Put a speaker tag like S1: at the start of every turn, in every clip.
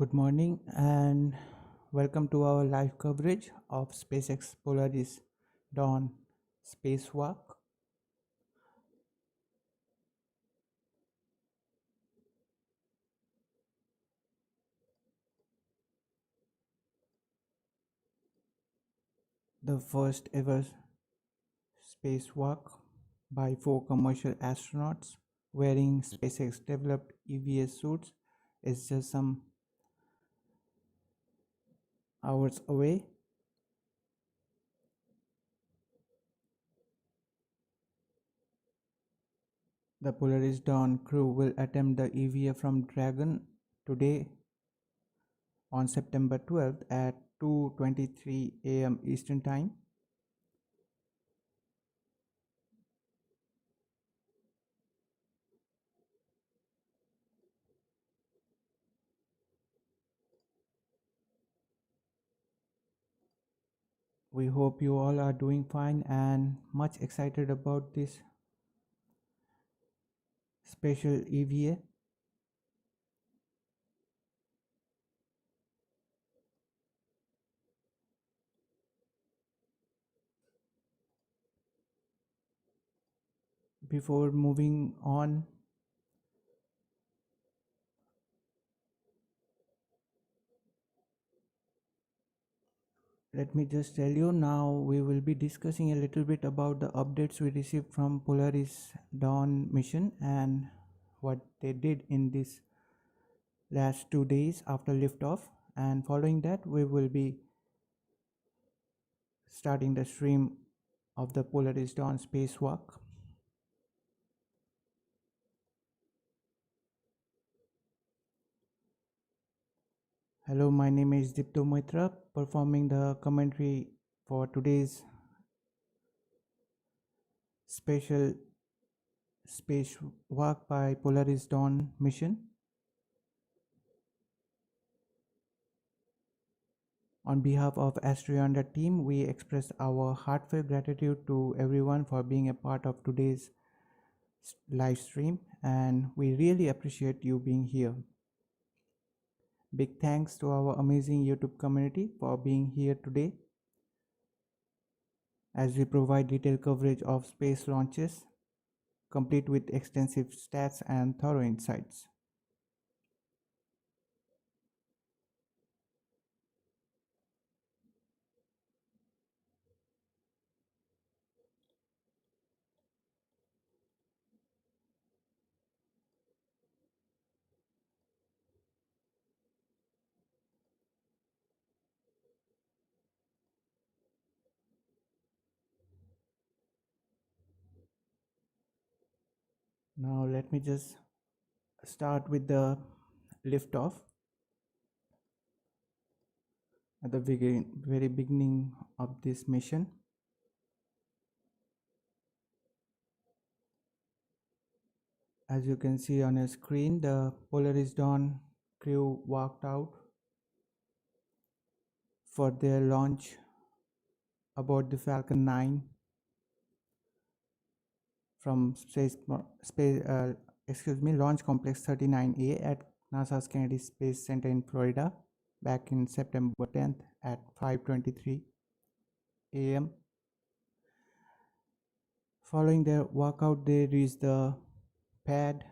S1: Good morning and welcome to our live coverage of SpaceX Polaris Dawn Spacewalk. The first ever spacewalk by 4 commercial astronauts wearing SpaceX developed EVA suits is just some hours away. The Polaris Dawn Crew will attempt the EVA from Dragon today on September 12th at 2:23 a.m. Eastern Time. We hope you all are doing fine and much excited about this special EVA. Before moving on, let me just tell you now we will be discussing a little bit about the updates we received from Polaris Dawn mission and what they did in this last 2 days after liftoff, and following that we will be starting the stream of the Polaris Dawn spacewalk. Hello, my name is Dipto Mitra, performing the commentary for today's special spacewalk by Polaris Dawn mission. On behalf of AstroYonder team, we express our heartfelt gratitude to everyone for being a part of today's live stream, and we really appreciate you being here. Big thanks to our amazing YouTube community for being here today as we provide detailed coverage of space launches, complete with extensive stats and thorough insights. Now let me just start with the liftoff. At the very beginning of this mission, as you can see on your screen, the Polaris Dawn crew walked out for their launch aboard the Falcon 9 from Launch Complex 39A at NASA's Kennedy Space Center in Florida back in September 10th at 5:23 a.m. Following their walkout, they reached the pad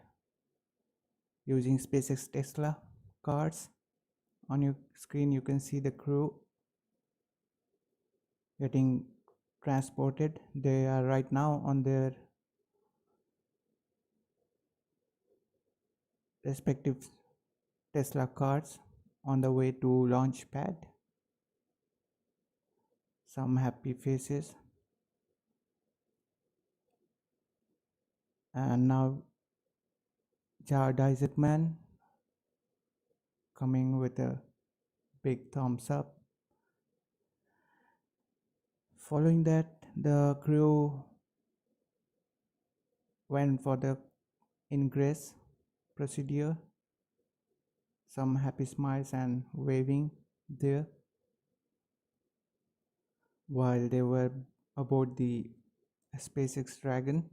S1: using SpaceX Tesla cars. On your screen, you can see the crew getting transported. They are right now on their respective Tesla cars on the way to launch pad. Some happy faces. And now Jared Isaacman coming with a big thumbs up. Following that, the crew went for the ingress procedure. Some happy smiles and waving there while they were aboard the SpaceX Dragon.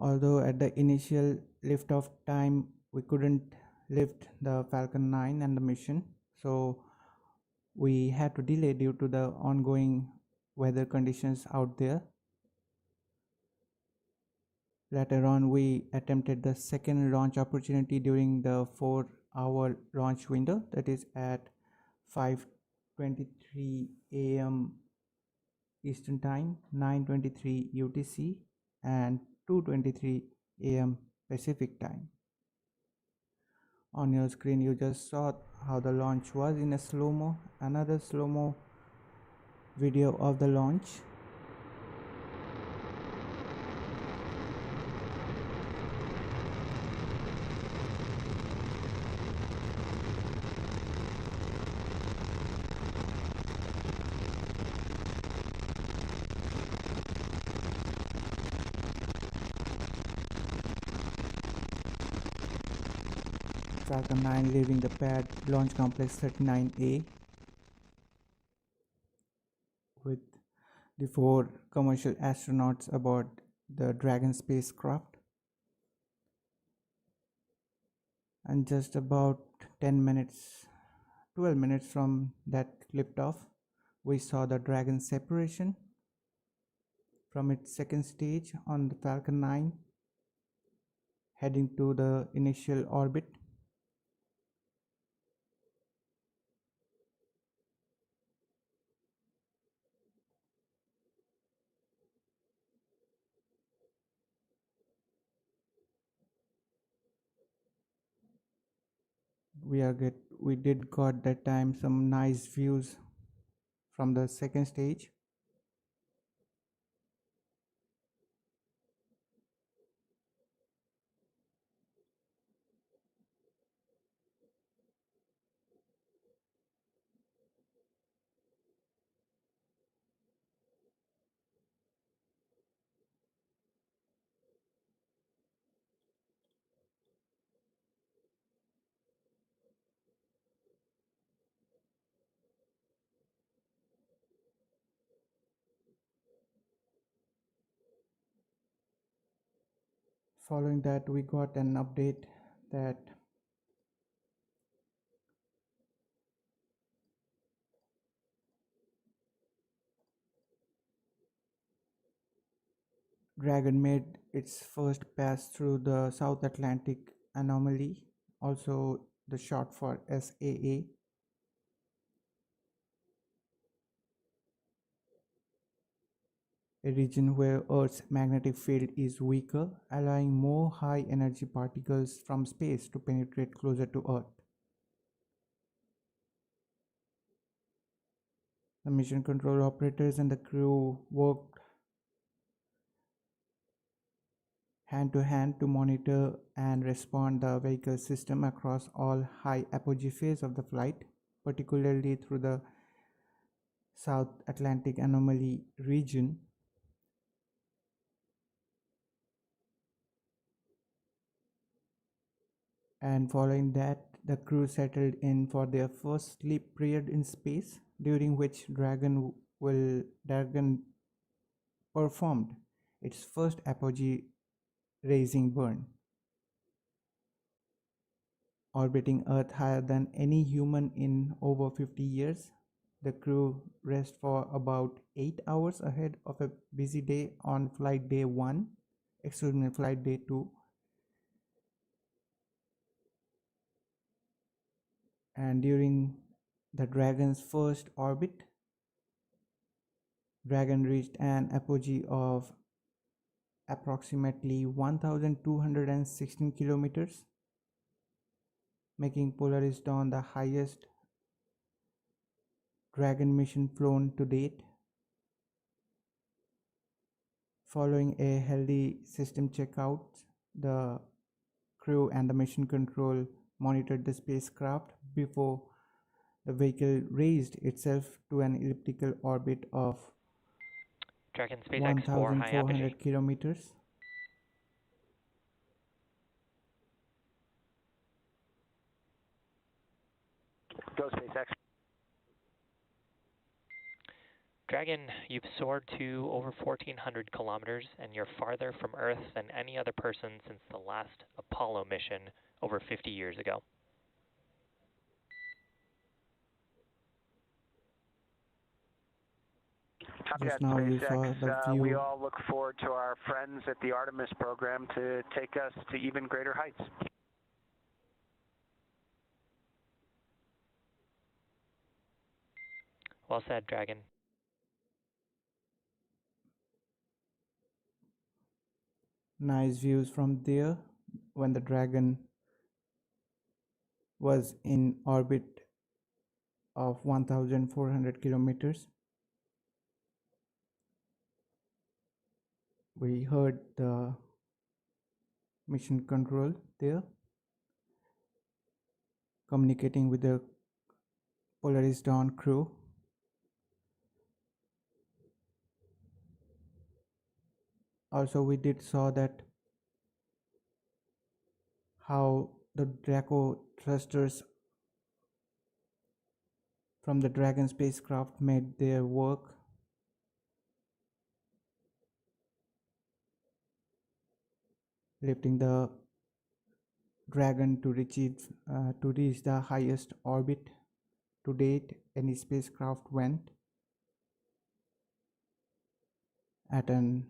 S1: Although at the initial liftoff time we couldn't lift the Falcon 9 and the mission, so we had to delay due to the ongoing weather conditions out there. Later on, we attempted the second launch opportunity during the 4-hour launch window, that is at 5:23 a.m. Eastern Time, 9:23 UTC, and 2:23 a.m. Pacific Time. On your screen, you just saw how the launch was in a slow-mo. Another slow-mo video of the launch. Falcon 9 leaving the pad Launch Complex 39A with the 4 commercial astronauts aboard the Dragon spacecraft. And just about 12 minutes from that liftoff, we saw the Dragon separation from its second stage on the Falcon 9, heading to the initial orbit. We did got that time some nice views from the second stage. Following that, we got an update that Dragon made its first pass through the South Atlantic anomaly, also the short for SAA. A region where Earth's magnetic field is weaker, allowing more high energy particles from space to penetrate closer to Earth. The mission control operators and the crew worked hand to hand to monitor and respond the vehicle system across all high apogee phase of the flight, particularly through the South Atlantic anomaly region. And following that, the crew settled in for their first sleep period in space, during which Dragon performed its first apogee raising burn, orbiting Earth higher than any human in over 50 years. The crew rest for about 8 hours ahead of a busy day on flight day 2. And during the Dragon's first orbit, Dragon reached an apogee of approximately 1,216 kilometers, making Polaris Dawn the highest Dragon mission flown to date. Following a healthy system checkout, the crew and the mission control monitored the spacecraft before the vehicle raised itself to an elliptical orbit of
S2: Dragon SpaceX
S1: 1,400 kilometers.
S2: Go SpaceX. Dragon, you've soared to over 1,400 kilometers, and you're farther from Earth than any other person since the last Apollo mission over 50 years ago.
S3: Copy
S1: Just
S3: that,
S1: now you saw the
S3: SpaceX. We
S1: view.
S3: all look forward to our friends at the Artemis program to take us to even greater heights.
S2: Well said, Dragon.
S1: Nice views from there when the Dragon was in orbit of 1400 kilometers. We heard the mission control there communicating with the Polaris Dawn crew. Also, we did saw that how the Draco thrusters from the Dragon spacecraft made their work. Lifting the Dragon to reach the highest orbit to date any spacecraft went, at an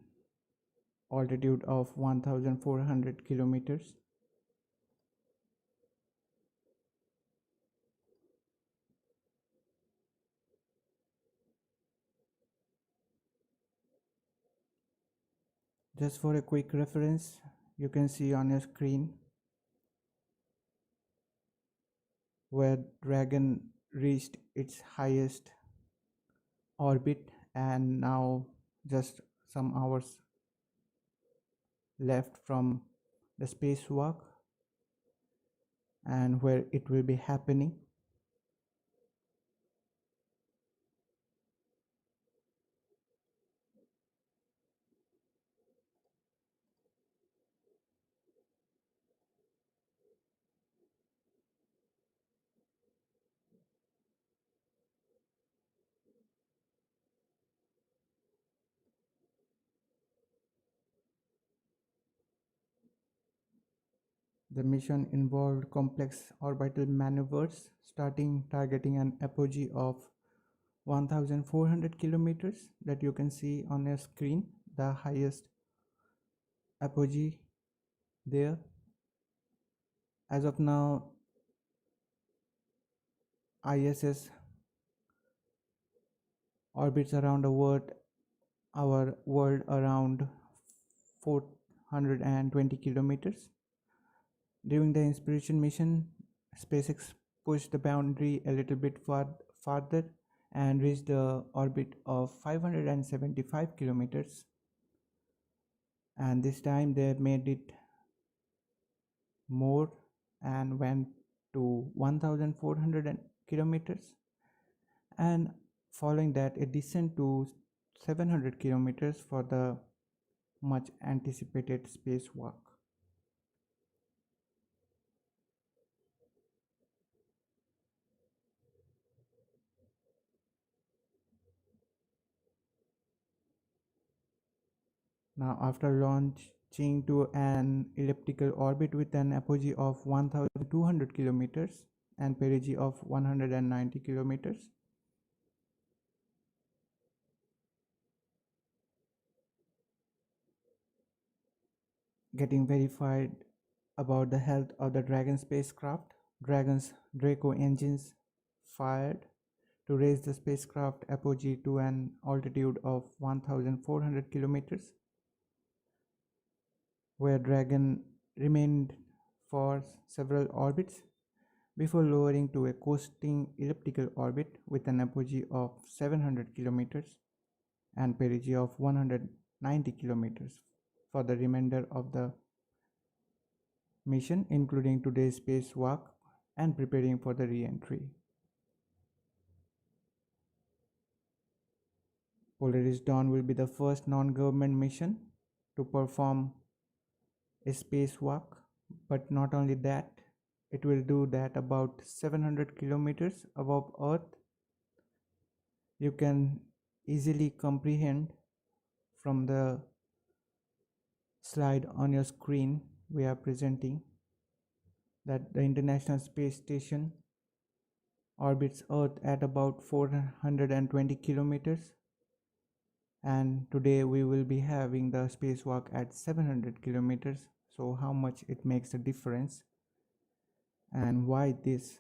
S1: altitude of 1400 kilometers. Just for a quick reference, you can see on your screen where Dragon reached its highest orbit, and now just some hours left from the spacewalk and where it will be happening. The mission involved complex orbital maneuvers, targeting an apogee of 1400 kilometers that you can see on your screen, the highest apogee there. As of now, ISS orbits around our world around 420 kilometers. During the Inspiration mission, SpaceX pushed the boundary a little bit farther and reached the orbit of 575 kilometers. And this time they made it more and went to 1400 kilometers. And following that, a descent to 700 kilometers for the much anticipated spacewalk. Now, after launching to an elliptical orbit with an apogee of 1200 kilometers and perigee of 190 kilometers, getting verified about the health of the Dragon spacecraft, Dragon's Draco engines fired to raise the spacecraft apogee to an altitude of 1400 kilometers, where Dragon remained for several orbits before lowering to a coasting elliptical orbit with an apogee of 700 kilometers and perigee of 190 kilometers for the remainder of the mission, including today's spacewalk and preparing for the re-entry. Polaris Dawn will be the first non-government mission to perform a spacewalk, but not only that, it will do that about 700 kilometers above Earth. You can easily comprehend from the slide on your screen, we are presenting that the International Space Station orbits Earth at about 420 kilometers, and today we will be having the spacewalk at 700 kilometers. So how much it makes a difference and why this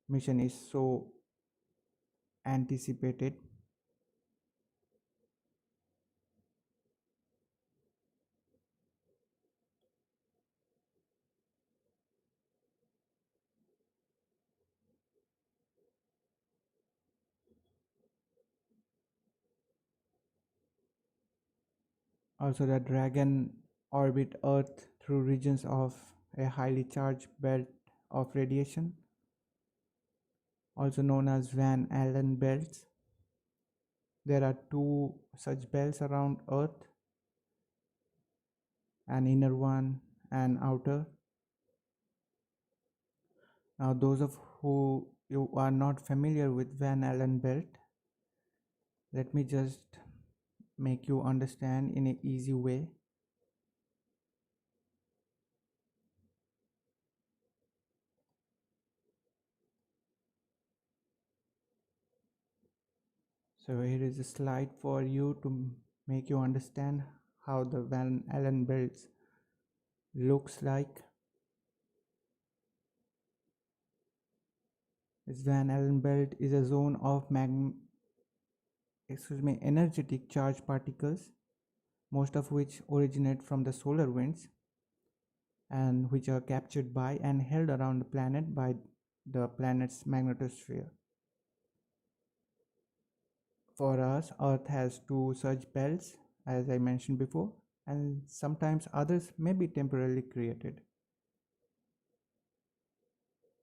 S1: mission is so anticipated. Also, the Dragon orbit Earth through regions of a highly charged belt of radiation, also known as Van Allen belts. There are two such belts around Earth, an inner one and outer. Now, those of you are not familiar with Van Allen belt, let me just make you understand in an easy way. So here is a slide for you to make you understand how the Van Allen belts looks like. This Van Allen belt is a zone of energetic charged particles, most of which originate from the solar winds and which are captured by and held around the planet by the planet's magnetosphere. For us, Earth has two such belts, as I mentioned before, and sometimes others may be temporarily created.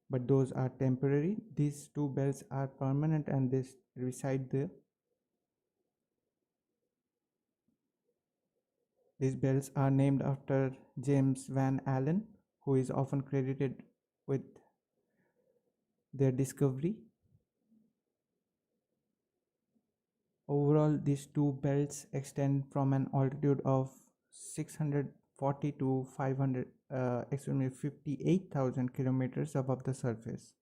S1: But those are temporary. These two belts are permanent and they reside there. These belts are named after James Van Allen, who is often credited with their discovery. Overall, these two belts extend from an altitude of 640 to 58,000 kilometers above the surface.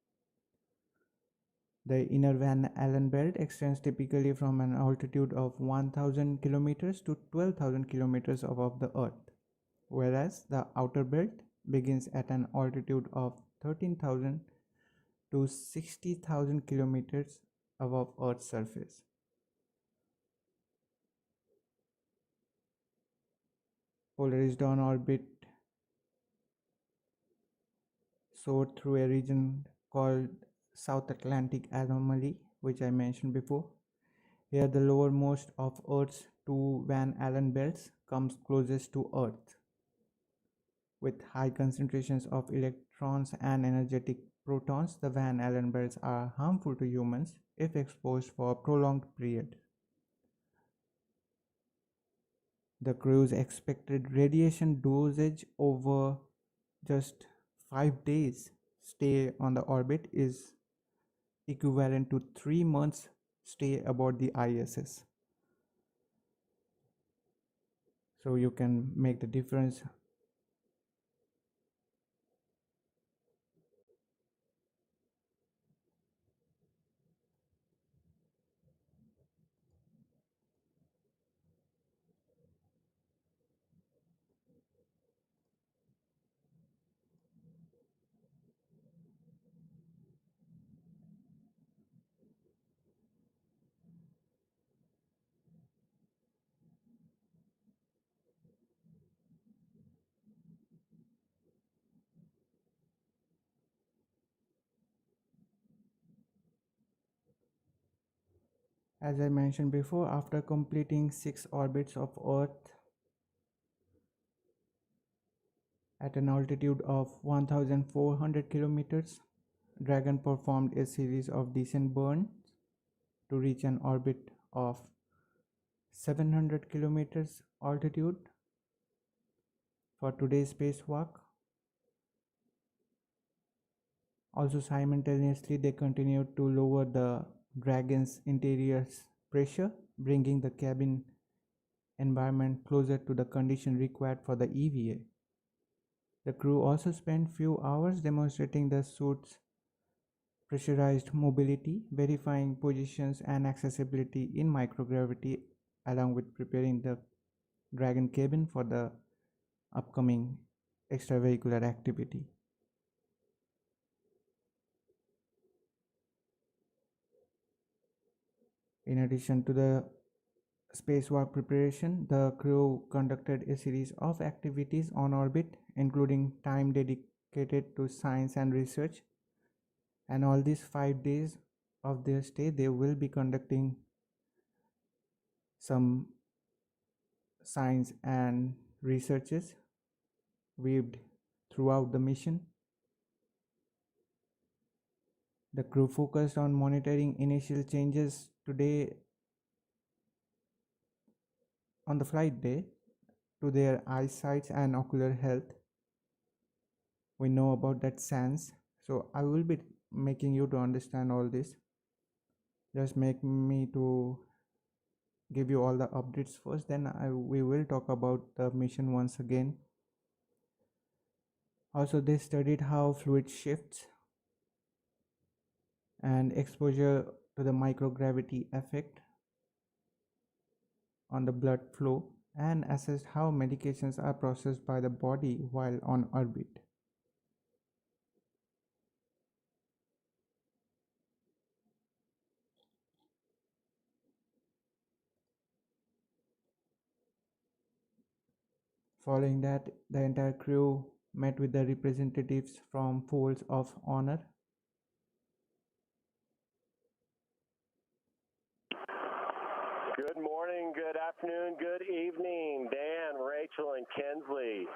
S1: The inner Van Allen belt extends typically from an altitude of 1,000 kilometers to 12,000 kilometers above the Earth, whereas the outer belt begins at an altitude of 13,000 to 60,000 kilometers above Earth's surface. Polaris Dawn orbit soared through a region called South Atlantic Anomaly, which I mentioned before. Here, the lowermost of Earth's two Van Allen belts comes closest to Earth. With high concentrations of electrons and energetic protons, the Van Allen belts are harmful to humans if exposed for a prolonged period. The crew's expected radiation dosage over just 5 days stay on the orbit is equivalent to 3 months stay aboard the ISS. So you can make the difference. As I mentioned before, after completing 6 orbits of Earth at an altitude of 1,400 kilometers, Dragon performed a series of descent burns to reach an orbit of 700 kilometers altitude. For today's spacewalk, also simultaneously they continued to lower the Dragon's interior pressure bringing the cabin environment closer to the condition required for the EVA. The crew also spent few hours demonstrating the suit's pressurized mobility, verifying positions and accessibility in microgravity, along with preparing the Dragon cabin for the upcoming extravehicular activity. In addition to the spacewalk preparation, the crew conducted a series of activities on orbit, including time dedicated to science and research. And all these 5 days of their stay, they will be conducting some science and researches weaved throughout the mission. The crew focused on monitoring initial changes today on the flight day to their eyesight and ocular health. We know about that sense, so I will be making you to understand all this. Just make me to give you all the updates first, then we will talk about the mission once again. Also, they studied how fluid shifts and exposure to the microgravity effect on the blood flow, and assessed how medications are processed by the body while on orbit. Following that, the entire crew met with the representatives from Folds of Honor.
S4: Good morning, good afternoon, good evening, Dan, Rachel, and Kensley.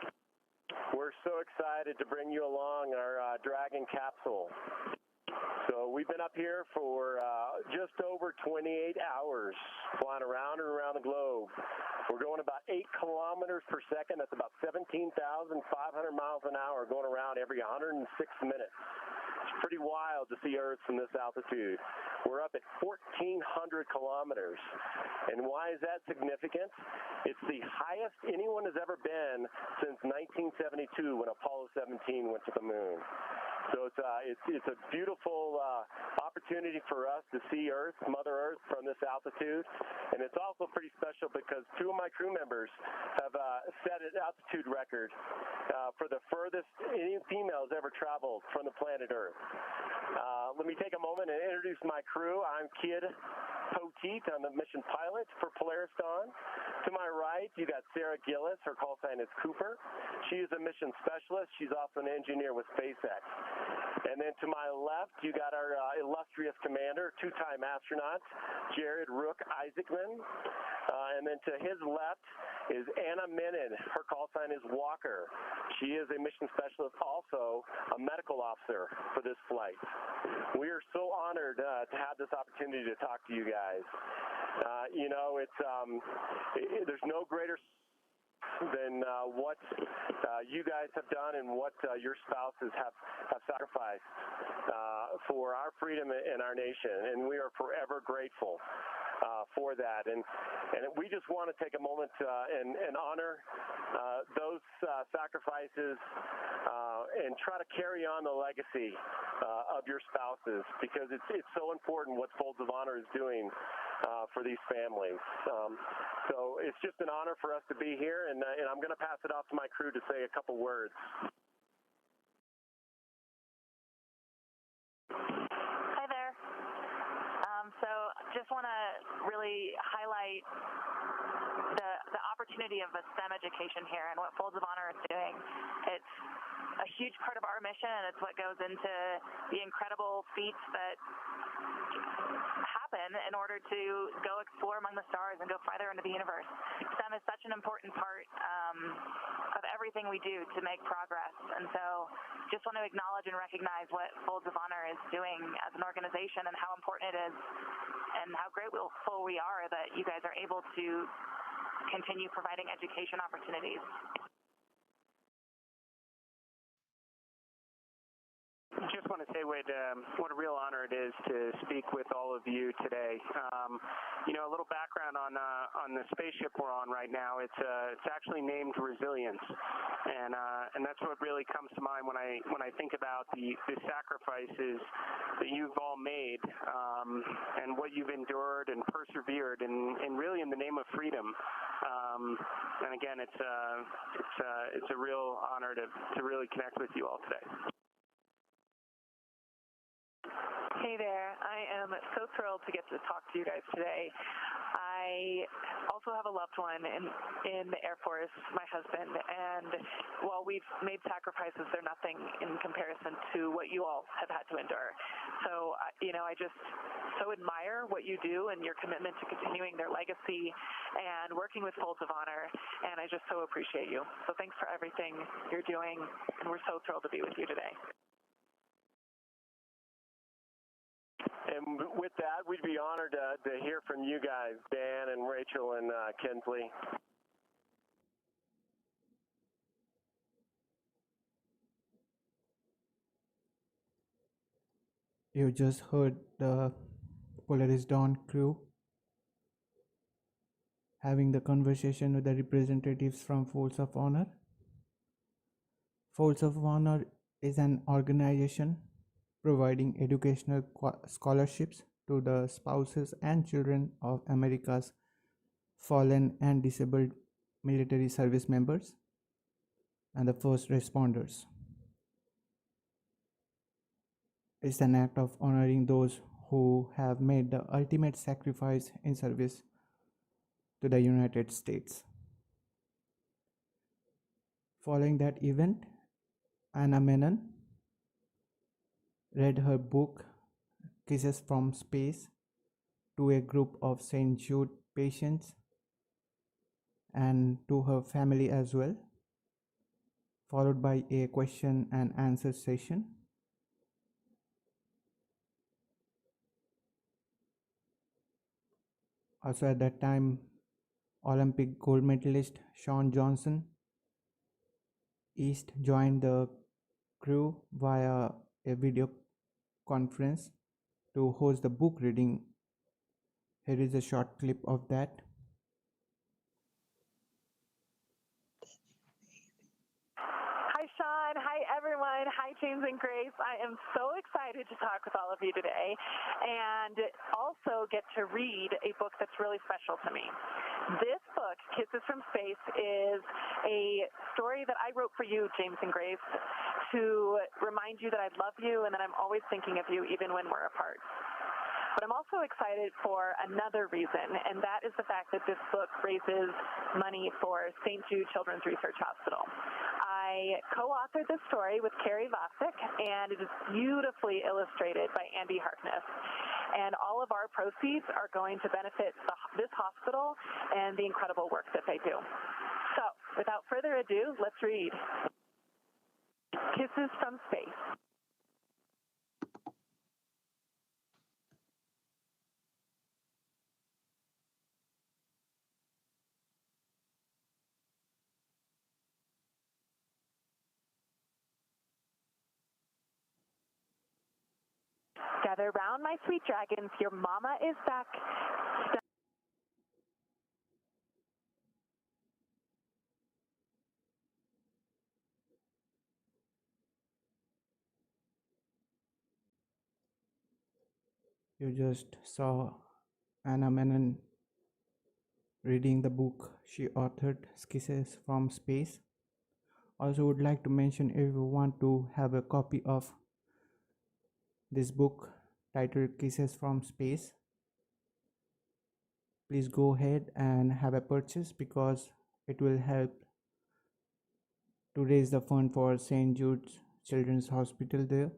S4: We're so excited to bring you along our Dragon capsule. So we've been up here for just over 28 hours, flying around and around the globe. We're going about 8 kilometers per second. That's about 17,500 miles an hour, going around every 106 minutes. It's pretty wild to see Earth from this altitude. We're up at 1,400 kilometers. And why is that significant? It's the highest anyone has ever been since 1972 when Apollo 17 went to the moon. So it's a beautiful opportunity for us to see Earth, Mother Earth, from this altitude. And it's also pretty special because 2 of my crew members have set an altitude record for the furthest any females ever traveled from the planet Earth. Let me take a moment and introduce my crew. I'm Kid Poteet. I'm the mission pilot for Polaris Dawn. To my right, you got Sarah Gillis. Her call sign is Cooper. She is a mission specialist. She's also an engineer with SpaceX. And then to my left, you got our illustrious commander, 2-time astronaut, Jared Isaacman. And then to his left is Anna Menon. Her call sign is Walker. She is a mission specialist, also a medical officer for this flight. We are so honored to have this opportunity to talk to you guys. There's no greater than what you guys have done and what your spouses have sacrificed for our freedom and our nation, and we are forever grateful for that. And we just want to take a moment and honor those sacrifices and try to carry on the legacy of your spouses, because it's so important what Folds of Honor is doing for these families. So it's just an honor for us to be here, and I'm going to pass it off to my crew to say a couple words.
S5: Hi there. So just want to really highlight the opportunity of a STEM education here and what Folds of Honor is doing. It's a huge part of our mission, and it's what goes into the incredible feats that happen in order to go explore among the stars and go farther into the universe. STEM is such an important part of everything we do to make progress. And so just want to acknowledge and recognize what Folds of Honor is doing as an organization and how important it is and how grateful we are that you guys are able to continue providing education opportunities.
S3: Just want to say what a real honor it is to speak with all of you today. A little background on the spaceship we're on right now. It's actually named Resilience, and that's what really comes to mind when I think about the sacrifices that you've all made, and what you've endured and persevered, and really in the name of freedom. And again, it's a real honor to really connect with you all today.
S6: Hey there. I am so thrilled to get to talk to you guys today. I also have a loved one in the Air Force, my husband, and while we've made sacrifices, they're nothing in comparison to what you all have had to endure. So, I just so admire what you do and your commitment to continuing their legacy and working with Folds of Honor, and I just so appreciate you. So thanks for everything you're doing, and we're so thrilled to be with you today.
S4: And with that, we'd be honored to hear from you guys, Dan and Rachel and Kinsley.
S1: You just heard the Polaris Dawn Crew having the conversation with the representatives from Folds of Honor. Folds of Honor is an organization providing educational scholarships to the spouses and children of America's fallen and disabled military service members and the first responders. It's an act of honoring those who have made the ultimate sacrifice in service to the United States. Following that event, Anna Menon read her book Kisses from Space to a group of St. Jude patients and to her family as well, followed by a question and answer session. Also at that time, Olympic gold medalist Shawn Johnson East joined the crew via a video conference to host the book reading. Here is a short clip of that.
S6: Hi, Sean. Hi, everyone. Hi, James and Grace. I am so excited to talk with all of you today and also get to read a book that's really special to me. This book, Kisses from Space, is a story that I wrote for you, James and Grace, to remind you that I love you and that I'm always thinking of you even when we're apart. But I'm also excited for another reason, and that is the fact that this book raises money for St. Jude Children's Research Hospital. I co-authored this story with Carrie Vosick, and it is beautifully illustrated by Andy Harkness. And all of our proceeds are going to benefit this hospital and the incredible work that they do. So, without further ado, let's read Kisses from Space. Gather round, my sweet dragons, your mama is back.
S1: You just saw Anna Menon reading the book she authored, Kisses from Space. Also would like to mention, if you want to have a copy of this book titled Kisses from Space, please go ahead and have a purchase, because it will help to raise the fund for St. Jude's Children's Hospital there.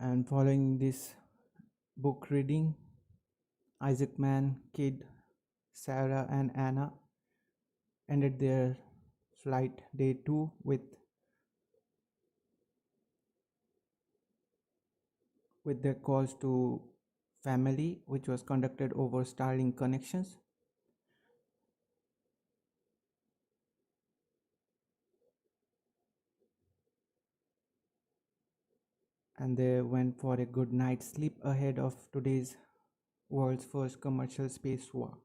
S1: And following this book reading, Isaacman, Kid, Sarah and Anna ended their flight day 2 with their calls to family, which was conducted over Starlink connections. And they went for a good night's sleep ahead of today's world's first commercial spacewalk.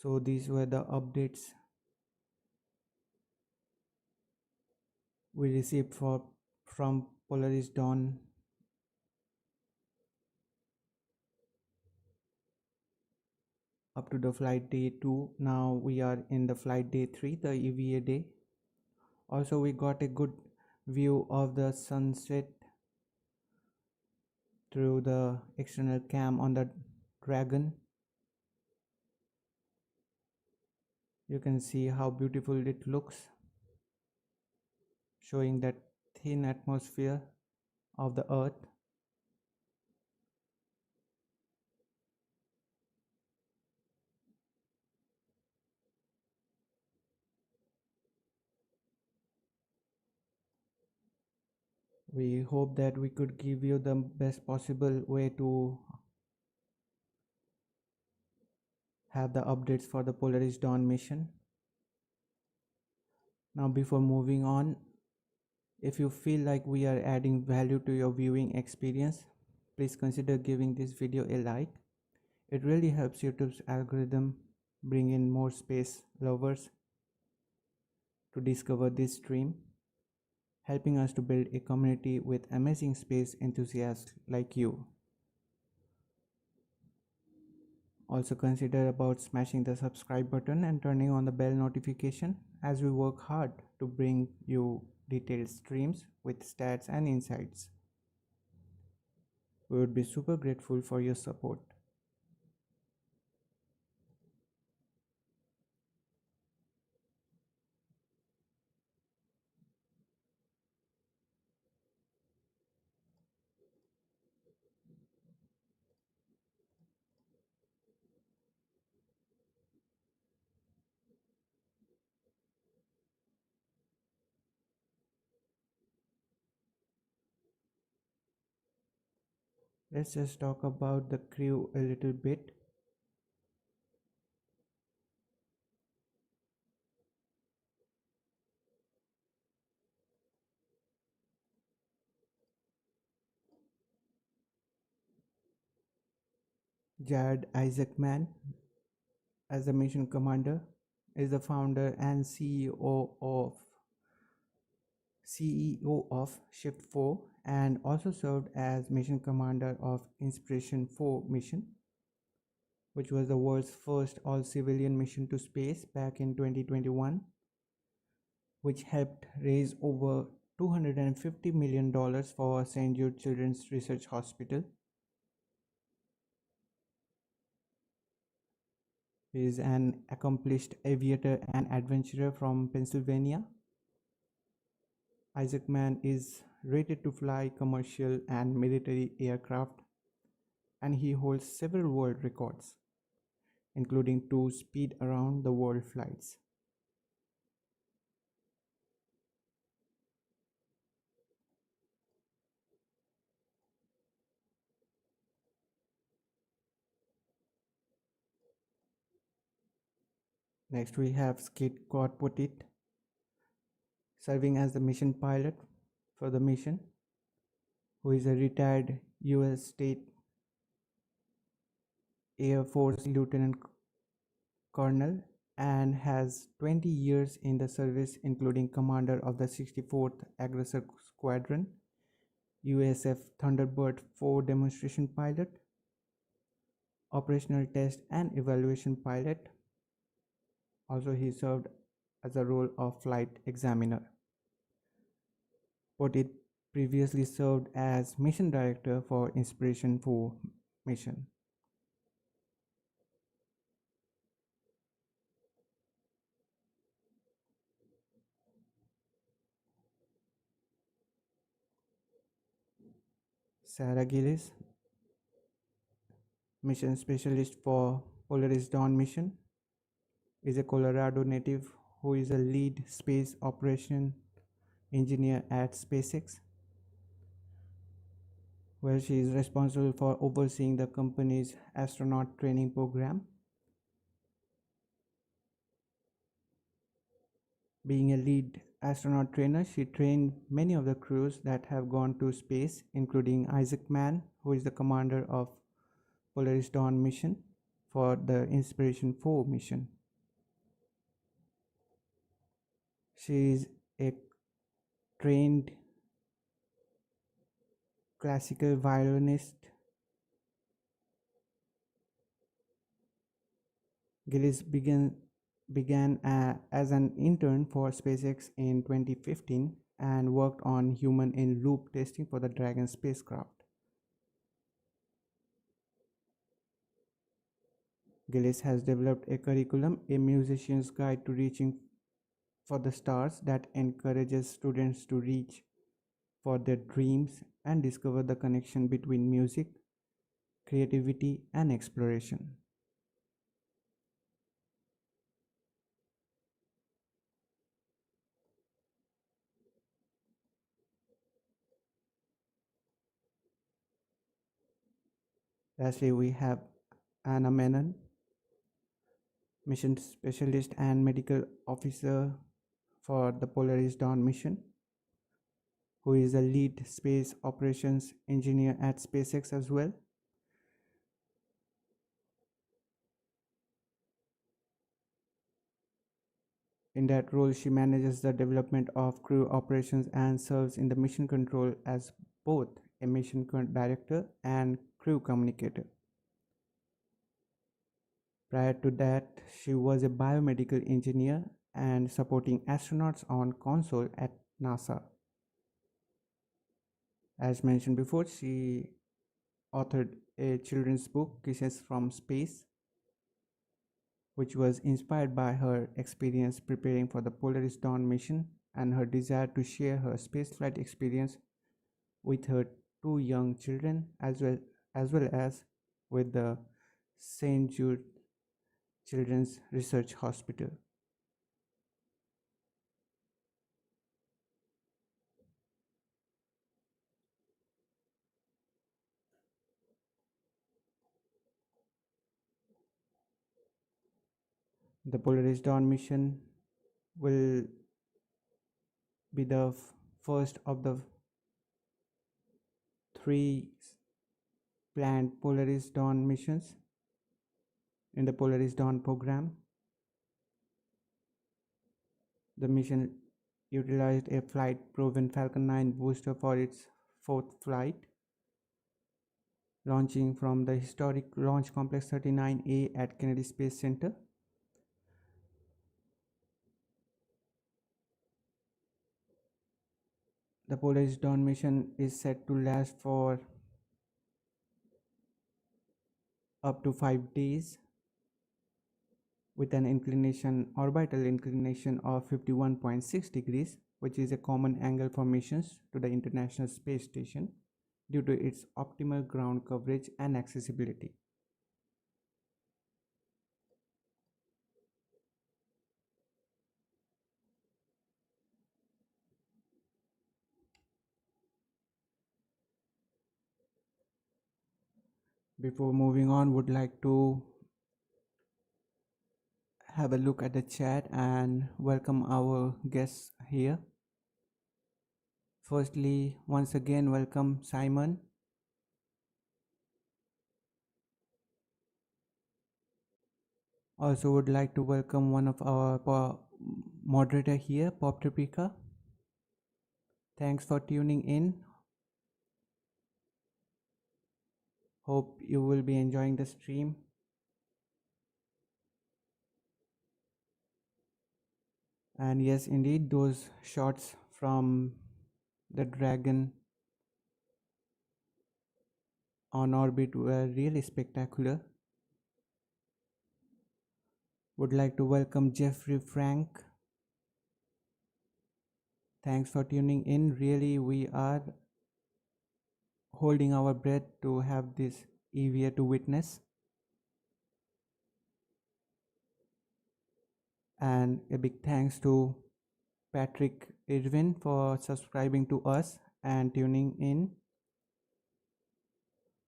S1: So these were the updates we received from Polaris Dawn up to the flight day 2. Now we are in the flight day 3, the EVA day. Also, we got a good view of the sunset through the external cam on the Dragon. You can see how beautiful it looks, showing that thin atmosphere of the Earth. We hope that we could give you the best possible way to have the updates for the Polaris Dawn mission. Now, before moving on, if you feel like we are adding value to your viewing experience, please consider giving this video a like. It really helps YouTube's algorithm bring in more space lovers to discover this stream, helping us to build a community with amazing space enthusiasts like you. Also consider about smashing the subscribe button and turning on the bell notification as we work hard to bring you detailed streams with stats and insights. We would be super grateful for your support. Let's just talk about the crew a little bit. Jared Isaacman, as the mission commander, is the founder and CEO of Shift 4 and also served as mission commander of Inspiration 4 mission, which was the world's first all-civilian mission to space back in 2021, which helped raise over $250 million for St. Jude Children's Research Hospital. He is an accomplished aviator and adventurer from Pennsylvania. Isaacman is rated to fly commercial and military aircraft, and he holds several world records, including 2 speed around the world flights. Next we have Skid Korpotit, serving as the mission pilot for the mission, who is a retired US State Air Force Lieutenant Colonel and has 20 years in the service, including commander of the 64th Aggressor Squadron, USF Thunderbird 4 demonstration pilot, operational test and evaluation pilot. Also, he served as the role of flight examiner. Potit previously served as mission director for Inspiration 4 mission. Sarah Gillis, mission specialist for Polaris Dawn mission, is a Colorado native who is a lead space operation engineer at SpaceX, where she is responsible for overseeing the company's astronaut training program. Being a lead astronaut trainer, she trained many of the crews that have gone to space, including Isaacman, who is the commander of Polaris Dawn mission for the Inspiration 4 mission. She is a trained classical violinist. Gillis began as an intern for SpaceX in 2015 and worked on human-in-loop testing for the Dragon spacecraft. Gillis has developed a curriculum, a musician's guide to reaching for the stars, that encourages students to reach for their dreams and discover the connection between music, creativity, and exploration. Lastly, we have Anna Menon, mission specialist and medical officer for the Polaris Dawn mission, who is a lead space operations engineer at SpaceX as well. In that role, she manages the development of crew operations and serves in the mission control as both a mission director and crew communicator. Prior to that, she was a biomedical engineer and supporting astronauts on console at NASA. As mentioned before, she authored a children's book, Kisses from Space, which was inspired by her experience preparing for the Polaris Dawn mission and her desire to share her spaceflight experience with her two young children, as well as with the St. Jude Children's Research Hospital. The Polaris Dawn mission will be the first of the 3 planned Polaris Dawn missions in the Polaris Dawn program. The mission utilized a flight-proven Falcon 9 booster for its 4th flight, launching from the historic Launch Complex 39A at Kennedy Space Center. The Polaris Dawn mission is set to last for up to 5 days with an orbital inclination of 51.6 degrees, which is a common angle for missions to the International Space Station due to its optimal ground coverage and accessibility. Before moving on, would like to have a look at the chat and welcome our guests here. Firstly, once again, welcome Simon. Also would like to welcome one of our moderator here, Pop Tripika. Thanks for tuning in. Hope you will be enjoying the stream. And yes, indeed, those shots from the Dragon on orbit were really spectacular. Would like to welcome Jeffrey Frank. Thanks for tuning in. Really, we are holding our breath to have this EVA to witness. And a big thanks to Patrick Irwin for subscribing to us and tuning in.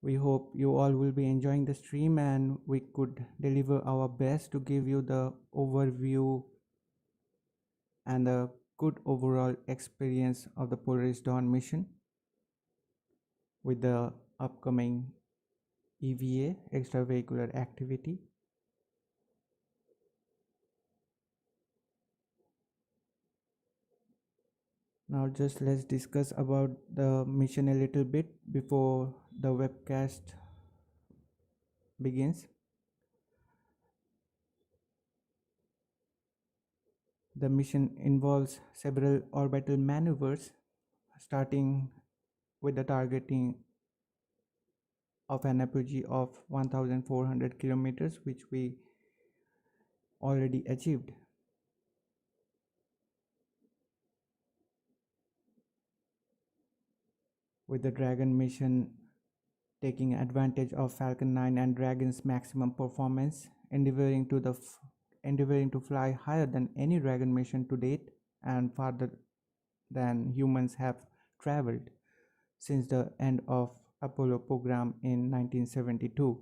S1: We hope you all will be enjoying the stream and we could deliver our best to give you the overview and the good overall experience of the Polaris Dawn mission with the upcoming EVA extravehicular activity. Now just let's discuss about the mission a little bit before the webcast begins. The mission involves several orbital maneuvers, starting with the targeting of an apogee of 1400 kilometers, which we already achieved. With the Dragon mission taking advantage of Falcon 9 and Dragon's maximum performance, endeavoring to fly higher than any Dragon mission to date and farther than humans have traveled since the end of Apollo program in 1972.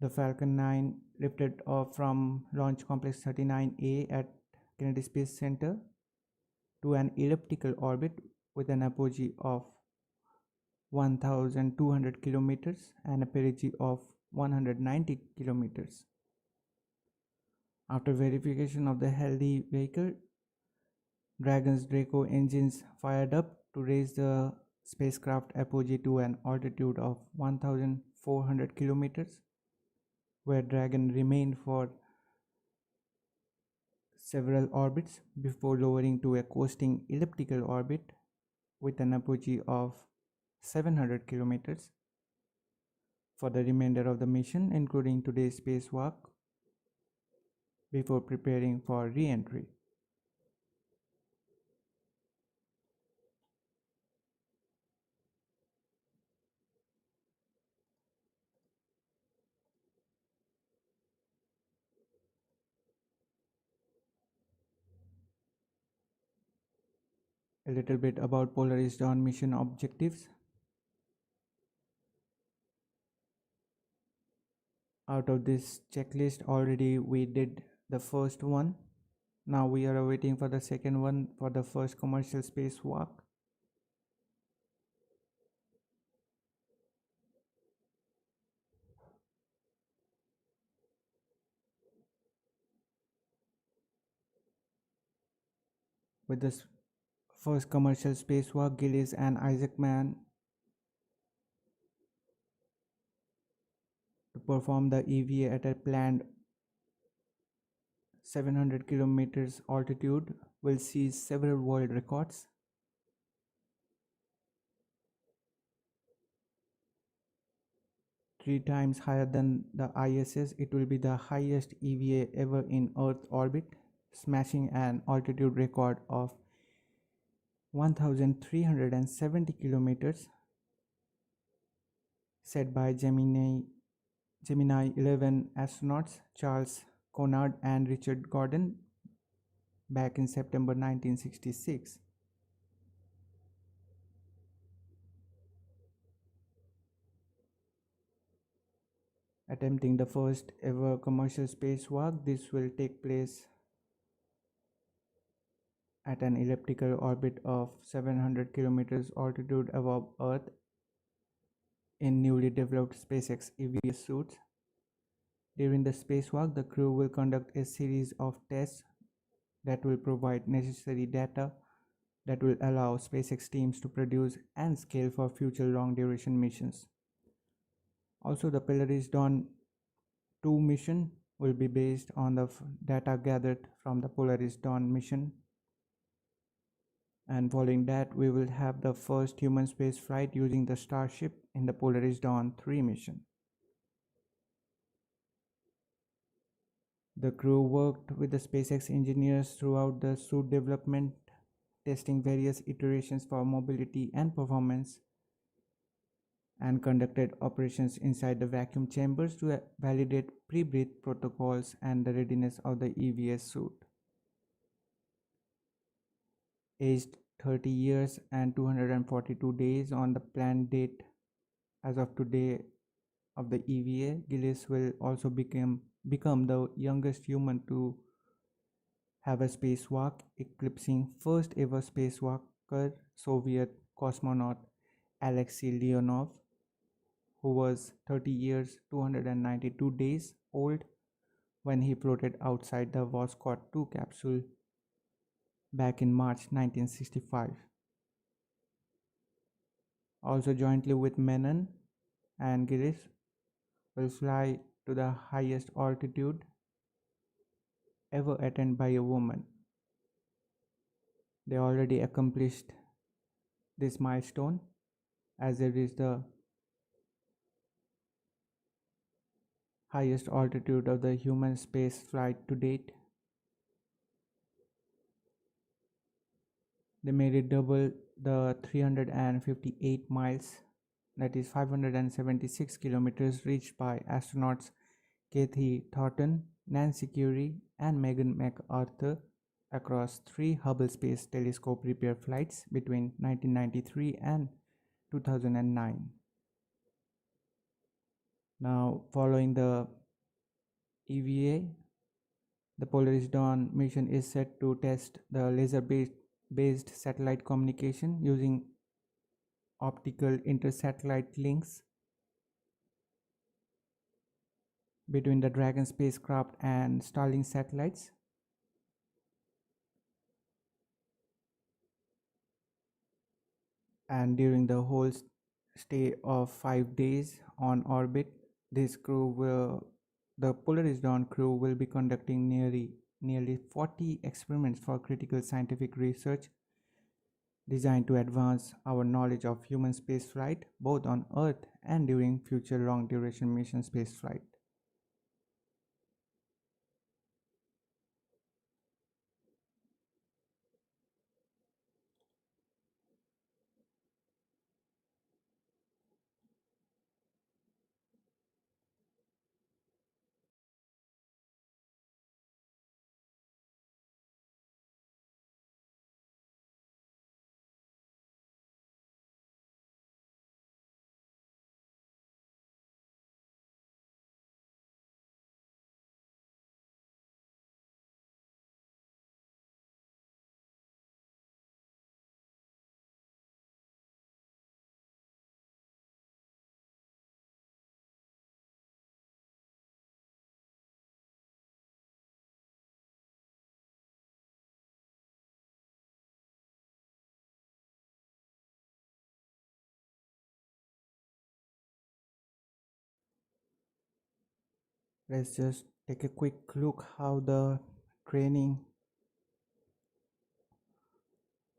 S1: The Falcon 9 lifted off from Launch Complex 39A at Kennedy Space Center to an elliptical orbit with an apogee of 1,200 kilometers and a perigee of 190 kilometers. After verification of the healthy vehicle, Dragon's Draco engines fired up to raise the spacecraft apogee to an altitude of 1,400 kilometers, where Dragon remained for several orbits before lowering to a coasting elliptical orbit with an apogee of 700 kilometers for the remainder of the mission, including today's spacewalk, before preparing for re-entry. A little bit about Polaris Dawn mission objectives. Out of this checklist, already we did the first one. Now we are waiting for the second one for the first commercial spacewalk. With this first commercial spacewalk, Gillis and Isaacman to perform the EVA at a planned 700 kilometers altitude will see several world records. Three times higher than the ISS, it will be the highest EVA ever in Earth orbit, smashing an altitude record of 1,370 kilometers set by Gemini 11 astronauts Charles Conard and Richard Gordon back in September 1966. Attempting the first ever commercial spacewalk, this will take place at an elliptical orbit of 700 kilometers altitude above Earth in newly developed SpaceX EVA suits. During the spacewalk, the crew will conduct a series of tests that will provide necessary data that will allow SpaceX teams to produce and scale for future long-duration missions. Also, the Polaris Dawn 2 mission will be based on the data gathered from the Polaris Dawn mission. And following that, we will have the first human space flight using the Starship in the Polaris Dawn 3 mission. The crew worked with the SpaceX engineers throughout the suit development, testing various iterations for mobility and performance, and conducted operations inside the vacuum chambers to validate pre-breath protocols and the readiness of the EVA suit. Aged 30 years and 242 days on the planned date as of today of the EVA. Gillis will also become the youngest human to have a spacewalk, eclipsing first ever spacewalker Soviet cosmonaut Alexei Leonov, who was 30 years 292 days old when he floated outside the Voskhod 2 capsule back in March 1965. Also jointly with Menon and Gillis will fly to the highest altitude ever attained by a woman. They already accomplished this milestone as it is the highest altitude of the human space flight to date. They made it double the 358 miles, that is 576 kilometers, reached by astronauts Kathy Thornton, Nancy Curie, and Megan McArthur across 3 Hubble Space Telescope repair flights between 1993 and 2009. Now, following the EVA, the Polaris Dawn mission is set to test the laser-based satellite communication using optical inter-satellite links between the Dragon spacecraft and Starlink satellites. And during the whole stay of 5 days on orbit, the Polaris Dawn crew will be conducting nearly 40 experiments for critical scientific research designed to advance our knowledge of human spaceflight, both on Earth and during future long-duration mission spaceflight. Let's just take a quick look how the training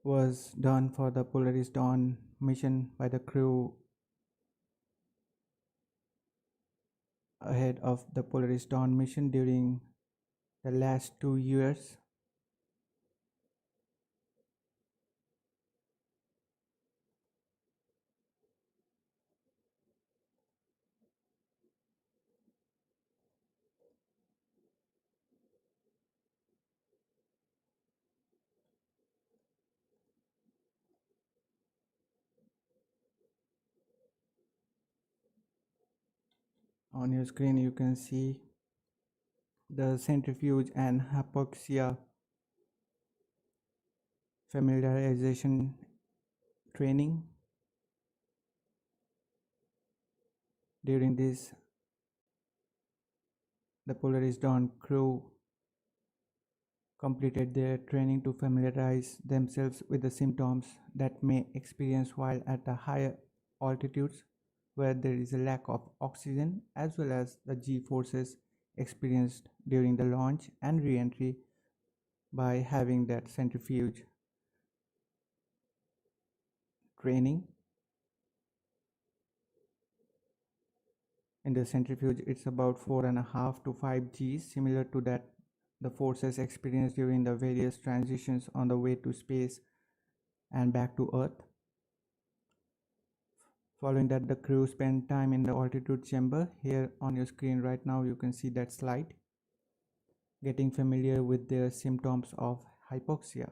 S1: was done for the Polaris Dawn mission by the crew ahead of the Polaris Dawn mission during the last 2 years. On your screen you can see the centrifuge and hypoxia familiarization training. During this, the Polaris Dawn crew completed their training to familiarize themselves with the symptoms that may experience while at the higher altitudes where there is a lack of oxygen, as well as the G-forces experienced during the launch and re-entry by having that centrifuge training. In the centrifuge, it's about 4.5 to 5 Gs, similar to that the forces experienced during the various transitions on the way to space and back to Earth. Following that, the crew spent time in the altitude chamber. Here on your screen right now you can see that slide, getting familiar with their symptoms of hypoxia.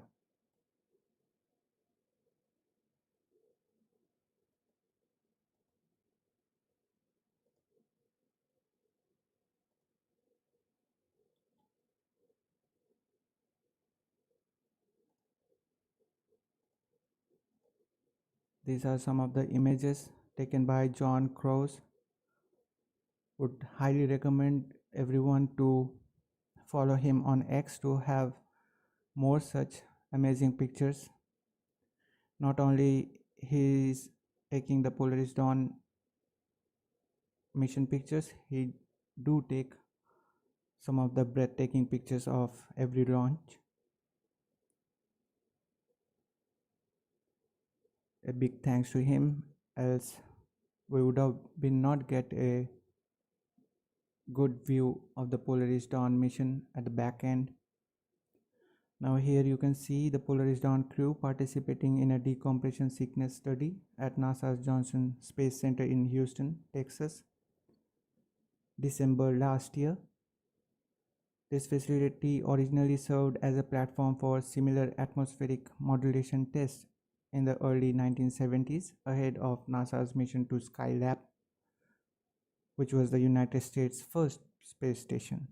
S1: These are some of the images taken by John Crows. Would highly recommend everyone to follow him on X to have more such amazing pictures. Not only he is taking the Polaris Dawn mission pictures, he do take some of the breathtaking pictures of every launch. A big thanks to him, else we would have been not get a good view of the Polaris Dawn mission at the back end. Now here you can see the Polaris Dawn crew participating in a decompression sickness study at NASA's Johnson Space Center in Houston, Texas, December last year. This facility originally served as a platform for similar atmospheric modulation tests in the early 1970s ahead of NASA's mission to Skylab, which was the United States' first space station.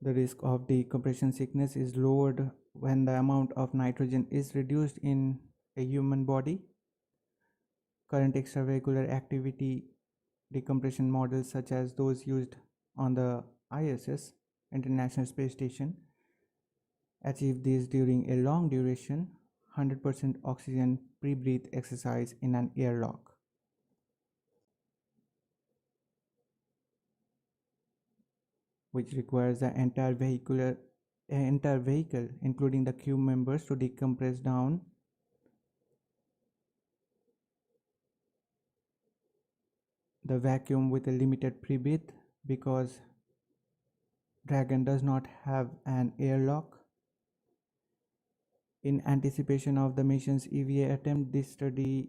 S1: The risk of decompression sickness is lowered when the amount of nitrogen is reduced in a human body. Current extravehicular activity decompression models, such as those used on the ISS, International Space Station, achieve this during a long duration, 100% oxygen pre-breath exercise in an airlock. Which requires the entire vehicle, including the crew members, to decompress down the vacuum with a limited pre-breath, because Dragon does not have an airlock. In anticipation of the mission's EVA attempt, this study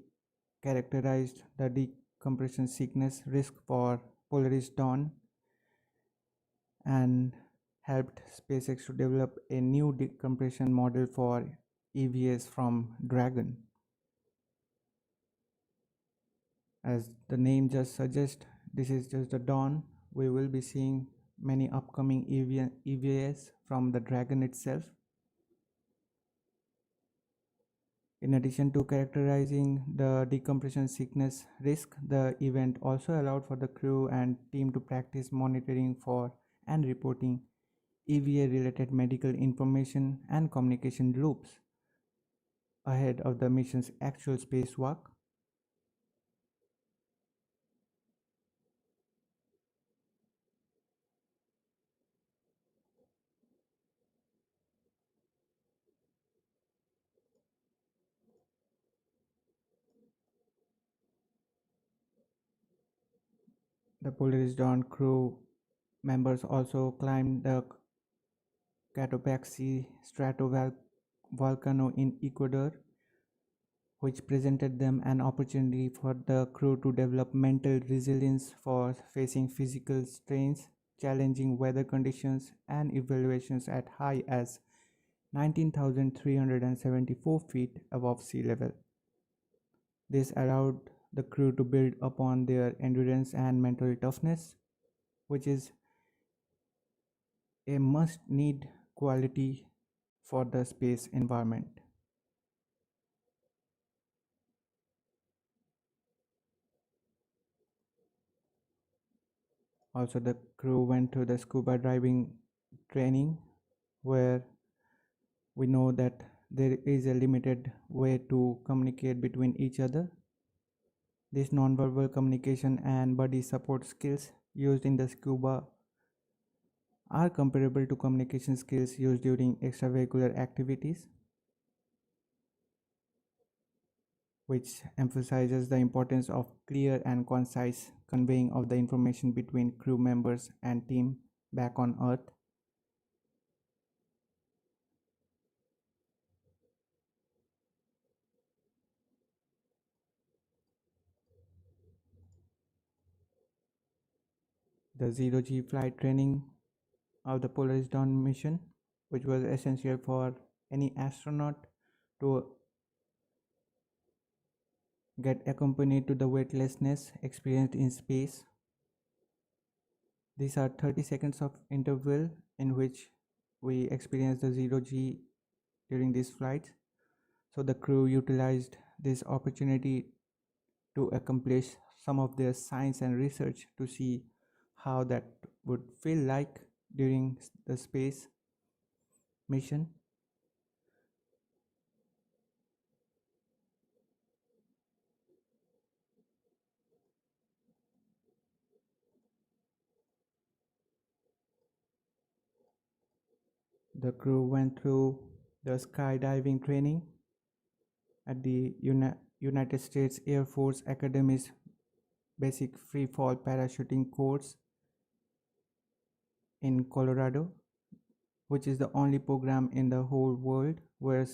S1: characterized the decompression sickness risk for Polaris Dawn and helped SpaceX to develop a new decompression model for EVAs from Dragon. As the name just suggests, this is just the Dawn. We will be seeing many upcoming EVAs from the Dragon itself. In addition to characterizing the decompression sickness risk, the event also allowed for the crew and team to practice monitoring for and reporting EVA related medical information and communication loops ahead of the mission's actual spacewalk. The Polaris Dawn crew members also climbed the Cotopaxi stratovolcano in Ecuador, which presented them an opportunity for the crew to develop mental resilience for facing physical strains, challenging weather conditions, and evaluations at high as 19,374 feet above sea level. This allowed the crew to build upon their endurance and mental toughness, which is a must-need quality for the space environment. Also, the crew went to the scuba diving training, where we know that there is a limited way to communicate between each other. This nonverbal communication and body support skills used in the scuba are comparable to communication skills used during extravehicular activities, which emphasizes the importance of clear and concise conveying of the information between crew members and team back on Earth. The zero-G flight training of the Polaris Dawn mission, which was essential for any astronaut to get accompanied to the weightlessness experienced in space. These are 30 seconds of interval in which we experience the 0G during these flights. So the crew utilized this opportunity to accomplish some of their science and research to see how that would feel like during the space mission. The crew went through the skydiving training at the United States Air Force Academy's basic free fall parachuting course in Colorado, which is the only program in the whole world where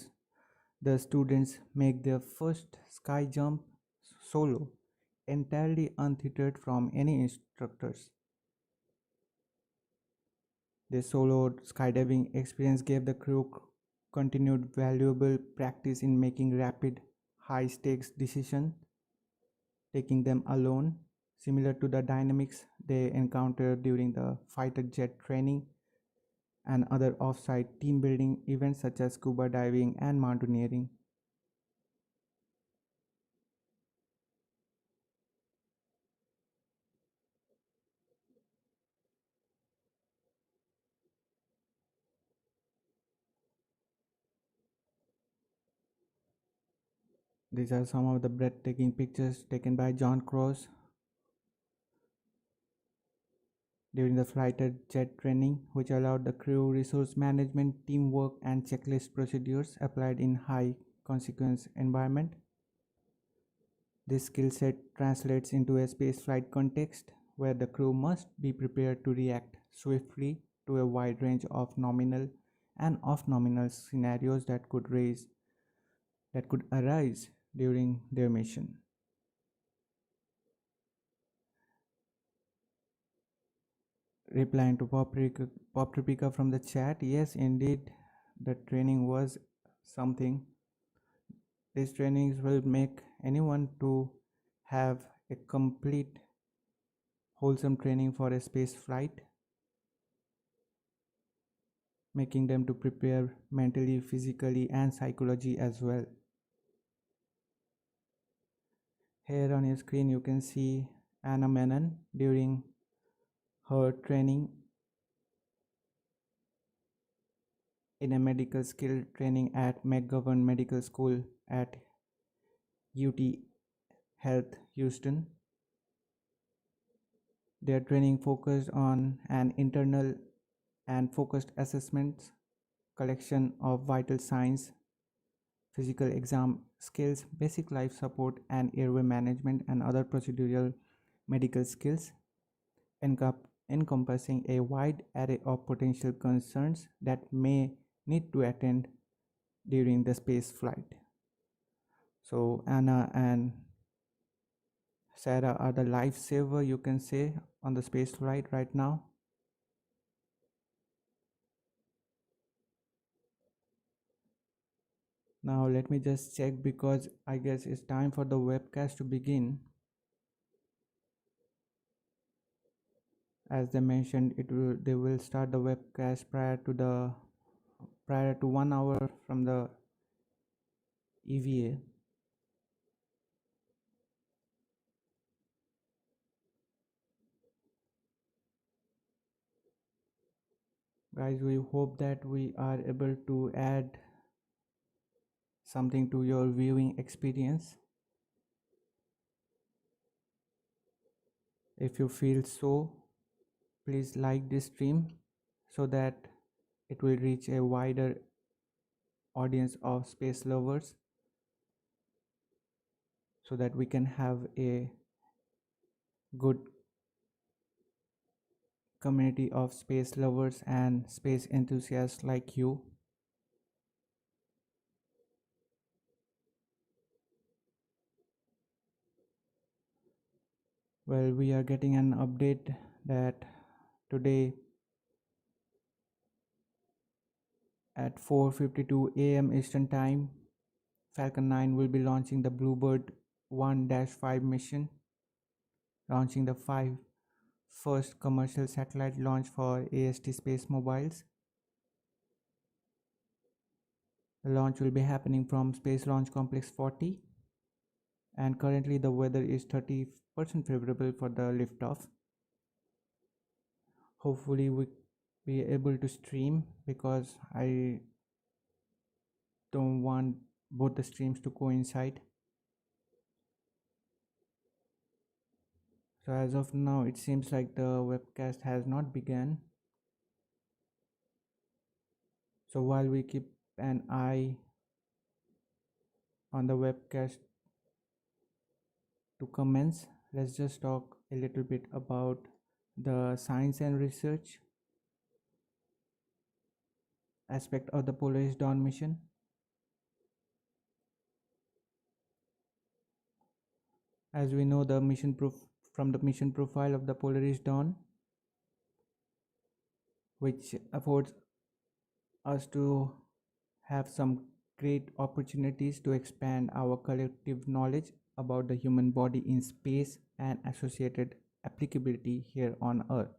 S1: the students make their first sky jump solo, entirely untethered from any instructors. This solo skydiving experience gave the crew continued valuable practice in making rapid, high-stakes decisions, taking them alone, similar to the dynamics they encountered during the fighter jet training and other off-site team-building events such as scuba diving and mountaineering. These are some of the breathtaking pictures taken by John Cross during the fighter jet training, which allowed the crew resource management, teamwork, and checklist procedures applied in high consequence environment. This skill set translates into a spaceflight context where the crew must be prepared to react swiftly to a wide range of nominal and off-nominal scenarios that could arise during their mission. Replying to Pop Tripika from the chat, yes, indeed, the training was something. These trainings will make anyone to have a complete wholesome training for a space flight, making them to prepare mentally, physically, and psychologically as well. Here on your screen you can see Anna Menon during her training in a medical skill training at McGovern Medical School at UT Health Houston. Their training focused on an internal and focused assessments, collection of vital signs, physical exam skills, basic life support and airway management, and other procedural medical skills, encompassing a wide array of potential concerns that may need to attend during the space flight. So Anna and Sarah are the lifesaver, you can say, on the space flight right now. Now let me just check, because I guess it's time for the webcast to begin. As they mentioned, they will start the webcast prior to 1 hour from the EVA. Guys, we hope that we are able to add something to your viewing experience. If you feel so, please like this stream so that it will reach a wider audience of space lovers, so that we can have a good community of space lovers and space enthusiasts like you. Well, we are getting an update that today at 4:52 a.m. Eastern Time, Falcon 9 will be launching the Bluebird 1-5 mission, launching the 5 first commercial satellite launch for AST Space Mobiles. The launch will be happening from Space Launch Complex 40, and currently the weather is 30% favorable for the liftoff. Hopefully we be able to stream, because I don't want both the streams to coincide. So as of now, it seems like the webcast has not begun. So while we keep an eye on the webcast to commence, let's just talk a little bit about the science and research aspect of the Polaris Dawn mission. As we know, from the mission profile of the Polaris Dawn, which affords us to have some great opportunities to expand our collective knowledge about the human body in space and associated applicability here on Earth.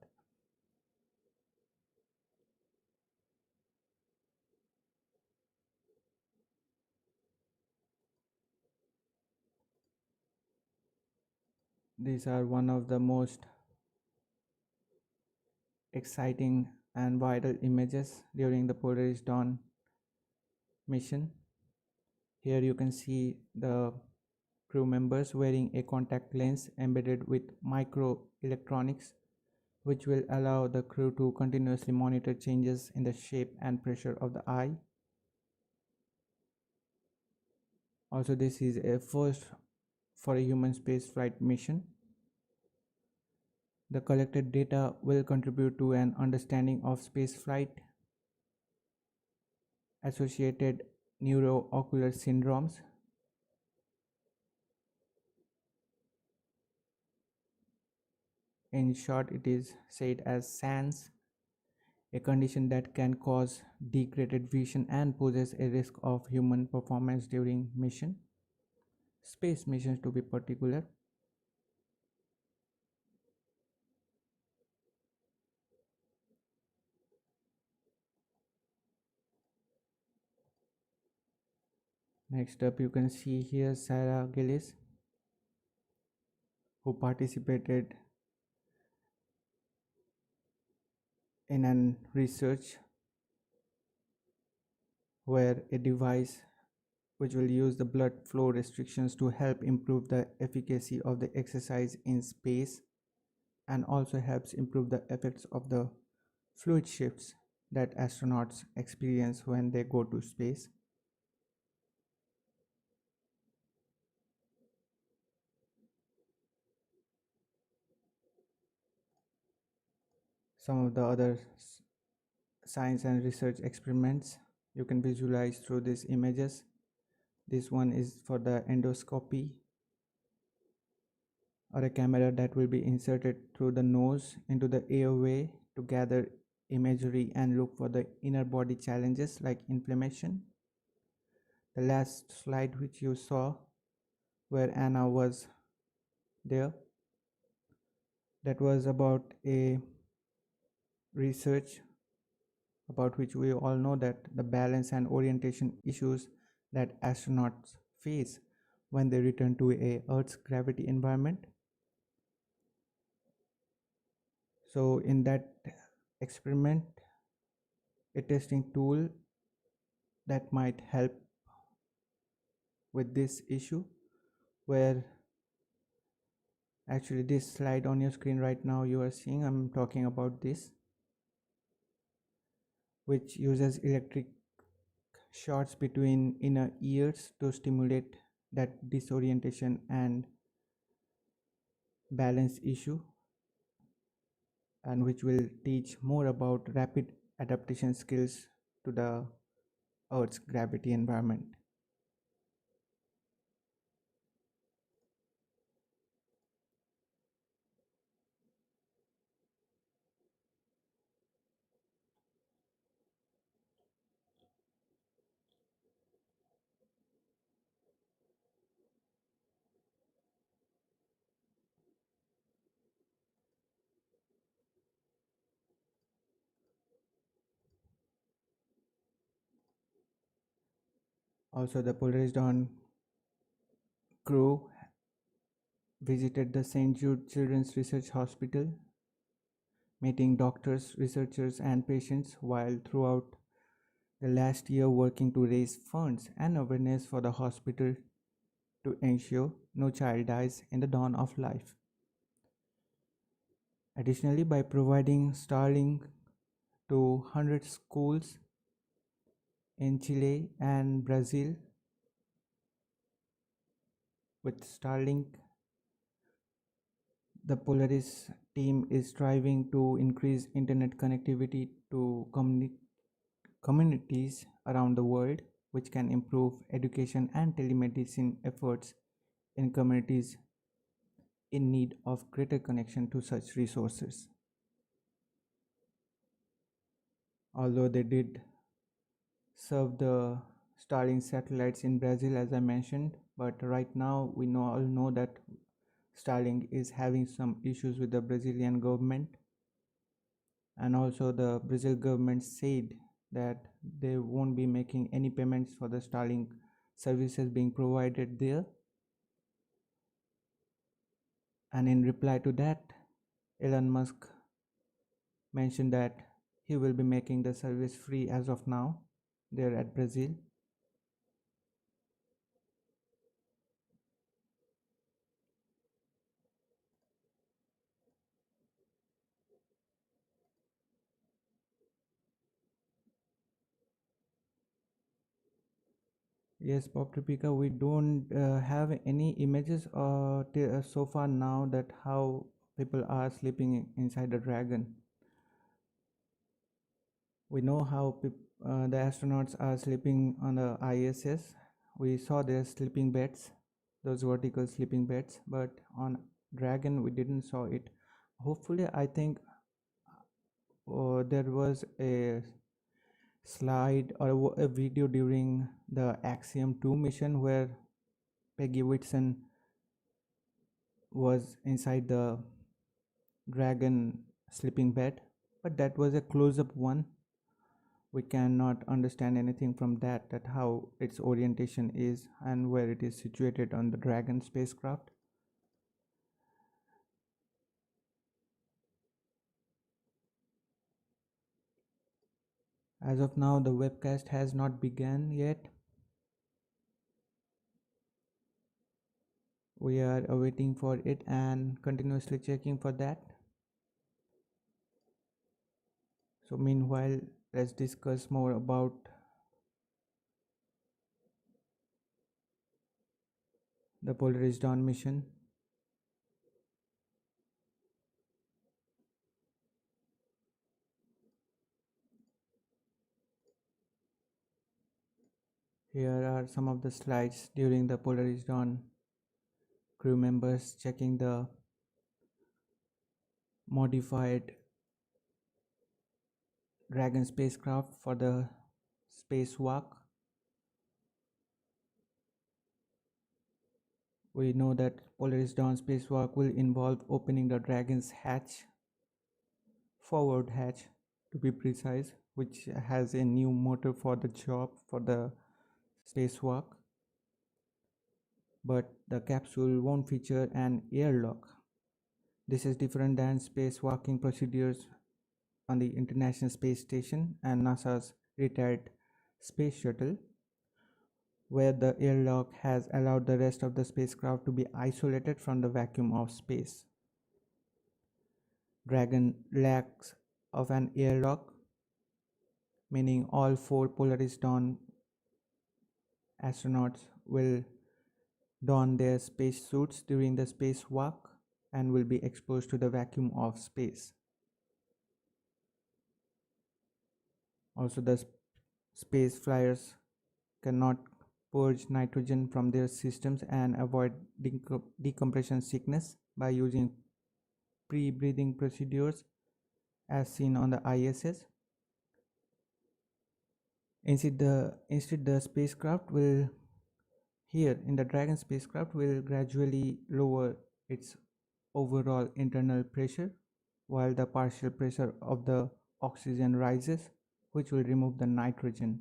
S1: These are one of the most exciting and vital images during the Polaris Dawn mission. Here you can see the crew members wearing a contact lens embedded with microelectronics, which will allow the crew to continuously monitor changes in the shape and pressure of the eye. Also, this is a first for a human spaceflight mission. The collected data will contribute to an understanding of spaceflight, associated neuroocular syndromes, in short it is said as SANS, a condition that can cause degraded vision and poses a risk of human performance during space missions to be particular. Next up, you can see here Sarah Gillis, who participated in an research where a device which will use the blood flow restrictions to help improve the efficacy of the exercise in space, and also helps improve the effects of the fluid shifts that astronauts experience when they go to space. Some of the other science and research experiments you can visualize through these images. This one is for the endoscopy, or a camera that will be inserted through the nose into the airway to gather imagery and look for the inner body challenges like inflammation. The last slide which you saw, where Anna was there, that was about a research about which we all know that the balance and orientation issues that astronauts face when they return to a Earth's gravity environment. So in that experiment, a testing tool that might help with this issue, where actually this slide on your screen right now you are seeing, I'm talking about this, which uses electric shocks between inner ears to stimulate that disorientation and balance issue, and which will teach more about rapid adaptation skills to the Earth's gravity environment. Also, the Polaris Dawn crew visited the St. Jude Children's Research Hospital, meeting doctors, researchers, and patients while throughout the last year working to raise funds and awareness for the hospital to ensure no child dies in the dawn of life. Additionally, by providing Starlink to 100 schools in Chile and Brazil, with Starlink, the Polaris team is striving to increase internet connectivity to communities around the world, which can improve education and telemedicine efforts in communities in need of greater connection to such resources. Although they did serve the Starlink satellites in Brazil, as I mentioned, but right now we all know that Starlink is having some issues with the Brazilian government, and also the Brazil government said that they won't be making any payments for the Starlink services being provided there. And in reply to that, Elon Musk mentioned that he will be making the service free as of now there at Brazil. Yes, Bob Tripika, we don't have any images so far now that how people are sleeping inside the Dragon. We know how the astronauts are sleeping on the ISS. We saw their sleeping beds, those vertical sleeping beds, but on Dragon we didn't saw it. Hopefully, I think there was a slide or a video during the Axiom 2 mission where Peggy Whitson was inside the Dragon sleeping bed, but that was a close-up one. We cannot understand anything from that how its orientation is and where it is situated on the Dragon spacecraft. As of now, the webcast has not begun yet. We are awaiting for it and continuously checking for that. So meanwhile, let's discuss more about the Polaris Dawn mission. Here are some of the slides during the Polaris Dawn crew members checking the modified Dragon spacecraft for the spacewalk. We know that Polaris Dawn spacewalk will involve opening the Dragon's hatch, forward hatch to be precise, which has a new motor for the job for the spacewalk. But the capsule won't feature an airlock. This is different than spacewalking procedures on the International Space Station and NASA's retired space shuttle, where the airlock has allowed the rest of the spacecraft to be isolated from the vacuum of space. Dragon lacks of an airlock, meaning all 4 Polaris Dawn astronauts will don their spacesuits during the spacewalk and will be exposed to the vacuum of space. Also, the space flyers cannot purge nitrogen from their systems and avoid decompression sickness by using pre-breathing procedures as seen on the ISS. Instead, the spacecraft will, here in the Dragon spacecraft, will gradually lower its overall internal pressure while the partial pressure of the oxygen rises, which will remove the nitrogen.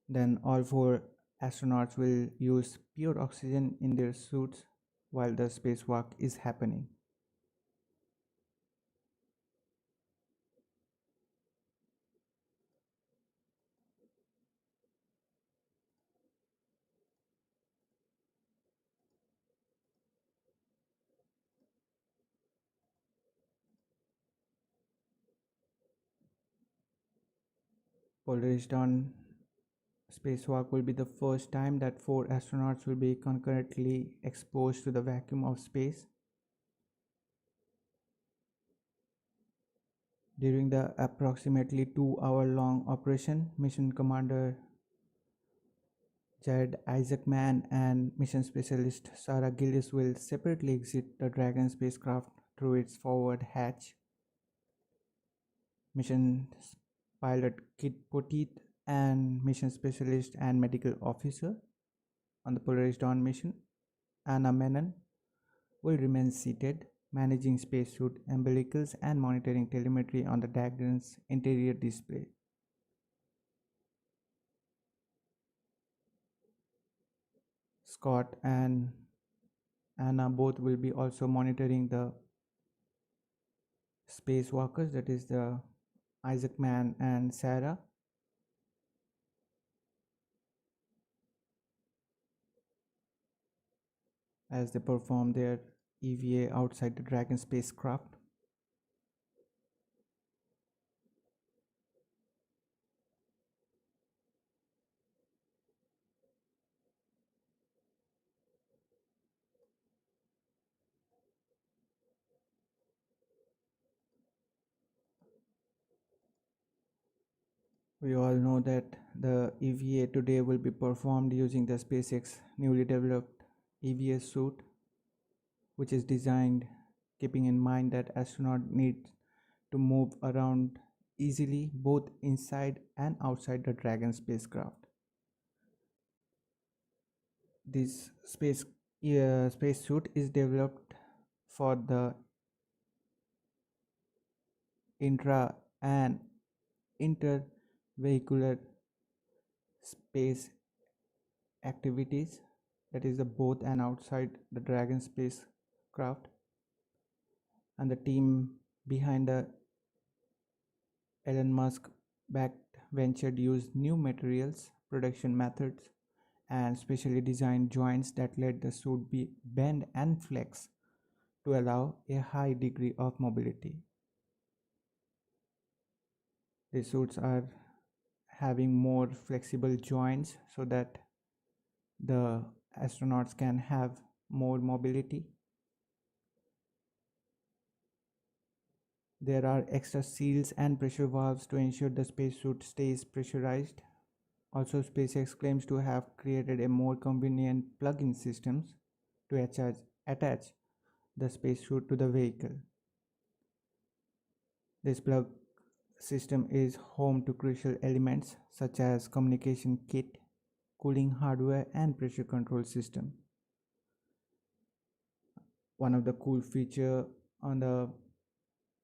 S1: Then all four astronauts will use pure oxygen in their suits while the spacewalk is happening. Polaris Dawn spacewalk will be the first time that four astronauts will be concurrently exposed to the vacuum of space. During the approximately 2-hour long operation, Mission Commander Jared Isaacman and mission specialist Sarah Gillis will separately exit the Dragon spacecraft through its forward hatch. Mission pilot Kit Poteet and mission specialist and medical officer on the Polaris Dawn mission, Anna Menon, will remain seated, managing spacesuit umbilicals and monitoring telemetry on the Dragon's interior display. Scott and Anna both will be also monitoring the spacewalkers, that is the Isaacman and Sarah. As they perform their EVA outside the Dragon spacecraft. We all know that the EVA today will be performed using the SpaceX newly developed EVA suit, which is designed keeping in mind that astronauts need to move around easily both inside and outside the Dragon spacecraft. This spacesuit is developed for the intra and intervehicular space activities, that is the both and outside the Dragon spacecraft, and the team behind the Elon Musk backed venture used new materials, production methods, and specially designed joints that let the suit be bend and flex to allow a high degree of mobility. The suits are having more flexible joints so that the astronauts can have more mobility. There are extra seals and pressure valves to ensure the spacesuit stays pressurized. Also, SpaceX claims to have created a more convenient plug-in systems to attach the spacesuit to the vehicle. This plug system is home to crucial elements such as communication kit, cooling hardware, and pressure control system. One of the cool features on the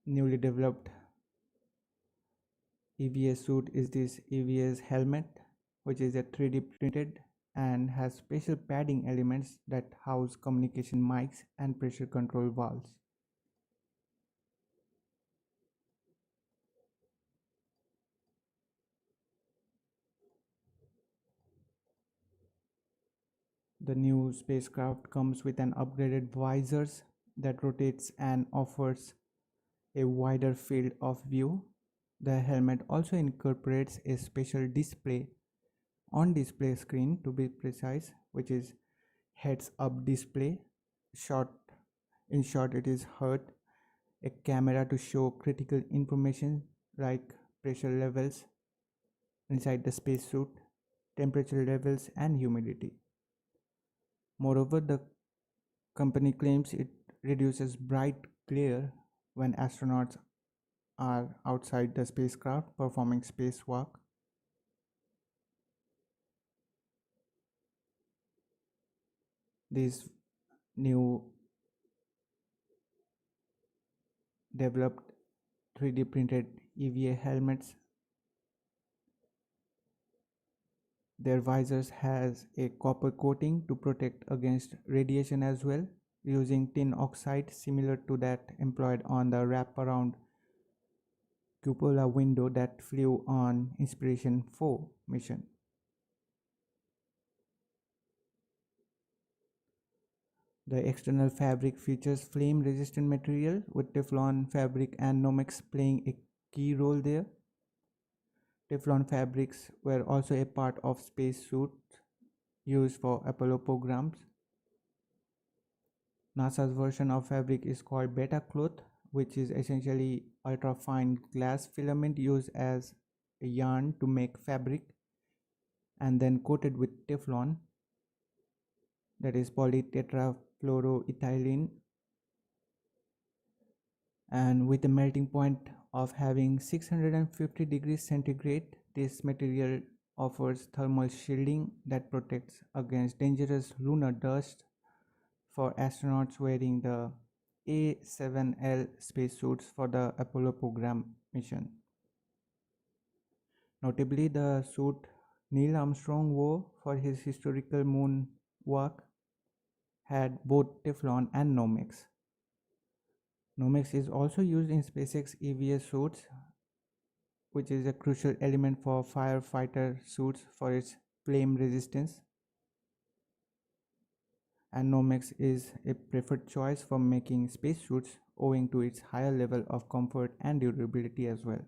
S1: newly developed EVA suit is this EVA's helmet, which is a 3D printed and has special padding elements that house communication mics and pressure control valves. The new spacecraft comes with an upgraded visors that rotates and offers a wider field of view. The helmet also incorporates a special on-display screen, to be precise, which is heads-up display. In short, it is HUD, a camera to show critical information like pressure levels inside the spacesuit, temperature levels, and humidity. Moreover, the company claims it reduces bright glare when astronauts are outside the spacecraft performing spacewalk. These new developed 3D printed EVA helmets Their visors has a copper coating to protect against radiation as well, using tin oxide similar to that employed on the wraparound cupola window that flew on Inspiration 4 mission. The external fabric features flame-resistant material with Teflon fabric and Nomex playing a key role there. Teflon fabrics were also a part of spacesuits used for Apollo programs. NASA's version of fabric is called beta cloth, which is essentially ultra-fine glass filament used as a yarn to make fabric and then coated with Teflon, that is polytetrafluoroethylene, and with a melting point of having 650 degrees centigrade. This material offers thermal shielding that protects against dangerous lunar dust for astronauts wearing the A7L spacesuits for the Apollo program mission. Notably, the suit Neil Armstrong wore for his historical moon walk had both Teflon and Nomex. Nomex is also used in SpaceX EVA suits, which is a crucial element for firefighter suits for its flame resistance. And Nomex is a preferred choice for making spacesuits owing to its higher level of comfort and durability as well.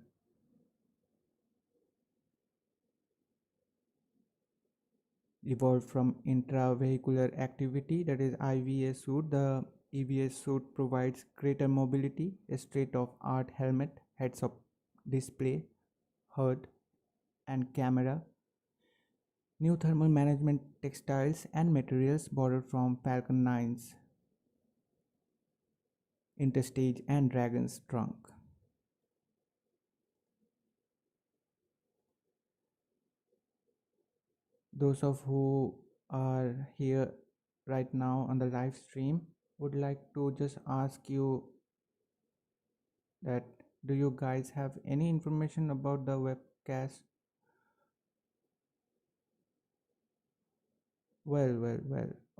S1: Evolved from intravehicular activity, that is IVA suit, the EVA suit provides greater mobility, a state-of-art helmet, heads-up display, HUD, and camera, new thermal management textiles and materials borrowed from Falcon 9's Interstage and Dragon's trunk. Those of who are here right now on the live stream would like to just ask you that do you guys have any information about the webcast? Well,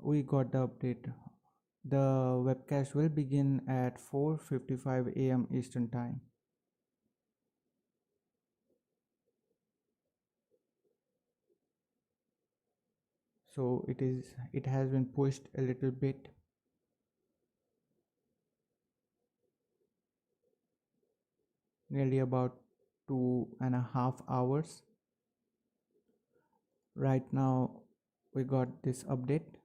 S1: we got the update. The webcast will begin at 4:55 a.m. Eastern Time. So it has been pushed a little bit. Nearly about 2.5 hours. Right now we got this update.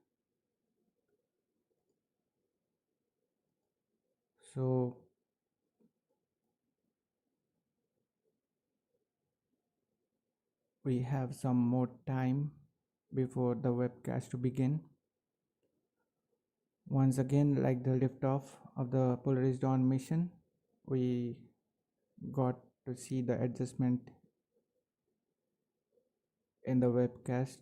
S1: So we have some more time before the webcast to begin. Once again, like the liftoff of the Polaris Dawn mission, we got to see the adjustment in the webcast.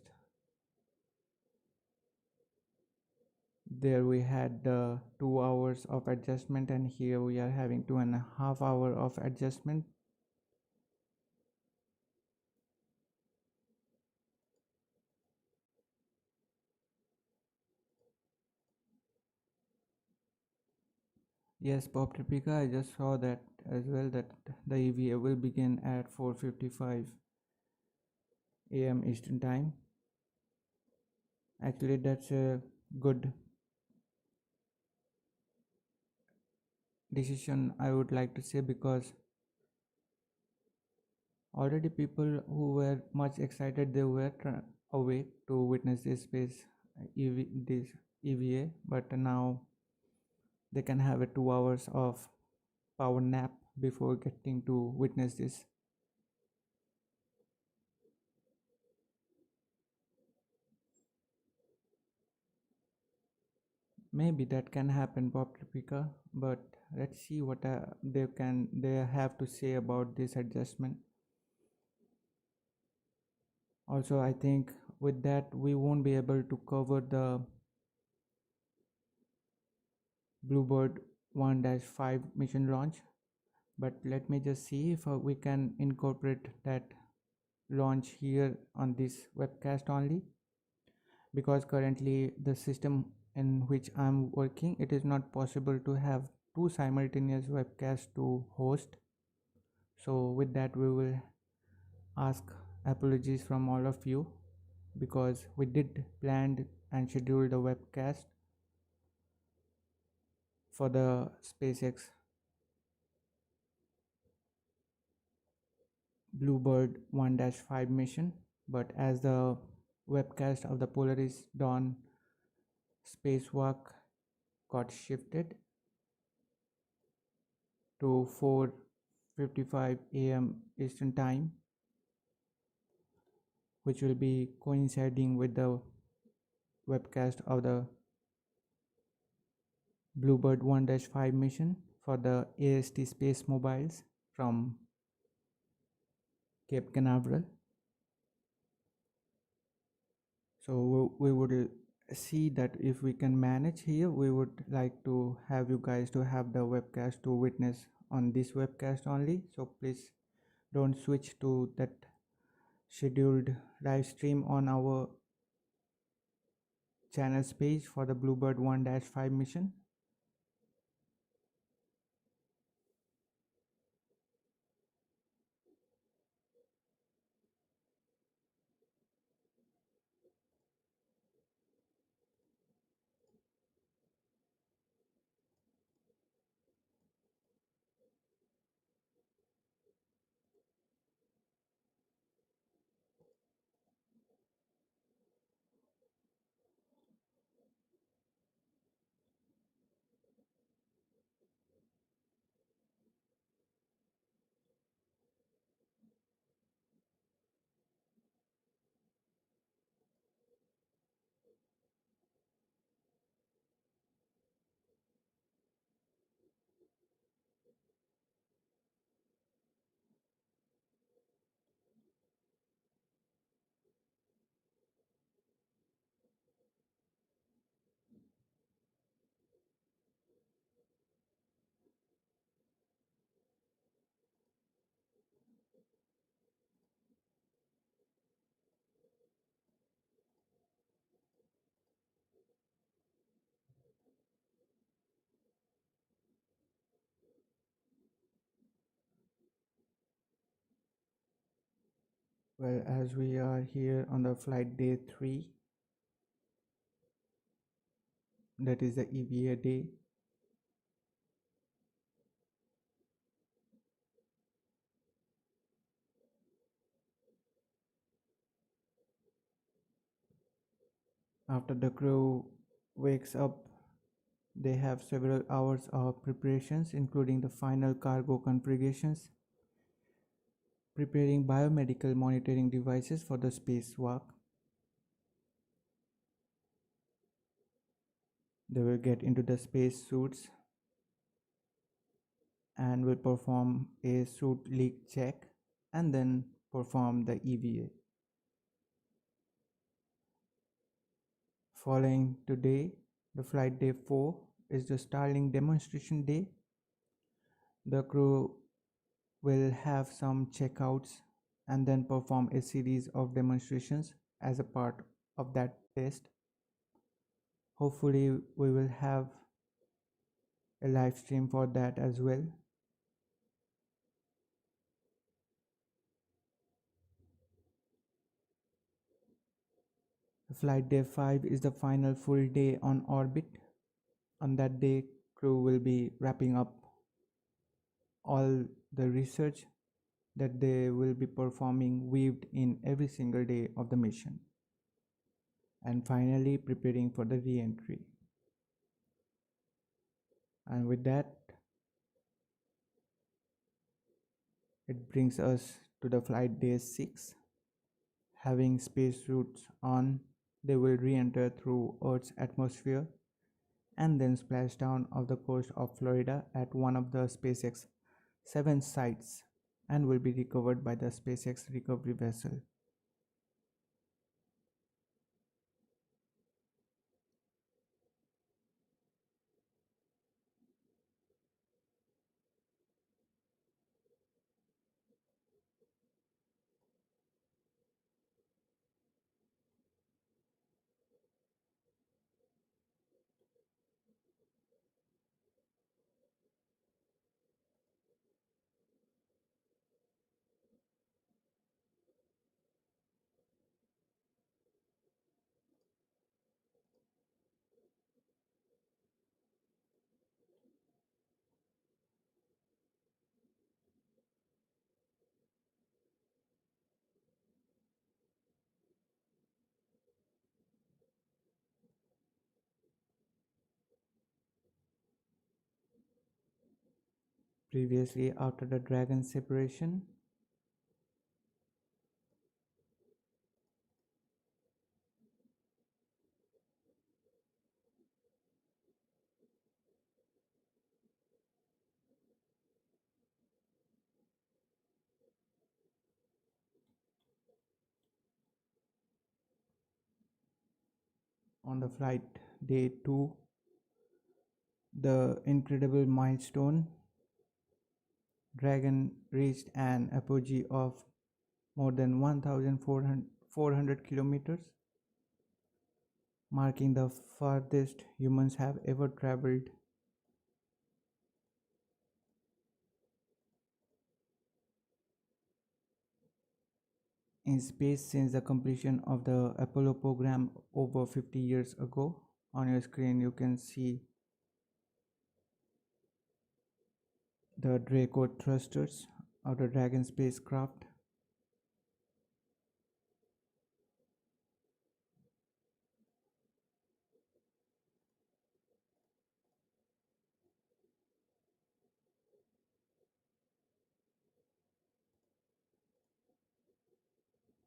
S1: There we had 2 hours of adjustment, and here we are having 2.5 hours of adjustment. Yes, Pop Tripika, I just saw that as well, that the EVA will begin at 4:55 a.m. Eastern Time. Actually, that's a good decision, I would like to say, because already people who were much excited, they were awake to witness this this EVA, but now they can have a 2 hours of power nap before getting to witness this. Maybe that can happen, Bob Tripika, but let's see what they have to say about this adjustment. Also, I think with that we won't be able to cover the Bluebird 1-5 mission launch, but let me just see if we can incorporate that launch here on this webcast only, because currently the system in which I'm working, it is not possible to have two simultaneous webcasts to host. So with that, we will ask apologies from all of you, because we did plan and schedule the webcast for the SpaceX Bluebird 1-5 mission, but as the webcast of the Polaris Dawn Spacewalk got shifted to 4:55 a.m. Eastern Time, which will be coinciding with the webcast of the Bluebird 1-5 mission for the AST Space Mobiles from Cape Canaveral. So we would see that if we can manage here, we would like to have you guys to have the webcast to witness on this webcast only. So please don't switch to that scheduled live stream on our channels page for the Bluebird 1-5 mission. Well, as we are here on the flight day 3, that is the EVA day, after the crew wakes up, they have several hours of preparations, including the final cargo configurations, preparing biomedical monitoring devices for the spacewalk. They will get into the space suits and will perform a suit leak check and then perform the EVA. Following today, the flight day 4 is the Starlink demonstration day. The crew will have some checkouts and then perform a series of demonstrations as a part of that test. Hopefully we will have a live stream for that as well. Flight day 5 is the final full day on orbit. On that day, crew will be wrapping up all the research that they will be performing weaved in every single day of the mission, and finally preparing for the re-entry. And with that, it brings us to the flight day 6. Having spacesuits on, they will re-enter through Earth's atmosphere and then splash down off the coast of Florida at one of the SpaceX 7 sites and will be recovered by the SpaceX recovery vessel. Previously, after the Dragon separation, on the flight day 2, the incredible milestone, Dragon reached an apogee of more than 1,400 kilometers, marking the farthest humans have ever traveled. In space since the completion of the Apollo program over 50 years ago. On your screen you can see the Draco thrusters of the Dragon spacecraft.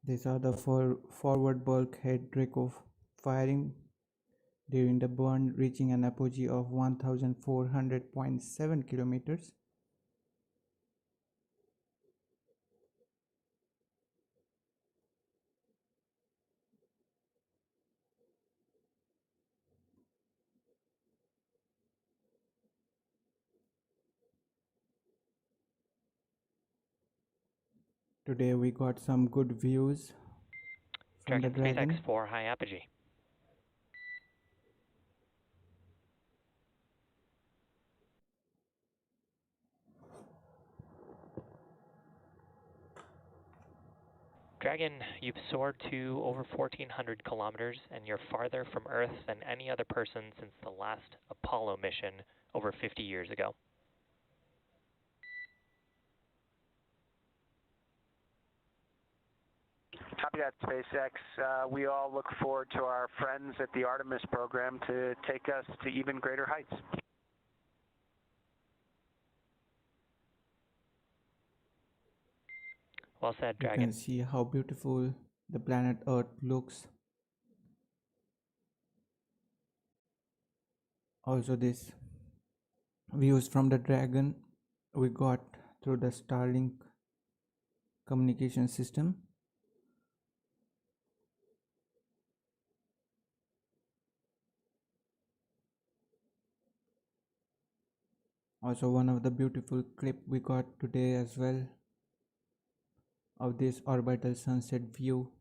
S1: These are the forward bulkhead Draco firing during the burn, reaching an apogee of 1,400.7 kilometers. Today we got some good views from the Dragon.
S2: SpaceX for high apogee. Dragon, you've soared to over 1,400 kilometers, and you're farther from Earth than any other person since the last Apollo mission over 50 years ago.
S3: Copy that, SpaceX. We all look forward to our friends at the Artemis program to take us to even greater heights.
S2: Well said,
S1: You
S2: Dragon.
S1: can see how beautiful the planet Earth looks. Also, this views from the Dragon we got through the Starlink communication system. Also, one of the beautiful clip we got today as well of this orbital sunset view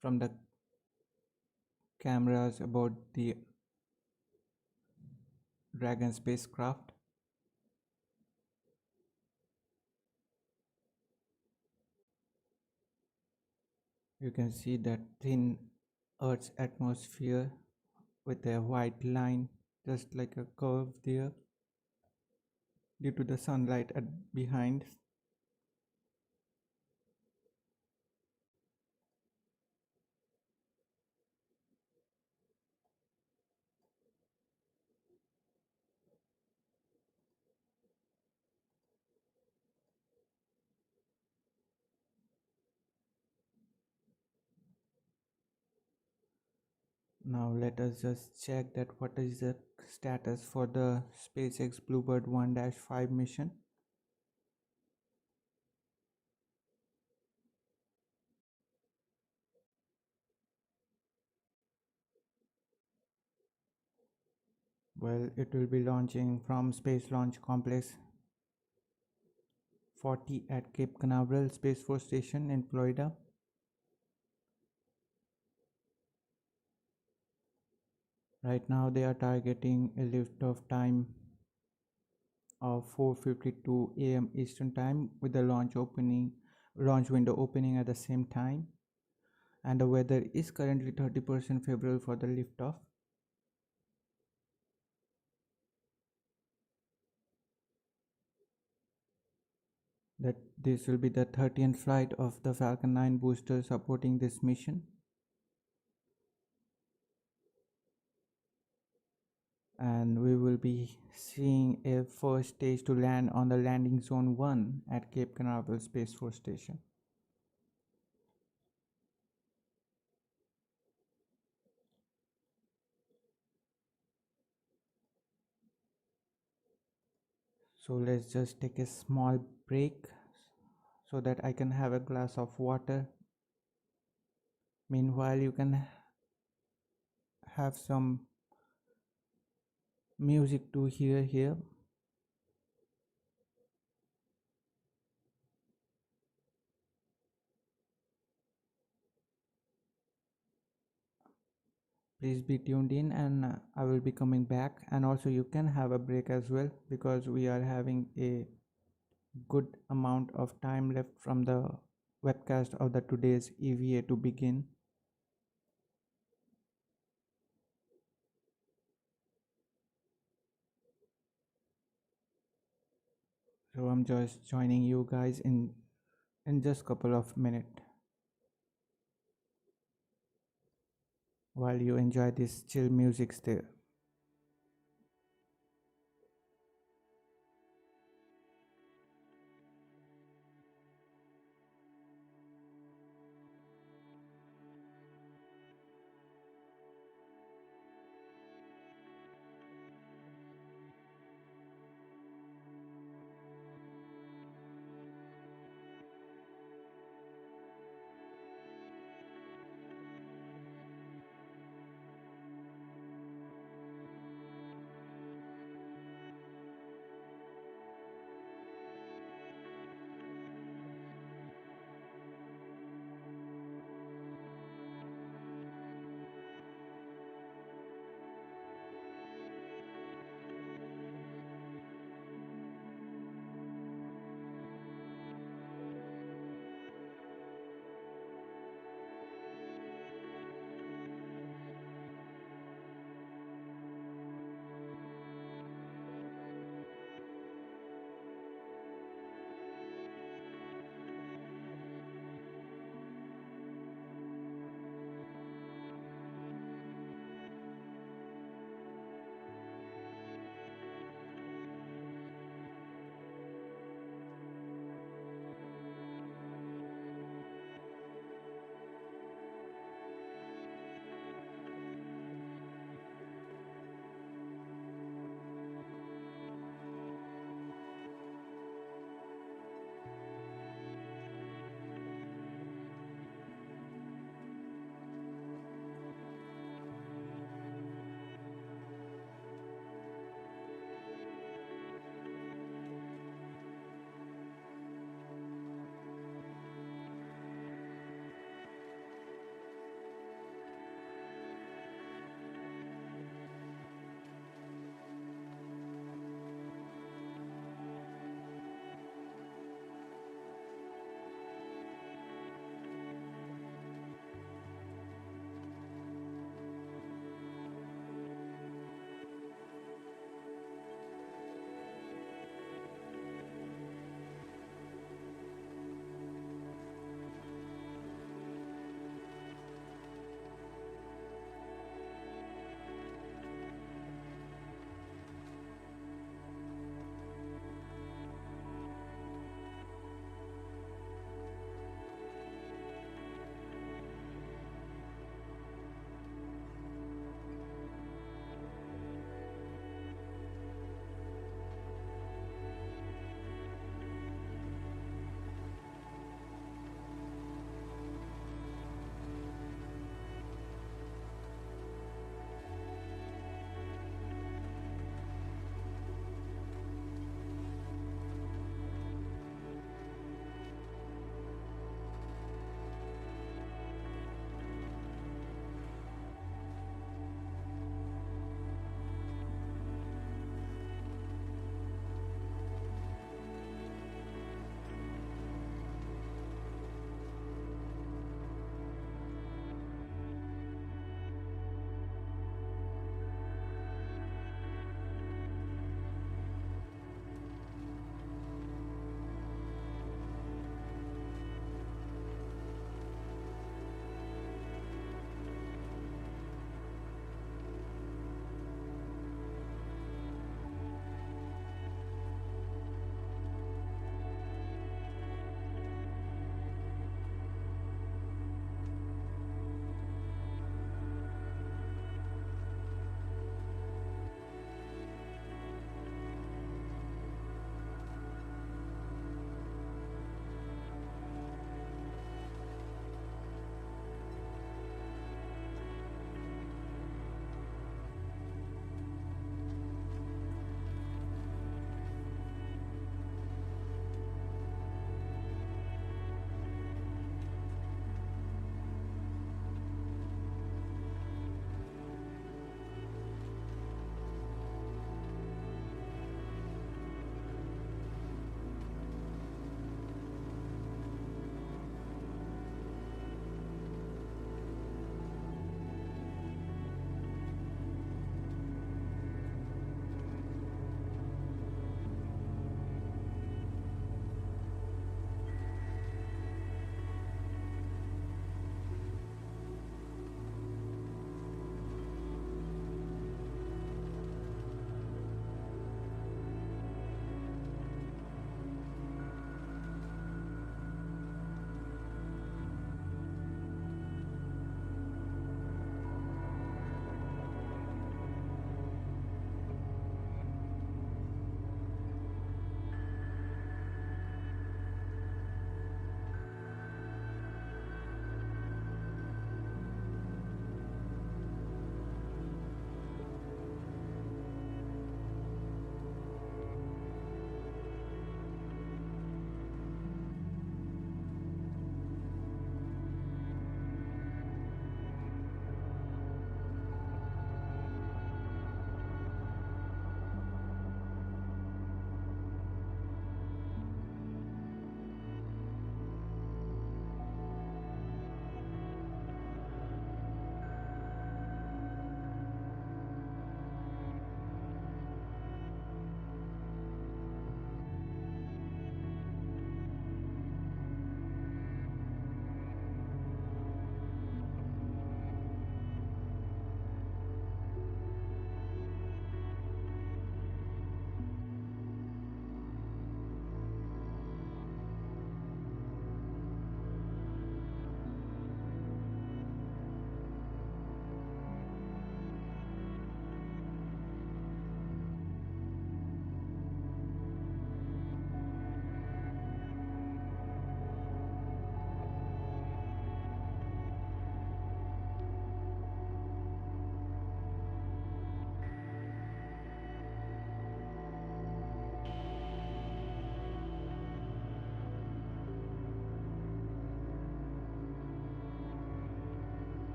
S1: from the cameras about the Dragon spacecraft. You can see that thin Earth's atmosphere with a white line, just like a curve there, due to the sunlight behind. Now let us just check that what is the status for the SpaceX Bluebird 1-5 mission. Well, it will be launching from Space Launch Complex 40 at Cape Canaveral Space Force Station in Florida. Right now they are targeting a liftoff time of 4:52 a.m. Eastern Time, with the launch window opening at the same time, and the weather is currently 30% favorable for the liftoff. That this will be the 30th flight of the Falcon 9 booster supporting this mission. and we will be seeing a first stage to land on the landing zone 1 at Cape Canaveral Space Force Station. So let's just take a small break so that I can have a glass of water. Meanwhile, you can have some music to hear here. Please be tuned in, and I will be coming back. And also you can have a break as well, because we are having a good amount of time left from the webcast of the today's EVA to begin. So I'm just joining you guys in just couple of minutes while you enjoy this chill music there.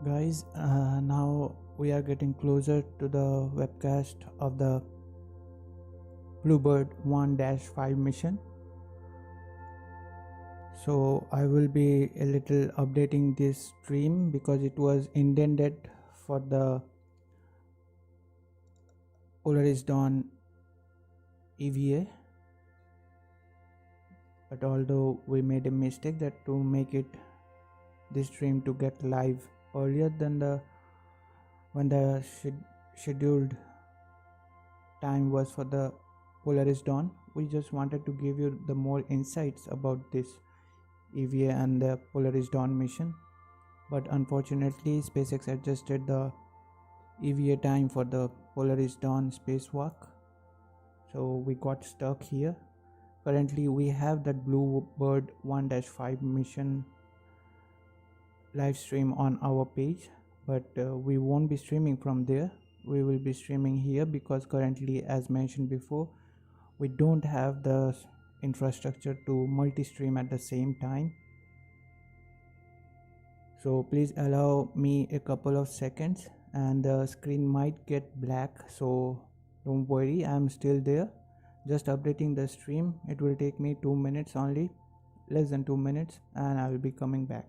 S1: Guys, now we are getting closer to the webcast of the Bluebird 1-5 mission. So I will be a little updating this stream because it was intended for the Polaris Dawn EVA, but although we made a mistake that to make it this stream to get live earlier than when the scheduled time was for the Polaris Dawn, we just wanted to give you the more insights about this EVA and the Polaris Dawn mission. But unfortunately, SpaceX adjusted the EVA time for the Polaris Dawn spacewalk, so we got stuck here. Currently, we have that Bluebird 1-5 mission live stream on our page, but we won't be streaming from there. We will be streaming here because currently, as mentioned before, we don't have the infrastructure to multi-stream at the same time. So please allow me a couple of seconds and the screen might get black, so don't worry, I'm still there, just updating the stream. It will take me 2 minutes only, less than 2 minutes, and I will be coming back.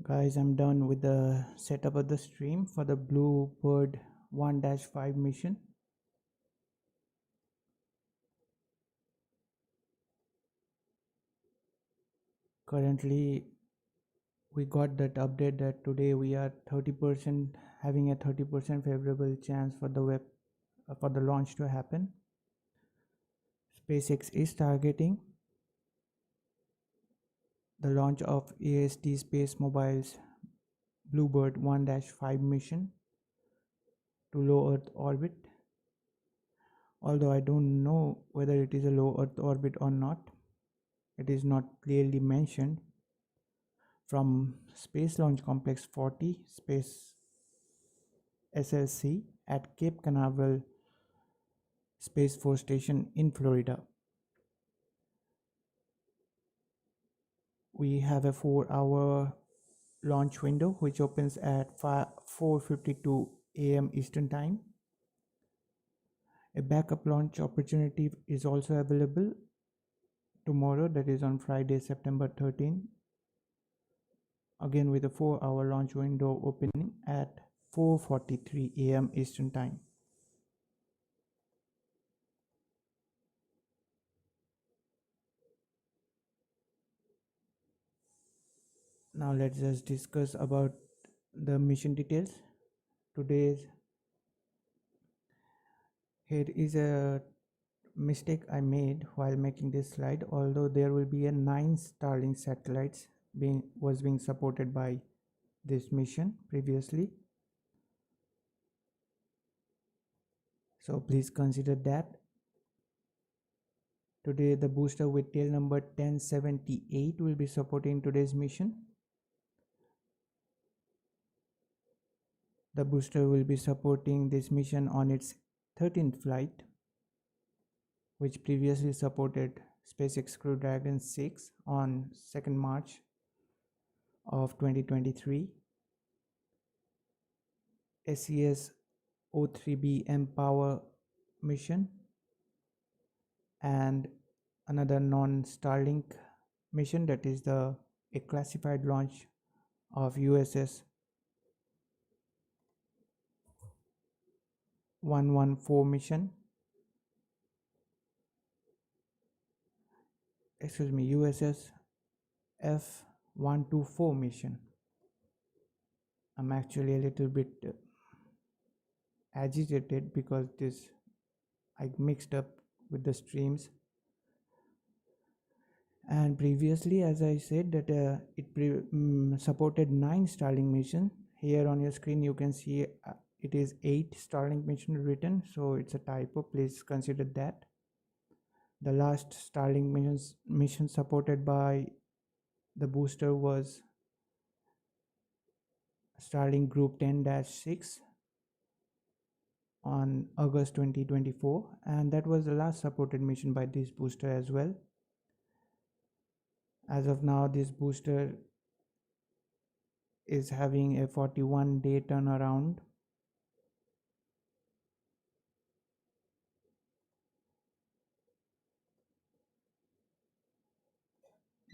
S1: Guys, I'm done with the setup of the stream for the Bluebird 1-5 mission. Currently, we got that update that today we are 30% having a 30% favorable chance for the launch to happen. SpaceX is targeting the launch of AST Space Mobile's Bluebird 1-5 mission to low Earth orbit. Although I don't know whether it is a low Earth orbit or not, it is not clearly mentioned. From Space Launch Complex 40, Space SLC at Cape Canaveral Space Force Station in Florida. We have a 4-hour launch window which opens at 4:52 a.m. Eastern Time. A backup launch opportunity is also available tomorrow, that is on Friday, September 13, again with a 4-hour launch window opening at 4:43 a.m. Eastern Time. Now let's just discuss about the mission details. Here is a mistake I made while making this slide. Although there will be a 9 Starlink satellites being supported by this mission previously, so please consider that. Today the booster with tail number 1078 will be supporting today's mission. The booster will be supporting this mission on its 13th flight, which previously supported SpaceX Crew Dragon 6 on 2nd March of 2023. SES O3B Empower mission and another non-Starlink mission, that is a classified launch of USS 114 mission. USS F124 mission. I'm actually a little bit agitated because I mixed up with the streams. And previously, as I said, that it supported 9 Starlink missions. Here on your screen you can see it is 8 Starlink mission written, so it's a typo, please consider that. The last Starlink mission supported by the booster was Starlink Group 10-6 on August 2024, and that was the last supported mission by this booster as well. As of now, this booster is having a 41-day turnaround.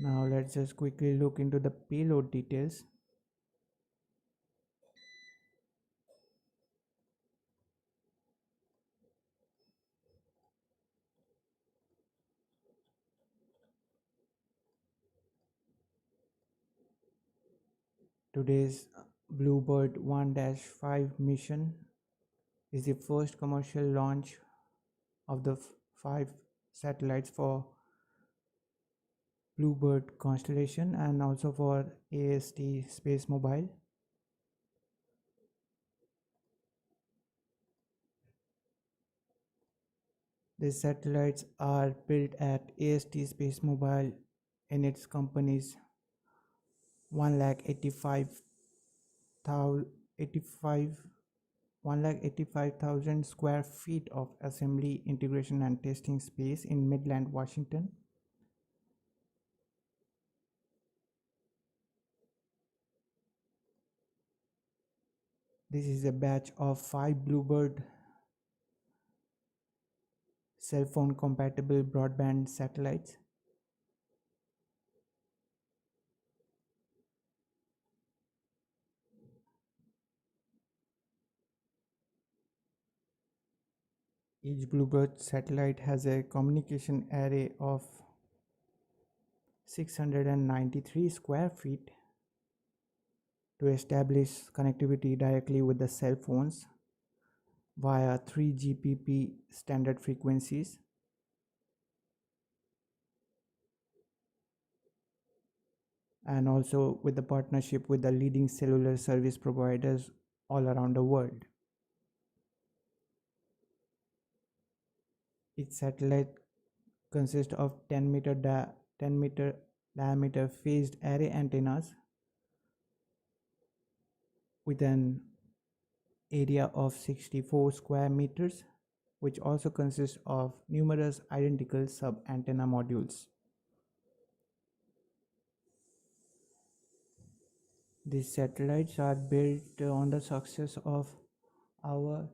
S1: Now let's just quickly look into the payload details. Today's Bluebird 1-5 mission is the first commercial launch of the 5 satellites for Bluebird constellation and also for AST Space Mobile. These satellites are built at AST Space Mobile in its company's 185,000 square feet of assembly, integration and testing space in Midland, Washington. This is a batch of 5 Bluebird cell phone compatible broadband satellites. Each Bluebird satellite has a communication array of 693 square feet to establish connectivity directly with the cell phones via 3GPP standard frequencies, and also with the partnership with the leading cellular service providers all around the world. Each satellite consists of 10 meter diameter phased array antennas with an area of 64 square meters, which also consists of numerous identical sub-antenna modules. These satellites are built on the success of our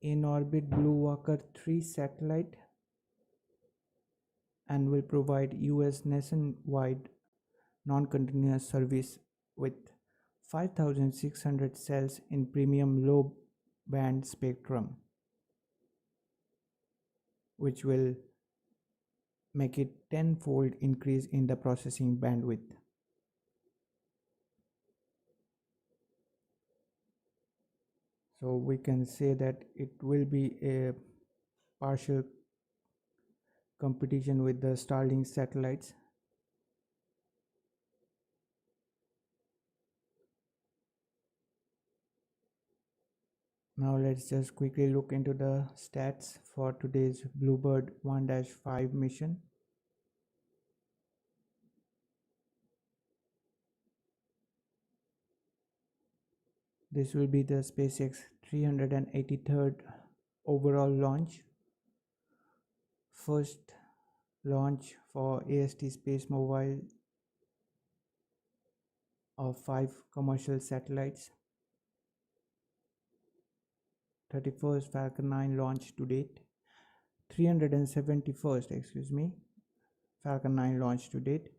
S1: in-orbit Blue Walker 3 satellite and will provide US nationwide non-continuous service with 5,600 cells in premium low band spectrum, which will make it tenfold increase in the processing bandwidth. So we can say that it will be a partial competition with the Starlink satellites. Now let's just quickly look into the stats for today's Bluebird 1-5 mission. This will be the SpaceX 383rd overall launch. First launch for AST Space Mobile of 5 commercial satellites. 31st Falcon 9 launch to date. 371st, Falcon 9 launch to date.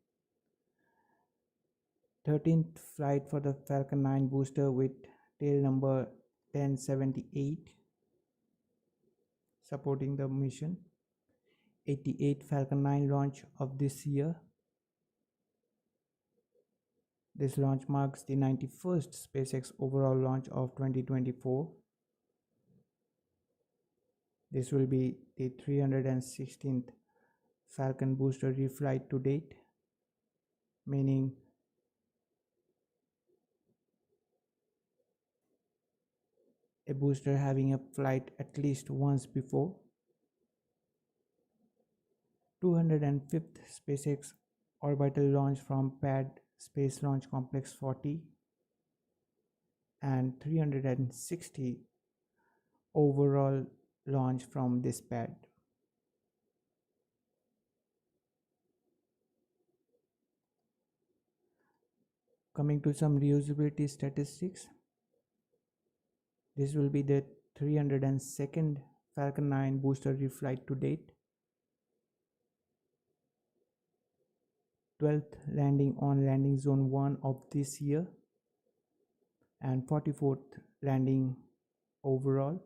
S1: 13th flight for the Falcon 9 booster with tail number 1078 supporting the mission. 88th Falcon 9 launch of this year. This launch marks the 91st SpaceX overall launch of 2024. This will be the 316th Falcon booster reflight to date, meaning a booster having a flight at least once before. 205th SpaceX orbital launch from pad Space Launch Complex 40 and 360 overall launch from this pad. Coming to some reusability statistics, this will be the 302nd Falcon 9 booster reflight to date. 12th landing on landing zone 1 of this year and 44th landing overall.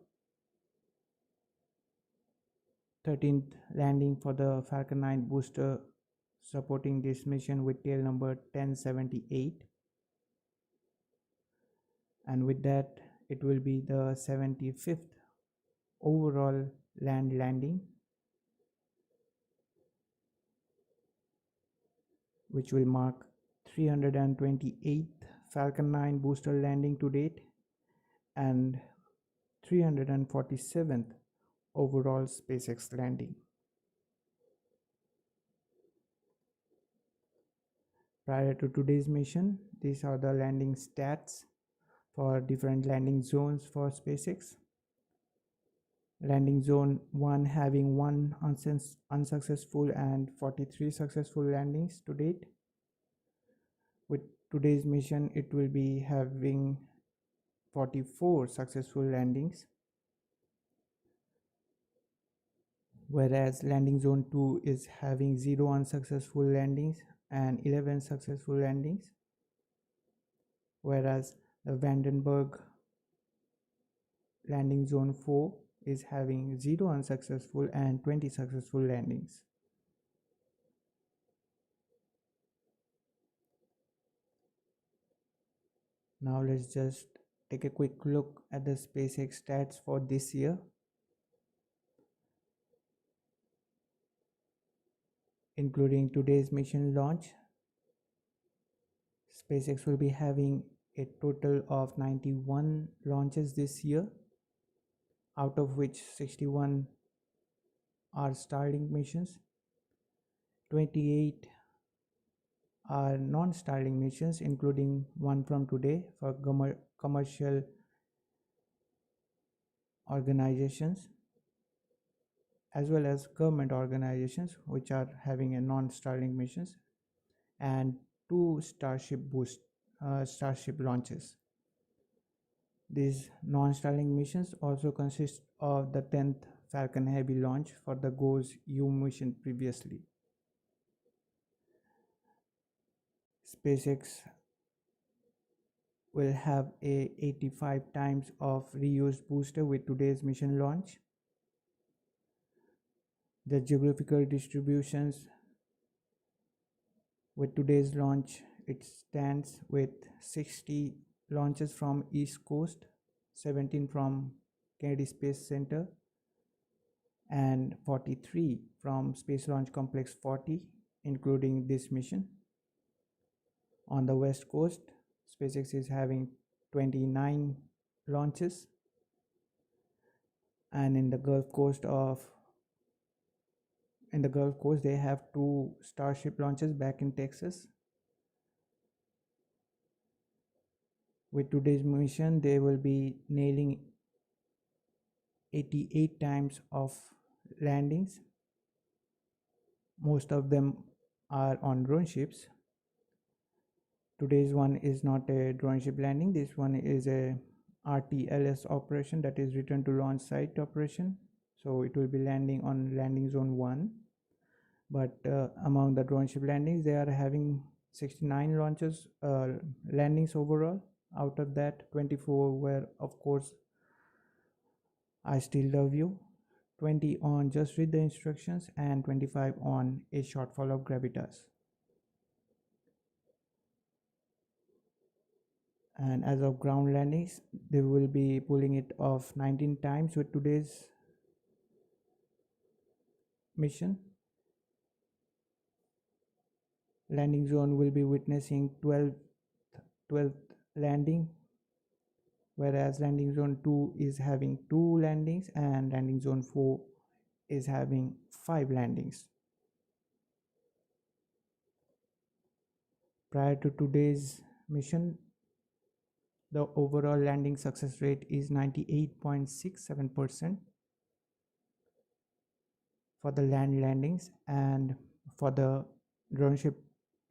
S1: 13th landing for the Falcon 9 booster supporting this mission with tail number 1078, and with that it will be the 75th overall landing, which will mark 328th Falcon 9 booster landing to date and 347th overall SpaceX landing. Prior to today's mission, these are the landing stats for different landing zones for SpaceX. Landing zone 1 having 1 unsuccessful and 43 successful landings to date. With today's mission, it will be having 44 successful landings, whereas landing zone 2 is having 0 unsuccessful landings and 11 successful landings, whereas The Vandenberg landing zone 4 is having 0 unsuccessful and 20 successful landings. Now let's just take a quick look at the SpaceX stats for this year. Including today's mission launch, SpaceX will be having a total of 91 launches this year, out of which 61 are Starlink missions, 28 are non-Starlink missions, including one from today for commercial organizations as well as government organizations which are having a non-Starlink missions, and 2 Starship launches. These non-Starlink missions also consist of the 10th Falcon Heavy launch for the GOES-U mission previously. SpaceX will have a 85 times of reused booster with today's mission launch. The geographical distributions with today's launch, it stands with 60 launches from East Coast, 17 from Kennedy Space Center, and 43 from Space Launch Complex 40, including this mission. On the West Coast, SpaceX is having 29 launches, and in the Gulf Coast they have 2 Starship launches back in Texas. With today's mission, they will be nailing 88 times of landings. Most of them are on drone ships. Today's one is not a drone ship landing. This one is a RTLS operation, that is return to launch site operation. So it will be landing on landing zone 1. But among the drone ship landings, they are having 69 landings overall. Out of that, 24 were, of course, I Still Love You, 20 on Just Read the Instructions, and 25 on A Shortfall of Gravitas. And as of ground landings, they will be pulling it off 19 times with today's mission. Landing zone will be witnessing 12th landing, whereas landing zone 2 is having 2 landings and landing zone 4 is having 5 landings. Prior to today's mission, the overall landing success rate is 98.67% for the land landings, and for the drone ship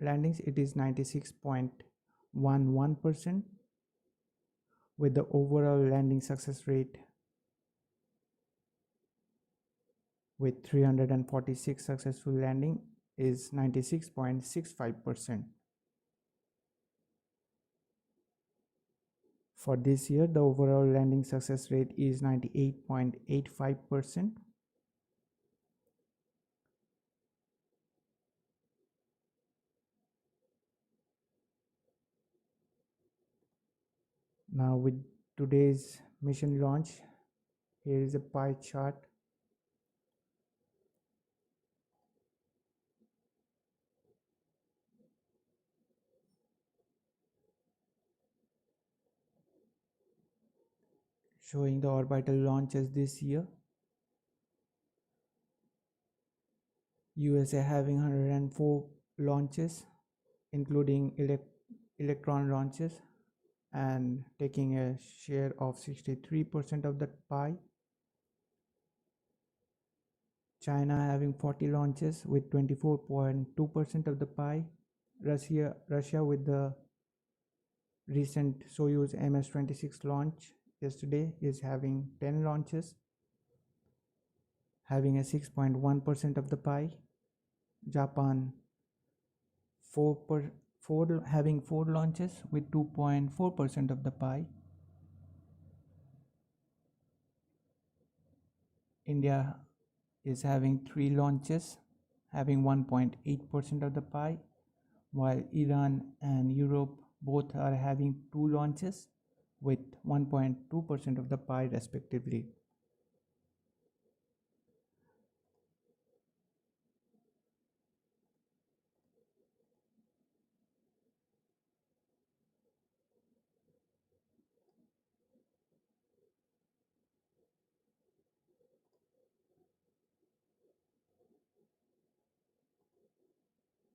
S1: landings it is 96.11%, with the overall landing success rate with 346 successful landing is 96.65%. For this year, the overall landing success rate is 98.85%. Now with today's mission launch, here is a pie chart. Showing the orbital launches this year. USA having 104 launches, including Electron launches, and taking a share of 63% of that pie. China having 40 launches with 24.2% of the pie. Russia with the recent Soyuz MS-26 launch yesterday is having 10 launches, having a 6.1% of the pie. Japan 4 having 4 launches with 2.4% of the pie. India is having 3 launches, having 1.8% of the pie, while Iran and Europe both are having 2 launches with 1.2% of the pie respectively.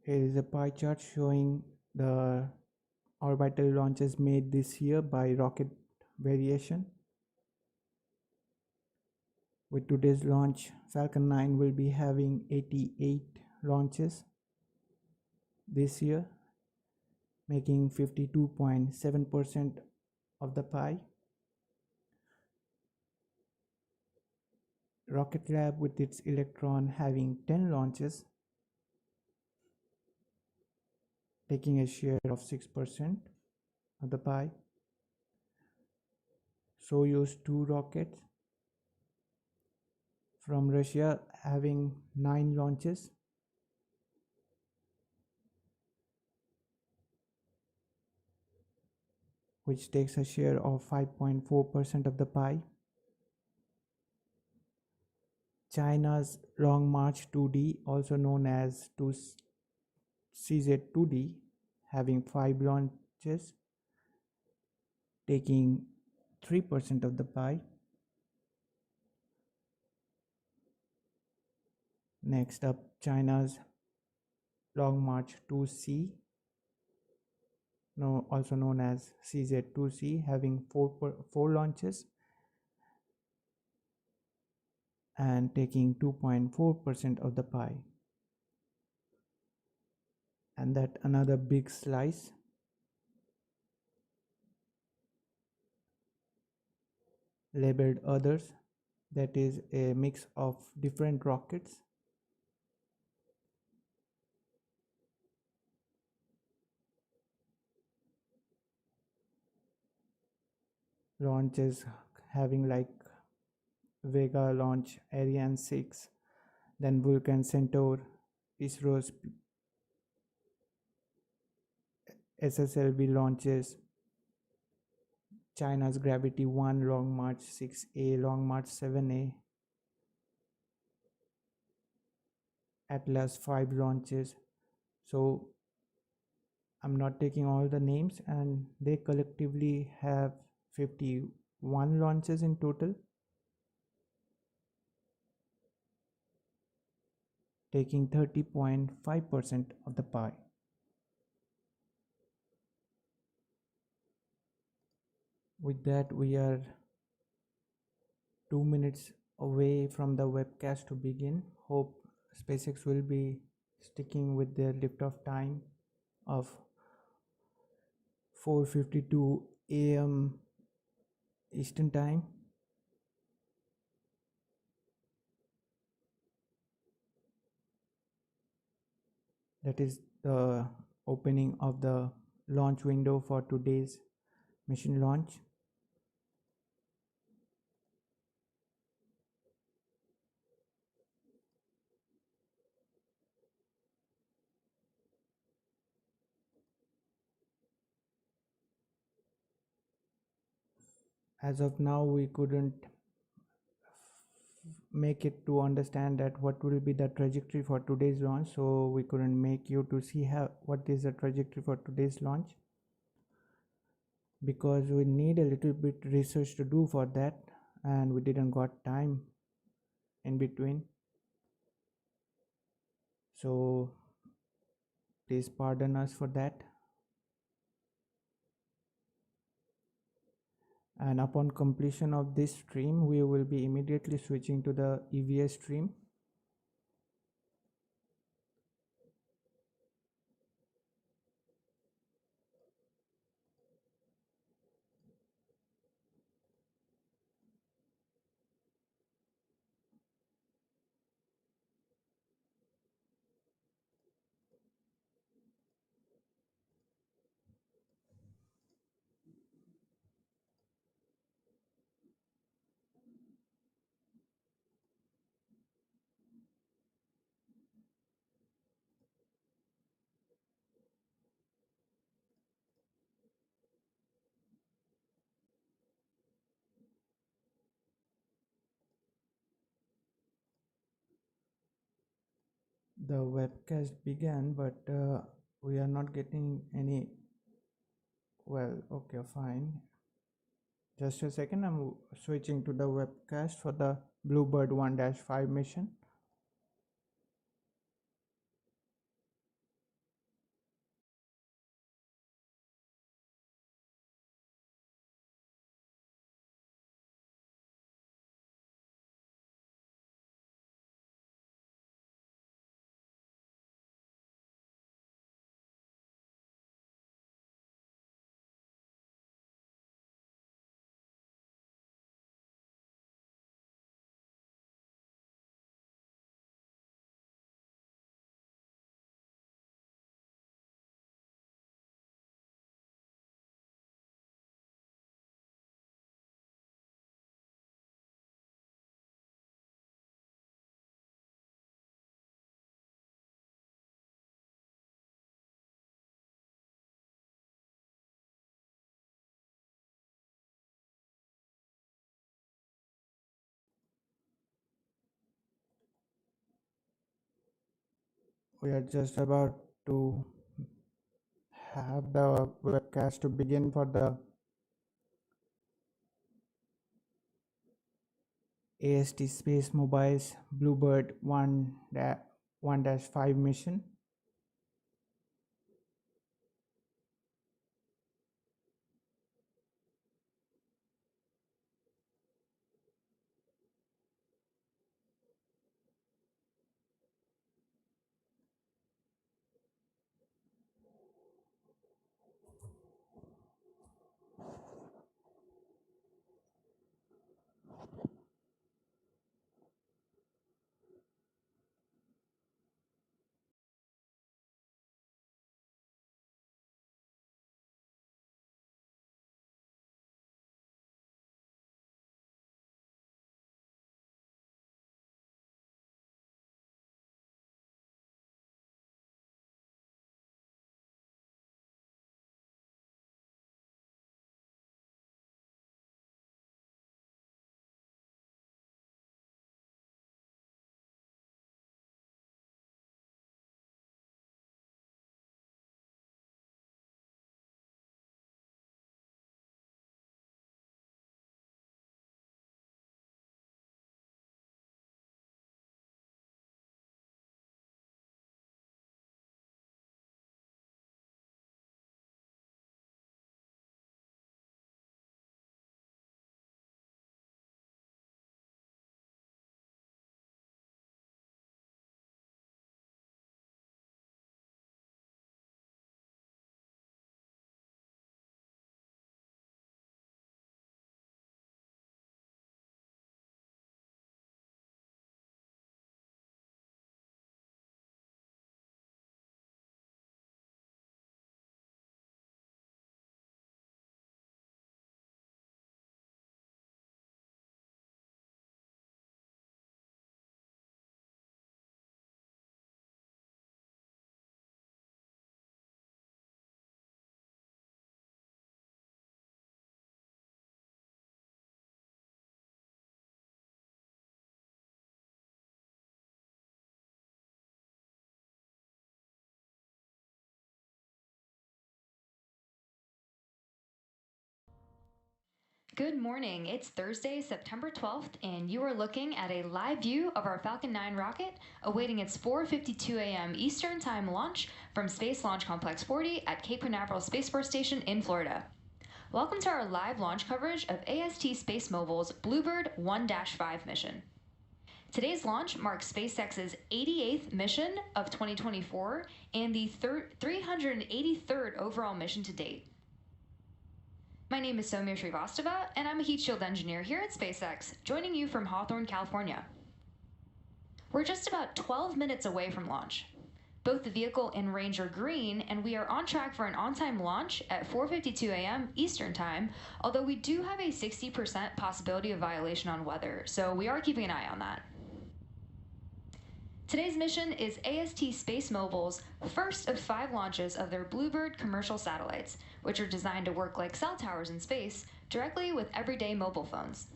S1: Here is a pie chart showing the orbital launches made this year by rocket variation. With today's launch, Falcon 9 will be having 88 launches this year, making 52.7% of the pie. Rocket Lab with its Electron having 10 launches, taking a share of 6% of the pie. Soyuz 2 rockets from Russia having 9 launches, which takes a share of 5.4% of the pie. China's Long March 2D, also known as CZ2D, having 5 launches, taking 3% of the pie. Next up, China's Long March 2C, also known as CZ2C, having 4 launches and taking 2.4% of the pie. And that another big slice. Labeled others, that is a mix of different rockets. Launches having like Vega launch, Ariane 6, then Vulcan Centaur, ISRO's SSLV launches, China's Gravity 1, Long March 6A, Long March 7A, Atlas 5 launches. So I'm not taking all the names, and they collectively have 51 launches in total, taking 30.5% of the pie. With that, we are 2 minutes away from the webcast to begin. Hope SpaceX will be sticking with their liftoff time of 4:52 a.m. Eastern Time. That is the opening of the launch window for today's mission launch. As of now, we couldn't make it to understand that what will be the trajectory for today's launch, so we couldn't make you to see what is the trajectory for today's launch, because we need a little bit research to do for that, and we didn't got time in between. So please pardon us for that. And upon completion of this stream, we will be immediately switching to the EVA stream. The webcast began, but we are not getting any. Well, okay, fine. Just a second, I'm switching to the webcast for the Bluebird 1-5 mission. We are just about to have the webcast to begin for the AST Space Mobile's Bluebird 1-5 mission.
S7: Good morning. It's Thursday, September 12th, and you are looking at a live view of our Falcon 9 rocket awaiting its 4:52 a.m. Eastern Time launch from Space Launch Complex 40 at Cape Canaveral Space Force Station in Florida. Welcome to our live launch coverage of AST Space Mobile's Bluebird 1-5 mission. Today's launch marks SpaceX's 88th mission of 2024 and the 383rd overall mission to date. My name is Soumya Srivastava, and I'm a heat shield engineer here at SpaceX, joining you from Hawthorne, California. We're just about 12 minutes away from launch. Both the vehicle and range are green, and we are on track for an on-time launch at 4:52 a.m. Eastern Time, although we do have a 60% possibility of violation on weather, so we are keeping an eye on that. Today's mission is AST Space Mobile's first of 5 launches of their Bluebird commercial satellites, which are designed to work like cell towers in space directly with everyday mobile phones.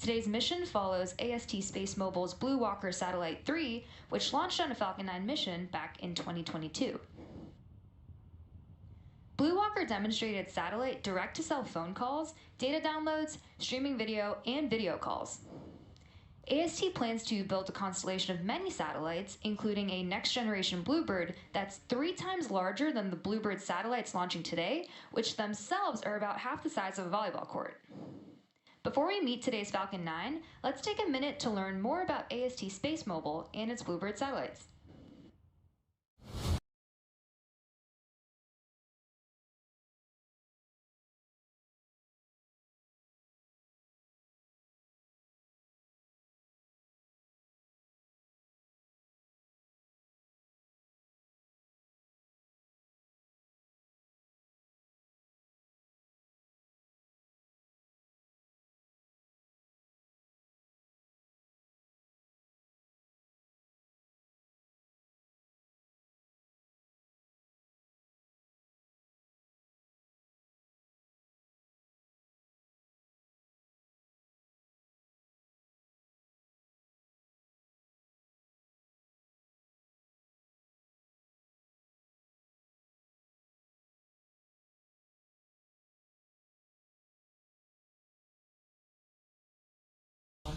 S7: Today's mission follows AST SpaceMobile's Blue Walker Satellite 3, which launched on a Falcon 9 mission back in 2022. Blue Walker demonstrated satellite direct-to-cell phone calls, data downloads, streaming video, and video calls. AST plans to build a constellation of many satellites, including a next-generation Bluebird that's 3 times larger than the Bluebird satellites launching today, which themselves are about half the size of a volleyball court. Before we meet today's Falcon 9, let's take a minute to learn more about AST SpaceMobile and its Bluebird satellites.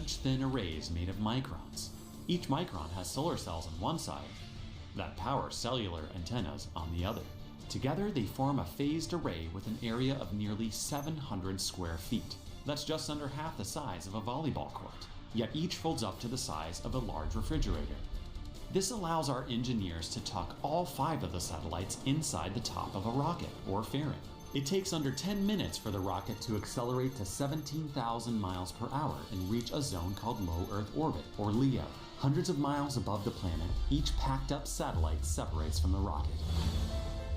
S8: Thin arrays made of microns. Each micron has solar cells on one side that power cellular antennas on the other. Together they form a phased array with an area of nearly 700 square feet. That's just under half the size of a volleyball court, yet each folds up to the size of a large refrigerator. This allows our engineers to tuck all 5 of the satellites inside the top of a rocket or fairing. It takes under 10 minutes for the rocket to accelerate to 17,000 miles per hour and reach a zone called low Earth orbit, or LEO. Hundreds of miles above the planet, each packed up satellite separates from the rocket.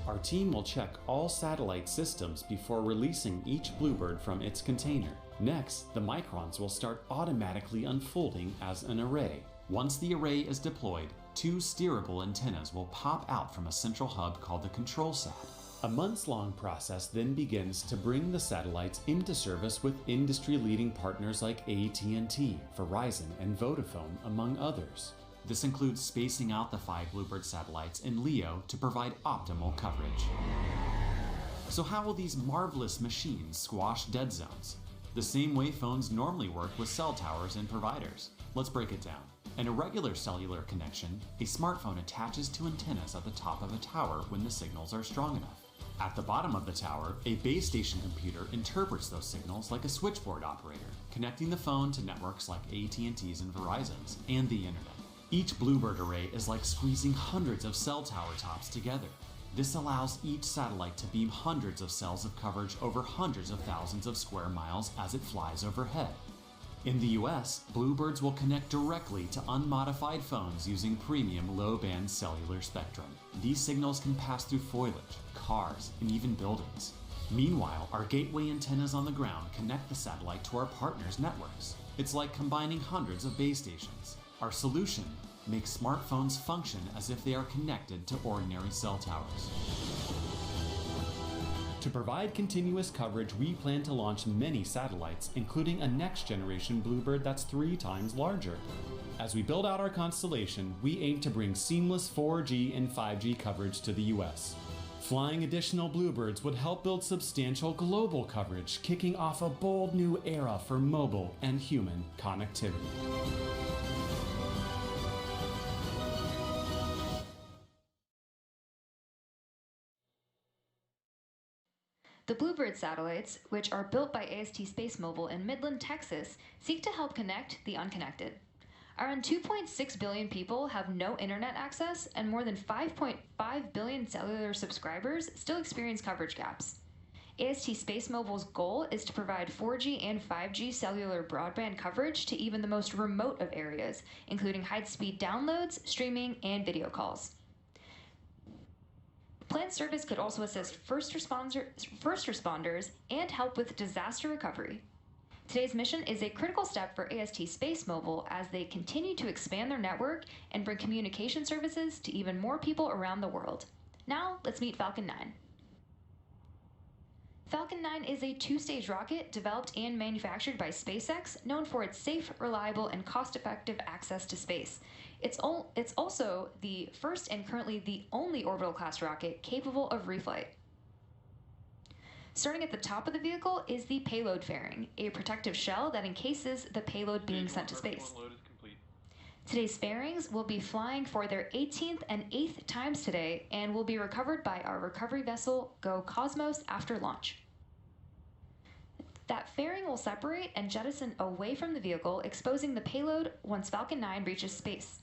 S8: Our team will check all satellite systems before releasing each Bluebird from its container. Next, the microns will start automatically unfolding as an array. Once the array is deployed, 2 steerable antennas will pop out from a central hub called the control sat. A months-long process then begins to bring the satellites into service with industry-leading partners like AT&T, Verizon, and Vodafone, among others. This includes spacing out the 5 Bluebird satellites in LEO to provide optimal coverage. So how will these marvelous machines squash dead zones? The same way phones normally work with cell towers and providers. Let's break it down. In a regular cellular connection, a smartphone attaches to antennas at the top of a tower when the signals are strong enough. At the bottom of the tower, a base station computer interprets those signals like a switchboard operator, connecting the phone to networks like AT&T's and Verizon's and the internet. Each Bluebird array is like squeezing hundreds of cell tower tops together. This allows each satellite to beam hundreds of cells of coverage over hundreds of thousands of square miles as it flies overhead. In the US, Bluebirds will connect directly to unmodified phones using premium low-band cellular spectrum. These signals can pass through foliage, cars, and even buildings. Meanwhile, our gateway antennas on the ground connect the satellite to our partners' networks. It's like combining hundreds of base stations. Our solution makes smartphones function as if they are connected to ordinary cell towers. To provide continuous coverage, we plan to launch many satellites, including a next-generation Bluebird that's 3 times larger. As we build out our constellation, we aim to bring seamless 4G and 5G coverage to the US. Flying additional Bluebirds would help build substantial global coverage, kicking off a bold new era for mobile and human connectivity.
S7: The Bluebird satellites, which are built by AST SpaceMobile in Midland, Texas, seek to help connect the unconnected. Around 2.6 billion people have no internet access, and more than 5.5 billion cellular subscribers still experience coverage gaps. AST SpaceMobile's goal is to provide 4G and 5G cellular broadband coverage to even the most remote of areas, including high-speed downloads, streaming, and video calls. Planned service could also assist first responders and help with disaster recovery. Today's mission is a critical step for AST SpaceMobile as they continue to expand their network and bring communication services to even more people around the world. Now, let's meet Falcon 9. Falcon 9 is a two-stage rocket developed and manufactured by SpaceX, known for its safe, reliable, and cost-effective access to space. It's also the first and currently the only orbital class rocket capable of reflight. Starting at the top of the vehicle is the payload fairing, a protective shell that encases the payload being sent to space. Today's fairings will be flying for their 18th and 8th times today and will be recovered by our recovery vessel Go Cosmos after launch. That fairing will separate and jettison away from the vehicle, exposing the payload once Falcon 9 reaches space.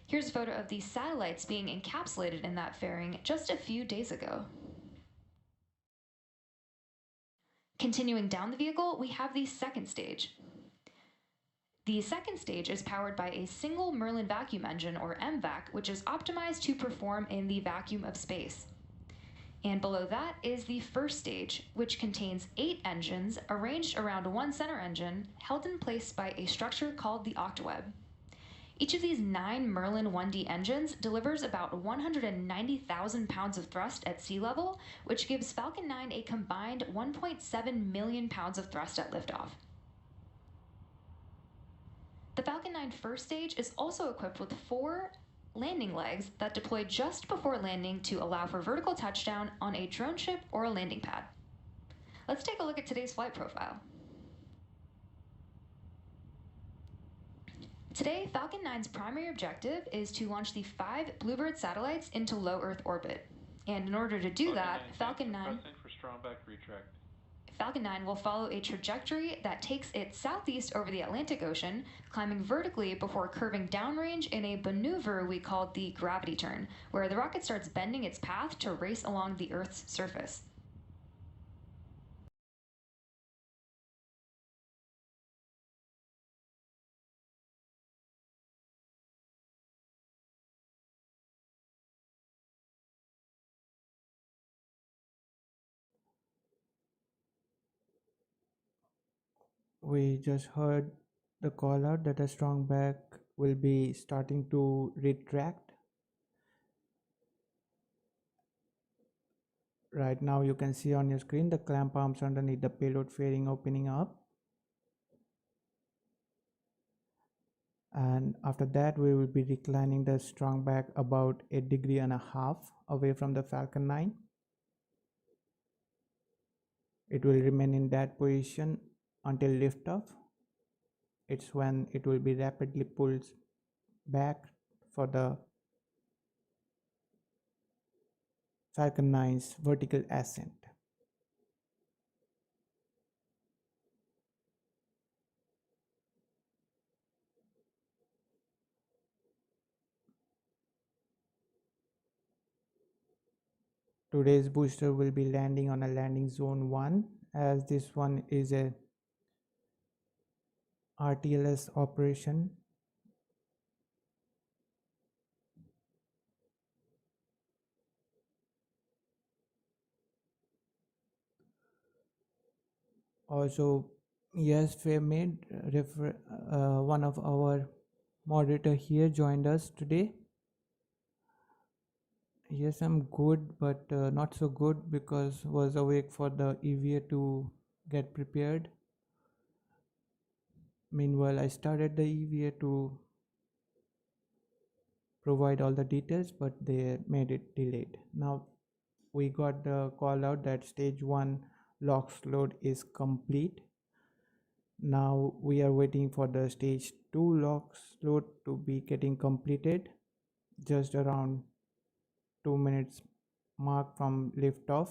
S7: Here's a photo of the satellites being encapsulated in that fairing just a few days ago. Continuing down the vehicle, we have the second stage. The second stage is powered by a single Merlin vacuum engine, or MVAC, which is optimized to perform in the vacuum of space. And below that is the first stage, which contains 8 engines arranged around one center engine, held in place by a structure called the octaweb. Each of these 9 Merlin 1D engines delivers about 190,000 pounds of thrust at sea level, which gives Falcon 9 a combined 1.7 million pounds of thrust at liftoff. The Falcon 9 first stage is also equipped with 4 landing legs that deploy just before landing to allow for vertical touchdown on a drone ship or a landing pad. Let's take a look at today's flight profile. Today, Falcon 9's primary objective is to launch the 5 Bluebird satellites into low Earth orbit. And in order to do that, Falcon 9 will follow a trajectory that takes it southeast over the Atlantic Ocean, climbing vertically before curving downrange in a maneuver we call the gravity turn, where the rocket starts bending its path to race along the Earth's surface.
S1: We just heard the call out that a strong back will be starting to retract. Right now you can see on your screen the clamp arms underneath the payload fairing opening up. And after that we will be reclining the strong back about 1.5 degrees away from the Falcon 9. It will remain in that position until liftoff. It's when it will be rapidly pulled back for the Falcon 9's vertical ascent. Today's booster will be landing on a landing zone 1, as this one is a RTLS operation. Also, yes, Fairmaid, one of our moderator here, joined us today. Yes, I'm good, but not so good because was awake for the EVA to get prepared. Meanwhile, I started the EVA to provide all the details, but they made it delayed. Now we got the call out that stage 1 LOX load is complete. Now we are waiting for the stage 2 LOX load to be getting completed just around 2 minutes mark from liftoff.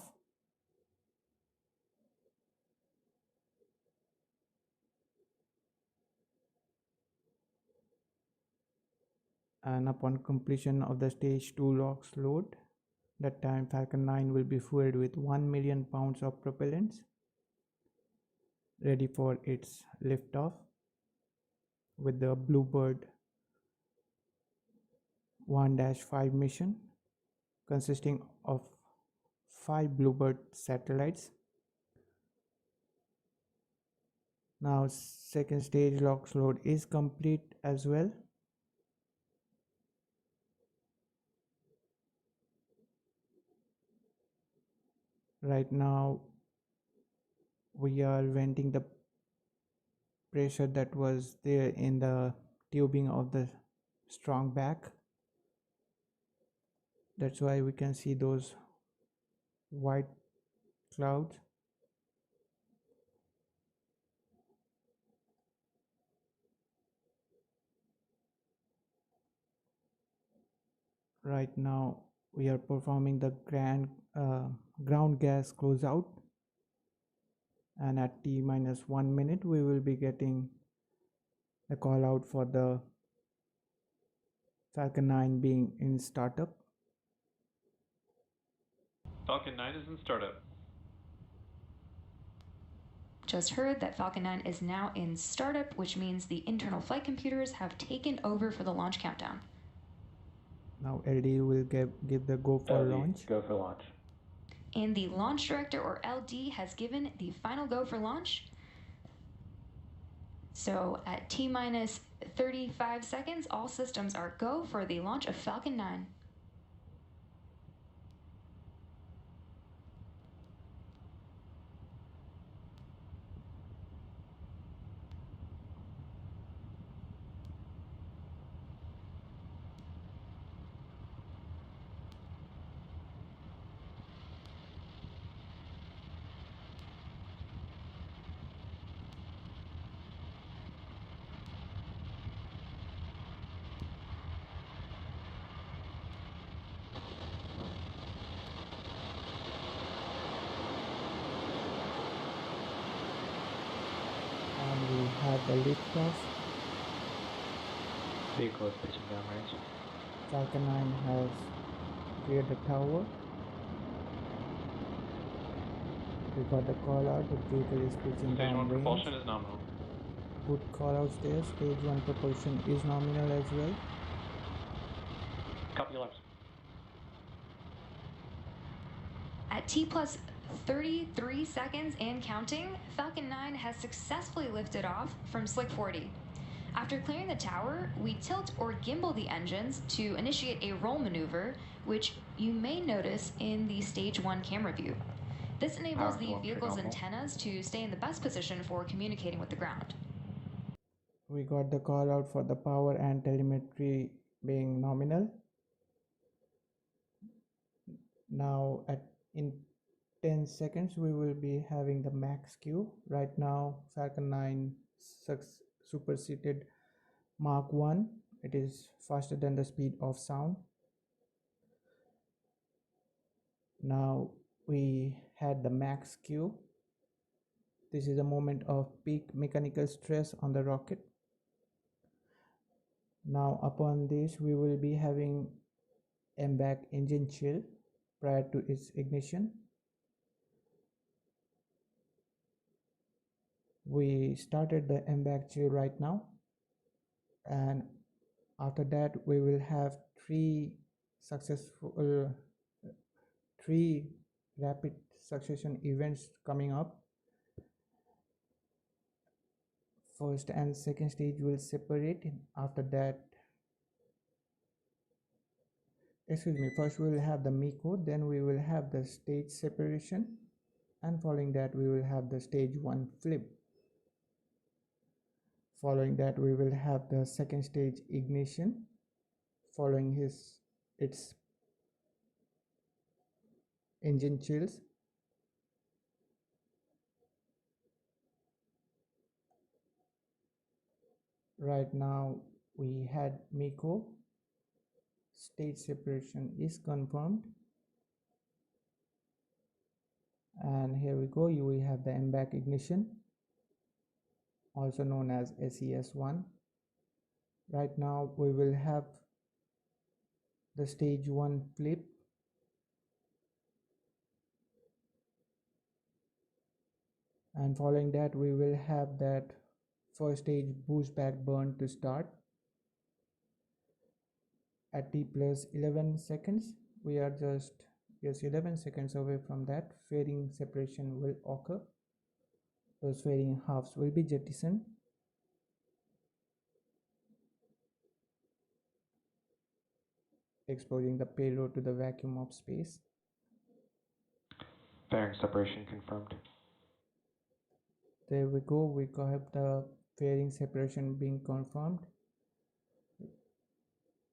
S1: And upon completion of the stage 2 LOX load, that time Falcon 9 will be fueled with 1 million pounds of propellants, ready for its liftoff with the Bluebird 1-5 mission, consisting of 5 Bluebird satellites. Now second stage LOX load is complete as well. Right now we are venting the pressure that was there in the tubing of the strong back. That's why we can see those white clouds. Right now we are performing the ground gas closeout, and at T-1 minute we will be getting the call out for the Falcon 9 being in startup.
S9: Falcon 9 is in startup.
S7: Just heard that Falcon 9 is now in startup, which means the internal flight computers have taken over for the launch countdown.
S1: Now LD will give the go for
S9: LD,
S1: launch.
S9: Go for launch.
S7: And the launch director, or LD, has given the final go for launch. So at T-minus 35 seconds, all systems are go for the launch of Falcon 9.
S1: And we have the liftoff.
S2: Vehicle is pitching downrange.
S1: Falcon 9 has cleared the tower. We got the call out, the vehicle is pitching
S9: Stage 1
S1: downrange.
S9: propulsion is nominal.
S1: Good call outs there. Stage 1 propulsion is nominal as well.
S9: Copy your laps.
S7: At T plus 33 seconds and counting, Falcon 9 has successfully lifted off from Slick 40. After clearing the tower, we tilt or gimbal the engines to initiate a roll maneuver, which you may notice in the Stage 1 camera view. This enables the vehicle's antennas to stay in the best position for communicating with the ground.
S1: We got the call out for the power and telemetry being nominal. Now in 10 seconds we will be having the max Q. Right now Falcon 9 superseded Mach 1. It is faster than the speed of sound. Now we had the max Q. This is a moment of peak mechanical stress on the rocket. Now upon this we will be having MBAC engine chill prior to its ignition. We started the MBAC chill right now, and after that we will have three rapid succession events coming up. First and second stage will separate. After that, first we will have the MECO, then we will have the stage separation, and following that we will have the stage 1 flip. Following that we will have the second stage ignition, following its engine chills. Right now we had MECO, stage separation is confirmed, and here we go. We have the MBAC ignition, also known as SES1. Right now we will have the stage 1 flip, and following that we will have that first stage boost back burn to start. At T plus 11 seconds, we are just 11 seconds away from that. Fairing separation will occur. Those fairing halves will be jettisoned. Exposing the payload to the vacuum of space.
S2: Fairing separation confirmed.
S1: There we go, we got the fairing separation being confirmed.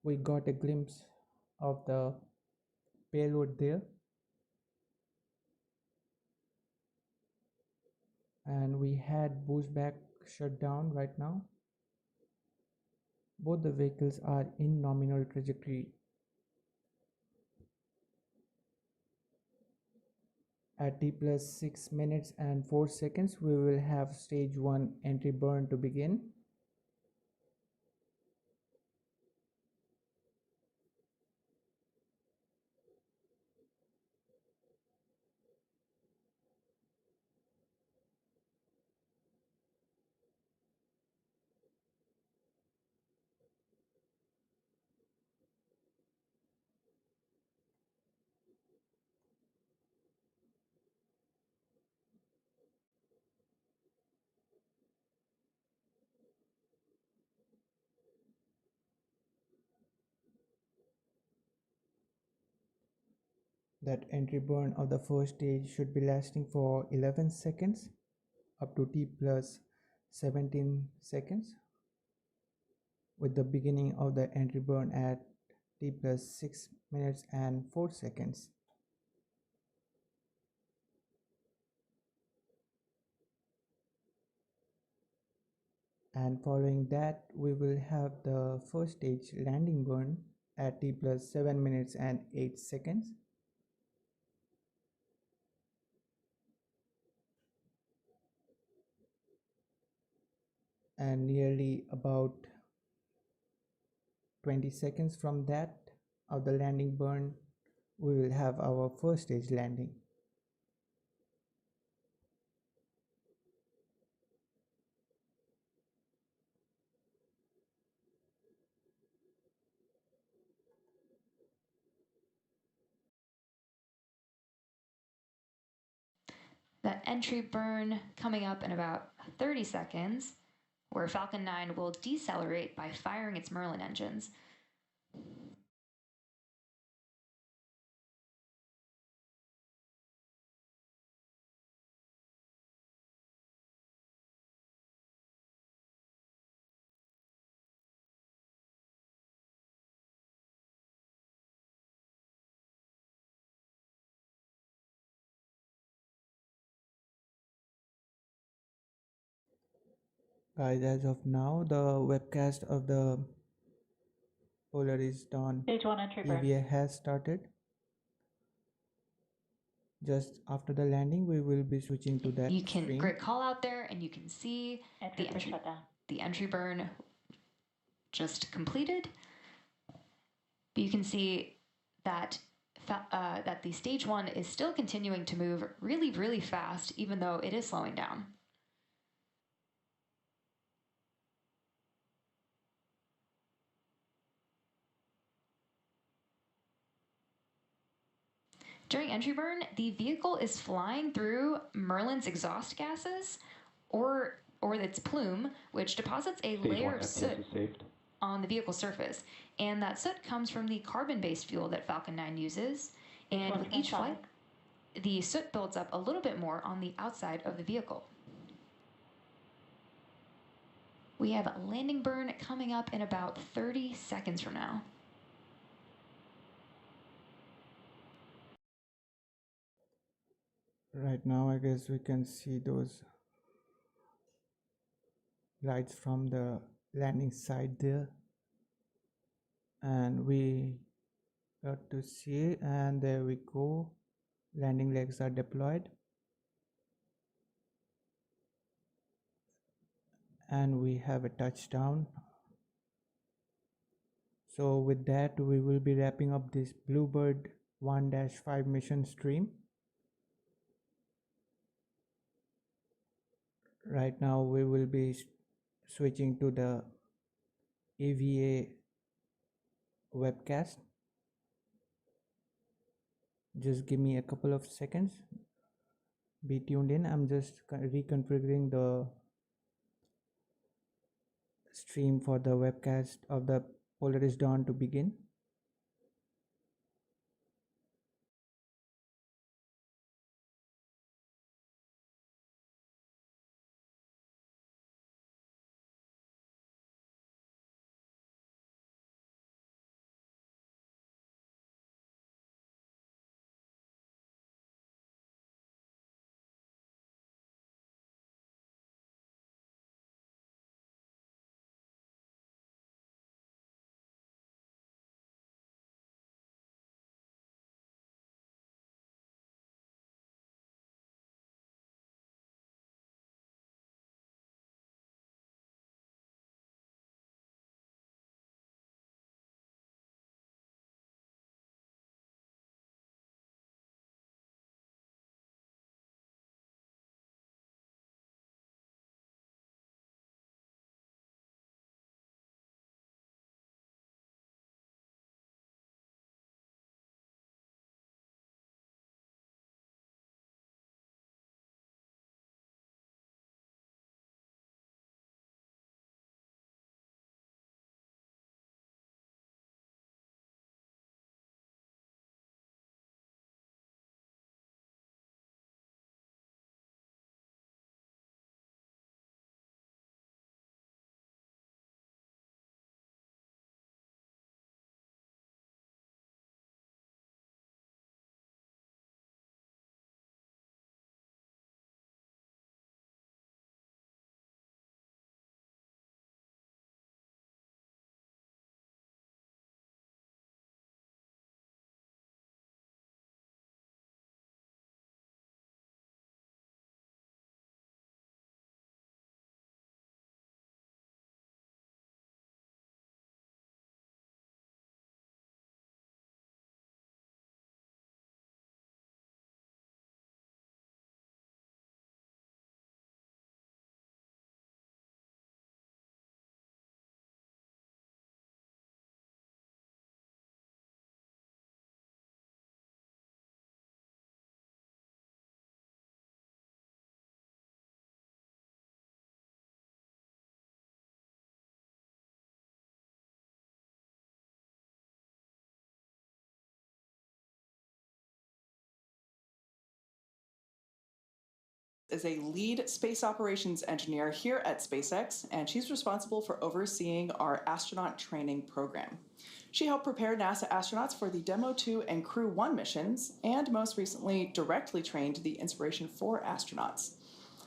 S1: We got a glimpse of the payload there, and we had boost back shut down right now. Both the vehicles are in nominal trajectory. At T plus 6 minutes and 4 seconds, we will have stage 1 entry burn to begin. That entry burn of the first stage should be lasting for 11 seconds up to T plus 17 seconds, with the beginning of the entry burn at T plus 6 minutes and 4 seconds. And following that, we will have the first stage landing burn at T plus 7 minutes and 8 seconds. And nearly about 20 seconds from that of the landing burn, we will have our first stage landing.
S7: That entry burn coming up in about 30 seconds, where Falcon 9 will decelerate by firing its Merlin engines.
S1: Guys, as of now, the webcast of the Polaris Dawn
S10: Stage 1 entry burn.
S1: EVA has started. Just after the landing, we will be switching to that
S7: You can
S1: stream.
S7: great call out there, and you can see the entry burn just completed. You can see that that the stage 1 is still continuing to move really, really fast, even though it is slowing down. During entry burn, the vehicle is flying through Merlin's exhaust gases or its plume, which deposits a layer of soot on the vehicle surface. And that soot comes from the carbon-based fuel that Falcon 9 uses. And with each flight, the soot builds up a little bit more on the outside of the vehicle. We have a landing burn coming up in about 30 seconds from now.
S1: Right now, I guess we can see those lights from the landing side there, and we got to see, and there we go, landing legs are deployed, and we have a touchdown. So with that, we will be wrapping up this Bluebird 1-5 mission stream. Right now we will be switching to the EVA webcast. Just give me a couple of seconds, be tuned in. I'm just reconfiguring the stream for the webcast of the Polaris Dawn to begin.
S10: is a lead space operations engineer here at SpaceX, and she's responsible for overseeing our astronaut training program. She helped prepare NASA astronauts for the Demo 2 and Crew 1 missions, and most recently directly trained the Inspiration 4 astronauts.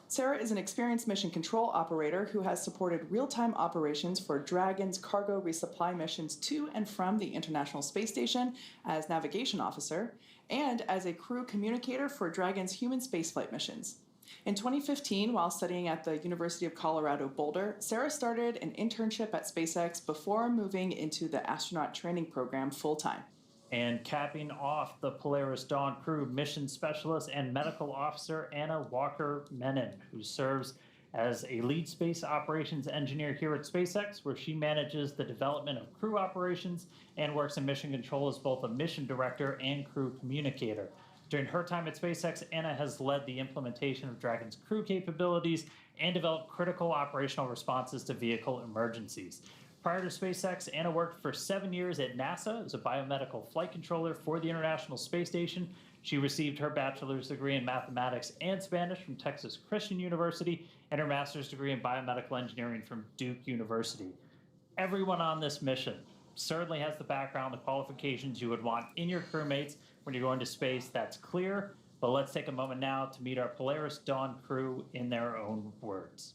S10: Sarah is an experienced mission control operator who has supported real-time operations for Dragon's cargo resupply missions to and from the International Space Station as navigation officer, and as a crew communicator for Dragon's human spaceflight missions. In 2015, while studying at the University of Colorado Boulder, Sarah started an internship at SpaceX before moving into the astronaut training program full-time.
S11: And capping off the Polaris Dawn Crew, mission specialist and medical officer Anna Walker-Menon, who serves as a lead space operations engineer here at SpaceX, where she manages the development of crew operations and works in mission control as both a mission director and crew communicator. During her time at SpaceX, Anna has led the implementation of Dragon's crew capabilities and developed critical operational responses to vehicle emergencies. Prior to SpaceX, Anna worked for 7 years at NASA as a biomedical flight controller for the International Space Station. She received her bachelor's degree in mathematics and Spanish from Texas Christian University and her master's degree in biomedical engineering from Duke University. Everyone on this mission certainly has the background, the qualifications you would want in your crewmates when you're going to space. That's clear, but let's take a moment now to meet our Polaris Dawn crew in their own words.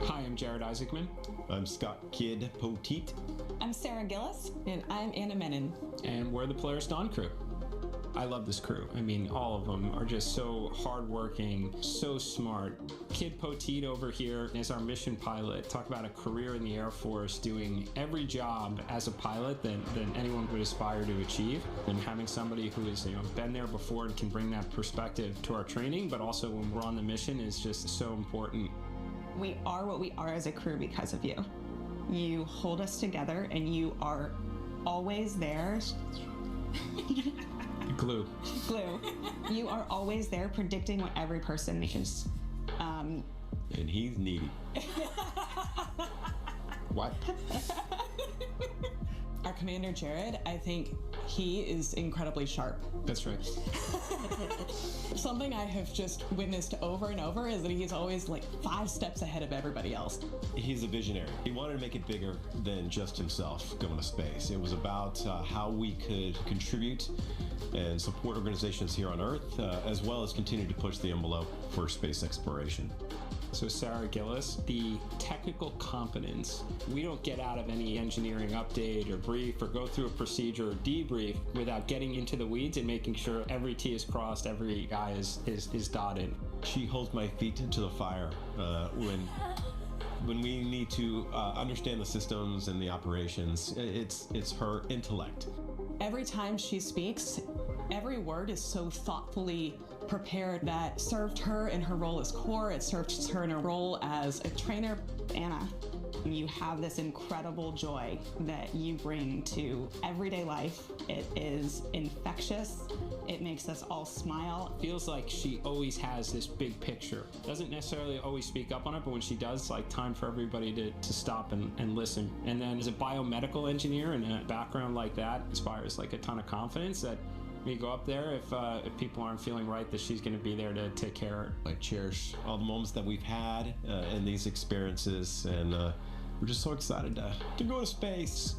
S12: Hi, I'm Jared Isaacman.
S13: I'm Scott Kidd Poteet.
S14: I'm Sarah Gillis. And I'm Anna Menon.
S12: And we're the Polaris Dawn Crew. I love this crew. I mean, all of them are just so hardworking, so smart. Kid Poteet over here is our mission pilot. Talk about a career in the Air Force, doing every job as a pilot that anyone would aspire to achieve. And having somebody who has been there before and can bring that perspective to our training, but also when we're on the mission is just so important.
S14: We are what we are as a crew because of you. You hold us together and you are always there.
S12: Glue.
S14: You are always there predicting what every person needs.
S13: And he's needy.
S12: What?
S14: Our commander, Jared, I think he is incredibly sharp.
S12: That's right.
S14: Something I have just witnessed over and over is that he's always like 5 steps ahead of everybody else.
S13: He's a visionary. He wanted to make it bigger than just himself going to space. It was about how we could contribute and support organizations here on Earth, as well as continue to push the envelope for space exploration.
S12: So Sarah Gillis, the technical competence, we don't get out of any engineering update or brief or go through a procedure or debrief without getting into the weeds and making sure every T is crossed, every I is dotted.
S13: She holds my feet to the fire when we need to understand the systems and the operations. It's her intellect.
S14: Every time she speaks, every word is so thoughtfully prepared that served her in her role as core, it served her in her role as a trainer. Anna, you have this incredible joy that you bring to everyday life. It is infectious. It makes us all smile.
S12: Feels like she always has this big picture. Doesn't necessarily always speak up on it, but when she does, it's like time for everybody to stop and listen. And then as a biomedical engineer and a background like that inspires like a ton of confidence that when you go up there, if people aren't feeling right, that she's going to be there to take care of it.
S13: I cherish all the moments that we've had in these experiences, and we're just so excited to go to space.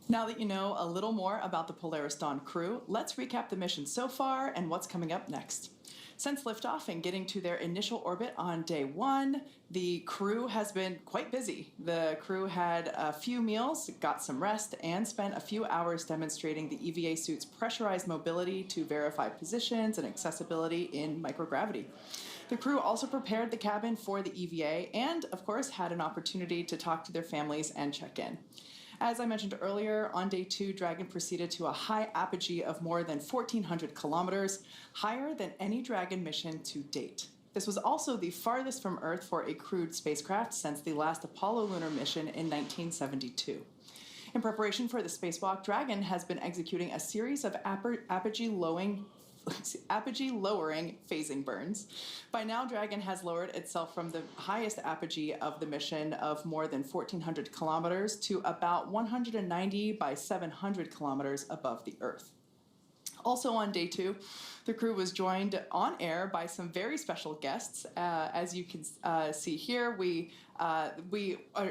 S10: Now that you know a little more about the Polaris Dawn crew, let's recap the mission so far and what's coming up next. Since liftoff and getting to their initial orbit on day 1, the crew has been quite busy. The crew had a few meals, got some rest, and spent a few hours demonstrating the EVA suit's pressurized mobility to verify positions and accessibility in microgravity. The crew also prepared the cabin for the EVA and, of course, had an opportunity to talk to their families and check in. As I mentioned earlier, on day 2, Dragon proceeded to a high apogee of more than 1,400 kilometers, higher than any Dragon mission to date. This was also the farthest from Earth for a crewed spacecraft since the last Apollo lunar mission in 1972. In preparation for the spacewalk, Dragon has been executing a series of apogee lowering apogee lowering phasing burns. By now, Dragon has lowered itself from the highest apogee of the mission of more than 1,400 kilometers to about 190 by 700 kilometers above the Earth. Also on day 2, the crew was joined on air by some very special guests. As you can see here, we are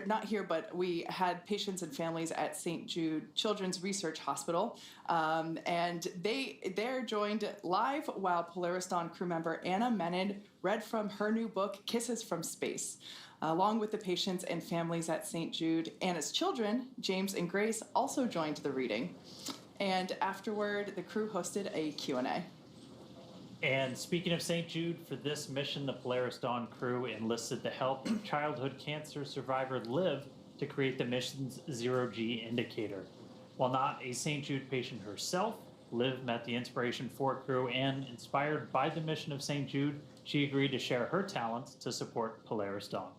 S10: not here, but we had patients and families at St. Jude Children's Research Hospital, and they're joined live while Polaris Dawn crew member Anna Menon read from her new book, Kisses from Space. Along with the patients and families at St. Jude, Anna's children, James and Grace, also joined the reading. And afterward, the crew hosted a Q&A.
S11: And speaking of St. Jude, for this mission, the Polaris Dawn crew enlisted the help of childhood cancer survivor Liv to create the mission's zero-G indicator. While not a St. Jude patient herself, Liv met the Inspiration 4 crew, and inspired by the mission of St. Jude, she agreed to share her talents to support Polaris Dawn.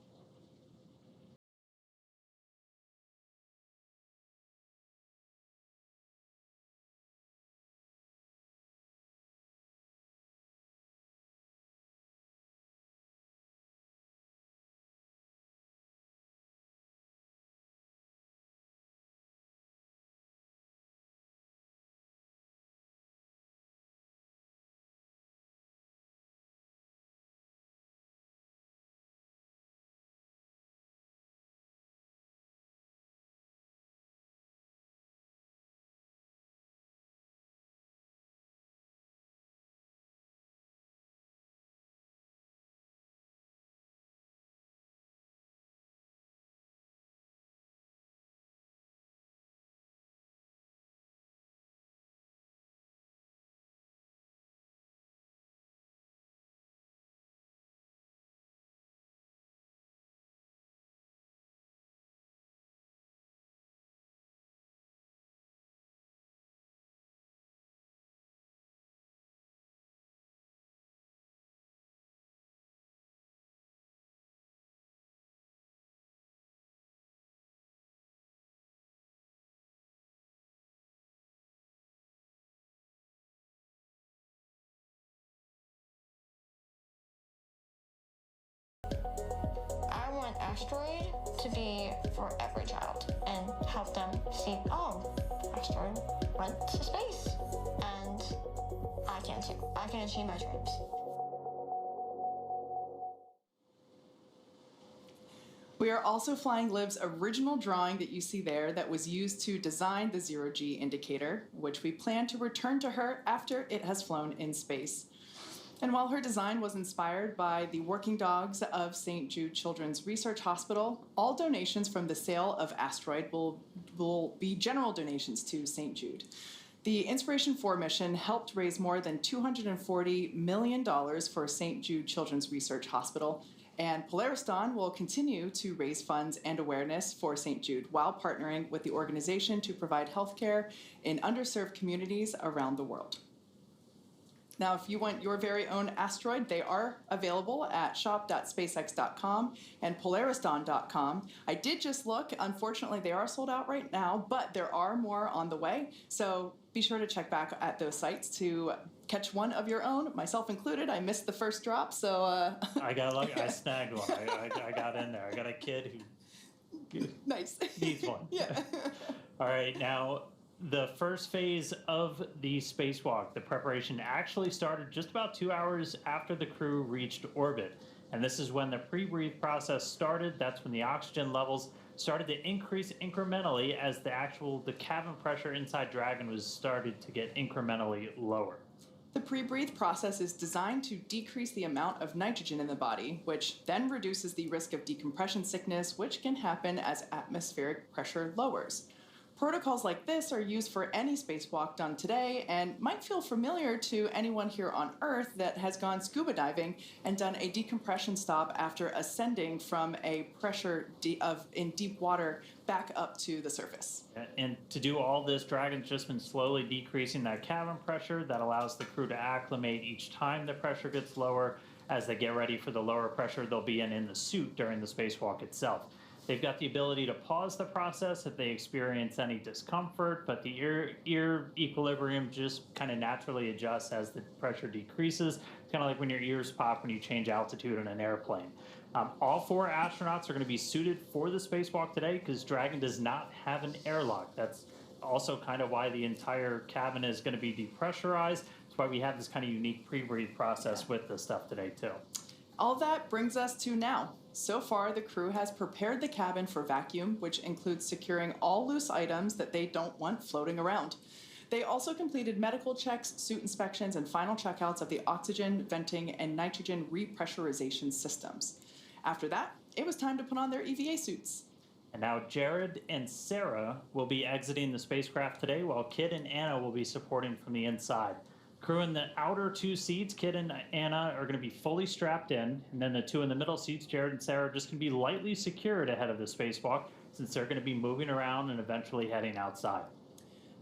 S15: I want Asteroid to be for every child and help them see, oh, Asteroid went to space, and I can too. I can achieve my dreams.
S10: We are also flying Liv's original drawing that you see there that was used to design the zero-G indicator, which we plan to return to her after it has flown in space. And while her design was inspired by the working dogs of St. Jude Children's Research Hospital, all donations from the sale of Asteroid will be general donations to St. Jude. The Inspiration 4 mission helped raise more than $240 million for St. Jude Children's Research Hospital, and Polaris Dawn will continue to raise funds and awareness for St. Jude while partnering with the organization to provide healthcare in underserved communities around the world. Now, if you want your very own asteroid, they are available at shop.spacex.com and polarisdawn.com. I did just look. Unfortunately, they are sold out right now, but there are more on the way. So be sure to check back at those sites to catch one of your own, myself included. I missed the first drop, so...
S11: I got lucky. I snagged one. I got in there. I got a kid who
S10: nice.
S11: needs one.
S10: Yeah.
S11: All right, now... The first phase of the spacewalk, the preparation, actually started just about 2 hours after the crew reached orbit. And this is when the pre-breathe process started. That's when the oxygen levels started to increase incrementally as the cabin pressure inside Dragon was started to get incrementally lower.
S10: The pre-breathe process is designed to decrease the amount of nitrogen in the body, which then reduces the risk of decompression sickness, which can happen as atmospheric pressure lowers. Protocols like this are used for any spacewalk done today and might feel familiar to anyone here on Earth that has gone scuba diving and done a decompression stop after ascending from a pressure in deep water back up to the surface.
S11: And to do all this, Dragon's just been slowly decreasing that cabin pressure. That allows the crew to acclimate each time the pressure gets lower. As they get ready for the lower pressure they'll be in the suit during the spacewalk itself. They've got the ability to pause the process if they experience any discomfort, but the ear equilibrium just kind of naturally adjusts as the pressure decreases. It's kind of like when your ears pop when you change altitude in an airplane. All 4 astronauts are going to be suited for the spacewalk today because Dragon does not have an airlock. That's also kind of why the entire cabin is going to be depressurized. That's why we have this kind of unique pre-breathe process with this stuff today too.
S10: All that brings us to now. So far, the crew has prepared the cabin for vacuum, which includes securing all loose items that they don't want floating around. They also completed medical checks, suit inspections, and final checkouts of the oxygen, venting, and nitrogen repressurization systems. After that, it was time to put on their EVA suits.
S11: And now Jared and Sarah will be exiting the spacecraft today, while Kid and Anna will be supporting from the inside. Crew in the outer 2 seats, Kid and Anna, are going to be fully strapped in, and then the 2 in the middle seats, Jared and Sarah, are just going to be lightly secured ahead of the spacewalk, since they're going to be moving around and eventually heading outside.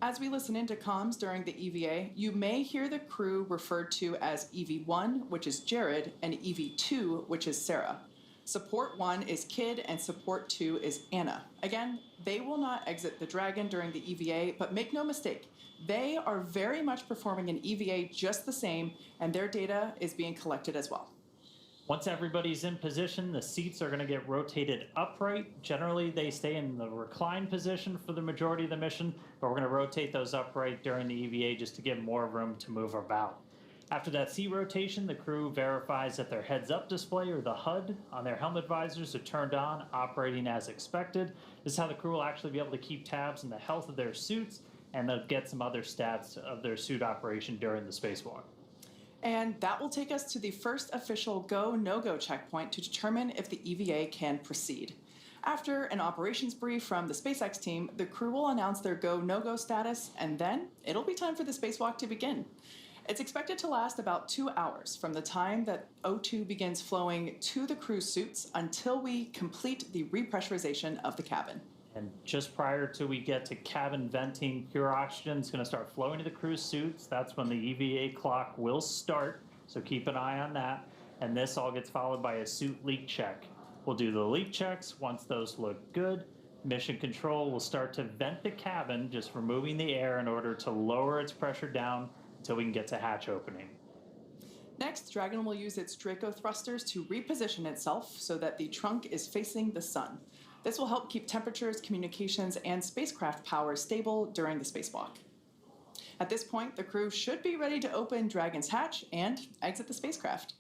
S10: As we listen into comms during the EVA, you may hear the crew referred to as EV1, which is Jared, and EV2, which is Sarah. Support 1 is Kid, and Support 2 is Anna. Again, they will not exit the Dragon during the EVA, but make no mistake, they are very much performing an EVA just the same, and their data is being collected as well.
S11: Once everybody's in position, the seats are going to get rotated upright. Generally, they stay in the recline position for the majority of the mission, but we're going to rotate those upright during the EVA just to give more room to move about. After that seat rotation, the crew verifies that their heads-up display, or the HUD, on their helmet visors are turned on, operating as expected. This is how the crew will actually be able to keep tabs on the health of their suits, and they'll get some other stats of their suit operation during the spacewalk.
S10: And that will take us to the first official go, no-go checkpoint to determine if the EVA can proceed. After an operations brief from the SpaceX team, the crew will announce their go, no-go status, and then it'll be time for the spacewalk to begin. It's expected to last about 2 hours from the time that O2 begins flowing to the crew's suits until we complete the repressurization of the cabin.
S11: And just prior to we get to cabin venting, pure oxygen is going to start flowing to the crew's suits. That's when the EVA clock will start, so keep an eye on that. And this all gets followed by a suit leak check. We'll do the leak checks. Once those look good, Mission Control will start to vent the cabin, just removing the air in order to lower its pressure down until we can get to hatch opening.
S10: Next, Dragon will use its Draco thrusters to reposition itself so that the trunk is facing the sun. This will help keep temperatures, communications, and spacecraft power stable during the spacewalk. At this point, the crew should be ready to open Dragon's hatch and exit the spacecraft.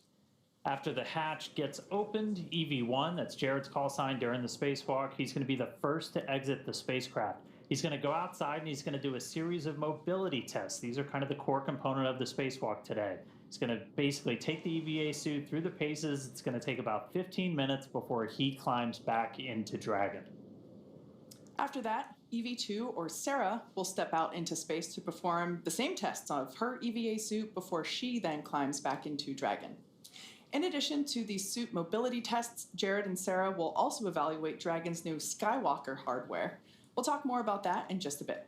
S11: After the hatch gets opened, EV1, that's Jared's call sign during the spacewalk, he's going to be the first to exit the spacecraft. He's going to go outside and he's going to do a series of mobility tests. These are kind of the core component of the spacewalk today. He's going to basically take the EVA suit through the paces. It's going to take about 15 minutes before he climbs back into Dragon.
S10: After that, EV2, or Sarah, will step out into space to perform the same tests of her EVA suit before she then climbs back into Dragon. In addition to the suit mobility tests, Jared and Sarah will also evaluate Dragon's new Skywalker hardware. We'll talk more about that in just a bit.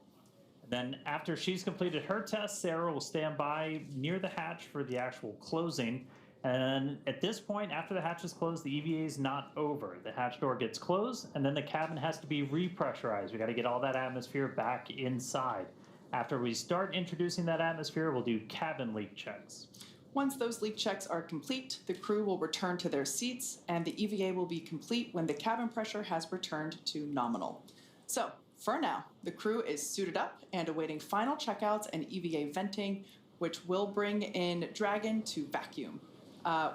S11: Then after she's completed her test, Sarah will stand by near the hatch for the actual closing. And at this point, after the hatch is closed, the EVA is not over. The hatch door gets closed, and then the cabin has to be repressurized. We got to get all that atmosphere back inside. After we start introducing that atmosphere, we'll do cabin leak checks.
S10: Once those leak checks are complete, the crew will return to their seats, and the EVA will be complete when the cabin pressure has returned to nominal. So, for now, the crew is suited up and awaiting final checkouts and EVA venting, which will bring in Dragon to vacuum.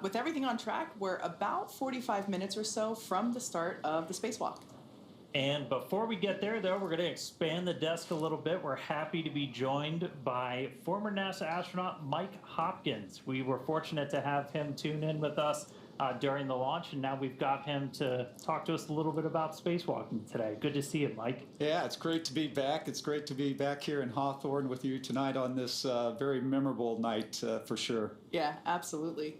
S10: With everything on track, we're about 45 minutes or so from the start of the spacewalk.
S11: And before we get there, though, we're going to expand the desk a little bit. We're happy to be joined by former NASA astronaut Mike Hopkins. We were fortunate to have him tune in with us during the launch, and now we've got him to talk to us a little bit about spacewalking today. Good to see you, Mike.
S16: Yeah, it's great to be back. It's great to be back here in Hawthorne with you tonight on this very memorable night for sure.
S10: Yeah, absolutely.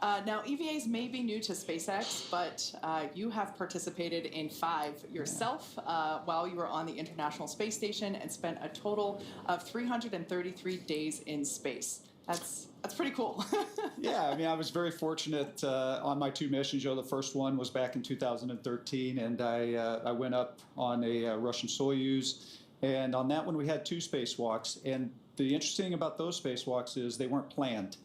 S10: Now, EVAs may be new to SpaceX, but you have participated in 5 yourself while you were on the International Space Station and spent a total of 333 days in space. That's pretty cool.
S16: Yeah, I mean, I was very fortunate on my 2 missions. The first one was back in 2013, and I went up on a Russian Soyuz, and on that one we had 2 spacewalks. And the interesting about those spacewalks is they weren't planned.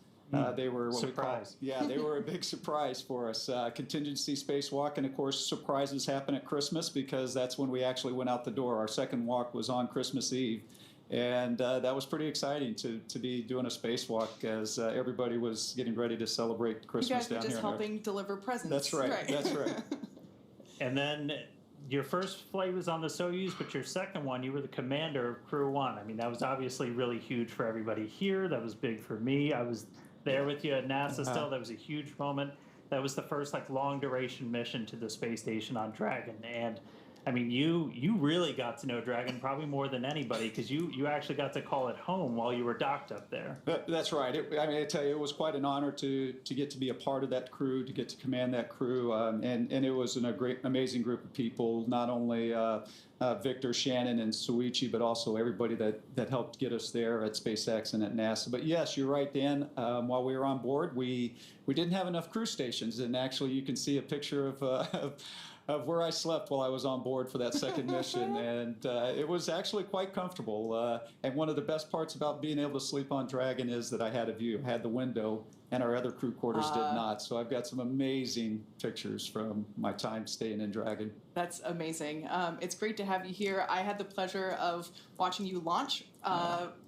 S16: They were what
S11: surprise.
S16: we call, they were a big surprise for us. Contingency spacewalk, and of course surprises happen at Christmas because that's when we actually went out the door. Our second walk was on Christmas Eve. And that was pretty exciting to be doing a spacewalk as everybody was getting ready to celebrate Christmas down here.
S10: You guys were just helping deliver presents.
S16: That's right. That's right.
S11: And then your first flight was on the Soyuz, but your second one, you were the commander of Crew 1. I mean, that was obviously really huge for everybody here. That was big for me. I was there with you at NASA still. That was a huge moment. That was the first long duration mission to the space station on Dragon. And I mean, you really got to know Dragon probably more than anybody because you actually got to call it home while you were docked up there.
S16: That's right. I mean, I tell you, it was quite an honor to get to be a part of that crew, to get to command that crew, and it was a great, amazing group of people. Not only Victor, Shannon, and Suichi, but also everybody that helped get us there at SpaceX and at NASA. But yes, you're right, Dan. While we were on board, we didn't have enough crew stations, and actually, you can see a picture of where I slept while I was on board for that second mission, and it was actually quite comfortable. And one of the best parts about being able to sleep on Dragon is that I had a view, had the window, and our other crew quarters did not. So I've got some amazing pictures from my time staying in Dragon.
S10: That's amazing. It's great to have you here. I had the pleasure of watching you launch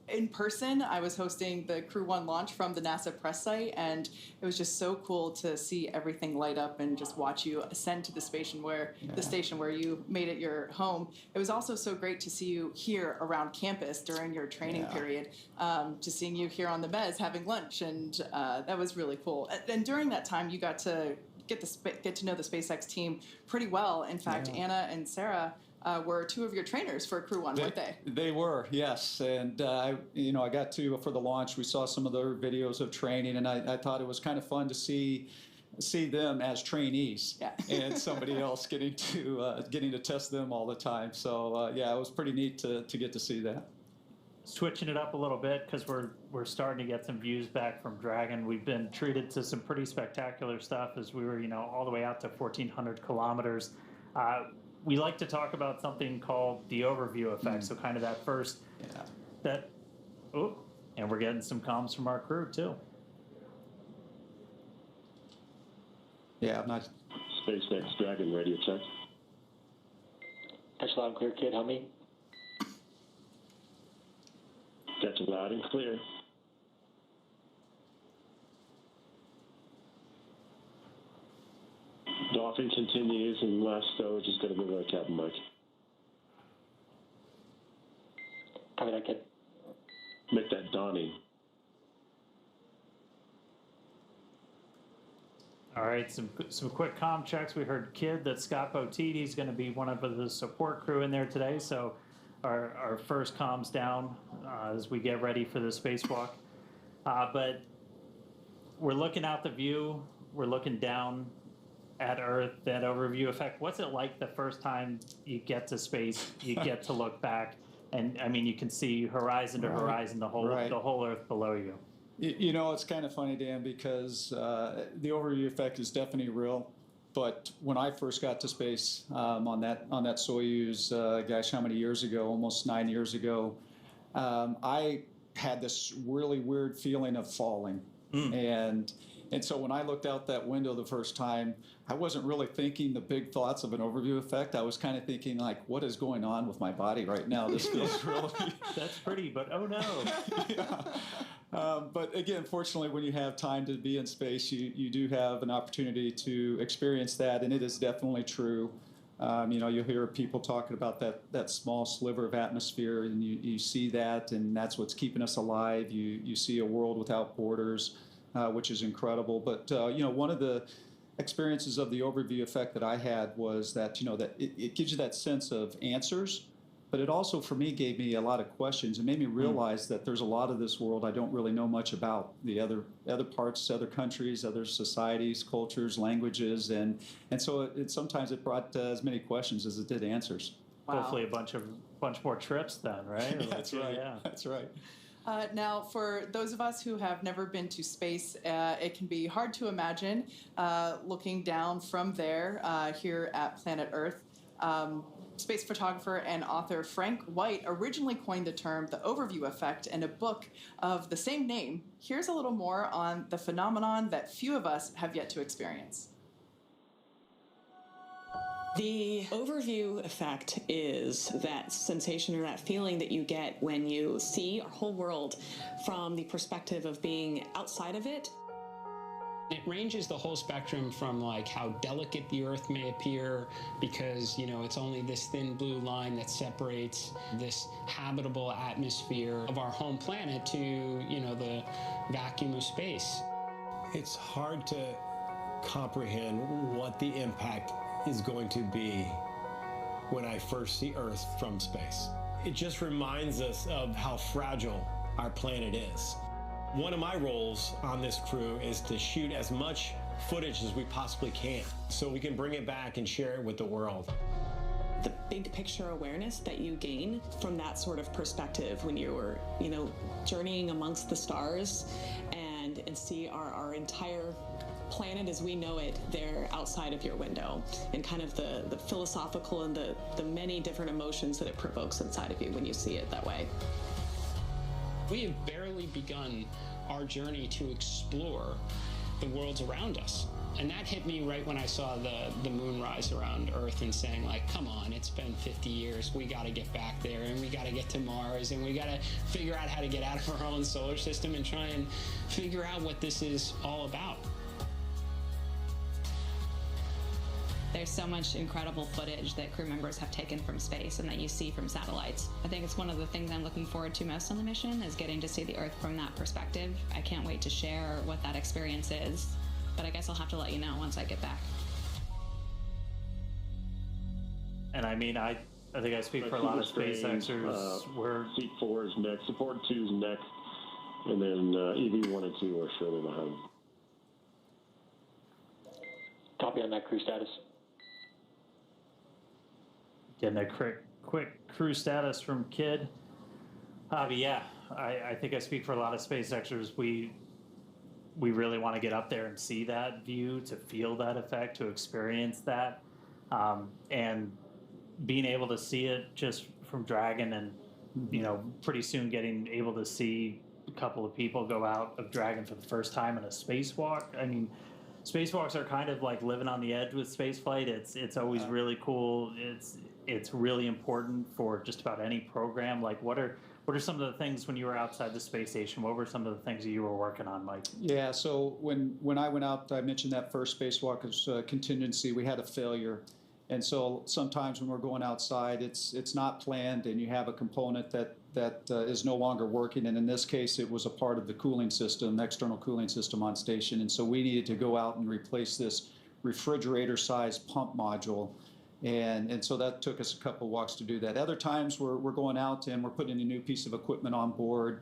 S10: in person. I was hosting the Crew 1 launch from the NASA press site, and it was just so cool to see everything light up and just watch you ascend to the station where you made it your home. It was also so great to see you here around campus during your training period, just seeing you here on the mez having lunch, and that was really cool. And during that time, you got to get to know the SpaceX team pretty well. In fact, Anna and Sarah were 2 of your trainers for Crew 1, weren't they?
S16: They were, yes. And, I got to, for the launch, we saw some of their videos of training, and I thought it was kind of fun to see them as trainees and somebody else getting to test them all the time. So, it was pretty neat to get to see that.
S11: Switching it up a little bit because we're starting to get some views back from Dragon. We've been treated to some pretty spectacular stuff as we were, all the way out to 1,400 kilometers. We like to talk about something called the overview effect. So kind of that first, and we're getting some comms from our crew too.
S16: Yeah, I'm not.
S17: SpaceX Dragon radio check.
S18: That's loud and clear, kid. Help me.
S17: That's loud and clear. Dolphin continues, and last stage is going to move our cabin mic.
S18: Copy that, kid.
S17: Make that Donnie.
S11: All right, some quick comm checks. We heard Kid that Scott Potiti is going to be one of the support crew in there today. So our first comms down as we get ready for the spacewalk. But we're looking out the view. We're looking down at Earth, that overview effect. What's it like the first time you get to space, you get to look back, and I mean, you can see horizon to horizon, the whole Earth below you.
S16: It's kind of funny, Dan, because the overview effect is definitely real. But when I first got to space on that Soyuz, gosh, how many years ago? Almost 9 years ago, I had this really weird feeling of falling, and so when I looked out that window the first time, I wasn't really thinking the big thoughts of an overview effect. I was kind of thinking, like, what is going on with my body right now? This feels really...
S11: That's pretty, but oh
S16: no. But again, fortunately, when you have time to be in space, you do have an opportunity to experience that, and it is definitely true. You'll hear people talking about that small sliver of atmosphere, and you see that, and that's what's keeping us alive. You see a world without borders, which is incredible. But one of the experiences of the overview effect that I had was that that it gives you that sense of answers, but it also, for me, gave me a lot of questions and made me realize that there's a lot of this world I don't really know much about, the other parts, other countries, other societies, cultures, languages, and so sometimes it brought as many questions as it did answers.
S11: Wow. Hopefully a bunch more trips then, right?
S16: That's right. Yeah. That's right.
S10: Now, for those of us who have never been to space, it can be hard to imagine looking down from there here at planet Earth. Space photographer and author Frank White originally coined the term the overview effect in a book of the same name. Here's a little more on the phenomenon that few of us have yet to experience.
S14: The overview effect is that sensation or that feeling that you get when you see our whole world from the perspective of being outside of it.
S12: It ranges the whole spectrum from like how delicate the Earth may appear because, you know, it's only this thin blue line that separates this habitable atmosphere of our home planet to, you know, the vacuum of space.
S13: It's hard to comprehend what the impact is going to be when I first see Earth from space. It just reminds us of how fragile our planet is. One of my roles on this crew is to shoot as much footage as we possibly can so we can bring it back and share it with the world.
S14: The big picture awareness that you gain from that sort of perspective when you were, you know, journeying amongst the stars and see our entire planet as we know it there outside of your window, and kind of the philosophical and the many different emotions that it provokes inside of you when you see it that way.
S12: We have barely begun our journey to explore the worlds around us. And that hit me right when I saw the moon rise around Earth and saying, like, come on, it's been 50 years. We got to get back there, and we got to get to Mars, and we got to figure out how to get out of our own solar system and try and figure out what this is all about.
S19: There's so much incredible footage that crew members have taken from space and that you see from satellites. I think it's one of the things I'm looking forward to most on the mission is getting to see the Earth from that perspective. I can't wait to share what that experience is, but I guess I'll have to let you know once I get back.
S11: And I mean, I think I speak for a lot of SpaceXers. We're
S17: Seat 4 is next, Support 2 is next, and then EV 1 and 2 are shortly behind.
S18: Copy on that crew status.
S11: getting a quick crew status from Kid. But yeah, I think I speak for a lot of SpaceXers. We really want to get up there and see that view, to feel that effect, to experience that, and being able to see it just from Dragon, and pretty soon getting able to see a couple of people go out of Dragon for the first time in a spacewalk. I mean, spacewalks are kind of like living on the edge with spaceflight. It's always really cool. It's really important for just about any program. Like, what are some of the things when you were outside the space station? What were some of the things that you were working on, Mike?
S16: Yeah, so when I went out, I mentioned that first spacewalk as contingency. We had a failure. And so sometimes when we're going outside, it's not planned, and you have a component that is no longer working. And in this case, it was a part of the cooling system, external cooling system on station. And so we needed to go out and replace this refrigerator-sized pump module. And so that took us a couple walks to do that. Other times we're going out and we're putting a new piece of equipment on board.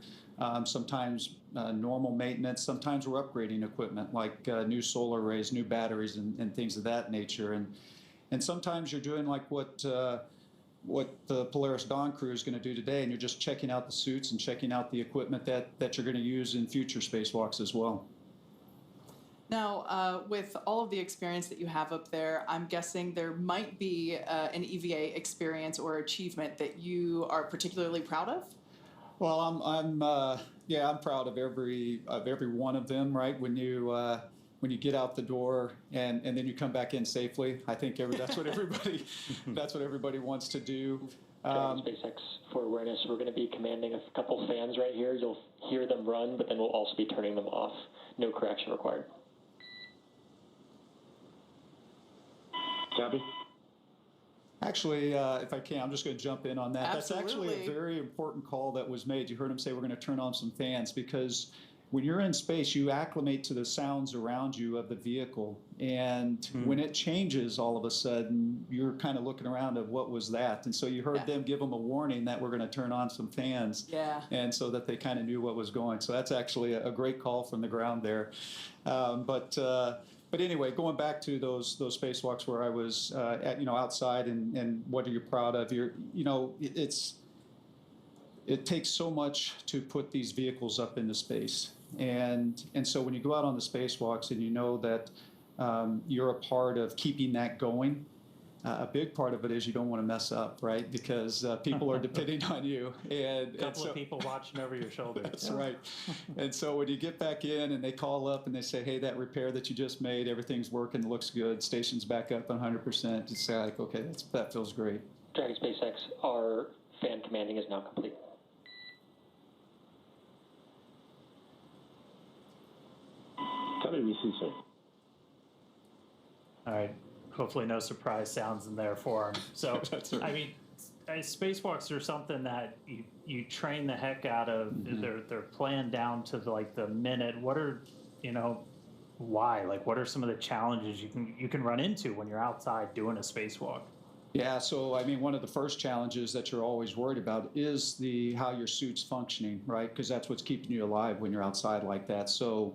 S16: Sometimes normal maintenance. Sometimes we're upgrading equipment like new solar arrays, new batteries, and things of that nature. And sometimes you're doing like what the Polaris Dawn Crew is going to do today, and you're just checking out the suits and checking out the equipment that you're going to use in future spacewalks as well.
S10: Now, with all of the experience that you have up there, I'm guessing there might be an EVA experience or achievement that you are particularly proud of?
S16: Well, I'm proud of every one of them. Right, when you get out the door and then you come back in safely, I think that's what everybody wants to do.
S18: SpaceX, for awareness, we're going to be commanding a couple fans right here. You'll hear them run, but then we'll also be turning them off. No correction required.
S17: Copy.
S16: Actually, if I can, I'm just going to jump in on that.
S10: Absolutely.
S16: That's actually a very important call that was made. You heard him say we're going to turn on some fans, because when you're in space, you acclimate to the sounds around you of the vehicle. And when it changes all of a sudden, you're kind of looking around at what was that. And so you heard them give them a warning that we're going to turn on some fans. Yeah. And so that they kind of knew what was going. So that's actually a great call from the ground there. But anyway, going back to those spacewalks where I was outside, and what are you proud of? it takes so much to put these vehicles up into space. And so when you go out on the spacewalks and you know that you're a part of keeping that going, a big part of it is you don't want to mess up, right? Because people are depending on you. And
S11: a couple of people watching over your shoulder.
S16: That's right. And so when you get back in and they call up and they say, hey, that repair that you just made, everything's working, looks good, station's back up 100%, it's like, okay, that feels great.
S18: Dragon SpaceX, our fan commanding is now complete.
S11: All right. Hopefully no surprise sounds in there for them. So,
S16: right.
S11: I mean, spacewalks are something that you train the heck out of. Mm-hmm. They're planned down to the minute. What are, why? Like, what are some of the challenges you can run into when you're outside doing a spacewalk?
S16: Yeah, so I mean, one of the first challenges that you're always worried about is how your suit's functioning, right? Because that's what's keeping you alive when you're outside like that. So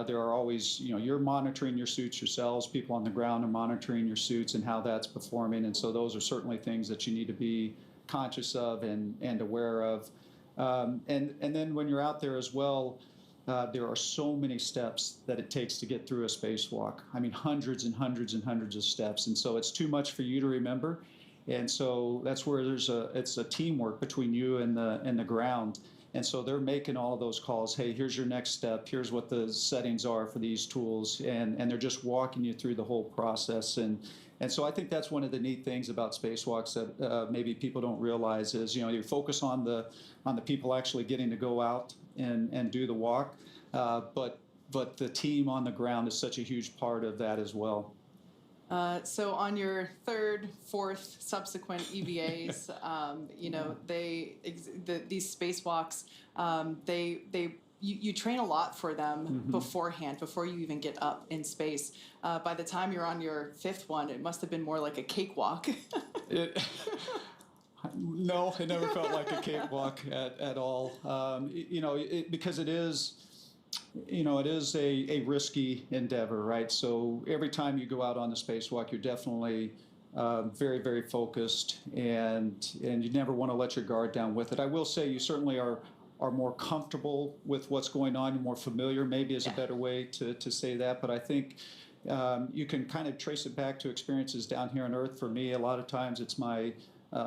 S16: there are always, you're monitoring your suits yourselves. People on the ground are monitoring your suits and how that's performing. And so those are certainly things that you need to be conscious of and aware of. And then when you're out there as well, there are so many steps that it takes to get through a spacewalk. I mean, hundreds and hundreds and hundreds of steps. And so it's too much for you to remember. And so that's where it's a teamwork between you and the ground. And so they're making all of those calls. Hey, here's your next step. Here's what the settings are for these tools. And they're just walking you through the whole process. And so I think that's one of the neat things about spacewalks that maybe people don't realize is, you focus on the people actually getting to go out and do the walk. But the team on the ground is such a huge part of that as well.
S10: So on your third, fourth, subsequent EVAs, these spacewalks, you train a lot for them mm-hmm. beforehand, before you even get up in space. By the time you're on your fifth one, it must have been more like a cakewalk.
S16: No, it never felt like a cakewalk at all. Because it is. It is a risky endeavor, right? So every time you go out on the spacewalk, you're definitely very, very focused, and you never want to let your guard down with it. I will say you certainly are more comfortable with what's going on, more familiar, maybe is a better way to say that. But I think you can kind of trace it back to experiences down here on Earth. For me, a lot of times it's my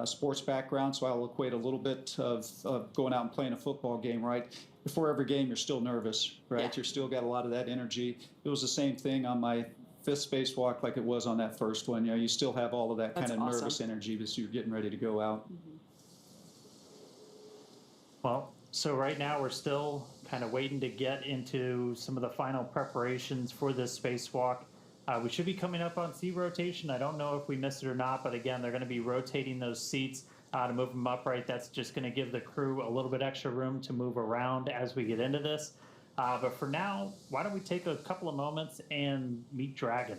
S16: sports background, so I'll equate a little bit of going out and playing a football game, right? Before every game, you're still nervous, right? Yeah. You're still got a lot of that energy. It was the same thing on my fifth spacewalk like it was on that first one. You still have all of that kind of nervous energy as you're getting ready to go out.
S10: Mm-hmm.
S11: Well, so right now we're still kind of waiting to get into some of the final preparations for this spacewalk. We should be coming up on seat rotation. I don't know if we missed it or not, but again, they're going to be rotating those seats to move them upright. That's just going to give the crew a little bit extra room to move around as we get into this. But for now, why don't we take a couple of moments and meet Dragon.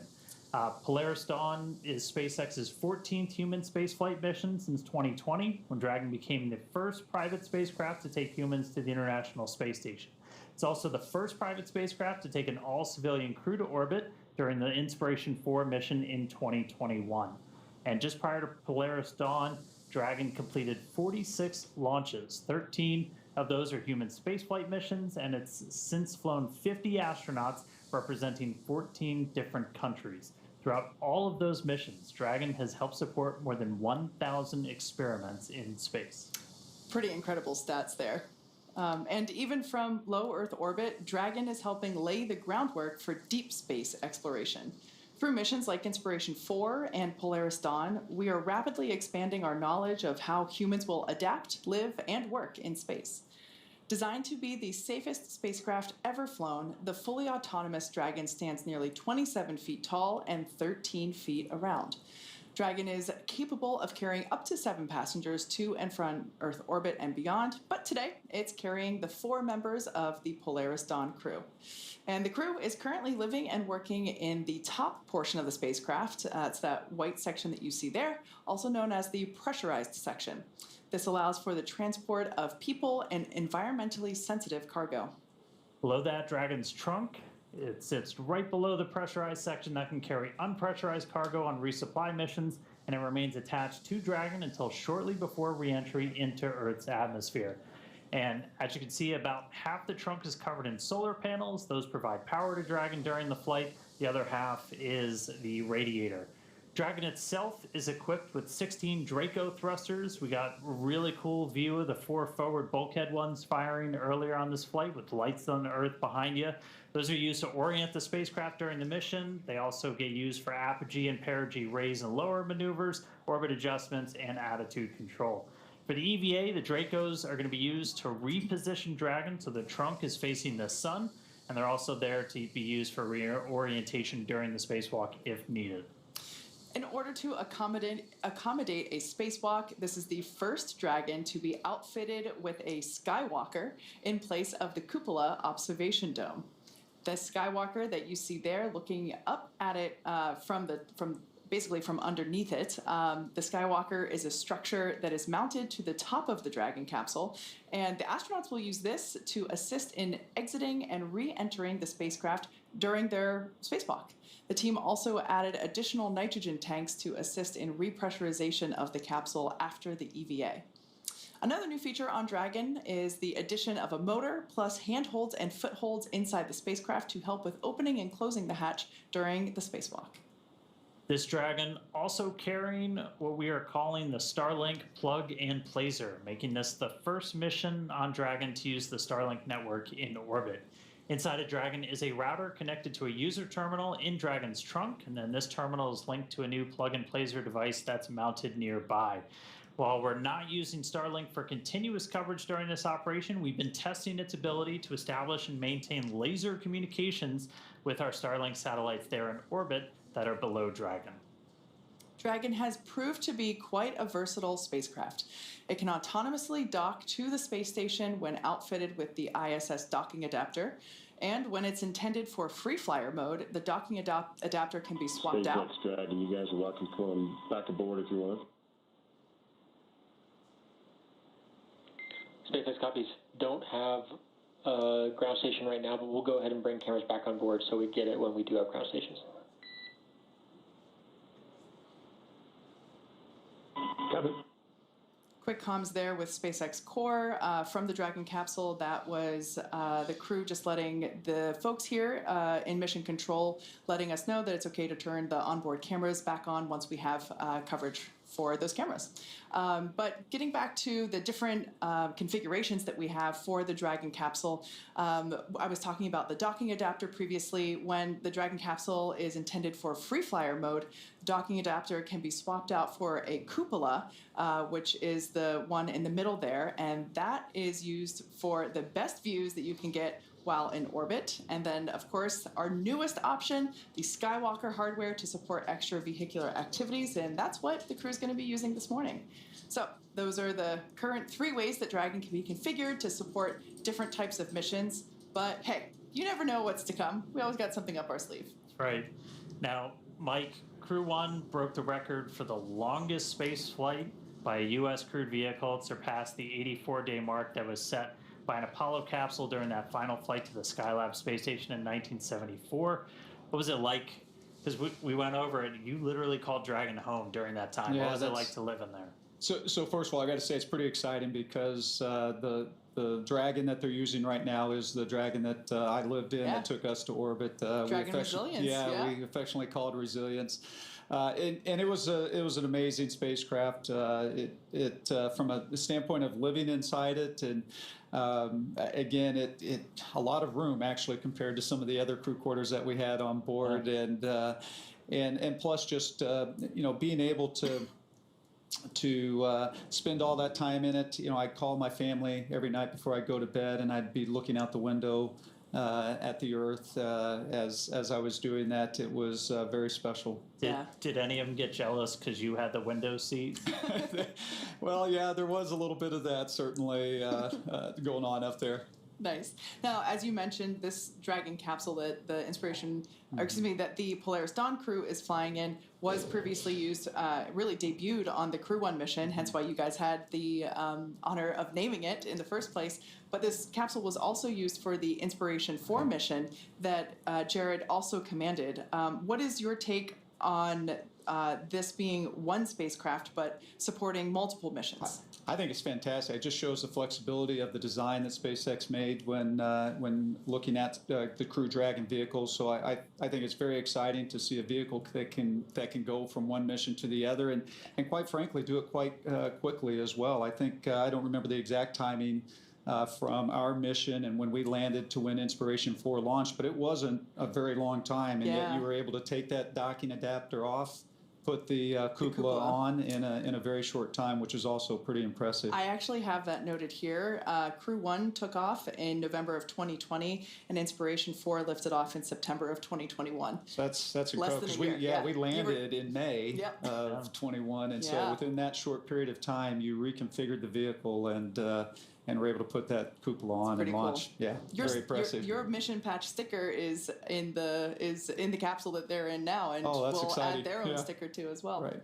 S11: Polaris Dawn is SpaceX's 14th human spaceflight mission since 2020, when Dragon became the first private spacecraft to take humans to the International Space Station. It's also the first private spacecraft to take an all-civilian crew to orbit during the Inspiration 4 mission in 2021. And just prior to Polaris Dawn, Dragon completed 46 launches. 13 of those are human spaceflight missions, and it's since flown 50 astronauts representing 14 different countries. Throughout all of those missions, Dragon has helped support more than 1,000 experiments in space.
S10: Pretty incredible stats there. And even from low Earth orbit, Dragon is helping lay the groundwork for deep space exploration. Through missions like Inspiration 4 and Polaris Dawn, we are rapidly expanding our knowledge of how humans will adapt, live, and work in space. Designed to be the safest spacecraft ever flown, the fully autonomous Dragon stands nearly 27 feet tall and 13 feet around. Dragon is capable of carrying up to 7 passengers to and from Earth orbit and beyond, but today it's carrying the 4 members of the Polaris Dawn crew. And the crew is currently living and working in the top portion of the spacecraft. It's that white section that you see there, also known as the pressurized section. This allows for the transport of people and environmentally sensitive cargo.
S11: Below that, Dragon's trunk. It sits right below the pressurized section that can carry unpressurized cargo on resupply missions and it remains attached to Dragon until shortly before re-entry into Earth's atmosphere. And as you can see, about half the trunk is covered in solar panels. Those provide power to Dragon during the flight. The other half is the radiator. Dragon itself is equipped with 16 Draco thrusters. We got a really cool view of the 4 forward bulkhead ones firing earlier on this flight with lights on the Earth behind you. Those are used to orient the spacecraft during the mission. They also get used for apogee and perigee raise and lower maneuvers, orbit adjustments, and attitude control. For the EVA, the Dracos are going to be used to reposition Dragon so the trunk is facing the sun, and they're also there to be used for reorientation during the spacewalk if needed.
S10: In order to accommodate a spacewalk, this is the first Dragon to be outfitted with a Skywalker in place of the cupola observation dome. The Skywalker that you see there, looking up at it basically from underneath it, the Skywalker is a structure that is mounted to the top of the Dragon capsule, and the astronauts will use this to assist in exiting and re-entering the spacecraft during their spacewalk. The team also added additional nitrogen tanks to assist in repressurization of the capsule after the EVA. Another new feature on Dragon is the addition of a motor plus handholds and footholds inside the spacecraft to help with opening and closing the hatch during the spacewalk.
S11: This Dragon also carrying what we are calling the Starlink plug and placer, making this the first mission on Dragon to use the Starlink network in orbit. Inside of Dragon is a router connected to a user terminal in Dragon's trunk, and then this terminal is linked to a new plug and placer device that's mounted nearby. While we're not using Starlink for continuous coverage during this operation, we've been testing its ability to establish and maintain laser communications with our Starlink satellites there in orbit that are below Dragon.
S10: Dragon has proved to be quite a versatile spacecraft. It can autonomously dock to the space station when outfitted with the ISS docking adapter, and when it's intended for free flyer mode, the docking adapter can be swapped out.
S17: SpaceX Dragon, you guys are welcome to come back aboard if you want.
S18: SpaceX copies. Don't have a ground station right now, but we'll go ahead and bring cameras back on board so we get it when we do have ground stations.
S17: Copy.
S10: Quick comms there with SpaceX Core from the Dragon capsule. That was the crew just letting the folks here in mission control letting us know that it's okay to turn the onboard cameras back on once we have coverage for those cameras. But getting back to the different configurations that we have for the Dragon capsule, I was talking about the docking adapter previously. When the Dragon capsule is intended for free flyer mode, the docking adapter can be swapped out for a cupola, which is the one in the middle there, and that is used for the best views that you can get while in orbit. And then, of course, our newest option, the Skywalker hardware to support extravehicular activities, and that's what the crew is going to be using this morning. So those are the current 3 ways that Dragon can be configured to support different types of missions. But hey, you never know what's to come. We always got something up our sleeve.
S11: That's right. Now, Mike, Crew 1 broke the record for the longest space flight by a U.S. crewed vehicle. It surpassed the 84-day mark that was set by an Apollo capsule during that final flight to the Skylab space station in 1974. What was it like? Because we went over it. You literally called Dragon home during that time.
S16: Yeah,
S11: what was it like to live in there?
S16: So first of all, I got to say it's pretty exciting because the Dragon that they're using right now is the Dragon that I lived in that took us to orbit.
S10: Dragon Resilience.
S16: Yeah, we affectionately called Resilience. And it was an amazing spacecraft. From a standpoint of living inside it, and again, it a lot of room actually compared to some of the other crew quarters that we had on board, and plus just being able to spend all that time in it. I'd call my family every night before I go to bed, and I'd be looking out the window at the Earth as I was doing that. It was very special.
S11: Did any of them get jealous because you had the window seat?
S16: Well, yeah, there was a little bit of that certainly going on up there.
S10: Nice. Now, as you mentioned, this Dragon capsule that that the Polaris Dawn Crew is flying in was previously used, really debuted on the Crew 1 mission, hence why you guys had the honor of naming it in the first place. But this capsule was also used for the Inspiration 4 mission that Jared also commanded. What is your take on this being one spacecraft, but supporting multiple missions?
S16: I think it's fantastic. It just shows the flexibility of the design that SpaceX made when looking at the Crew Dragon vehicles. So I think it's very exciting to see a vehicle that can go from one mission to the other, and quite frankly do it quite quickly as well. I think I don't remember the exact timing from our mission and when we landed to when Inspiration 4 launched, but it wasn't a very long time, and yet you were able to take that docking adapter off, put the cupola on in a very short time, which is also pretty impressive.
S10: I actually have that noted here. Crew 1 took off in November of 2020, and Inspiration 4 lifted off in September of 2021.
S16: So that's incredible, because we landed in May of 21, and so within that short period of time, you reconfigured the vehicle and were able to put that cupola on and launch. Cool. Yeah, very impressive.
S10: Your mission patch sticker is in the capsule that they're in now, and
S16: will
S10: add their own sticker too as well.
S16: Right.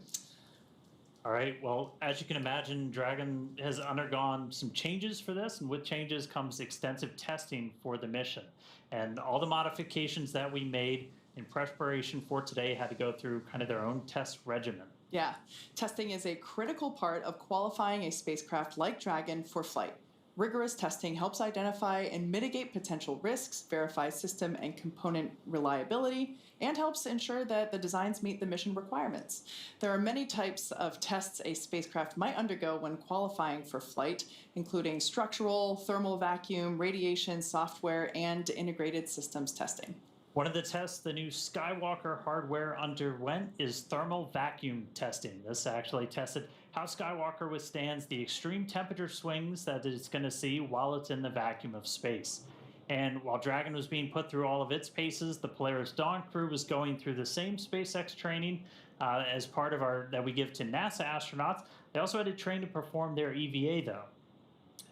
S11: All right. Well, as you can imagine, Dragon has undergone some changes for this, and with changes comes extensive testing for the mission. And all the modifications that we made in preparation for today had to go through kind of their own test regimen.
S10: Yeah, testing is a critical part of qualifying a spacecraft like Dragon for flight. Rigorous testing helps identify and mitigate potential risks, verify system and component reliability, and helps ensure that the designs meet the mission requirements. There are many types of tests a spacecraft might undergo when qualifying for flight, including structural, thermal vacuum, radiation, software, and integrated systems testing.
S11: One of the tests the new Skywalker hardware underwent is thermal vacuum testing. This actually tested how Skywalker withstands the extreme temperature swings that it's going to see while it's in the vacuum of space. And while Dragon was being put through all of its paces, the Polaris Dawn Crew was going through the same SpaceX training as part of that we give to NASA astronauts. They also had to train to perform their EVA, though.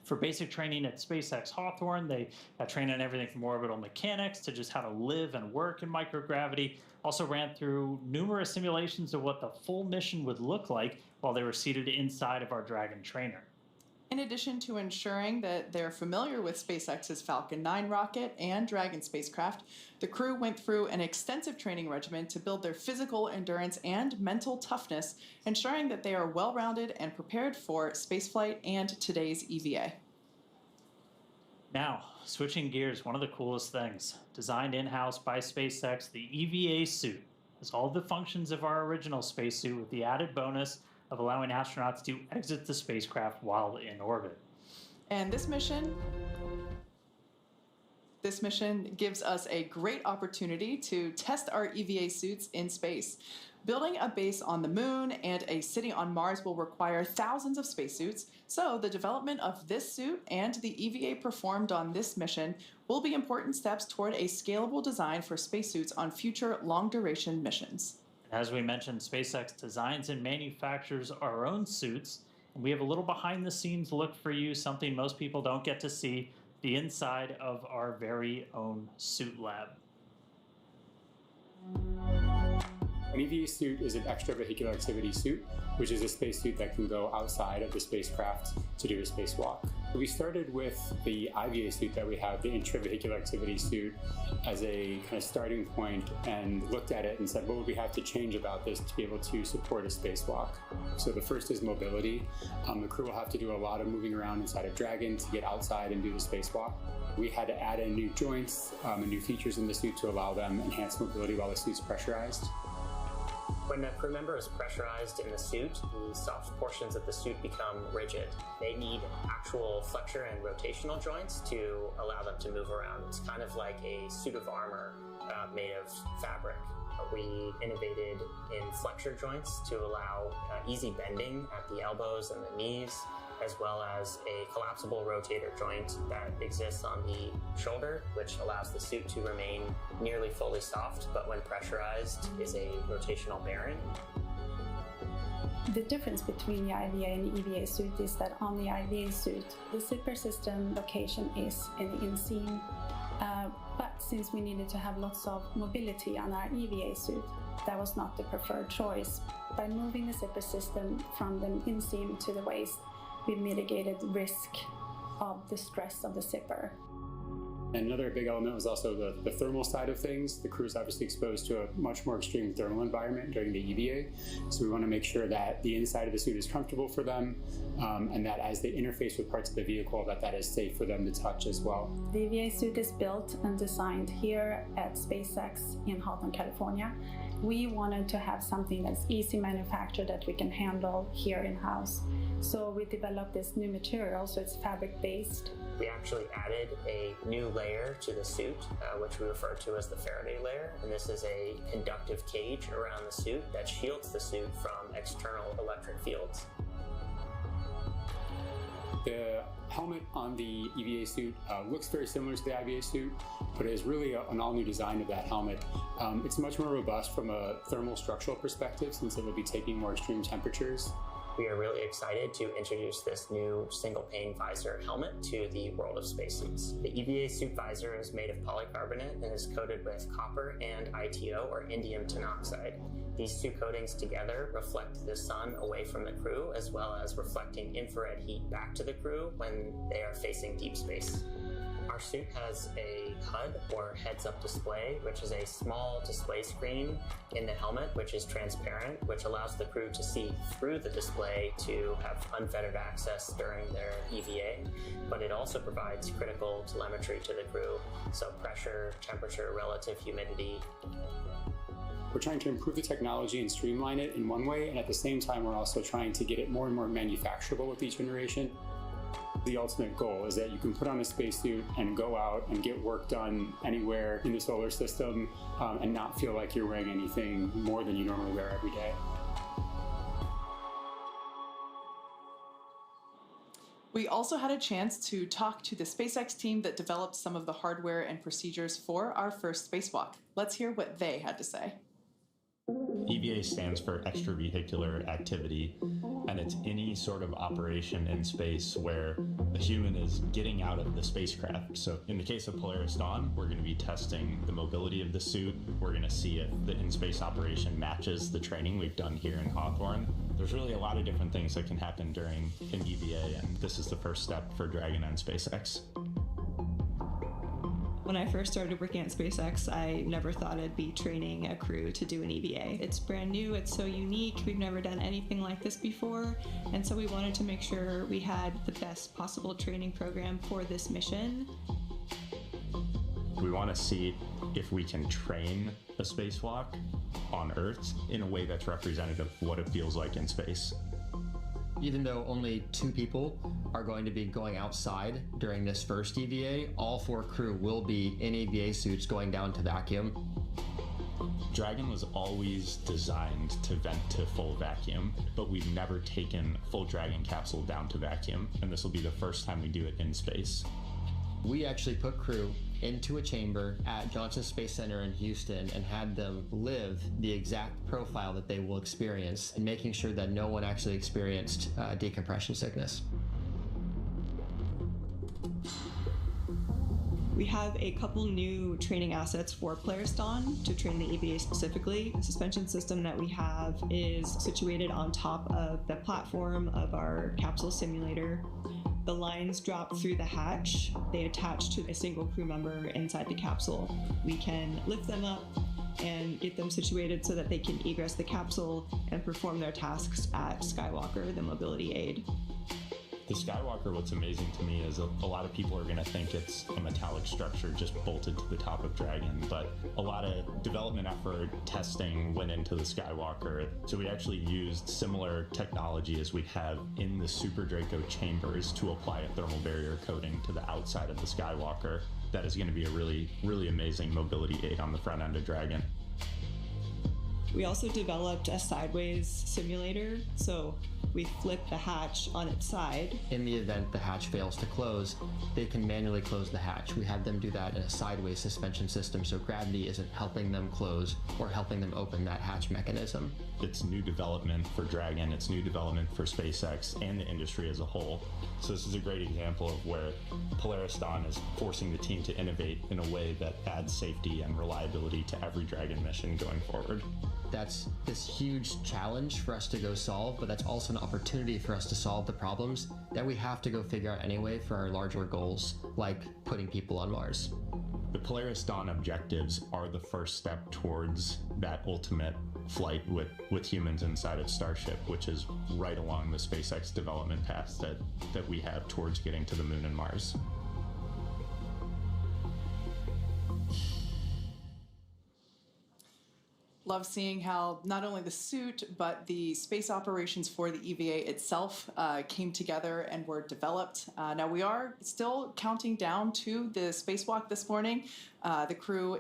S11: For basic training at SpaceX Hawthorne, they trained on everything from orbital mechanics to just how to live and work in microgravity. Also ran through numerous simulations of what the full mission would look like while they were seated inside of our Dragon trainer.
S10: In addition to ensuring that they're familiar with SpaceX's Falcon 9 rocket and Dragon spacecraft, the crew went through an extensive training regimen to build their physical endurance and mental toughness, ensuring that they are well-rounded and prepared for spaceflight and today's EVA.
S11: Now, switching gears, one of the coolest things, designed in-house by SpaceX, the EVA suit has all the functions of our original spacesuit with the added bonus of allowing astronauts to exit the spacecraft while in orbit.
S10: And this mission gives us a great opportunity to test our EVA suits in space. Building a base on the moon and a city on Mars will require thousands of spacesuits, so the development of this suit and the EVA performed on this mission will be important steps toward a scalable design for spacesuits on future long-duration missions.
S11: As we mentioned, SpaceX designs and manufactures our own suits, and we have a little behind-the-scenes look for you, something most people don't get to see, the inside of our very own suit lab.
S20: An EVA suit is an extravehicular activity suit, which is a spacesuit that can go outside of the spacecraft to do a spacewalk. We started with the IVA suit that we have, the intravehicular activity suit, as a kind of starting point, and looked at it and said, what would we have to change about this to be able to support a spacewalk? So the first is mobility. The crew will have to do a lot of moving around inside of Dragon to get outside and do the spacewalk. We had to add in new joints and new features in the suit to allow them enhanced mobility while the suit's pressurized.
S21: When a crew member is pressurized in the suit, the soft portions of the suit become rigid. They need actual flexure and rotational joints to allow them to move around. It's kind of like a suit of armor made of fabric. We innovated in flexure joints to allow easy bending at the elbows and the knees, as well as a collapsible rotator joint that exists on the shoulder, which allows the suit to remain nearly fully soft, but when pressurized is a rotational bearing.
S22: The difference between the IVA and the EVA suit is that on the IVA suit, the zipper system location is in the inseam, but since we needed to have lots of mobility on our EVA suit, that was not the preferred choice. By moving the zipper system from the inseam to the waist, we mitigated risk of the stress of the zipper.
S20: And another big element was also the thermal side of things. The crew is obviously exposed to a much more extreme thermal environment during the EVA, so we want to make sure that the inside of the suit is comfortable for them, and that as they interface with parts of the vehicle, that is safe for them to touch as well.
S22: The EVA suit is built and designed here at SpaceX in Houghton, California. We wanted to have something that's easy manufactured that we can handle here in-house. So we developed this new material, so it's fabric-based.
S21: We actually added a new layer to the suit, which we refer to as the Faraday layer. And this is a conductive cage around the suit that shields the suit from external electric fields.
S20: The helmet on the EVA suit looks very similar to the IVA suit, but it is really an all-new design of that helmet. It's much more robust from a thermal structural perspective since it will be taking more extreme temperatures.
S21: We are really excited to introduce this new single-pane visor helmet to the world of spacesuits. The EVA suit visor is made of polycarbonate and is coated with copper and ITO, or indium tenoxide. These two coatings together reflect the sun away from the crew, as well as reflecting infrared heat back to the crew when they are facing deep space. Our suit has a HUD, or heads-up display, which is a small display screen in the helmet, which is transparent, which allows the crew to see through the display to have unfettered access during their EVA. But it also provides critical telemetry to the crew, so pressure, temperature, relative humidity.
S20: We're trying to improve the technology and streamline it in one way, and at the same time, we're also trying to get it more and more manufacturable with each generation. The ultimate goal is that you can put on a spacesuit and go out and get work done anywhere in the solar system and not feel like you're wearing anything more than you normally wear every day.
S10: We also had a chance to talk to the SpaceX team that developed some of the hardware and procedures for our first spacewalk. Let's hear what they had to say.
S8: EVA stands for Extravehicular Activity, and it's any sort of operation in space where a human is getting out of the spacecraft. So in the case of Polaris Dawn, we're going to be testing the mobility of the suit. We're going to see if the in-space operation matches the training we've done here in Hawthorne. There's really a lot of different things that can happen during an EVA, and this is the first step for Dragon and SpaceX.
S4: When I first started working at SpaceX, I never thought I'd be training a crew to do an EVA. It's brand new, it's so unique, we've never done anything like this before, and so we wanted to make sure we had the best possible training program for this mission.
S8: We want to see if we can train a spacewalk on Earth in a way that's representative of what it feels like in space.
S5: Even though only 2 people are going to be going outside during this first EVA, all 4 crew will be in EVA suits going down to vacuum.
S8: Dragon was always designed to vent to full vacuum, but we've never taken full Dragon capsule down to vacuum, and this will be the first time we do it in space.
S5: We actually put crew into a chamber at Johnson Space Center in Houston and had them live the exact profile that they will experience, and making sure that no one actually experienced decompression sickness.
S4: We have a couple new training assets for Polaris Dawn to train the EVA specifically. The suspension system that we have is situated on top of the platform of our capsule simulator. The lines drop through the hatch. They attach to a single crew member inside the capsule. We can lift them up and get them situated so that they can egress the capsule and perform their tasks at Skywalker, the mobility aid.
S8: The Skywalker, what's amazing to me is a lot of people are going to think it's a metallic structure just bolted to the top of Dragon, but a lot of development effort, testing went into the Skywalker. So we actually used similar technology as we have in the Super Draco chambers to apply a thermal barrier coating to the outside of the Skywalker. That is going to be a really, really amazing mobility aid on the front end of Dragon.
S4: We also developed a sideways simulator, so we flip the hatch on its side.
S5: In the event the hatch fails to close, they can manually close the hatch. We have them do that in a sideways suspension system, so gravity isn't helping them close or helping them open that hatch mechanism.
S8: It's new development for Dragon, it's new development for SpaceX and the industry as a whole. So this is a great example of where Polaris Dawn is forcing the team to innovate in a way that adds safety and reliability to every Dragon mission going forward.
S5: That's this huge challenge for us to go solve, but that's also an opportunity for us to solve the problems that we have to go figure out anyway for our larger goals, like putting people on Mars.
S3: The Polaris Dawn objectives are the first step towards that ultimate flight with humans inside of Starship, which is right along the SpaceX development path that we have towards getting to the Moon and Mars.
S10: Love seeing how not only the suit, but the space operations for the EVA itself came together and were developed. Now we are still counting down to the spacewalk this morning. The crew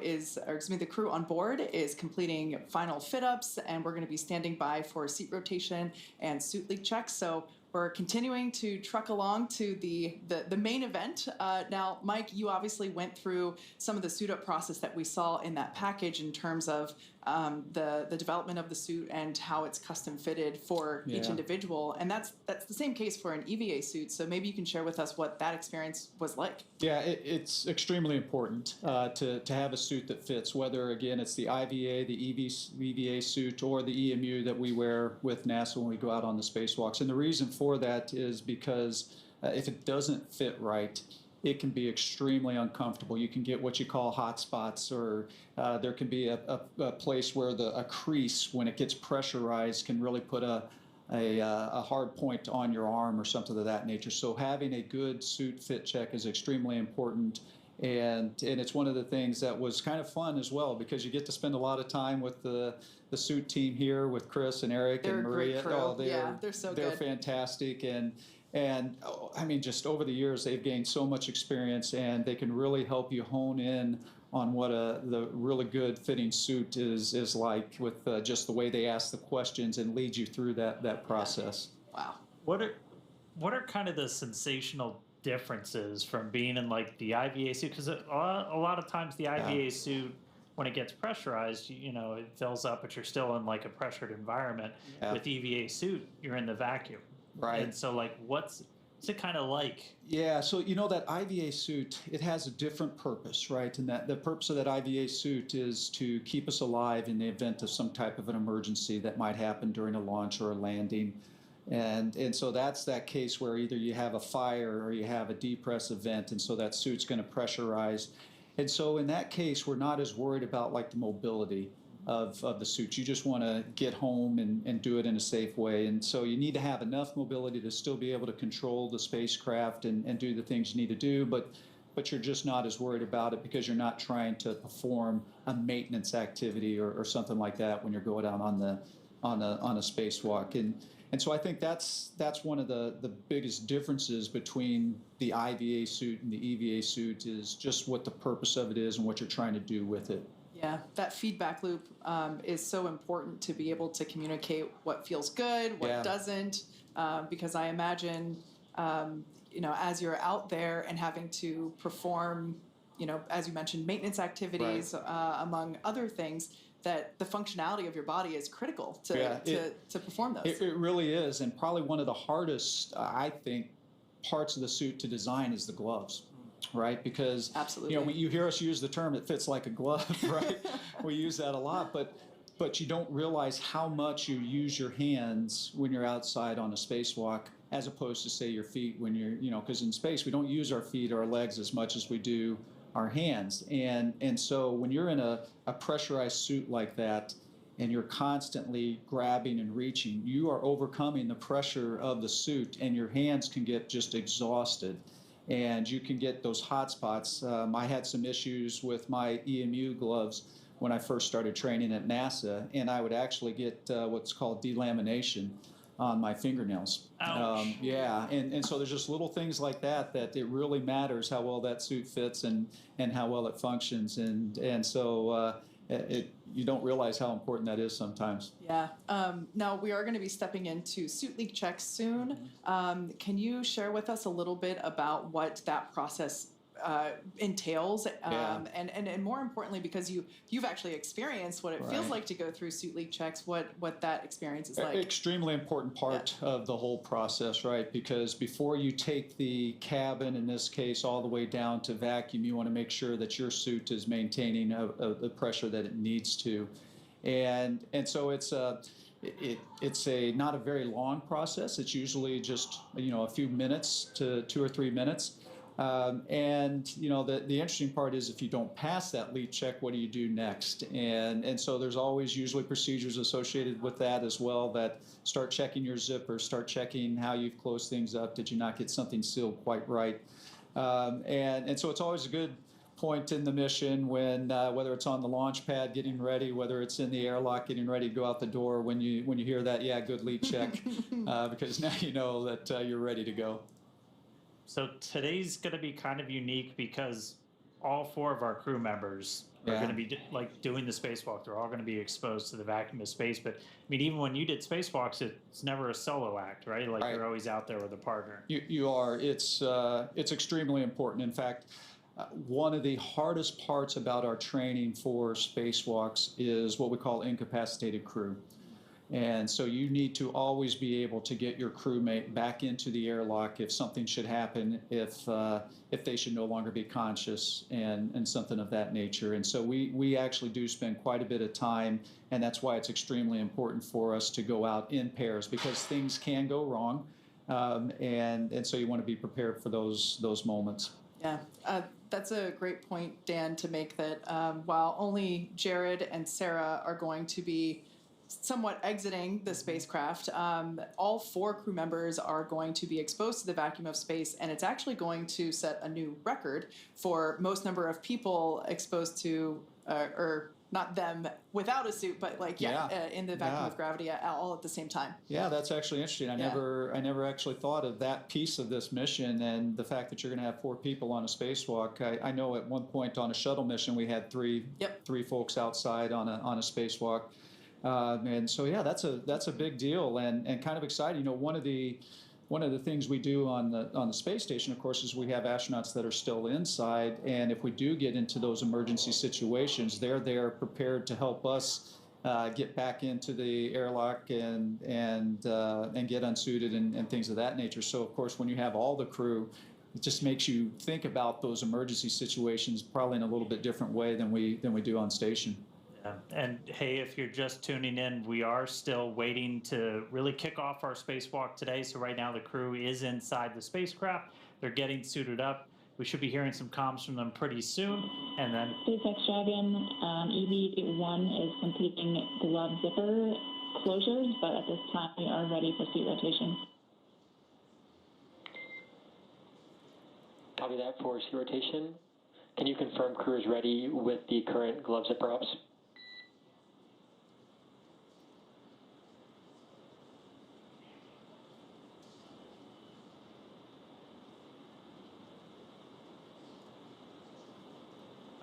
S10: on board is completing final fit-ups, and we're going to be standing by for seat rotation and suit leak checks. So we're continuing to truck along to the main event. Now, Mike, you obviously went through some of the suit-up process that we saw in that package in terms of the development of the suit and how it's custom fitted for each individual. And that's the same case for an EVA suit. So maybe you can share with us what that experience was like.
S16: Yeah, it's extremely important to have a suit that fits, whether, again, it's the IVA, the EVA suit, or the EMU that we wear with NASA when we go out on the spacewalks. And the reason for that is because if it doesn't fit right, it can be extremely uncomfortable. You can get what you call hot spots, or there can be a place where a crease, when it gets pressurized, can really put a hard point on your arm or something of that nature. So having a good suit fit check is extremely important. And it's one of the things that was kind of fun as well, because you get to spend a lot of time with the suit team here with Chris and Eric and Maria.
S10: They're a great crew. They're so good.
S16: They're fantastic. And I mean, just over the years, they've gained so much experience, and they can really help you hone in on what the really good fitting suit is like, with just the way they ask the questions and lead you through that process.
S10: Wow.
S11: What are kind of the sensational differences from being in like the IVA suit? Because a lot of times the IVA suit, when it gets pressurized, it fills up, but you're still in like a pressured environment. With EVA suit, you're in the vacuum.
S16: Right.
S11: And so, like, what's it kind of like?
S16: Yeah, so that IVA suit, it has a different purpose, right? And that the purpose of that IVA suit is to keep us alive in the event of some type of an emergency that might happen during a launch or a landing. And so that's that case where either you have a fire or you have a depress event, and so that suit's going to pressurize. And so in that case, we're not as worried about like the mobility of the suit. You just want to get home and do it in a safe way. And so you need to have enough mobility to still be able to control the spacecraft and do the things you need to do, but you're just not as worried about it because you're not trying to perform a maintenance activity or something like that when you're going out on a spacewalk. And so I think that's one of the biggest differences between the IVA suit and the EVA suit, is just what the purpose of it is and what you're trying to do with it.
S10: Yeah, that feedback loop is so important to be able to communicate what feels good, what doesn't, because I imagine, as you're out there and having to perform, as you mentioned, maintenance activities, among other things, that the functionality of your body is critical to perform those.
S16: It really is, and probably one of the hardest, I think, parts of the suit to design is the gloves. Right, because when you hear us use the term "it fits like a glove," right? We use that a lot, but you don't realize how much you use your hands when you're outside on a spacewalk, as opposed to say your feet when you're, because in space we don't use our feet or our legs as much as we do our hands, and so when you're in a pressurized suit like that, and you're constantly grabbing and reaching, you are overcoming the pressure of the suit, and your hands can get just exhausted. And you can get those hot spots. I had some issues with my EMU gloves when I first started training at NASA, and I would actually get what's called delamination on my fingernails.
S11: Ouch.
S16: And so there's just little things like that it really matters how well that suit fits and how well it functions. And so you don't realize how important that is sometimes.
S10: Yeah. Now, we are going to be stepping into suit leak checks soon. Can you share with us a little bit about what that process entails? And more importantly, because you've actually experienced what it feels like to go through suit leak checks, what that experience is like.
S16: Extremely important part of the whole process, right? Because before you take the cabin, in this case, all the way down to vacuum, you want to make sure that your suit is maintaining the pressure that it needs to. And so it's it's not a very long process. It's usually just a few minutes to 2 or 3 minutes. And the interesting part is if you don't pass that lead check, what do you do next? And so there's always usually procedures associated with that as well, that start checking your zipper, start checking how you've closed things up. Did you not get something sealed quite right? And so it's always a good point in the mission when whether it's on the launch pad getting ready, whether it's in the airlock getting ready to go out the door, when you hear that, yeah, good lead check, because now you know that you're ready to go.
S11: So today's going to be kind of unique because all 4 of our crew members are going to be doing the spacewalk. They're all going to be exposed to the vacuum of space. But I mean, even when you did spacewalks, it's never a solo act, right? Like you're always out there with a partner.
S16: You are. It's extremely important. In fact, one of the hardest parts about our training for spacewalks is what we call incapacitated crew. And so you need to always be able to get your crewmate back into the airlock if something should happen, if they should no longer be conscious and something of that nature. And so we actually do spend quite a bit of time, and that's why it's extremely important for us to go out in pairs, because things can go wrong. And so you want to be prepared for those moments.
S10: Yeah, that's a great point, Dan, to make, that while only Jared and Sarah are going to be somewhat exiting the spacecraft, all 4 crew members are going to be exposed to the vacuum of space, and it's actually going to set a new record for most number of people exposed to, or not them without a suit, but in the vacuum of gravity all at the same time.
S16: Yeah, that's actually interesting. I never actually thought of that piece of this mission, and the fact that you're going to have 4 people on a spacewalk. I know at one point on a shuttle mission we had three folks outside on a spacewalk. And so, yeah, that's a big deal and kind of exciting. One of the things we do on the space station, of course, is we have astronauts that are still inside, and if we do get into those emergency situations, they're there prepared to help us get back into the airlock and get unsuited and things of that nature. So, of course, when you have all the crew, it just makes you think about those emergency situations probably in a little bit different way than we do on station.
S11: And hey, if you're just tuning in, we are still waiting to really kick off our spacewalk today. So right now the crew is inside the spacecraft. They're getting suited up. We should be hearing some comms from them pretty soon. And then
S6: SpaceX Dragon EV1 is completing glove zipper closures, but at this time we are ready for seat rotation.
S18: Copy that for seat rotation. Can you confirm crew is ready with the current glove zipper ups?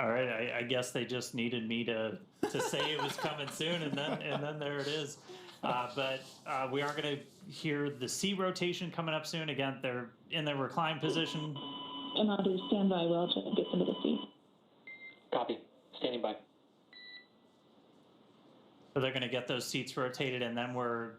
S11: All right, I guess they just needed me to say it was coming soon, and then there it is. But we are going to hear the seat rotation coming up soon. Again, they're in their recline position.
S6: MRD, stand by. We'll just get some of the seats.
S18: Copy. Standing by.
S11: So they're going to get those seats rotated, and then we're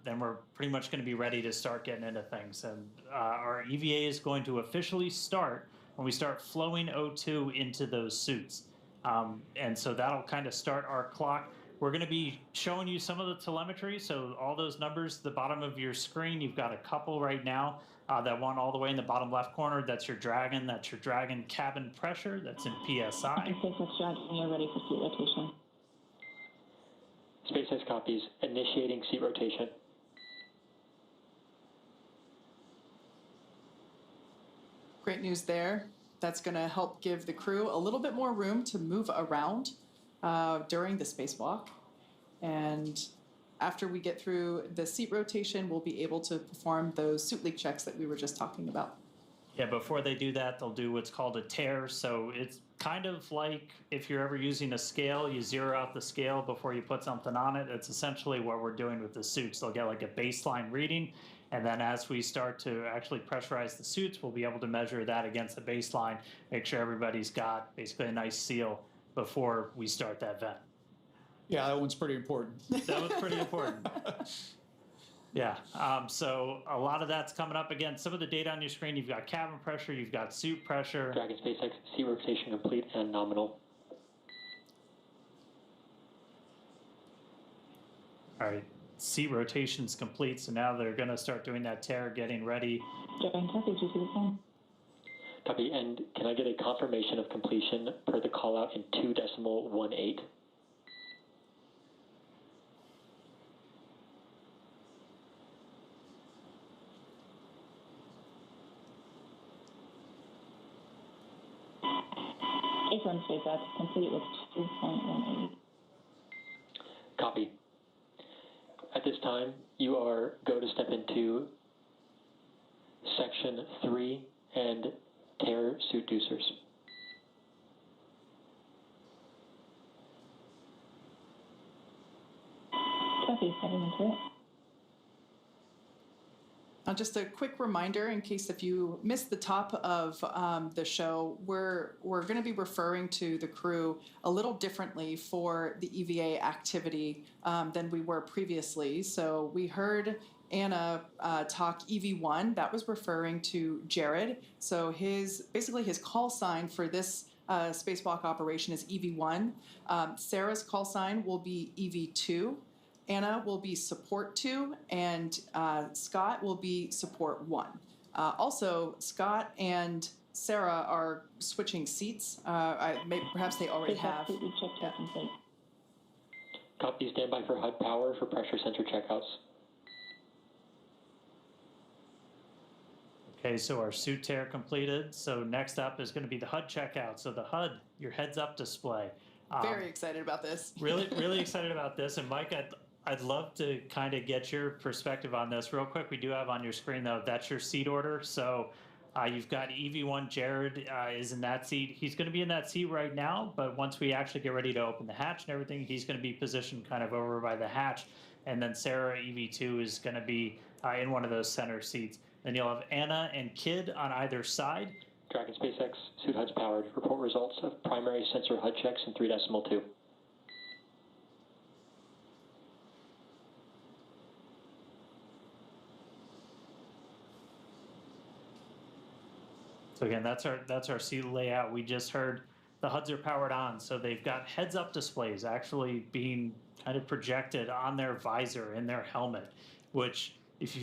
S11: pretty much going to be ready to start getting into things. And our EVA is going to officially start when we start flowing O2 into those suits. And so that'll kind of start our clock. We're going to be showing you some of the telemetry. So all those numbers, the bottom of your screen, you've got a couple right now. That one all the way in the bottom left corner, that's your Dragon. That's your Dragon cabin pressure. That's in PSI.
S6: SpaceX Dragon, you're ready for seat rotation.
S18: SpaceX copies. Initiating seat rotation.
S10: Great news there. That's going to help give the crew a little bit more room to move around during the spacewalk. And after we get through the seat rotation, we'll be able to perform those suit leak checks that we were just talking about.
S11: Yeah, before they do that, they'll do what's called a tear. So it's kind of like if you're ever using a scale, you zero out the scale before you put something on it. It's essentially what we're doing with the suits. They'll get like a baseline reading, and then as we start to actually pressurize the suits, we'll be able to measure that against the baseline, make sure everybody's got basically a nice seal before we start that vent.
S16: Yeah, that one's pretty important.
S11: That was pretty important. Yeah, so a lot of that's coming up. Again, some of the data on your screen, you've got cabin pressure, you've got suit pressure.
S18: Dragon SpaceX, seat rotation complete and nominal.
S11: All right, seat rotation's complete, so now they're going to start doing that tear, getting ready.
S18: Copy, and can I get a confirmation of completion per the call out in 2.18?
S6: A1 SpaceX complete with 2.18.
S18: Copy. At this time, you are go to step into Section 3 and tear suit deucers.
S6: Copy, heading into it.
S10: Just a quick reminder, in case if you missed the top of the show, we're going to be referring to the crew a little differently for the EVA activity than we were previously. So we heard Anna talk EV1. That was referring to Jared. So basically his call sign for this spacewalk operation is EV1. Sarah's call sign will be EV2. Anna will be support 2, and Scott will be support 1. Also, Scott and Sarah are switching seats. Perhaps they already have.
S18: Copy, standby for HUD power for pressure sensor checkouts.
S11: Okay, so our suit tear completed. So next up is going to be the HUD checkout. So the HUD, your heads-up display.
S10: Very excited about this.
S11: Really excited about this. And Mike, I'd love to kind of get your perspective on this real quick. We do have on your screen, though, that's your seat order. So you've got EV1. Jared is in that seat. He's going to be in that seat right now, but once we actually get ready to open the hatch and everything, he's going to be positioned kind of over by the hatch. And then Sarah, EV2, is going to be in one of those center seats. Then you'll have Anna and Kid on either side.
S18: Dragon SpaceX, suit HUD's powered. Report results of primary sensor HUD checks in 3.2.
S11: So again, that's our seat layout. We just heard the HUDs are powered on, so they've got heads-up displays actually being kind of projected on their visor in their helmet, which if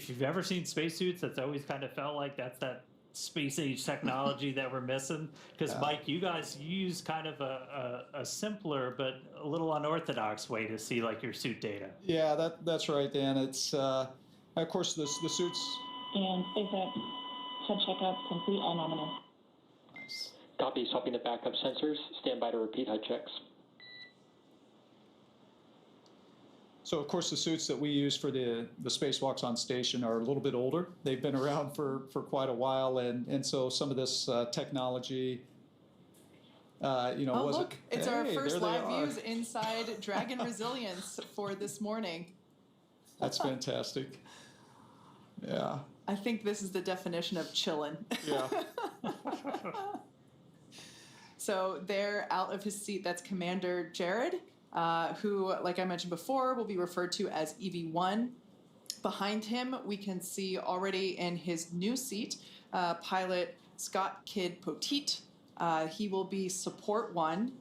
S11: you've ever seen spacesuits, that's always kind of felt like that's that space age technology that we're missing. Because Mike, you guys use kind of a simpler but a little unorthodox way to see like your suit data.
S16: Yeah, that's right, Dan. It's of course the suits.
S6: And SpaceX HUD checkup complete, all nominal.
S16: Nice.
S18: Copy, swapping the backup sensors. Stand by to repeat HUD checks.
S16: So, of course, the suits that we use for the spacewalks on station are a little bit older. They've been around for quite a while, and so some of this technology, wasn't...
S10: Look, it's our first live views inside Dragon Resilience for this morning.
S16: That's fantastic. Yeah.
S10: I think this is the definition of chillin'.
S16: Yeah.
S10: So they're out of his seat. That's Commander Jared, who, like I mentioned before, will be referred to as EV1. Behind him, we can see already in his new seat, pilot Scott Kidd Poteet. He will be support 1.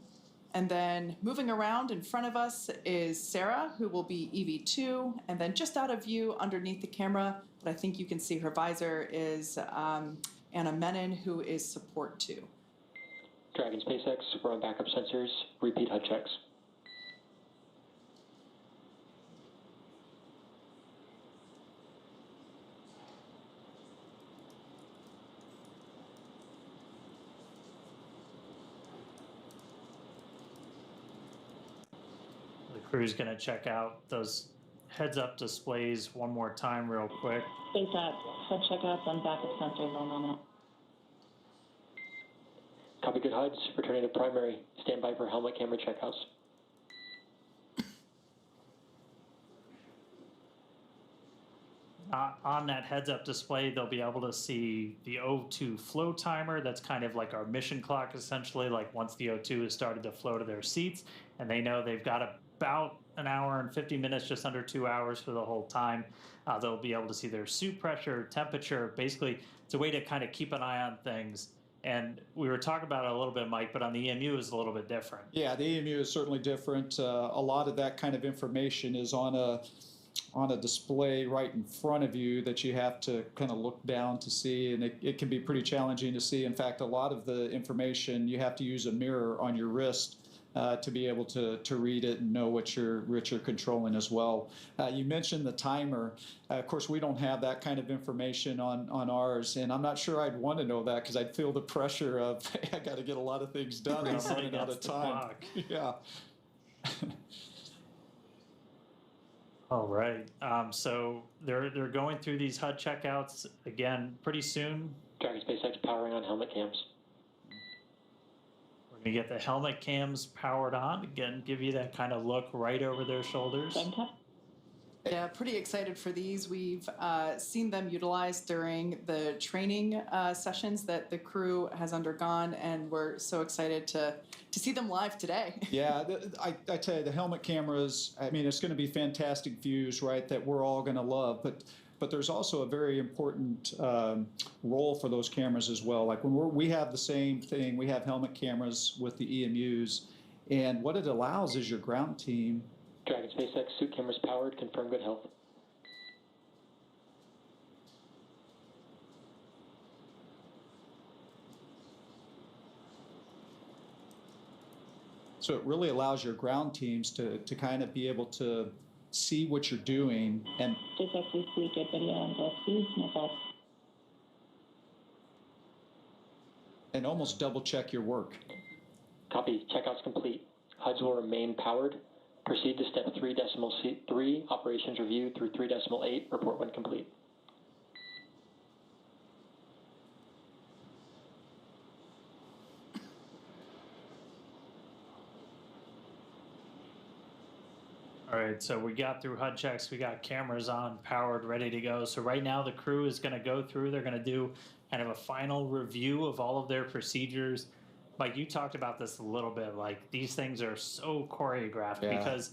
S10: And then moving around in front of us is Sarah, who will be EV2. And then just out of view underneath the camera, but I think you can see her visor, is Anna Menon, who is support 2.
S18: Dragon SpaceX, we're on backup sensors. Repeat HUD checks.
S11: The crew's going to check out those heads-up displays one more time real quick.
S6: SpaceX HUD checkup and backup sensors, all nominal.
S18: Copy, good HUDs. Returning to primary. Stand by for helmet camera checkouts.
S11: On that heads-up display, they'll be able to see the O2 flow timer. That's kind of like our mission clock, essentially, like once the O2 has started to flow to their seats, and they know they've got about an hour and 50 minutes, just under 2 hours for the whole time. They'll be able to see their suit pressure, temperature. Basically, it's a way to kind of keep an eye on things. And we were talking about it a little bit, Mike, but on the EMU is a little bit different.
S16: Yeah, the EMU is certainly different. A lot of that kind of information is on on a display right in front of you that you have to kind of look down to see, and it can be pretty challenging to see. In fact, a lot of the information you have to use a mirror on your wrist to be able to read it and know what you're controlling as well. You mentioned the timer. Of course, we don't have that kind of information on ours, and I'm not sure I'd want to know that because I'd feel the pressure of, hey, I got to get a lot of things done and I'm running out of time. Yeah.
S11: All right. So they're going through these HUD checkouts again pretty soon.
S18: Dragon SpaceX powering on helmet cams.
S11: We're going to get the helmet cams powered on. Again, give you that kind of look right over their shoulders.
S10: Yeah, pretty excited for these. We've seen them utilized during the training sessions that the crew has undergone, and we're so excited to see them live today.
S16: Yeah, I tell you, the helmet cameras, I mean, it's going to be fantastic views, right, that we're all going to love, but there's also a very important role for those cameras as well. Like when we have the same thing, we have helmet cameras with the EMUs, and what it allows is your ground team.
S18: Dragon SpaceX suit cameras powered, confirm good health.
S16: So it really allows your ground teams to kind of be able to see what you're doing and almost double check your work.
S18: Copy. Checkout's complete. HUDs will remain powered. Proceed to step 3.3, operations review through 3.8, report when complete.
S11: All right, so we got through HUD checks, we got cameras on, powered, ready to go. So right now the crew is going to go through, they're going to do kind of a final review of all of their procedures. Mike, you talked about this a little bit, like these things are so choreographed because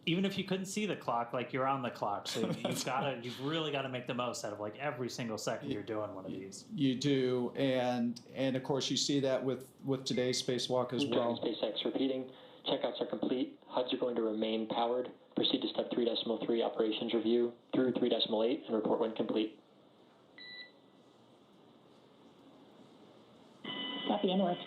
S11: even if you couldn't see the clock, like you're on the clock. So you've really got to make the most out of like every single second you're doing one of these.
S16: You do, and of course you see that with today's spacewalk as well.
S18: SpaceX repeating, checkouts are complete, HUDs are going to remain powered. Proceed to step 3.3, operations review through 3.8, and report when complete.
S6: Copy, and work.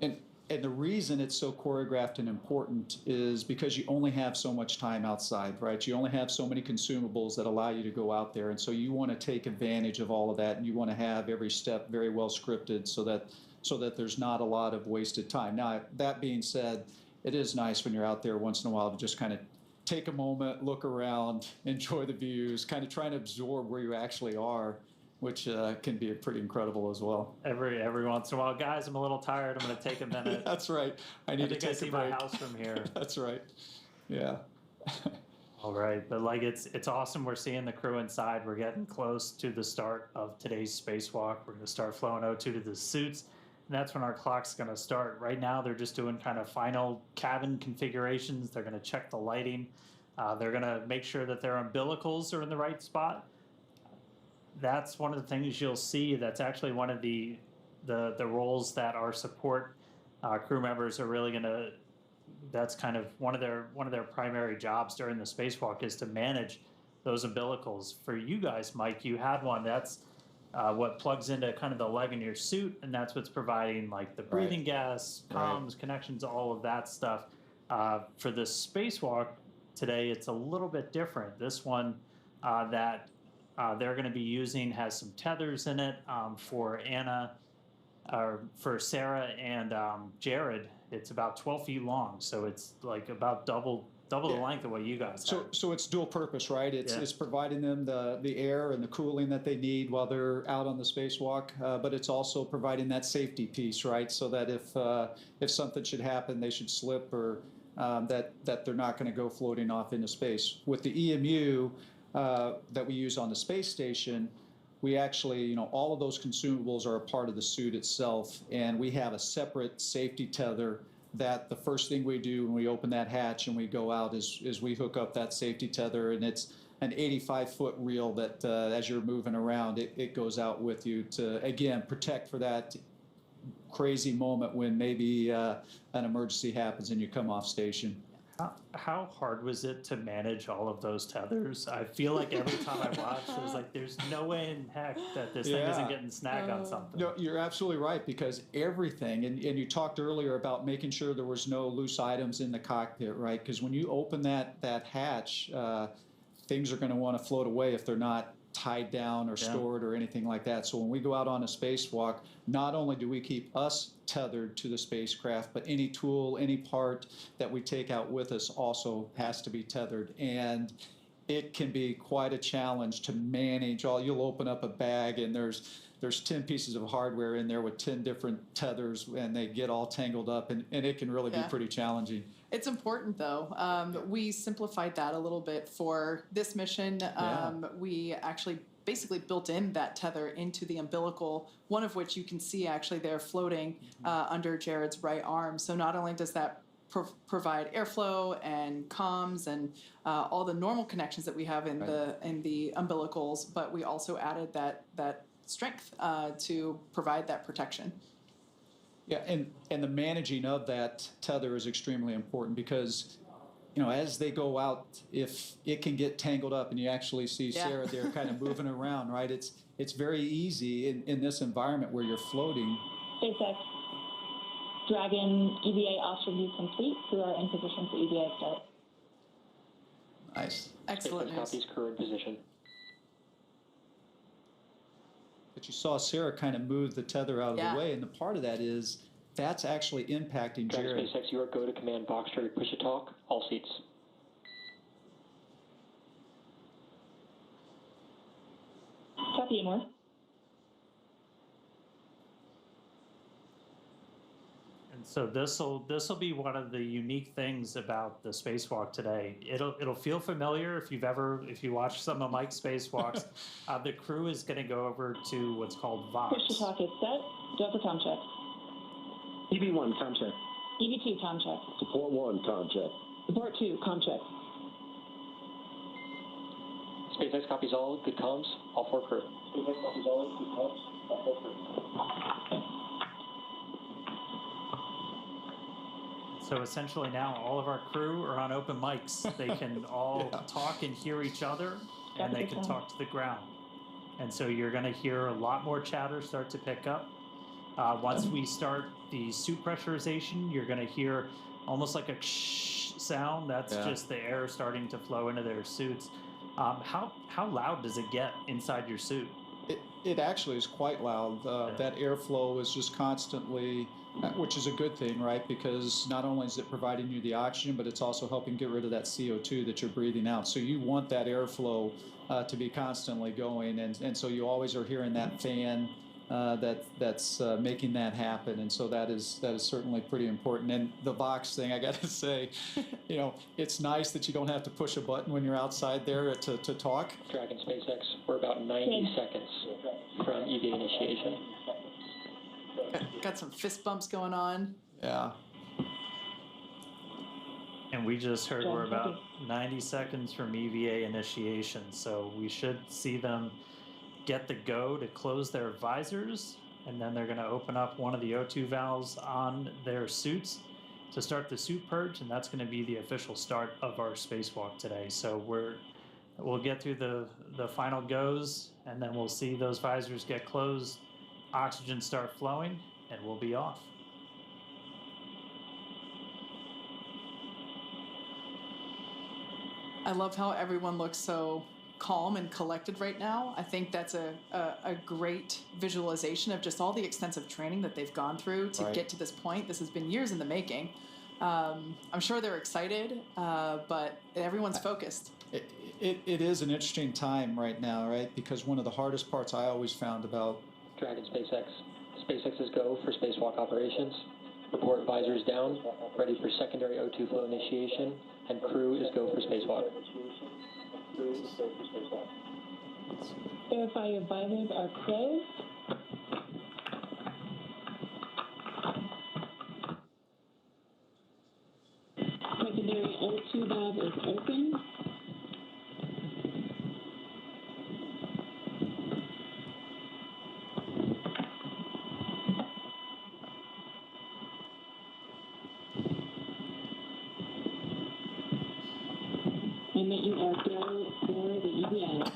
S16: And the reason it's so choreographed and important is because you only have so much time outside, right? You only have so many consumables that allow you to go out there. And so you want to take advantage of all of that, and you want to have every step very well scripted so that there's not a lot of wasted time. Now, that being said, it is nice when you're out there once in a while to just kind of take a moment, look around, enjoy the views, kind of try and absorb where you actually are, which can be pretty incredible as well.
S11: Every once in a while, guys, I'm a little tired. I'm going to take a minute.
S16: That's right. I need to take
S11: see
S16: a break.
S11: My house from here.
S16: That's right. Yeah.
S11: All right, but like it's awesome. We're seeing the crew inside. We're getting close to the start of today's spacewalk. We're going to start flowing O2 to the suits. And that's when our clock's going to start. Right now, they're just doing kind of final cabin configurations. They're going to check the lighting. They're going to make sure that their umbilicals are in the right spot. That's one of the things you'll see. That's actually one of the roles that our support crew members are really going to. That's kind of one of their primary jobs during the spacewalk is to manage those umbilicals. For you guys, Mike, you had one. That's what plugs into kind of the leg in your suit, and that's what's providing like the breathing gas, comms, connections, all of that stuff. For the spacewalk today, it's a little bit different. This one that they're going to be using has some tethers in it for Sarah and Jared. It's about 12 feet long, so it's like about double the length of what you guys have.
S16: So it's dual purpose, right? It's providing them the air and the cooling that they need while they're out on the spacewalk, but it's also providing that safety piece, right? So that if something should happen, they should slip or that they're not going to go floating off into space. With the EMU that we use on the space station, we actually, all of those consumables are a part of the suit itself, and we have a separate safety tether that the first thing we do when we open that hatch and we go out is we hook up that safety tether, and it's an 85-foot reel that as you're moving around, it goes out with you to, again, protect for that crazy moment when maybe an emergency happens and you come off station.
S11: How hard was it to manage all of those tethers? I feel like every time I watch, there's no way in heck that this thing isn't getting snagged on something.
S16: No, you're absolutely right, because everything, and you talked earlier about making sure there was no loose items in the cockpit, right? Because when you open that hatch, things are going to want to float away if they're not tied down or stored or anything like that. So when we go out on a spacewalk, not only do we keep us tethered to the spacecraft, but any tool, any part that we take out with us also has to be tethered. And it can be quite a challenge to manage all. You'll open up a bag and there's 10 pieces of hardware in there with 10 different tethers, and they get all tangled up, and it can really be pretty challenging.
S10: It's important, though. We simplified that a little bit for this mission. We actually basically built in that tether into the umbilical, one of which you can see actually there floating under Jared's right arm. So not only does that provide airflow and comms and all the normal connections that we have in the umbilicals, but we also added that strength to provide that protection.
S16: Yeah, and the managing of that tether is extremely important, because as they go out, if it can get tangled up, and you actually see Sarah there kind of moving around, right? It's very easy in this environment where you're floating.
S6: SpaceX Dragon EVA off review complete. We are in position for EVA start.
S16: Nice.
S10: Excellent news.
S18: Copies, crew in position.
S16: But you saw Sarah kind of move the tether out of the way, and the part of that is that's actually impacting Jared.
S18: SpaceX, you are go to command box to push a talk, all seats.
S6: Copy, more.
S11: And so this'll be one of the unique things about the spacewalk today. It'll feel familiar if you watch some of Mike's spacewalks. The crew is going to go over to what's called Vox.
S6: Push to talk is set. Delta com check.
S17: EV1 com check.
S6: EV2 com check.
S17: Support 1 com check.
S6: Support 2 com check.
S18: SpaceX copies all. Good comms. All 4 crew. SpaceX copies all. Good comms. All 4 crew.
S11: So essentially now all of our crew are on open mics. They can all talk and hear each other, and they can talk to the ground. And so you're going to hear a lot more chatter start to pick up. Once we start the suit pressurization, you're going to hear almost like a shh sound. That's just the air starting to flow into their suits. How loud does it get inside your suit?
S16: It actually is quite loud. That airflow is just constantly, which is a good thing, right? Because not only is it providing you the oxygen, but it's also helping get rid of that CO2 that you're breathing out. So you want that airflow to be constantly going, and so you always are hearing that fan that's making that happen, and so that is certainly pretty important. And the Vox thing, I got to say, it's nice that you don't have to push a button when you're outside there to talk.
S18: Dragon SpaceX, we're about 90 seconds from EVA initiation.
S10: Got some fist bumps going on.
S16: Yeah.
S11: And we just heard we're about 90 seconds from EVA initiation, so we should see them get the go to close their visors, and then they're going to open up one of the O2 valves on their suits to start the suit purge, and that's going to be the official start of our spacewalk today. So we'll get through the final goes, and then we'll see those visors get closed, oxygen start flowing, and we'll be off.
S10: I love how everyone looks so calm and collected right now. I think that's a great visualization of just all the extensive training that they've gone through to get to this point. This has been years in the making. I'm sure they're excited, but everyone's focused.
S16: It is an interesting time right now, right? Because one of the hardest parts I always found about
S18: Dragon SpaceX. SpaceX is go for spacewalk operations. Report visors down, ready for secondary O2 flow initiation, and crew is go for spacewalk.
S6: Verify your visors are closed. Secondary O2 valve is open. and you are go for the EVA.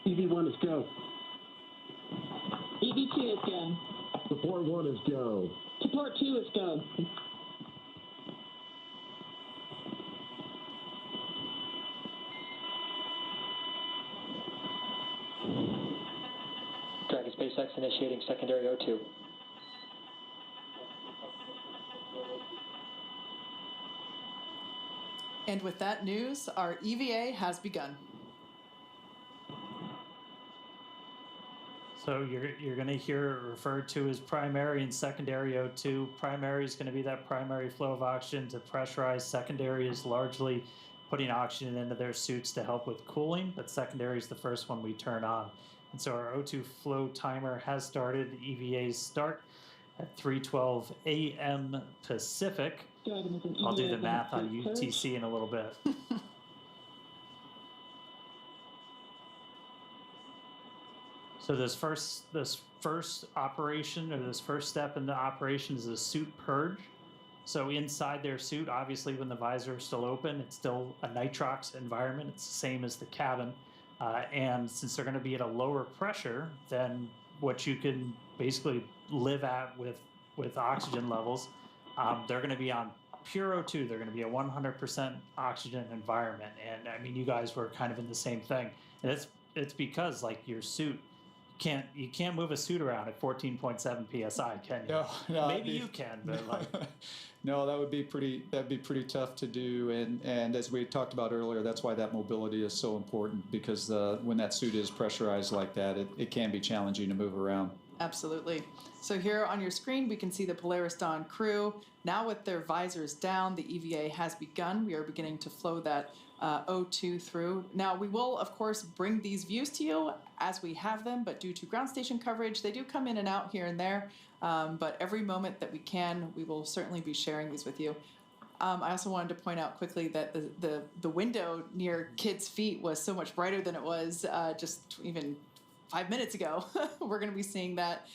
S17: EV1 is go.
S6: EV2 is go.
S17: Support 1 is go.
S6: Support 2 is go.
S18: Dragon SpaceX initiating secondary O2.
S10: And with that news, our EVA has begun.
S11: So you're going to hear it referred to as primary and secondary O2. Primary is going to be that primary flow of oxygen to pressurize. Secondary is largely putting oxygen into their suits to help with cooling, but secondary is the first one we turn on. And so our O2 flow timer has started. The EVAs start at 3:12 a.m. Pacific. I'll do the math on UTC in a little bit. So this first operation, or this first step in the operation, is a suit purge. So inside their suit, obviously when the visor is still open, it's still a nitrox environment. It's the same as the cabin. And since they're going to be at a lower pressure than what you can basically live at with oxygen levels, they're going to be on pure O2. They're going to be a 100% oxygen environment. And I mean, you guys were kind of in the same thing. And it's because like your suit, you can't move a suit around at 14.7 psi, can you?
S16: No,
S11: maybe you can, but like
S16: no, that'd be pretty tough to do. And as we talked about earlier, that's why that mobility is so important, because when that suit is pressurized like that, it can be challenging to move around.
S10: Absolutely. So here on your screen, we can see the Polaris Dawn crew. Now with their visors down, the EVA has begun. We are beginning to flow that O2 through. Now we will, of course, bring these views to you as we have them, but due to ground station coverage, they do come in and out here and there. But every moment that we can, we will certainly be sharing these with you. I also wanted to point out quickly that the window near kids' feet was so much brighter than it was just even 5 minutes ago. We're going to be seeing that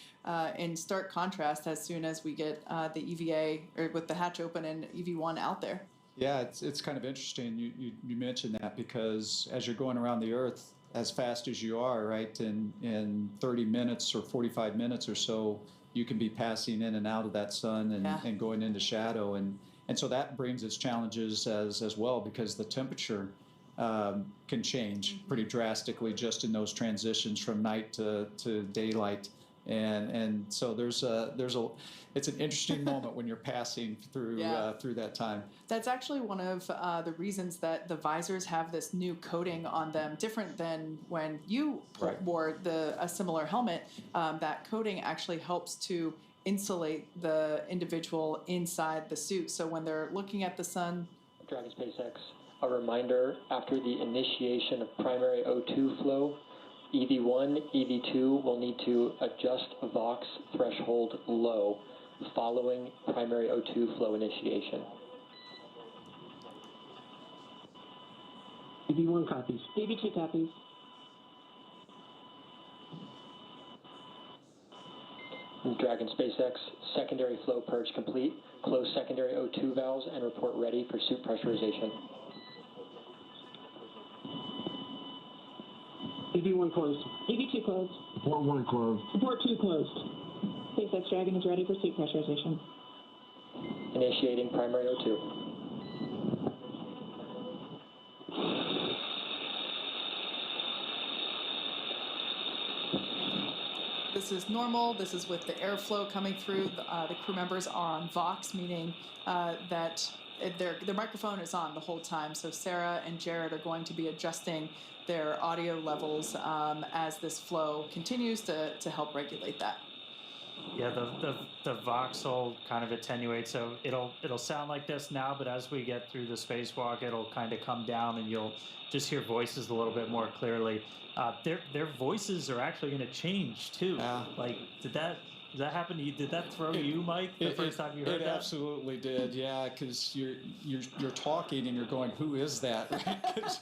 S10: in stark contrast as soon as we get the EVA, or with the hatch open and EV1 out there.
S16: Yeah, it's kind of interesting you mentioned that, because as you're going around the Earth as fast as you are, right, in 30 minutes or 45 minutes or so, you can be passing in and out of that sun and going into shadow. And so that brings its challenges as well, because the temperature can change pretty drastically just in those transitions from night to daylight. And so it's an interesting moment when you're passing through that time.
S10: That's actually one of the reasons that the visors have this new coating on them, different than when you wore a similar helmet. That coating actually helps to insulate the individual inside the suit. So when they're looking at the sun.
S18: Dragon SpaceX, a reminder, after the initiation of primary O2 flow, EV1, EV2 will need to adjust VOX threshold low following primary O2 flow initiation.
S17: EV1 copies.
S6: EV2 copies.
S18: Dragon SpaceX, secondary flow purge complete. Close secondary O2 valves and report ready for suit pressurization.
S17: EV1 closed.
S6: EV2 closed.
S17: Support 1 closed.
S6: Support 2 closed. SpaceX Dragon is ready for suit pressurization.
S18: Initiating primary O2.
S10: This is normal. This is with the airflow coming through. The crew members are on VOX, meaning that their microphone is on the whole time. So Sarah and Jared are going to be adjusting their audio levels as this flow continues to help regulate that.
S11: Yeah, the VOX will kind of attenuate, so it'll sound like this now, but as we get through the spacewalk, it'll kind of come down, and you'll just hear voices a little bit more clearly. Their voices are actually going to change too. Like, did that Did that happen to you? Did that throw you, Mike, the first time you heard
S16: that? It absolutely did, yeah, because you're talking and you're going, who is that? Right? 'Cause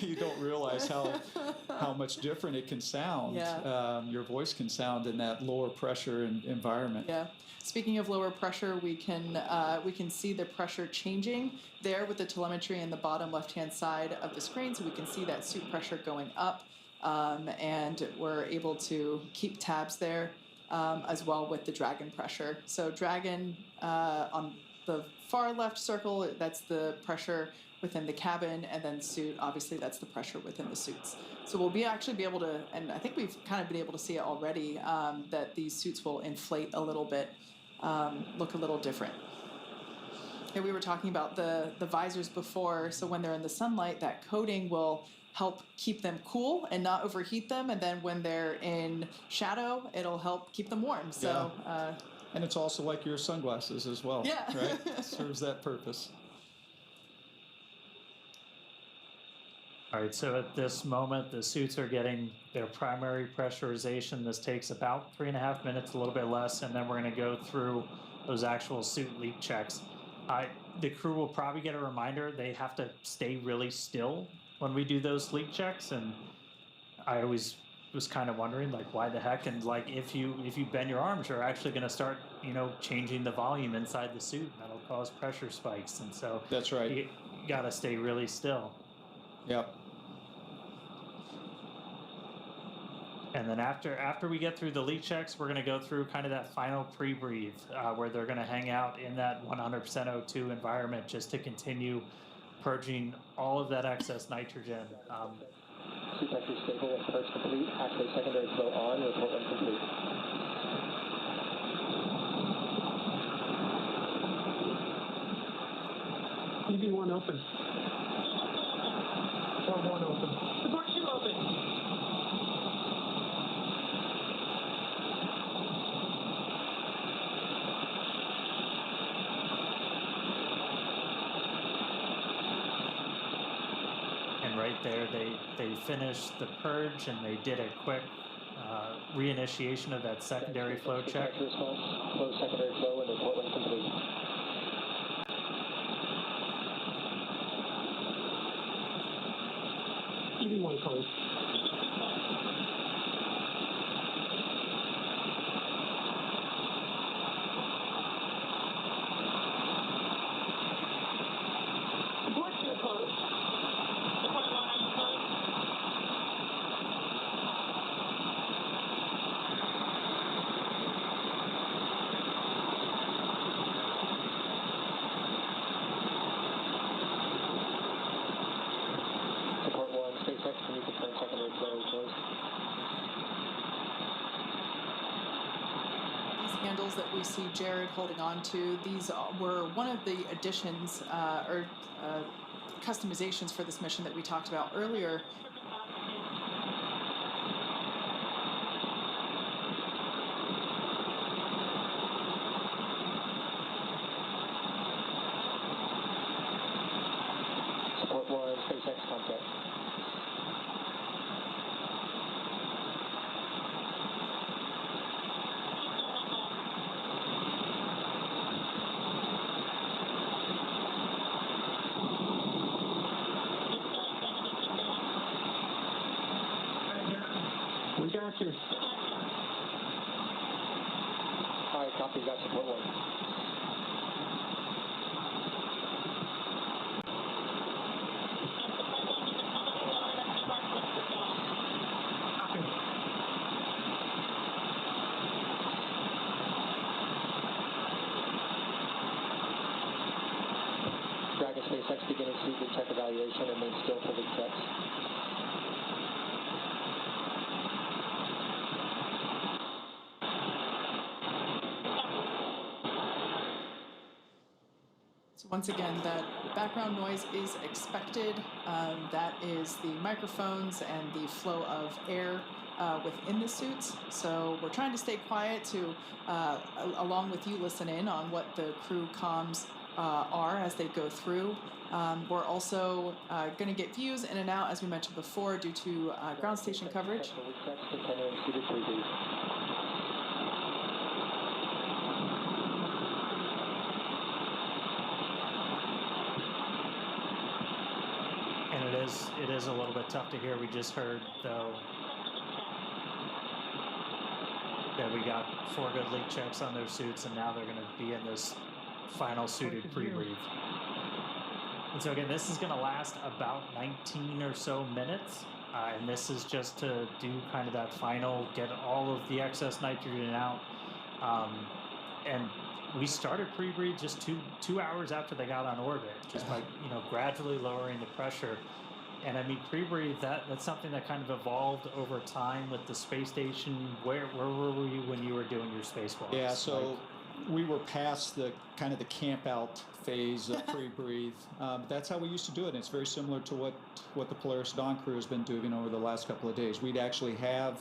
S16: you don't realize how much different it can sound.
S10: Yeah.
S16: Your voice can sound in that lower pressure environment.
S10: Yeah. Speaking of lower pressure, we can see the pressure changing there with the telemetry in the bottom left-hand side of the screen, so we can see that suit pressure going up, and we're able to keep tabs there. As well with the Dragon pressure. So Dragon on the far left circle, that's the pressure within the cabin, and then suit, obviously that's the pressure within the suits. So we'll actually be able to, and I think we've kind of been able to see it already, that these suits will inflate a little bit, look a little different. And we were talking about the visors before, so when they're in the sunlight, that coating will help keep them cool and not overheat them, and then when they're in shadow, it'll help keep them warm. So,
S16: and it's also like your sunglasses as well.
S10: Yeah,
S16: right. Serves that purpose.
S11: All right. So at this moment, the suits are getting their primary pressurization. This takes about 3.5 minutes, a little bit less, and then we're going to go through those actual suit leak checks. The crew will probably get a reminder they have to stay really still when we do those leak checks, and I always was kind of wondering, like, why the heck? And like, if you bend your arms, you're actually going to start, changing the volume inside the suit, and that'll cause pressure spikes. And so
S16: that's right.
S11: You got to stay really still.
S16: Yep.
S11: And then after we get through the leak checks, we're going to go through kind of that final pre-breathe, where they're going to hang out in that 100% O2 environment just to continue purging all of that excess nitrogen.
S18: Suit pressure stable, with purge complete. Activate secondary flow on. Report when complete.
S17: EV1 open. 12-1 open. Support 2 open.
S11: Right there, they finished the purge, and they did a quick reinitiation of that secondary flow check.
S18: Response, close secondary flow, and report when complete.
S17: EV1 closed. Support 2 closed.
S18: SpaceX, can you confirm secondary flow closed?
S10: These handles that we see Jared holding on to, these were one of the additions or customizations for this mission that we talked about earlier.
S18: Support 1, SpaceX contact.
S17: We got you.
S18: All right, copy. Got support 1. Dragon SpaceX beginning suit leak check evaluation. Remain still for leak checks.
S10: So once again, that background noise is expected. That is the microphones and the flow of air within the suits. So we're trying to stay quiet to, along with you, listen in on what the crew comms are as they go through. We're also going to get views in and out, as we mentioned before, due to ground station coverage.
S11: is a little bit tough to hear. We just heard, though, that we got 4 good leak checks on their suits, and now they're going to be in this final suited pre-breathe. And so again, this is going to last about 19 or so minutes, and this is just to do kind of that final, get all of the excess nitrogen out. And we started pre-breathe just two hours after they got on orbit, just by gradually lowering the pressure. And I mean, pre-breathe, that's something that kind of evolved over time with the space station. Where were you when you were doing your spacewalks?
S16: Yeah, so we were past the kind of the camp out phase of pre-breathe. That's how we used to do it. And it's very similar to what the Polaris Dawn Crew has been doing over the last couple of days. We'd actually have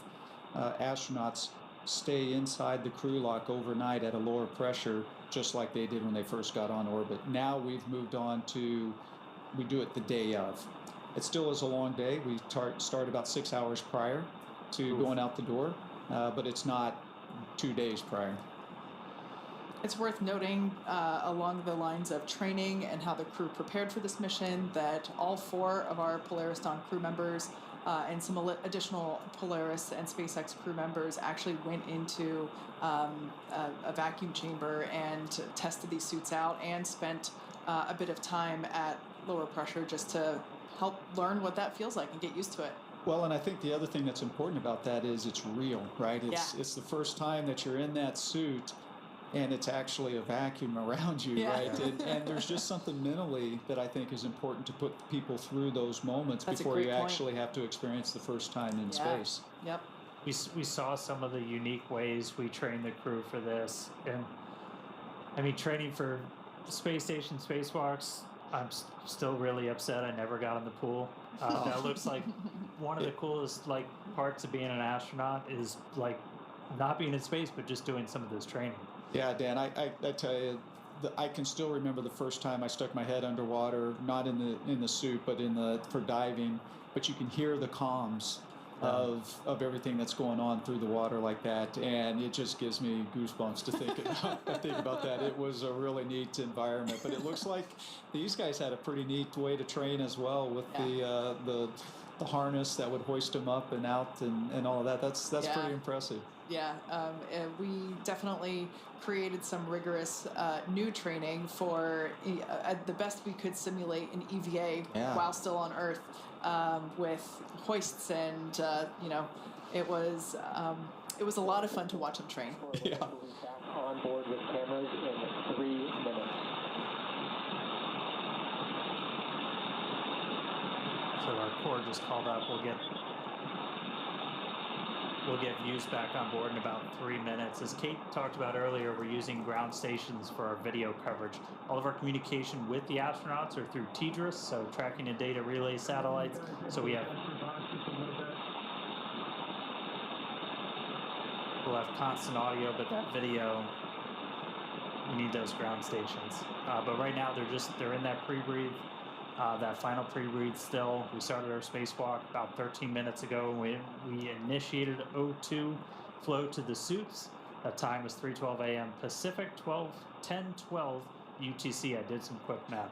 S16: astronauts stay inside the crew lock overnight at a lower pressure, just like they did when they first got on orbit. Now we've moved on to, we do it the day of. It still is a long day. We start about 6 hours prior to going out the door, but it's not 2 days prior.
S10: It's worth noting along the lines of training and how the crew prepared for this mission that all 4 of our Polaris Dawn crew members and some additional Polaris and SpaceX crew members actually went into a vacuum chamber and tested these suits out and spent a bit of time at lower pressure just to help learn what that feels like and get used to it.
S16: Well, and I think the other thing that's important about that is it's real, right? It's the first time that you're in that suit and it's actually a vacuum around you, right? And there's just something mentally that I think is important to put people through those moments before you actually have to experience the first time in space.
S10: Yep.
S11: We saw some of the unique ways we trained the crew for this. And I mean, training for space station spacewalks, I'm still really upset I never got in the pool. That looks like one of the coolest parts of being an astronaut is not being in space, but just doing some of this training.
S16: Yeah, Dan, I tell you, I can still remember the first time I stuck my head underwater, not in the suit, but for diving. But you can hear the comms of everything that's going on through the water like that, and it just gives me goosebumps to think about that. It was a really neat environment, but it looks like these guys had a pretty neat way to train as well with the harness that would hoist them up and out and all of that. That's pretty impressive.
S10: Yeah, we definitely created some rigorous new training for the best we could simulate an EVA while still on Earth with hoists and it was a lot of fun to watch them train.
S18: Yeah. On board with cameras in 3 minutes.
S11: So our core just called up. We'll get views back on board in about 3 minutes. As Kate talked about earlier, we're using ground stations for our video coverage. All of our communication with the astronauts are through TDRS, so tracking and data relay satellites. So we'll have constant audio, but that video, we need those ground stations. But right now they're in that pre-breathe. That final pre-breathe still. We started our spacewalk about 13 minutes ago. We initiated O2 flow to the suits. That time was 3:12 a.m. Pacific, 10:12 UTC. I did some quick math.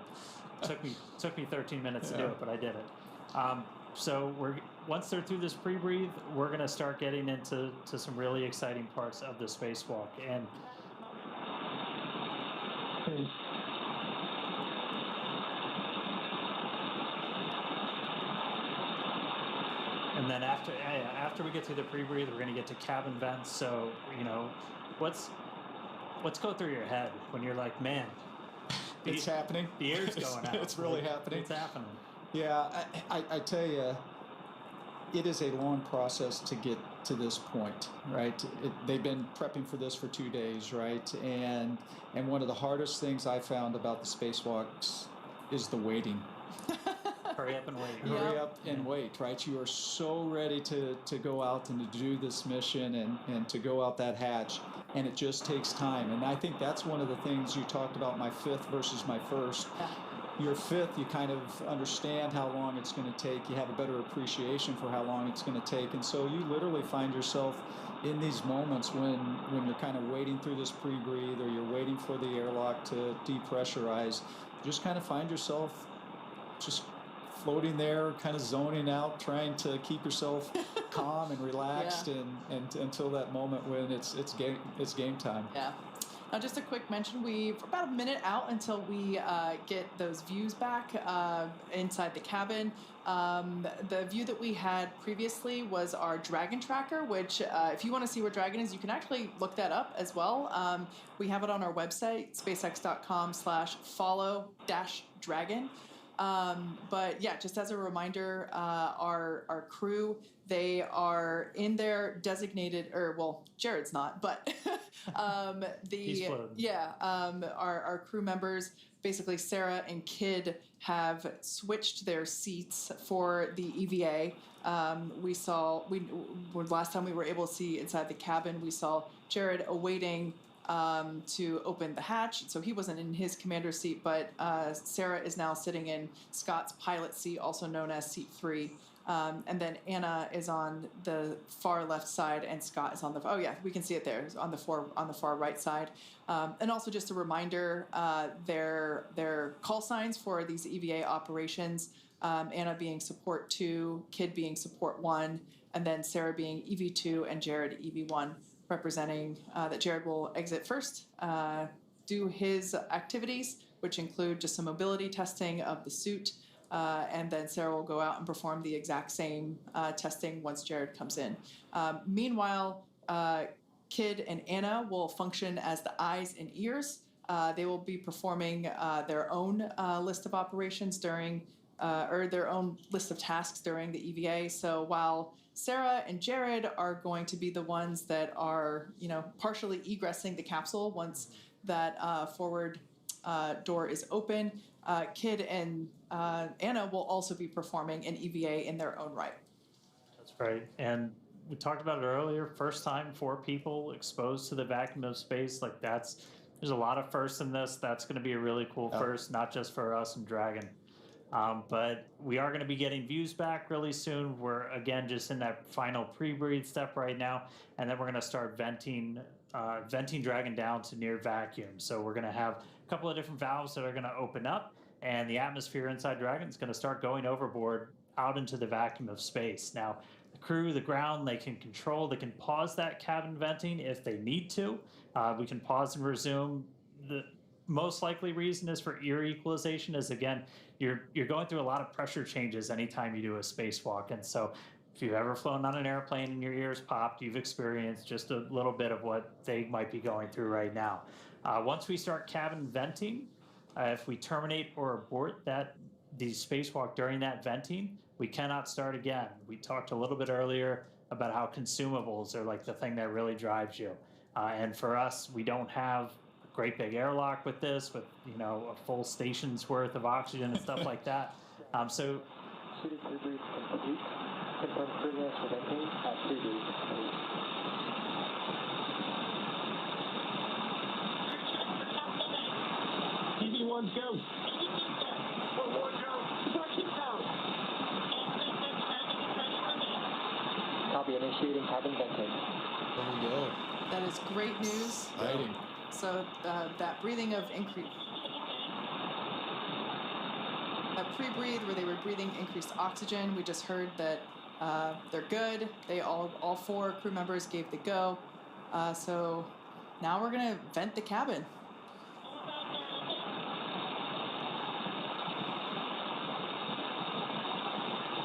S11: Took me 13 minutes to do it, but I did it. So once they're through this pre-breathe, we're going to start getting into some really exciting parts of the spacewalk. And then after we get through the pre-breathe, we're going to get to cabin vents. So, what's going through your head when you're like, man,
S16: it's happening.
S11: The air's going out.
S16: It's really happening.
S11: It's happening.
S16: Yeah, I tell you, it is a long process to get to this point, right? They've been prepping for this for 2 days, right? And one of the hardest things I found about the spacewalks is the waiting.
S11: Hurry up and wait.
S16: Hurry up and wait, right? You are so ready to go out and to do this mission and to go out that hatch, and it just takes time. And I think that's one of the things you talked about, my 5th versus my 1st. Your 5th, you kind of understand how long it's going to take. You have a better appreciation for how long it's going to take. And so you literally find yourself in these moments when you're kind of waiting through this pre-breathe or you're waiting for the airlock to depressurize, you just kind of find yourself just floating there, kind of zoning out, trying to keep yourself calm and relaxed, and until that moment when it's game time.
S10: Yeah. Now, just a quick mention, we're about a minute out until we get those views back inside the cabin. The view that we had previously was our Dragon tracker, which if you want to see where Dragon is, you can actually look that up as well. We have it on our website, spacex.com/follow-dragon. But yeah, just as a reminder, our crew, they are in their designated, or well, Jared's not, but our crew members, basically Sarah and Kid, have switched their seats for the EVA. Last time we were able to see inside the cabin, we saw Jared awaiting to open the hatch, so he wasn't in his commander's seat, but Sarah is now sitting in Scott's pilot seat, also known as seat 3. And then Anna is on the far left side, and Scott is on the we can see it there, on the far right side. And also just a reminder, their call signs for these EVA operations, Anna being support 2, Kid being support 1, and then Sarah being EV2 and Jared EV1, representing that Jared will exit first, do his activities, which include just some mobility testing of the suit, and then Sarah will go out and perform the exact same testing once Jared comes in. Meanwhile, Kid and Anna will function as the eyes and ears. They will be performing their own list of operations during, or their own list of tasks during the EVA. So while Sarah and Jared are going to be the ones that are, partially egressing the capsule once that forward door is open, Kid and Anna will also be performing an EVA in their own right.
S11: That's right. And we talked about it earlier, first time for people exposed to the vacuum of space. There's a lot of firsts in this. That's going to be a really cool first, not just for us and Dragon. But we are going to be getting views back really soon. We're, again, just in that final pre-breathe step right now. And then we're going to start venting Dragon down to near vacuum. So we're going to have a couple of different valves that are going to open up, and the atmosphere inside Dragon is going to start going overboard out into the vacuum of space. Now, the crew, the ground, they can pause that cabin venting if they need to. We can pause and resume. The most likely reason is for ear equalization, is, again, you're going through a lot of pressure changes anytime you do a spacewalk. And so if you've ever flown on an airplane and your ears popped, you've experienced just a little bit of what they might be going through right now. Once we start cabin venting, if we terminate or abort the spacewalk during that venting, we cannot start again. We talked a little bit earlier about how consumables are like the thing that really drives you. And for us, we don't have a great big airlock with this, with a full station's worth of oxygen and stuff like that. So
S18: Suited pre-breathe complete. Confirm crew list for venting at pre-breathe complete.
S17: EV1 go.
S18: Copy, initiating cabin venting.
S2: There we go.
S10: That is great news.
S2: Exciting.
S10: So that breathing of increase, that pre-breathe where they were breathing increased oxygen, we just heard that they're good. They all 4 crew members gave the go. So now we're gonna vent the cabin.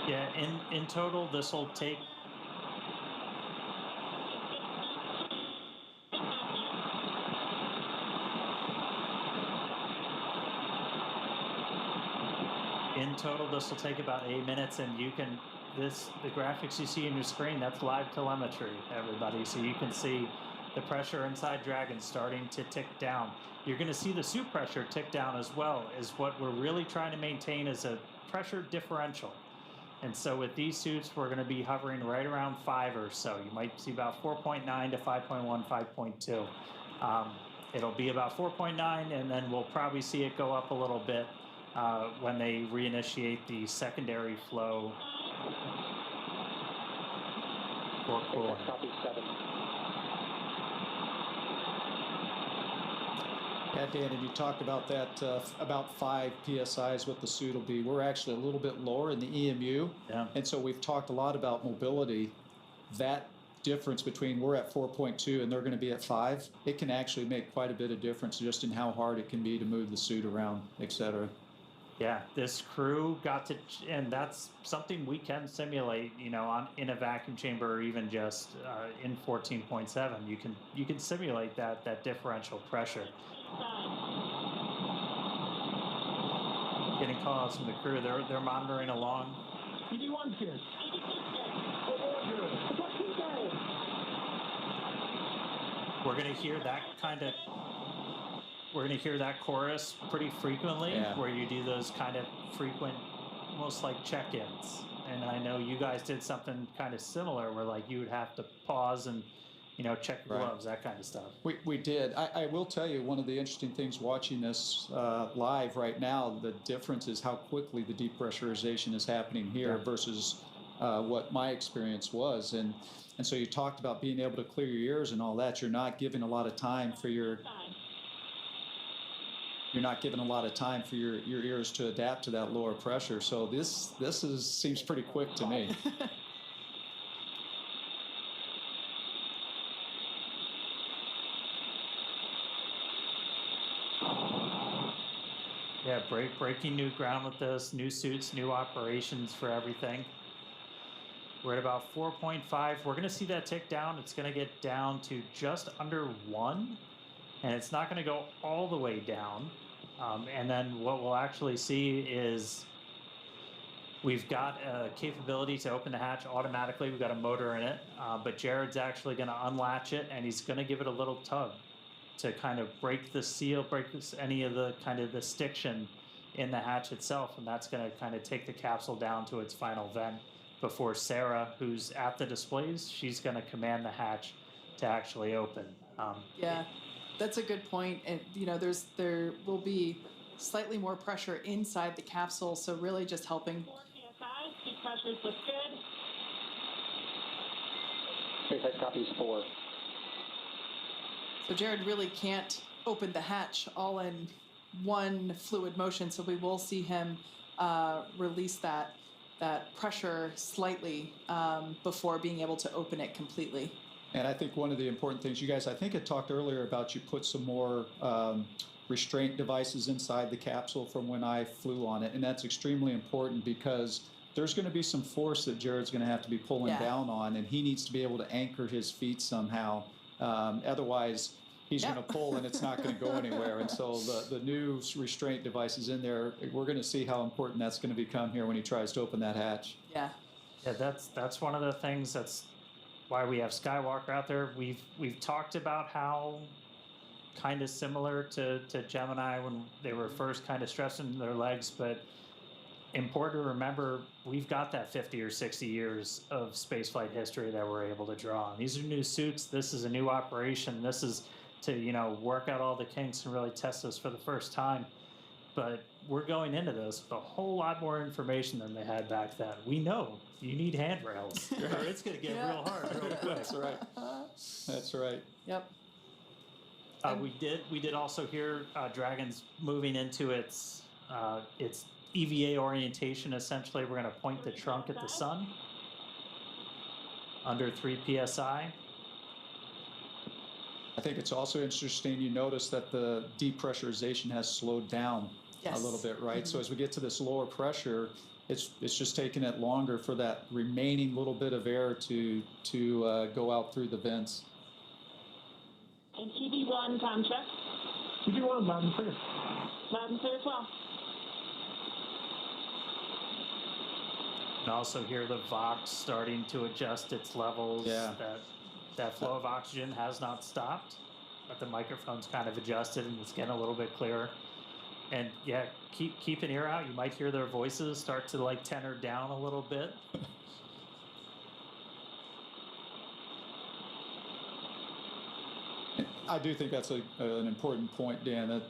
S11: yeah, in total, this will take about 8 minutes, and you can, the graphics you see on your screen, that's live telemetry, everybody. So you can see the pressure inside Dragon starting to tick down. You're going to see the suit pressure tick down as well, is what we're really trying to maintain is a pressure differential. And so with these suits, we're going to be hovering right around 5 or so. You might see about 4.9 to 5.1, 5.2. It'll be about 4.9, and then we'll probably see it go up a little bit when they reinitiate the secondary flow for cooling.
S16: Yeah, Dan, and you talked about that, about 5 psi is what the suit will be. We're actually a little bit lower in the EMU, and so we've talked a lot about mobility. That difference between we're at 4.2 and they're going to be at 5, it can actually make quite a bit of difference just in how hard it can be to move the suit around, etc.
S11: Yeah, this crew got to, and that's something we can simulate, you know, in a vacuum chamber, or even just in 14.7. You can simulate that differential pressure. Getting calls from the crew. They're monitoring along. We're gonna hear that chorus pretty frequently, where you do those kind of frequent, almost like check-ins. And I know you guys did something kind of similar, where like you would have to pause and, you know, check your gloves, that kind of stuff.
S16: We did. I will tell you, one of the interesting things watching this live right now, the difference is how quickly the depressurization is happening here versus what my experience was. And so you talked about being able to clear your ears and all that. You're not giving a lot of time for your ears to adapt to that lower pressure. So this seems pretty quick to me.
S11: Yeah, breaking new ground with this, new suits, new operations for everything. We're at about 4.5. We're going to see that tick down. It's going to get down to just under 1, and it's not going to go all the way down. And then what we'll actually see is we've got a capability to open the hatch automatically. We've got a motor in it, but Jared's actually going to unlatch it, and he's going to give it a little tug to kind of break the seal, any of the kind of the stiction in the hatch itself, and that's going to kind of take the capsule down to its final vent before Sarah, who's at the displays, she's going to command the hatch to actually open.
S10: Yeah, that's a good point. And you know, there will be slightly more pressure inside the capsule, so really just helping.
S15: 4 psi, seat pressures look good.
S18: SpaceX copies 4.
S10: So Jared really can't open the hatch all in one fluid motion, so we will see him release that pressure slightly before being able to open it completely.
S16: And I think one of the important things, you guys, I think I talked earlier about you put some more restraint devices inside the capsule from when I flew on it, and that's extremely important because there's going to be some force that Jared's going to have to be pulling down on, and he needs to be able to anchor his feet somehow. Otherwise, he's going to pull and it's not going to go anywhere. And so the new restraint devices in there, we're going to see how important that's going to become here when he tries to open that hatch.
S10: Yeah.
S11: Yeah, that's one of the things that's why we have Skywalker out there. We've talked about how kind of similar to Gemini when they were first kind of stressing their legs, but important to remember we've got that 50 or 60 years of spaceflight history that we're able to draw on. These are new suits. This is a new operation. This is to, you know, work out all the kinks and really test this for the first time. But we're going into this with a whole lot more information than they had back then. We know you need handrails, or it's going to get real hard real quick.
S16: That's right. That's right.
S10: Yep.
S11: We did also hear Dragon's moving into its EVA orientation. Essentially, we're going to point the trunk at the sun under 3 psi.
S16: I think it's also interesting you notice that the depressurization has slowed down a little bit, right? So as we get to this lower pressure, it's just taking it longer for that remaining little bit of air to go out through the vents.
S15: And TV1 time check.
S17: TV1, loud and clear.
S15: Loud and clear as well.
S11: And also hear the Vox starting to adjust its levels.
S16: Yeah.
S11: That flow of oxygen has not stopped, but the microphone's kind of adjusted and it's getting a little bit clearer. And yeah, keep an ear out. You might hear their voices start to like tenor down a little bit.
S16: I do think that's an important point, Dan, that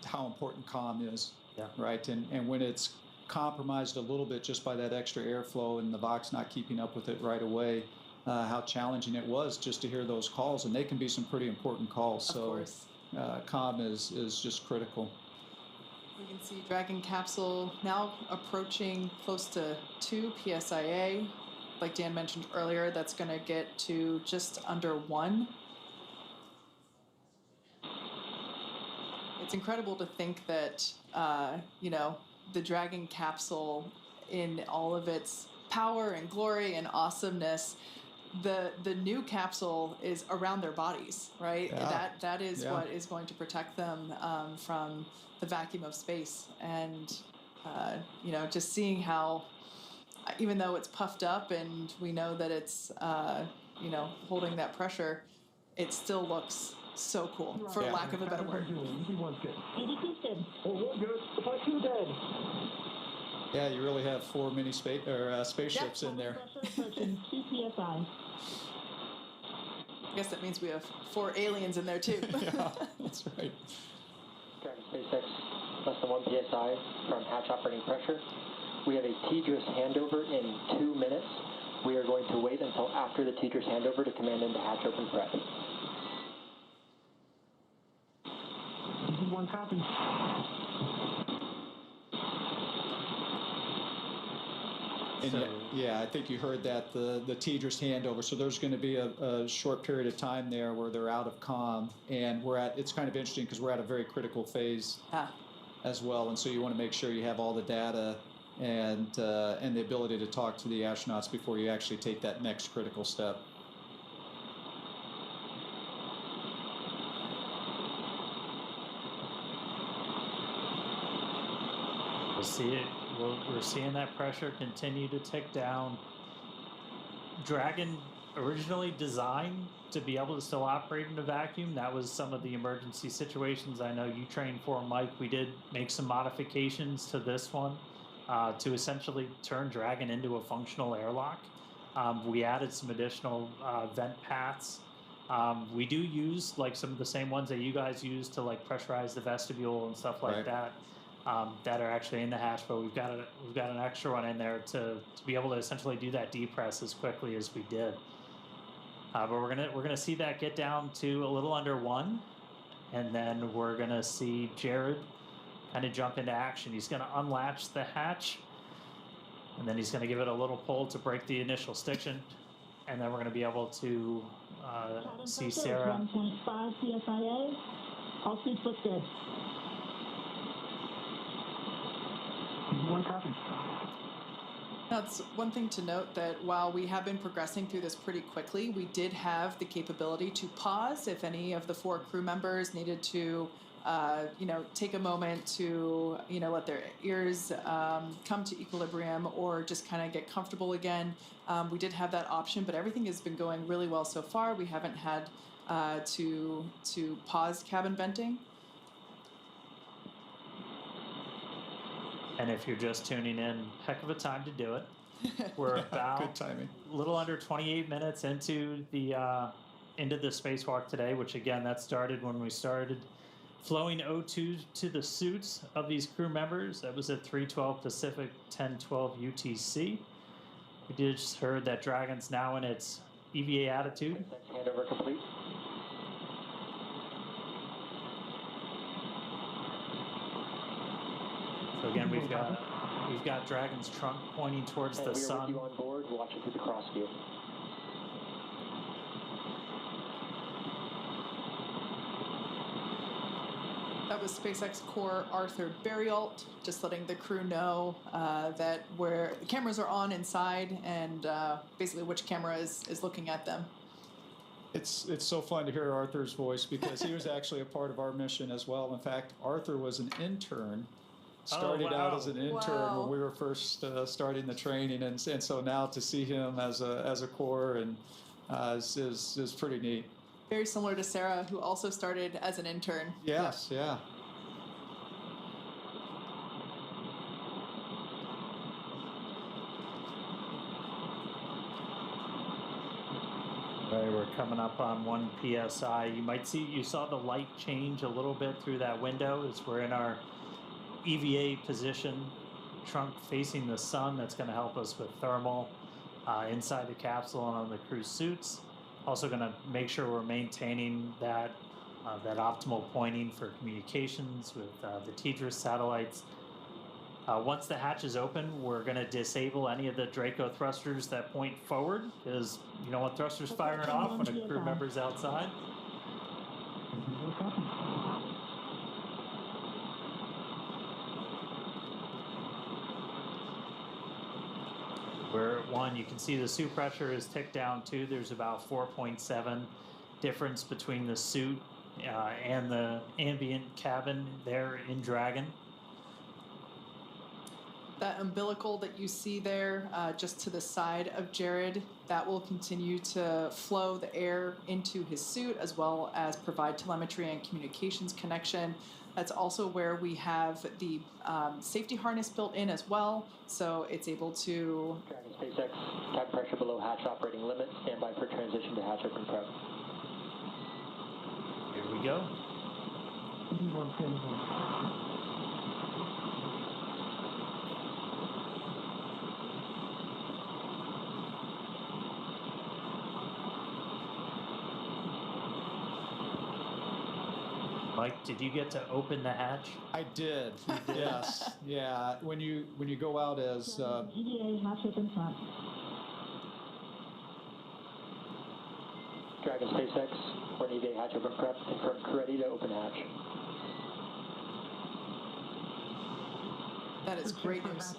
S16: how important comm is, right? And when it's compromised a little bit just by that extra airflow and the Vox not keeping up with it right away, how challenging it was just to hear those calls, and they can be some pretty important calls.
S10: Of course.
S16: comm is just critical.
S10: We can see Dragon capsule now approaching close to 2 PSIA. Like Dan mentioned earlier, that's going to get to just under 1. It's incredible to think that, the Dragon capsule in all of its power and glory and awesomeness, the new capsule is around their bodies, right?
S16: Yeah.
S10: That is what is going to protect them from the vacuum of space. And, just seeing how, even though it's puffed up and we know that it's, holding that pressure, it still looks so cool, for lack of a better word.
S16: Yeah, you really have 4 mini spaceships in there.
S6: I
S10: guess that means we have 4 aliens in there too.
S16: Yeah, that's right.
S18: Dragon SpaceX, less than 1 psi from hatch operating pressure. We have a TDRS handover in 2 minutes. We are going to wait until after the TDRS handover to command into hatch open prep.
S6: One copy.
S16: And I think you heard that, the TDRS handover. So there's going to be a short period of time there where they're out of comm, and it's kind of interesting because we're at a very critical phase as well. And so you want to make sure you have all the data and the ability to talk to the astronauts before you actually take that next critical step.
S11: We'll see it. We're seeing that pressure continue to tick down. Dragon originally designed to be able to still operate in a vacuum. That was some of the emergency situations I know you trained for, Mike. We did make some modifications to this one to essentially turn Dragon into a functional airlock. We added some additional vent paths. We do use like some of the same ones that you guys use to like pressurize the vestibule and stuff like that. That are actually in the hatch, but we've got an extra one in there to be able to essentially do that depress as quickly as we did. But we're gonna see that get down to a little under 1, and then we're gonna see Jared kind of jump into action. He's gonna unlatch the hatch, and then he's gonna give it a little pull to break the initial stiction, and then we're gonna be able to see Sarah.
S6: 1.5 PSIA. All suits look good. One copy.
S10: That's one thing to note, that while we have been progressing through this pretty quickly, we did have the capability to pause if any of the 4 crew members needed to, take a moment to, let their ears come to equilibrium or just kind of get comfortable again. We did have that option, but everything has been going really well so far. We haven't had to pause cabin venting.
S11: And if you're just tuning in, heck of a time to do it. We're about
S16: good timing.
S11: A little under 28 minutes into the spacewalk today, which again, that started when we started flowing O2 to the suits of these crew members. That was at 3:12 Pacific, 10:12 UTC. We just heard that Dragon's now in its EVA attitude.
S18: Handover complete.
S11: So again, we've got Dragon's trunk pointing towards the sun.
S18: We are with you on board, watching through the cross view.
S10: That was SpaceX Core Arthur Berrialt, just letting the crew know that where the cameras are on inside and basically which camera is looking at them.
S16: It's so fun to hear Arthur's voice because he was actually a part of our mission as well. In fact, Arthur was an intern. Started out as an intern when we were first starting the training, and so now to see him as a core and is pretty neat.
S10: Very similar to Sarah, who also started as an intern.
S16: Yes, yeah.
S11: Right, we're coming up on 1 PSI. You saw the light change a little bit through that window as we're in our EVA position, trunk facing the sun. That's going to help us with thermal inside the capsule and on the crew suits. Also going to make sure we're maintaining that that optimal pointing for communications with the TDRS satellites. Once the hatch is open, we're going to disable any of the Draco thrusters that point forward, because you don't want thrusters firing off when a crew member's outside. Where one, you can see the suit pressure is ticked down too. There's about 4.7 difference between the suit and the ambient cabin there in Dragon.
S10: That umbilical that you see there just to the side of Jared, that will continue to flow the air into his suit as well as provide telemetry and communications connection. That's also where we have the safety harness built in as well, so it's able to...
S18: Dragon SpaceX, cabin pressure below hatch operating limit. Stand by for transition to hatch open prep.
S11: Here we go. Mike, did you get to open the hatch?
S16: I did. Yes. Yeah. When you go out as
S18: EVA hatch open front. Dragon SpaceX, for an EVA hatch open prep. Confirm crew ready to open hatch.
S10: that is great news.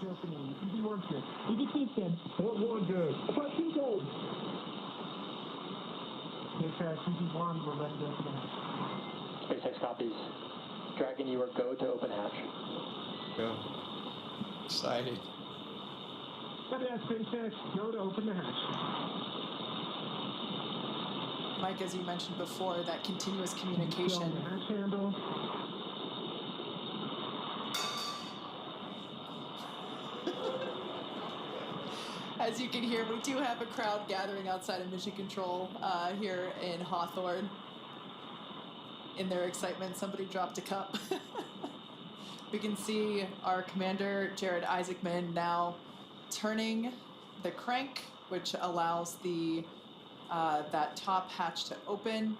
S18: SpaceX copies. Dragon, you are go to open hatch.
S16: Go. Excited.
S2: SpaceX, go to open the hatch.
S10: Mike, as you mentioned before, that continuous communication.
S2: Hatch handle.
S10: As you can hear, we do have a crowd gathering outside of Mission Control here in Hawthorne. In their excitement, somebody dropped a cup. We can see our commander, Jared Isaacman, now turning the crank, which allows the that top hatch to open.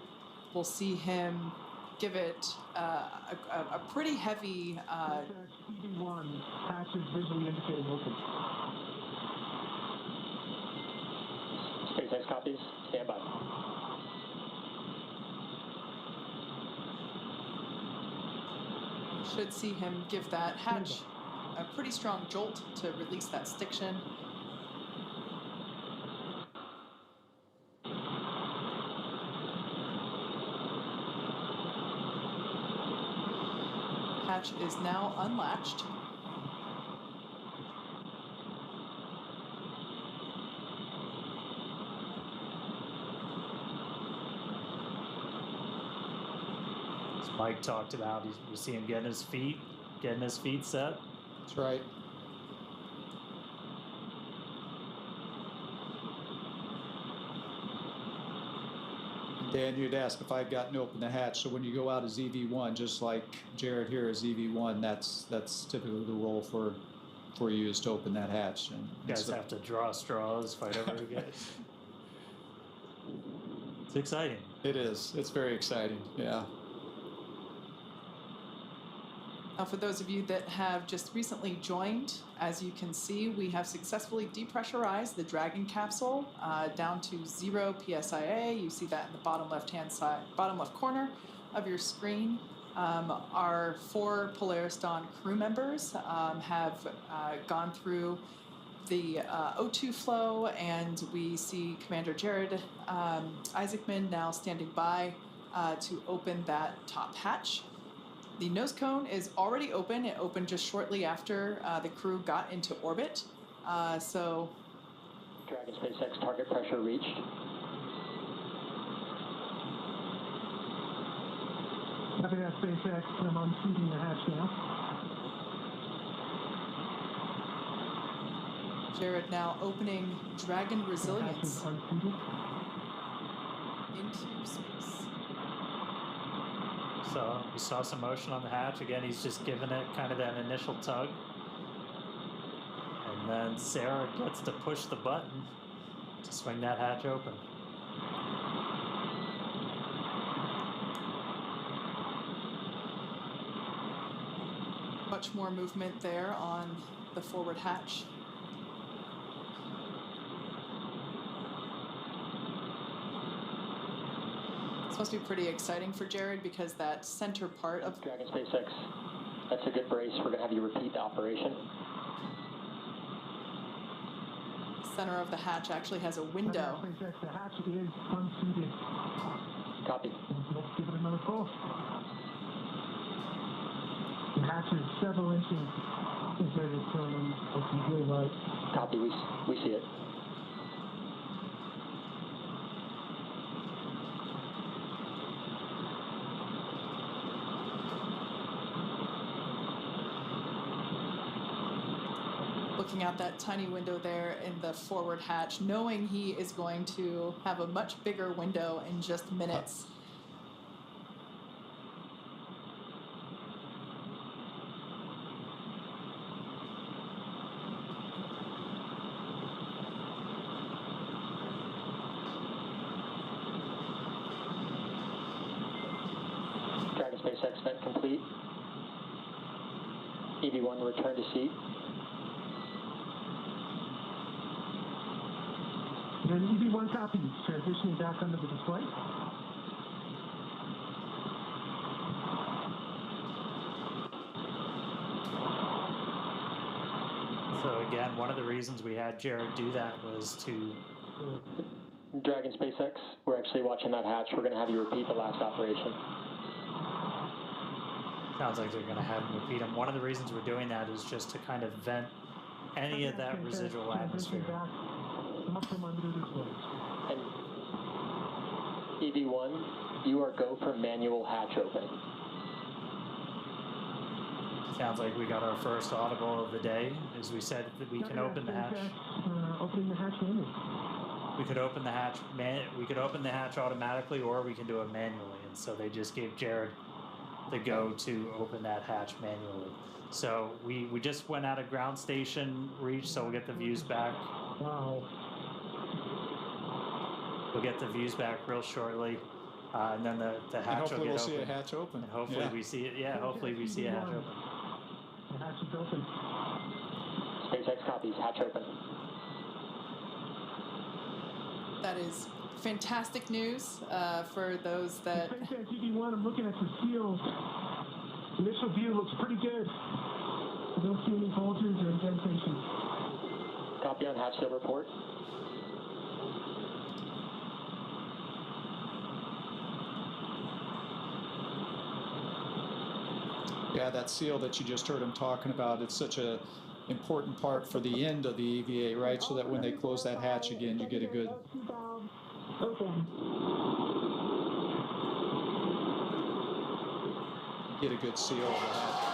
S10: We'll see him give it a pretty heavy...
S2: EV1, hatch is visually indicating open.
S18: SpaceX copies. Stand by.
S10: Should see him give that hatch a pretty strong jolt to release that stiction. Hatch is now unlatched.
S11: Mike talked about, you see him getting his feet set.
S16: That's right. Dan, you'd asked if I'd gotten open the hatch. So when you go out as EV1, just like Jared here is EV1, that's typically the role for you is to open that hatch. And
S11: you guys have to draw straws, fight over it again. It's exciting.
S16: It is. It's very exciting. Yeah.
S10: Now, for those of you that have just recently joined, as you can see, we have successfully depressurized the Dragon capsule down to 0 PSIA. You see that in the bottom left-hand side, bottom left corner of your screen. Our 4 Polaris Dawn crew members have gone through the O2 flow, and we see Commander Jared Isaacman now standing by to open that top hatch. The nose cone is already open. It opened just shortly after the crew got into orbit. So,
S18: Dragon SpaceX target pressure reached.
S2: Copy that, SpaceX. I'm unseating the hatch now.
S10: Jared now opening Dragon Resilience into space.
S11: So we saw some motion on the hatch. Again, he's just giving it kind of that initial tug. And then Sarah gets to push the button to swing that hatch open.
S10: Much more movement there on the forward hatch. This must be pretty exciting for Jared because that center part of
S18: Dragon SpaceX, that's a good brace. We're going to have you repeat the operation.
S10: Center of the hatch actually has a window.
S2: SpaceX, the hatch is unseated.
S18: Copy.
S2: Let's give it another pull. The hatch is several inches into the turn. Looking good, right?
S18: Copy. We see it.
S10: Looking out that tiny window there in the forward hatch, knowing he is going to have a much bigger window in just minutes.
S18: Dragon SpaceX vent complete. EV1 return to seat.
S2: And EV1 copy, transitioning back under the display.
S11: So again, one of the reasons we had Jared do that was to...
S18: Dragon SpaceX, we're actually watching that hatch. We're going to have you repeat the last operation.
S11: Sounds like they're going to have him repeat them. One of the reasons we're doing that is just to kind of vent any of that residual atmosphere.
S18: And EV1, you are go for manual hatch open.
S11: Sounds like we got our first audible of the day. As we said, that we can open the hatch.
S2: Opening the hatch manually.
S11: We could open the hatch. We could open the hatch automatically, or we can do it manually. And so they just gave Jared the go to open that hatch manually. So we just went out of ground station reach, so we'll get the views back.
S2: Wow.
S11: We'll get the views back real shortly, and then the hatch will get open.
S16: Hopefully we'll see a hatch open.
S11: And hopefully we see it. Yeah, hopefully we see a hatch open.
S2: The hatch is open.
S18: SpaceX copies. Hatch open.
S10: That is fantastic news for those that...
S2: SpaceX EV1, I'm looking at the seals. Initial view looks pretty good. I don't see any bulges or indentations.
S18: Copy on hatch seal report.
S16: Yeah, that seal that you just heard him talking about, it's such a important part for the end of the EVA, right? So that when they close that hatch again, you get a good... Get a good seal of that.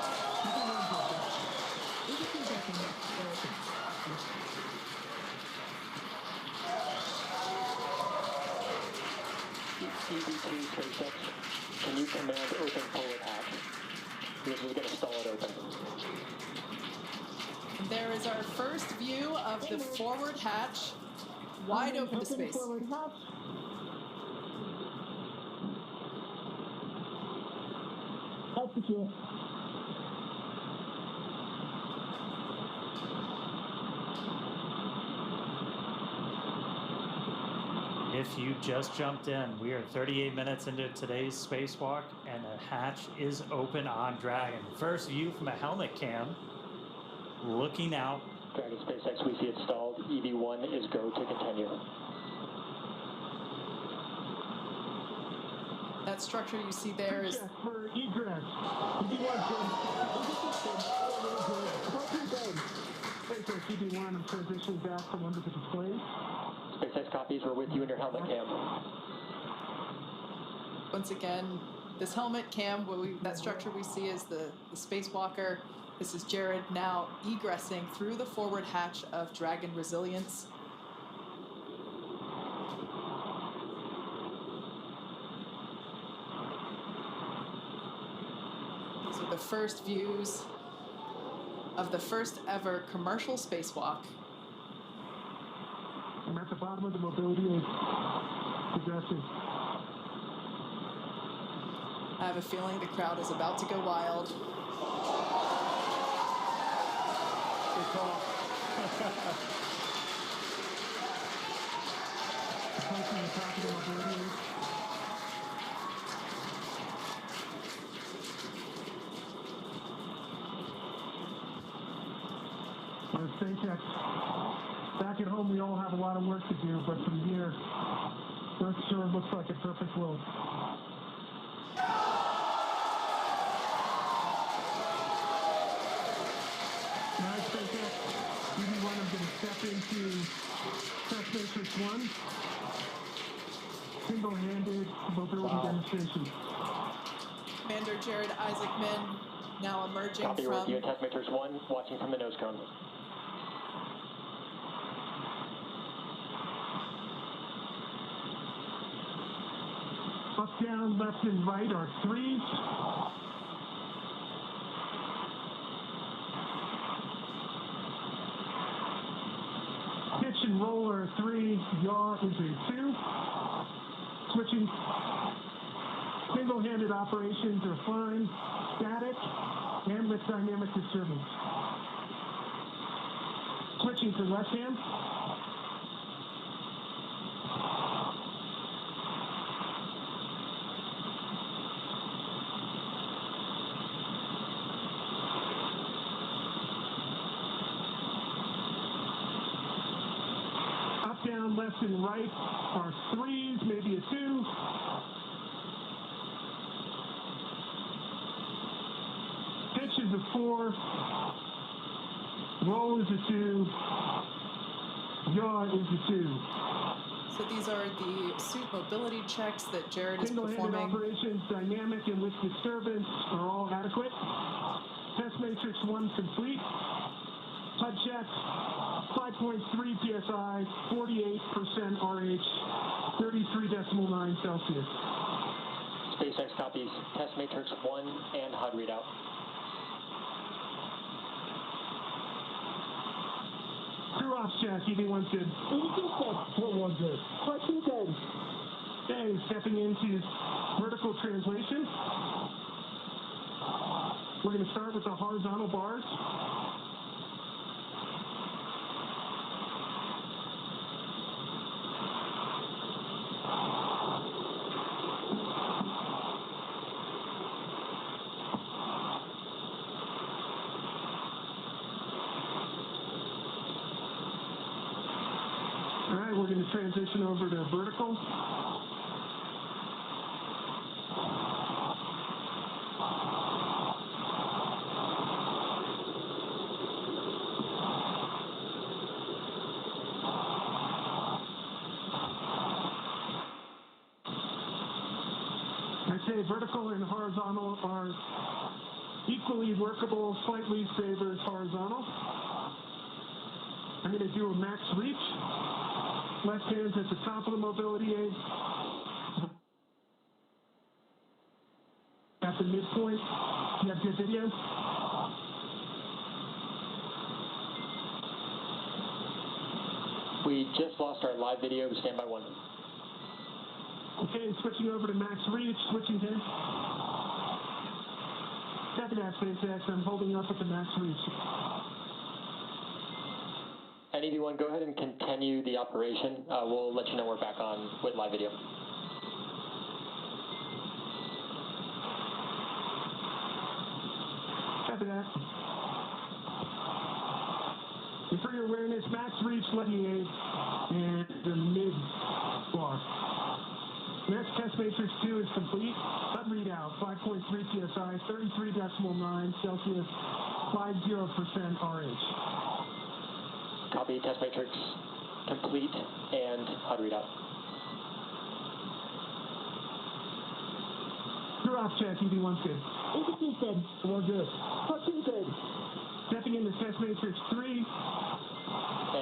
S18: EV2 SpaceX, can you command open forward hatch? Because we're going to stall it open.
S10: There is our first view of the forward hatch, wide open to space.
S2: Forward hatch. Execute.
S11: If you just jumped in, we are 38 minutes into today's spacewalk, and the hatch is open on Dragon. First view from a helmet cam, looking out.
S18: Dragon SpaceX, we see it stalled. EV1 is go to continue.
S10: That structure you see there is...
S2: For egress. SpaceX EV1, I'm transitioning back from under the display.
S18: SpaceX copies, we're with you in your helmet cam.
S10: Once again, this helmet cam, that structure we see is the spacewalker. This is Jared now egressing through the forward hatch of Dragon Resilience. These are the first views of the first ever commercial spacewalk.
S2: I'm at the bottom of the mobility is progressive.
S10: I have a feeling the crowd is about to go wild.
S2: Good call. Approaching the top of the mobility. SpaceX. Back at home, we all have a lot of work to do, but from here, Earth sure looks like a perfect world. Now, SpaceX, EV1, I'm going to step into Test Matrix 1. Single-handed mobility demonstration.
S10: Commander Jared Isaacman now emerging
S18: Copy,
S10: from...
S18: review Test Matrix 1, watching from the nose cone.
S2: Up, down, left, and right are threes. Pitch and roll are a 3. Yaw is a 2. Switching. Single-handed operations are fine. Static and with dynamic disturbance. Switching to left hand. Up, down, left, and right are 3s, maybe a 2. Pitch is a 4. Roll is a 2. Yaw is a 2.
S10: So these are the suit mobility checks that Jared is
S2: Single-handed
S10: performing.
S2: operations, dynamic and with disturbance, are all adequate. Test Matrix 1 complete. HUD check, 5.3 psi, 48% RH, 33.9 Celsius.
S18: SpaceX copies Test Matrix 1 and HUD readout.
S2: Crew ops check, EV1 good. EV1 good. Question good. Okay, stepping into vertical translation. We're going to start with the horizontal bars. All right, we're going to transition over to vertical. I'd say vertical and horizontal are equally workable, slightly favors horizontal. I'm going to do a max reach. Left hand's at the top of the mobility aid. At the midpoint. You have good video?
S18: We just lost our live video. Stand by 1.
S2: Okay, switching over to max reach. Switching to. Copy that, SpaceX. I'm holding up at the max reach.
S18: And EV1, go ahead and continue the operation. We'll let you know we're back on with live video.
S2: Copy that. And for your awareness, max reach, letting aid, and the mid bar. Next, Test Matrix 2 is complete. HUD readout, 5.3 psi, 33.9 Celsius, 50% RH.
S18: Copy, Test Matrix complete and HUD readout.
S2: Crew ops check, EV1's good. EV2's good. We're good. Question good. Stepping into Test Matrix 3,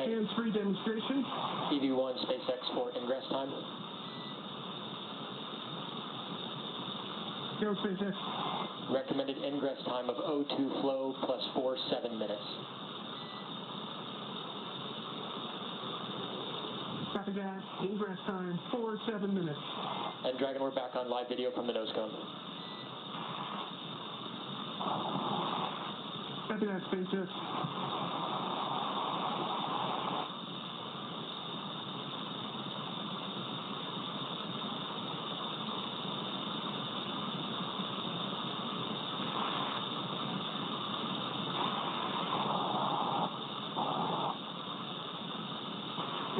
S2: hands-free demonstration.
S18: EV1 SpaceX for ingress time.
S2: Go, SpaceX.
S18: Recommended ingress time of O2 flow plus 7 minutes.
S2: Copy that. Ingress time, 7 minutes.
S18: And Dragon, we're back on live video from the nose cone.
S2: Copy that, SpaceX.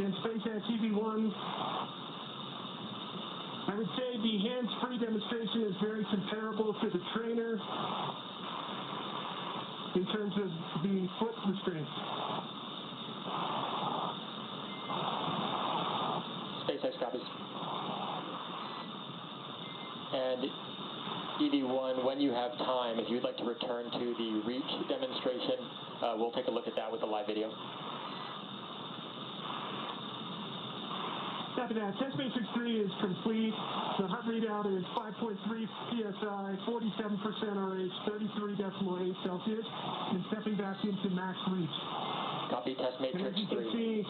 S2: And SpaceX EV1, I would say the hands-free demonstration is very comparable to the trainer in terms of the foot restraints.
S18: SpaceX copies. And EV1, when you have time, if you'd like to return to the reach demonstration, we'll take a look at that with the live video.
S2: After that, test matrix 3 is complete. The hub readout is 5.3 psi, 47% RH, 33.8 Celsius, and stepping back into max reach.
S18: Copy, test matrix 3.
S2: And as you can see,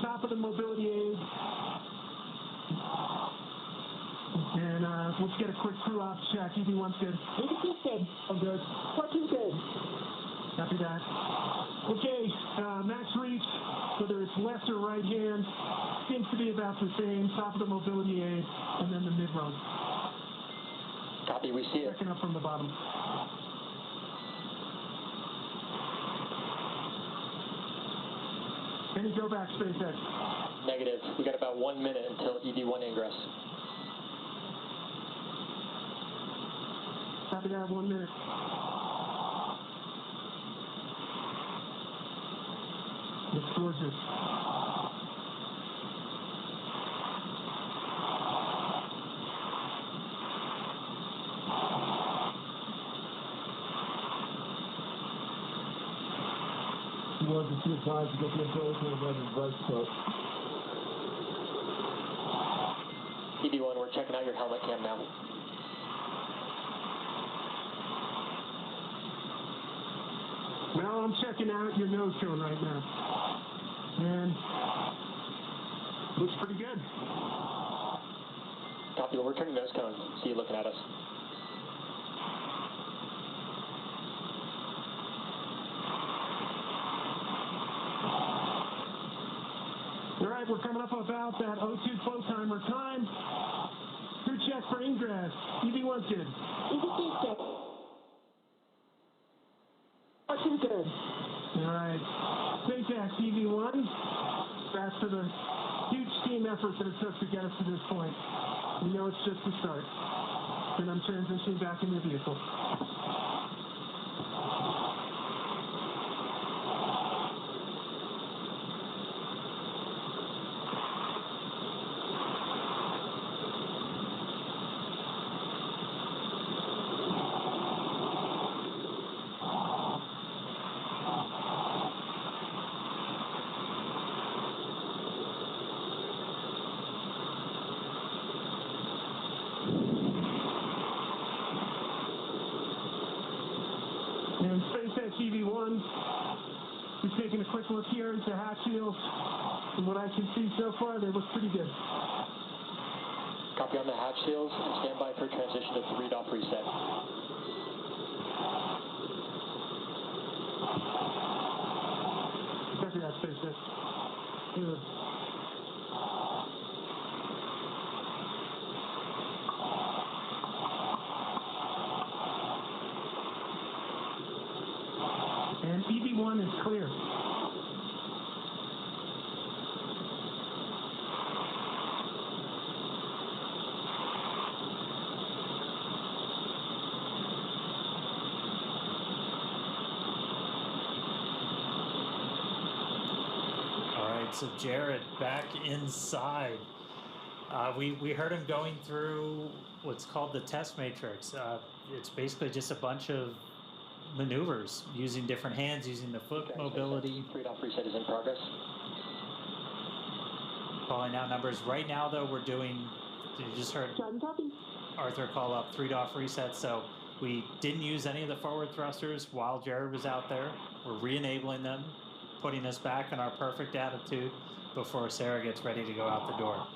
S2: top of the mobility aid. And let's get a quick crew off check. EV1's good. EV2's good. I'm good. 14's good. Copy that. Okay, max reach, whether it's left or right hand, seems to be about the same. Top of the mobility aid, and then the mid-road.
S18: Copy, we see it.
S2: Checking up from the bottom. Any go back, SpaceX?
S18: Negative. We got about 1 minute until EV1 ingress.
S2: Copy that, 1 minute. Looks gorgeous.
S7: He wanted to see the time to get the information and run his right foot.
S18: EV1, we're checking out your helmet cam now.
S2: Well, I'm checking out your nose cone right now. And looks pretty good.
S18: Copy, we're turning nose cone. See you looking at us.
S2: All right, we're coming up about that O2 flow timer time. Crew check for ingress. EV1's good. EV2's good. R2's good. All right. SpaceX EV1. That's for the huge team effort that it took to get us to this point. You know it's just the start. And I'm transitioning back in the vehicle. And SpaceX EV1 is taking a quick look here at the hatch shields. From what I can see so far, they look pretty good.
S18: Copy on the hatch seals and stand by for transition to 3-off reset.
S2: Copy that, SpaceX. Good. And EV1 is clear.
S11: All right, so Jared back inside. We heard him going through what's called the test matrix. It's basically just a bunch of maneuvers using different hands, using the foot mobility.
S18: 3-off reset is in progress.
S11: Calling out numbers. Right now, though, we're doing, you just heard Arthur call up 3-off reset, so we didn't use any of the forward thrusters while Jared was out there. We're re-enabling them, putting us back in our perfect attitude before Sarah gets ready to go out the door.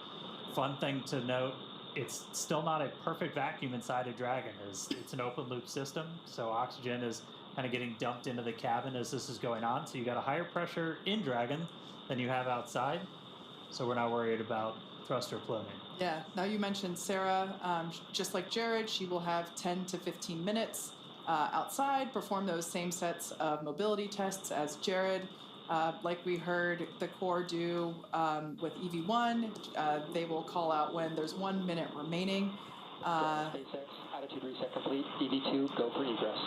S11: Fun thing to note, it's still not a perfect vacuum inside a Dragon. It's an open loop system, so oxygen is kind of getting dumped into the cabin as this is going on. So you got a higher pressure in Dragon than you have outside, so we're not worried about thruster pluming.
S10: Yeah, now you mentioned Sarah, just like Jared, she will have 10 to 15 minutes outside, perform those same sets of mobility tests as Jared. Like we heard the Corps do with EV1, they will call out when there's 1 minute remaining.
S18: SpaceX, attitude reset complete. EV2, go for egress.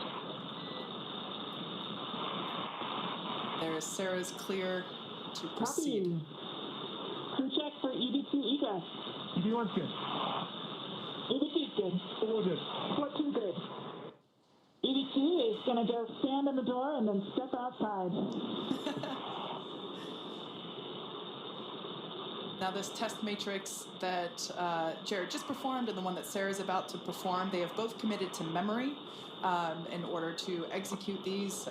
S10: There's Sarah's clear to proceed.
S6: Crew check for EV2 egress.
S2: EV1's good.
S6: EV2's good.
S2: 4 good.
S6: 14 good. EV2 is going to go stand in the door and then step outside.
S10: Now this test matrix that Jared just performed and the one that Sarah's about to perform, they have both committed to memory in order to execute these.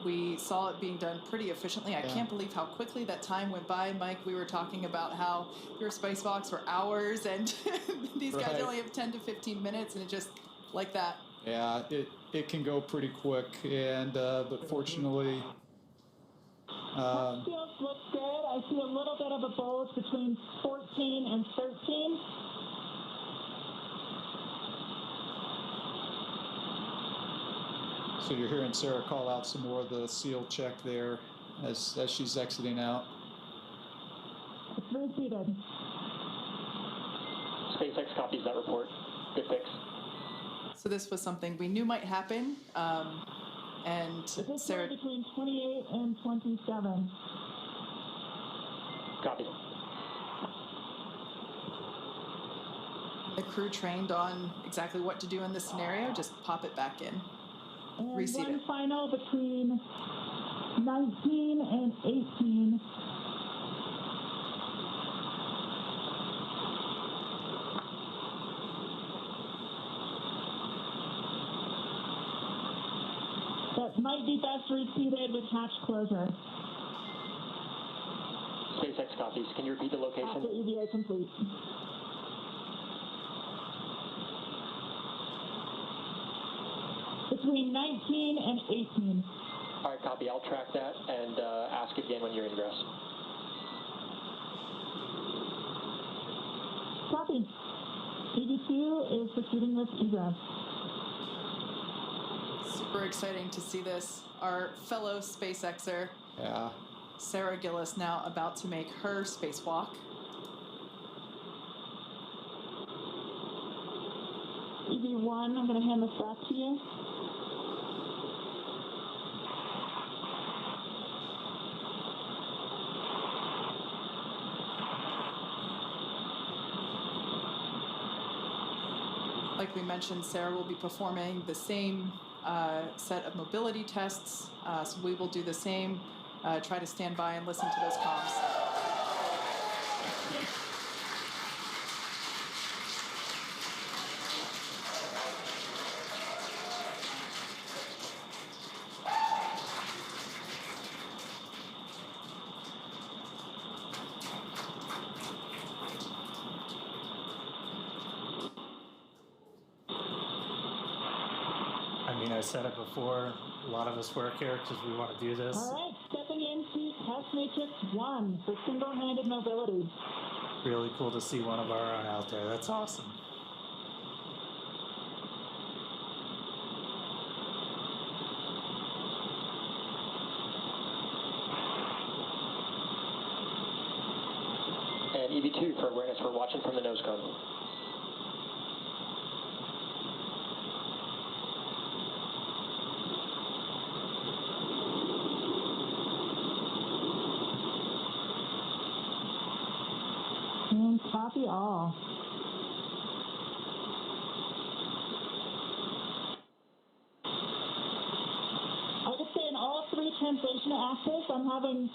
S10: We saw it being done pretty efficiently. I can't believe how quickly that time went by. Mike, we were talking about how your spacewalks were hours and these guys only have 10 to 15 minutes and it just like that.
S16: Yeah, it can go pretty quick, and but fortunately,
S6: skills look good. I see a little bit of a bulge between 14 and 13.
S16: So you're hearing Sarah call out some more of the seal check there as she's exiting out.
S6: It's reseated.
S18: SpaceX copies that report. Good fix.
S10: So this was something we knew might happen, and Sarah...
S6: between 28 and 27.
S18: Copy.
S10: The crew trained on exactly what to do in this scenario, just pop it back in.
S6: And
S10: Reseat
S6: one
S10: it.
S6: final between 19 and 18. That might be best reseated with hatch closure.
S18: SpaceX copies. Can you repeat the location?
S6: After EVA complete. Between 19 and 18.
S18: All right, copy. I'll track that and ask again when you're ingress.
S6: Copy. EV2 is proceeding with egress.
S10: Super exciting to see this. Our fellow SpaceXer, Sarah Gillis, now about to make her spacewalk.
S6: EV1, I'm going to hand this back to you.
S10: Like we mentioned, Sarah will be performing the same set of mobility tests, so we will do the same. Try to stand by and listen to those comms.
S11: I said it before, a lot of us work here because we want to do this.
S6: All right, stepping into test matrix 1 for single-handed mobility.
S11: Really cool to see one of our own out there. That's awesome.
S18: And EV2 for awareness, we're watching from the nose cone.
S6: And copy all. I would say in all 3 translation axes, I'm having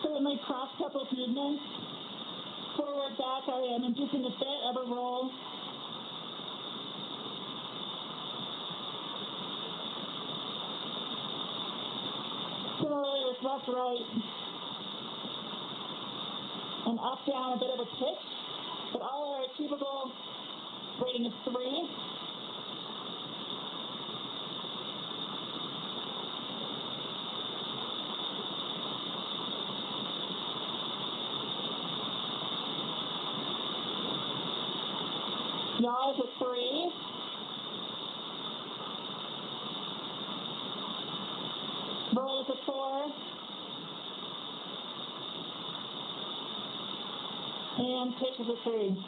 S6: certainly cross-coupled movements. Forward, back, I am inducing a bit of a roll. Similarly with left, right, and up, down, a bit of a pitch, but all are achievable. Rating of 3. Yaw is a 3. Roll is a 4. and pitches a 3.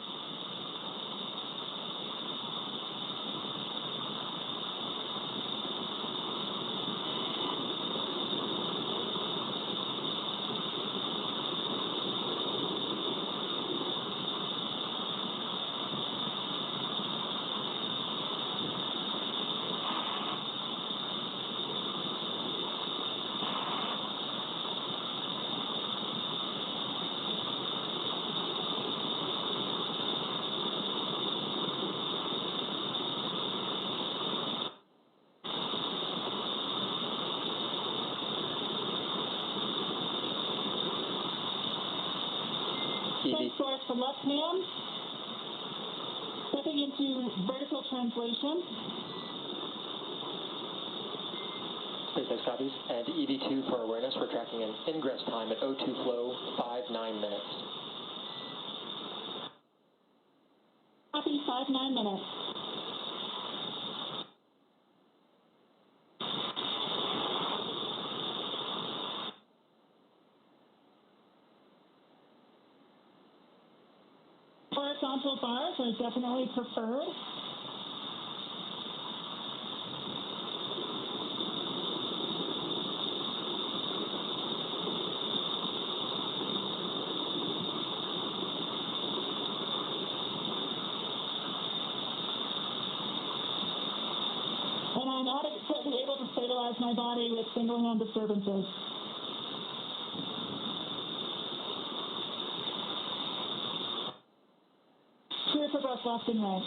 S6: Source from left hand, stepping into vertical translation.
S18: SpaceX copies. And EV2 for awareness, we're tracking an ingress time at O2 flow, 5-9 minutes.
S6: Copy, 5-9 minutes. Horizontal bars are definitely preferred. And I'm adequately able to stabilize my body with single hand disturbances. Clear for both left and right.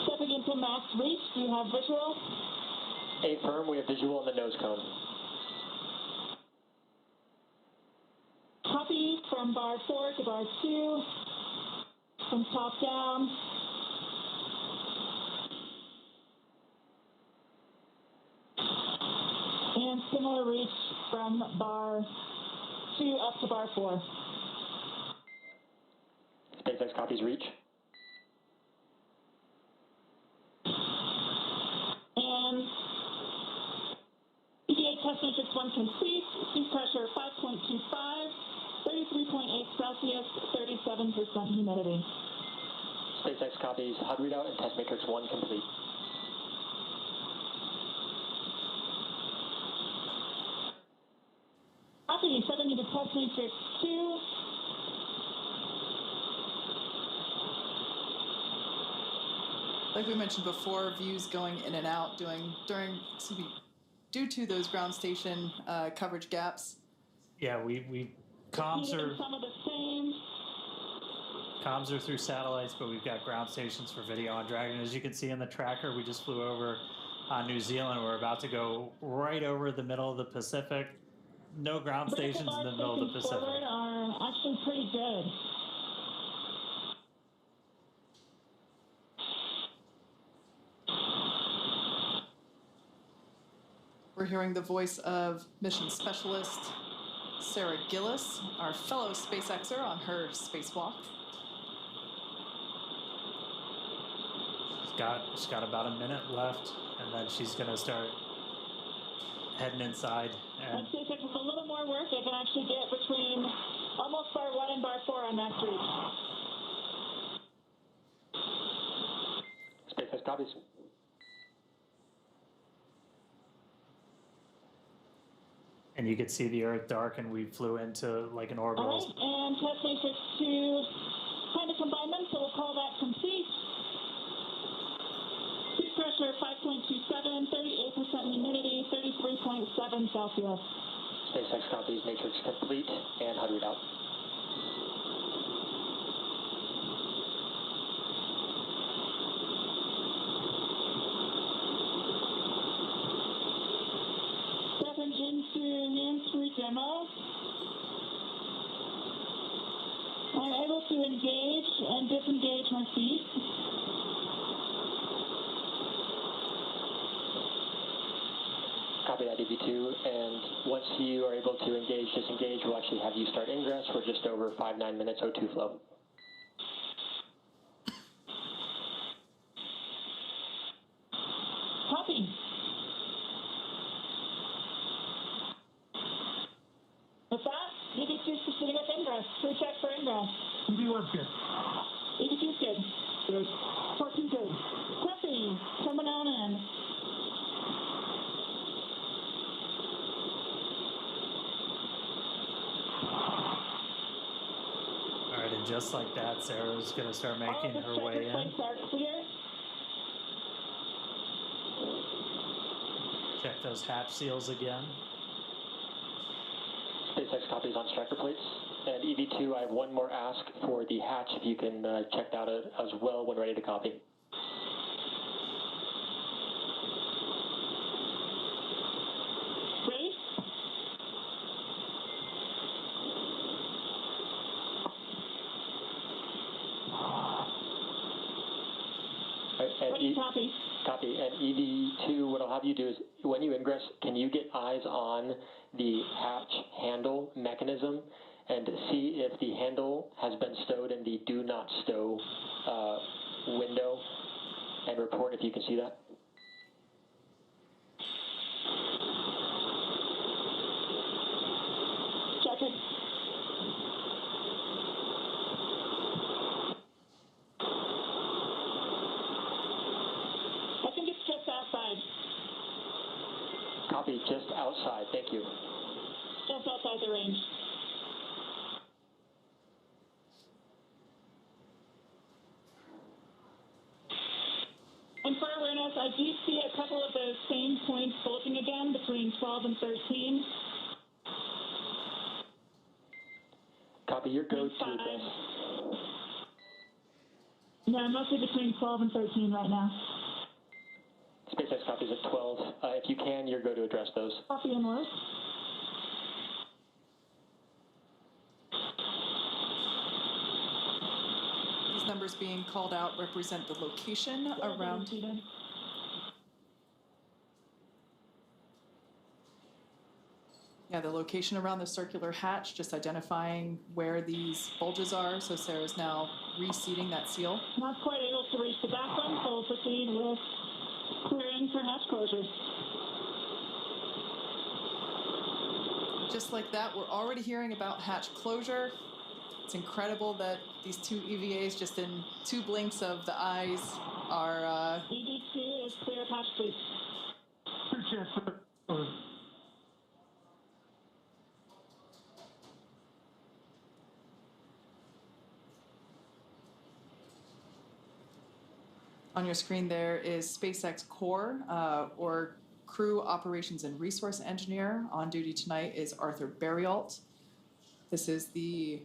S6: Stepping into max reach, do you have visual?
S18: Affirm, we have visual on the nose cone.
S6: Copy from bar 4 to bar 2, from top down. And similar reach from bar 2 up to bar 4.
S18: SpaceX copies reach.
S6: And EVA test matrix 1 complete. Seat pressure 5.25, 33.8 Celsius, 37% humidity.
S18: SpaceX copies HUD readout and test matrix 1 complete.
S6: Copy, stepping into test matrix 2.
S10: Like we mentioned before, views going in and out due to those ground station coverage gaps.
S11: Yeah, we comms are
S6: Some of the same.
S11: comms are through satellites, but we've got ground stations for video on Dragon. As you can see in the tracker, we just flew over New Zealand. We're about to go right over the middle of the Pacific. No ground stations in the middle of the Pacific.
S6: Forward are actually pretty good.
S10: We're hearing the voice of mission specialist Sarah Gillis, our fellow SpaceXer on her spacewalk.
S11: She's got about a minute left, and then she's going to start heading inside. And
S6: SpaceX with a little more work, they can actually get between almost bar 1 and bar 4 on max reach.
S18: SpaceX copies.
S11: and you could see the Earth dark, and we flew into like an orbital.
S6: All right, and test matrix to kind of combine them, so we'll call that complete. Seat pressure 5.27, 38% humidity, 33.7 Celsius.
S18: SpaceX copies, matrix complete, and HUD readout.
S6: Stepping into hands-free demo. I'm able to engage and disengage my feet.
S18: Copy that, EV2, and once you are able to engage, disengage, we'll actually have you start ingress. We're just over 5-9 minutes O2 flow.
S6: Copy. With that,
S11: just like that, Sarah's going to start making her way in. Check those hatch seals again.
S18: SpaceX copies on striker plates. And EV2, I have one more ask for the hatch, if you can check that out as well when ready to copy.
S6: Ready?
S18: And copy. Copy. And EV2, what I'll have you do is, when you ingress, can you get eyes on the hatch handle mechanism and see if the handle has been stowed in the do not stow window, and report if you can see that?
S6: Check it. I think it's just outside.
S18: Copy, just outside. Thank you.
S6: Just outside the range. And for awareness, I do see a couple of those same points bulging again between 12 and 13.
S18: Copy, your go to address.
S6: No, mostly between 12 and 13 right now.
S18: SpaceX copies at 12. If you can, your go to address those.
S6: Copy and work.
S10: These numbers being called out represent the location around. Yeah, the location around the circular hatch, just identifying where these bulges are. So Sarah's now reseating that seal.
S6: Not quite able to reach the back one, so we'll proceed with clearing for hatch closures.
S10: Just like that, we're already hearing about hatch closure. It's incredible that these two EVAs, just in 2 blinks of the eyes, are...
S6: EV2 is clear of hatch, please.
S10: On your screen there is SpaceX Core, or Crew Operations and Resource Engineer. On duty tonight is Arthur Berrialt. This is the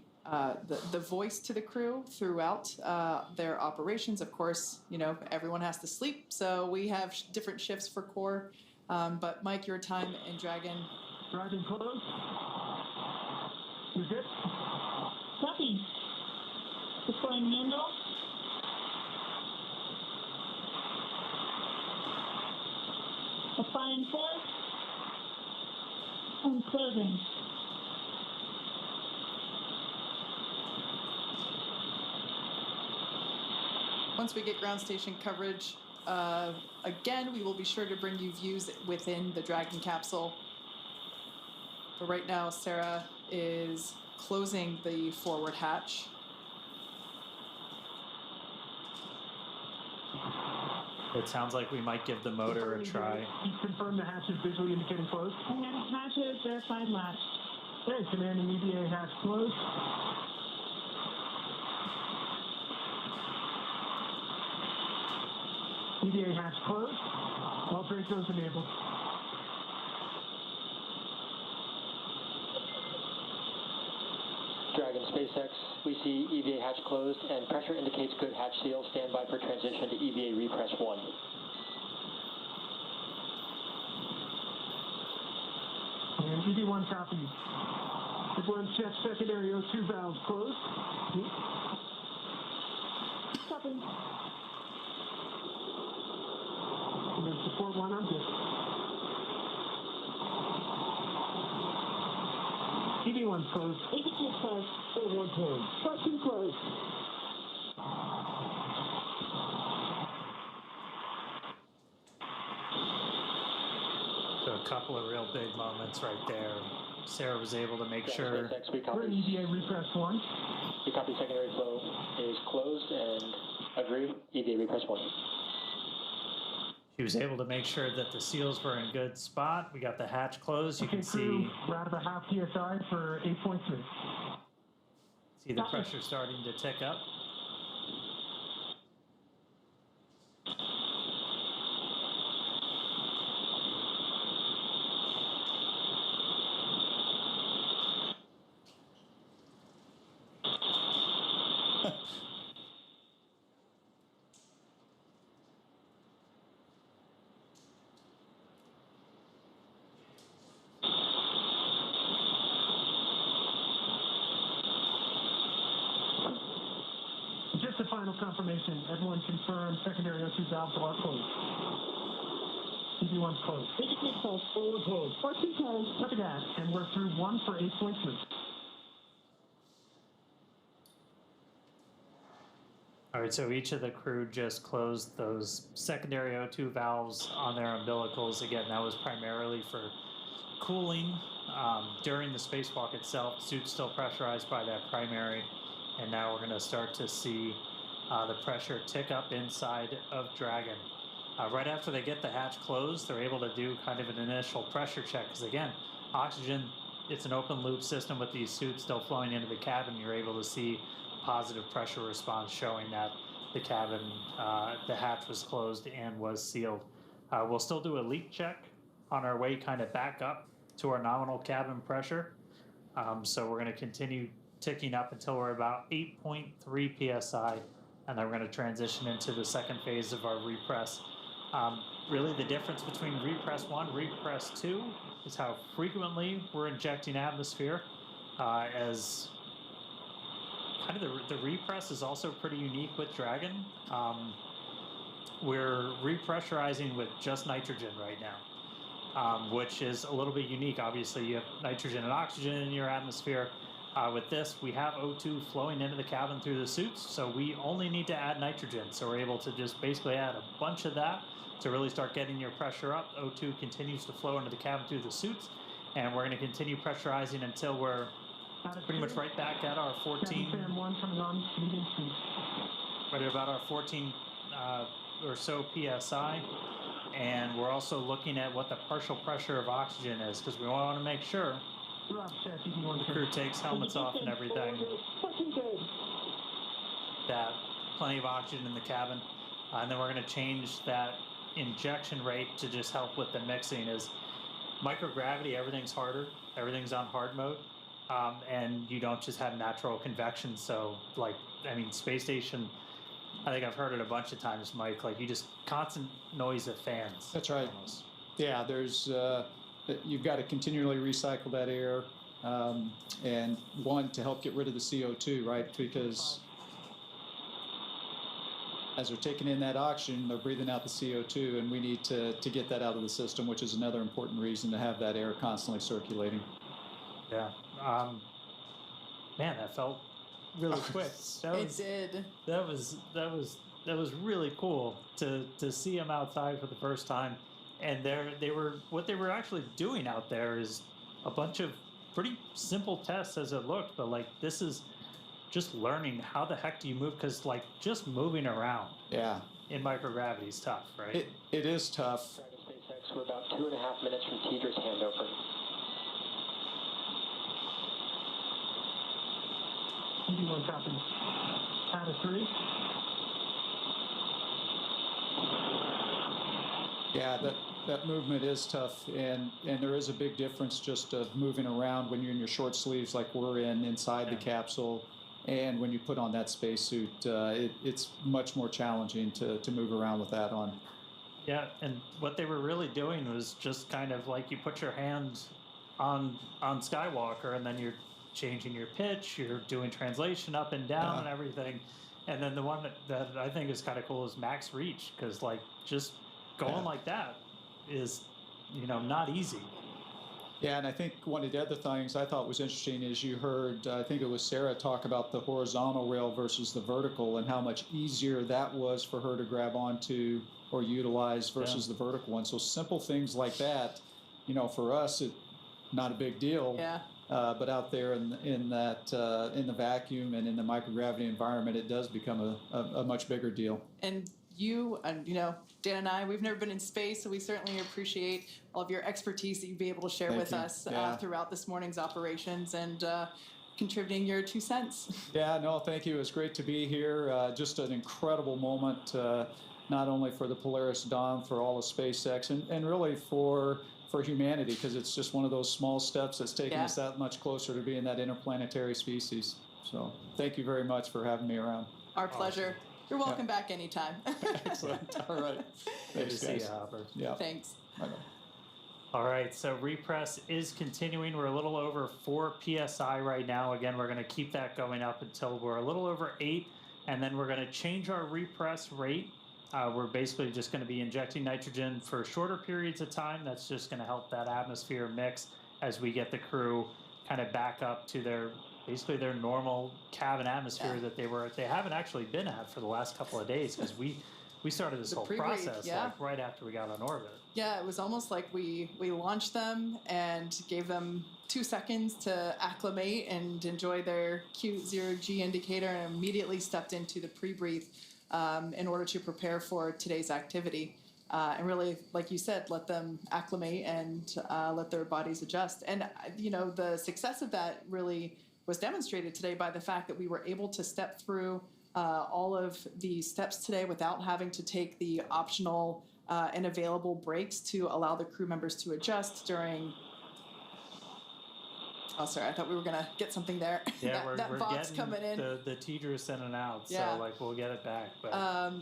S10: voice to the crew throughout their operations. Of course, you know, everyone has to sleep, so we have different shifts for Core. But Mike, your time in Dragon.
S2: Dragon close. You're good.
S6: Copy. Deploying handle. Applying force. And closing.
S10: Once we get ground station coverage, again, we will be sure to bring you views within the Dragon capsule. But right now, Sarah is closing the forward hatch.
S11: It sounds like we might give the motor a try.
S2: Confirm the hatch is visually indicating closed.
S6: And hatch is verified latch.
S2: Okay, commanding EVA hatch closed. EVA hatch closed. All Dracos enabled.
S18: Dragon SpaceX, we see EVA hatch closed and pressure indicates good hatch seal. Stand by for transition to EVA repress 1.
S2: And EV1 copies. EV1 check secondary O2 valves closed.
S6: Copy.
S2: And then support 1, I'm good. EV1's closed.
S6: EV2's closed.
S2: EV1 closed.
S6: 14 closed.
S11: So a couple of real big moments right there. Sarah was able to make sure.
S2: We're EVA repress 1.
S18: We copy secondary flow is closed and agree. EVA repress 1.
S11: She was able to make sure that the seals were in good spot. We got the hatch closed. You can
S2: crew,
S11: see.
S2: we're out of a half PSI for 8.3.
S11: See the pressure starting to tick up.
S2: Just a final confirmation. Everyone confirmed secondary O2 valves are closed. EV1's closed.
S6: EV2 closed.
S2: We're closed.
S6: 14 closed.
S2: Look at that. And we're through 1 for 8 placements.
S11: All right, so each of the crew just closed those secondary O2 valves on their umbilicals. Again, that was primarily for cooling during the spacewalk itself. Suit's still pressurized by that primary. And now we're going to start to see the pressure tick up inside of Dragon. Right after they get the hatch closed, they're able to do kind of an initial pressure check. Because again, oxygen, it's an open loop system with these suits still flowing into the cabin. You're able to see positive pressure response showing that the cabin, the hatch was closed and was sealed. We'll still do a leak check on our way kind of back up to our nominal cabin pressure. So we're going to continue ticking up until we're about 8.3 psi, and then we're going to transition into the second phase of our repress. Really the difference between repress 1 repress 2 is how frequently we're injecting atmosphere, as kind of the repress is also pretty unique with Dragon. We're repressurizing with just nitrogen right now, which is a little bit unique. Obviously you have nitrogen and oxygen in your atmosphere. With this, we have O2 flowing into the cabin through the suits, so we only need to add nitrogen. So we're able to just basically add a bunch of that to really start getting your pressure up. O2 continues to flow into the cabin through the suits, and we're going to continue pressurizing until we're pretty much right back at our 14. Right at about our 14 or so PSI. And we're also looking at what the partial pressure of oxygen is, because we want to make sure the crew takes helmets off and everything, that plenty of oxygen in the cabin. And then we're going to change that injection rate to just help with the mixing. Is microgravity, everything's harder, everything's on hard mode, and you don't just have natural convection. So like, I mean, space station, I think I've heard it a bunch of times, Mike, like you just constant noise of fans.
S16: That's right.
S11: Almost.
S16: Yeah, there's you've got to continually recycle that air, and one, to help get rid of the CO2, right? Because as they're taking in that oxygen, they're breathing out the CO2, and we need to get that out of the system, which is another important reason to have that air constantly circulating.
S11: Yeah. Man, that felt really quick.
S10: It did.
S11: That was really cool to see them outside for the first time. And what they were actually doing out there is a bunch of pretty simple tests as it looked, but like this is just learning how the heck do you move, because like just moving around in microgravity is tough, right?
S16: It is tough.
S18: SpaceX, we're about 2.5 minutes from Tedra's handover.
S2: EV1 copy. Out of 3.
S16: Yeah, that movement is tough, and there is a big difference just of moving around when you're in your short sleeves like we're inside the capsule, and when you put on that spacesuit, it's much more challenging to move around with that on.
S11: Yeah, and what they were really doing was just kind of like you put your hands on Skywalker, and then you're changing your pitch, you're doing translation up and down and everything. And then the one that I think is kind of cool is max reach, because like just going like that is, not easy.
S16: Yeah, and I think one of the other things I thought was interesting is you heard, I think it was Sarah, talk about the horizontal rail versus the vertical and how much easier that was for her to grab onto or utilize versus the vertical one. So simple things like that, for us, it's not a big deal.
S10: Yeah.
S16: But out there in the vacuum and in the microgravity environment, it does become a much bigger deal.
S10: And you, Dan and I, we've never been in space, so we certainly appreciate all of your expertise that you'd be able to share with us throughout this morning's operations. And contributing your 2 cents.
S16: Yeah, no, thank you. It's great to be here. Just an incredible moment, not only for the Polaris Dawn, for all of SpaceX, and really for humanity, because it's just one of those small steps that's taken us that much closer to being that interplanetary species. So thank you very much for having me around.
S10: Our pleasure. You're welcome back anytime.
S16: Excellent. All right.
S11: Good to see you, Hopper.
S16: Yeah.
S10: Thanks.
S16: Bye-bye.
S11: All right, so repress is continuing. We're a little over 4 PSI right now. Again, we're going to keep that going up until we're a little over 8, and then we're going to change our repress rate. We're basically just going to be injecting nitrogen for shorter periods of time. That's just going to help that atmosphere mix as we get the crew kind of back up to their normal cabin atmosphere that they haven't actually been at for the last couple of days, because we started this whole process like right after we got on orbit.
S10: Yeah, it was almost like we launched them and gave them 2 seconds to acclimate and enjoy their cute 0G indicator, and immediately stepped into the pre-breathe in order to prepare for today's activity. And really, like you said, let them acclimate and let their bodies adjust. And, the success of that really was demonstrated today by the fact that we were able to step through all of the steps today without having to take the optional and available breaks to allow the crew members to adjust during... Oh, sorry, I thought we were going to get something there.
S11: Yeah,
S10: that
S11: we're
S10: box
S11: getting
S10: coming in.
S11: The teeters in and out,
S10: Yeah.
S11: so we'll get it back. But.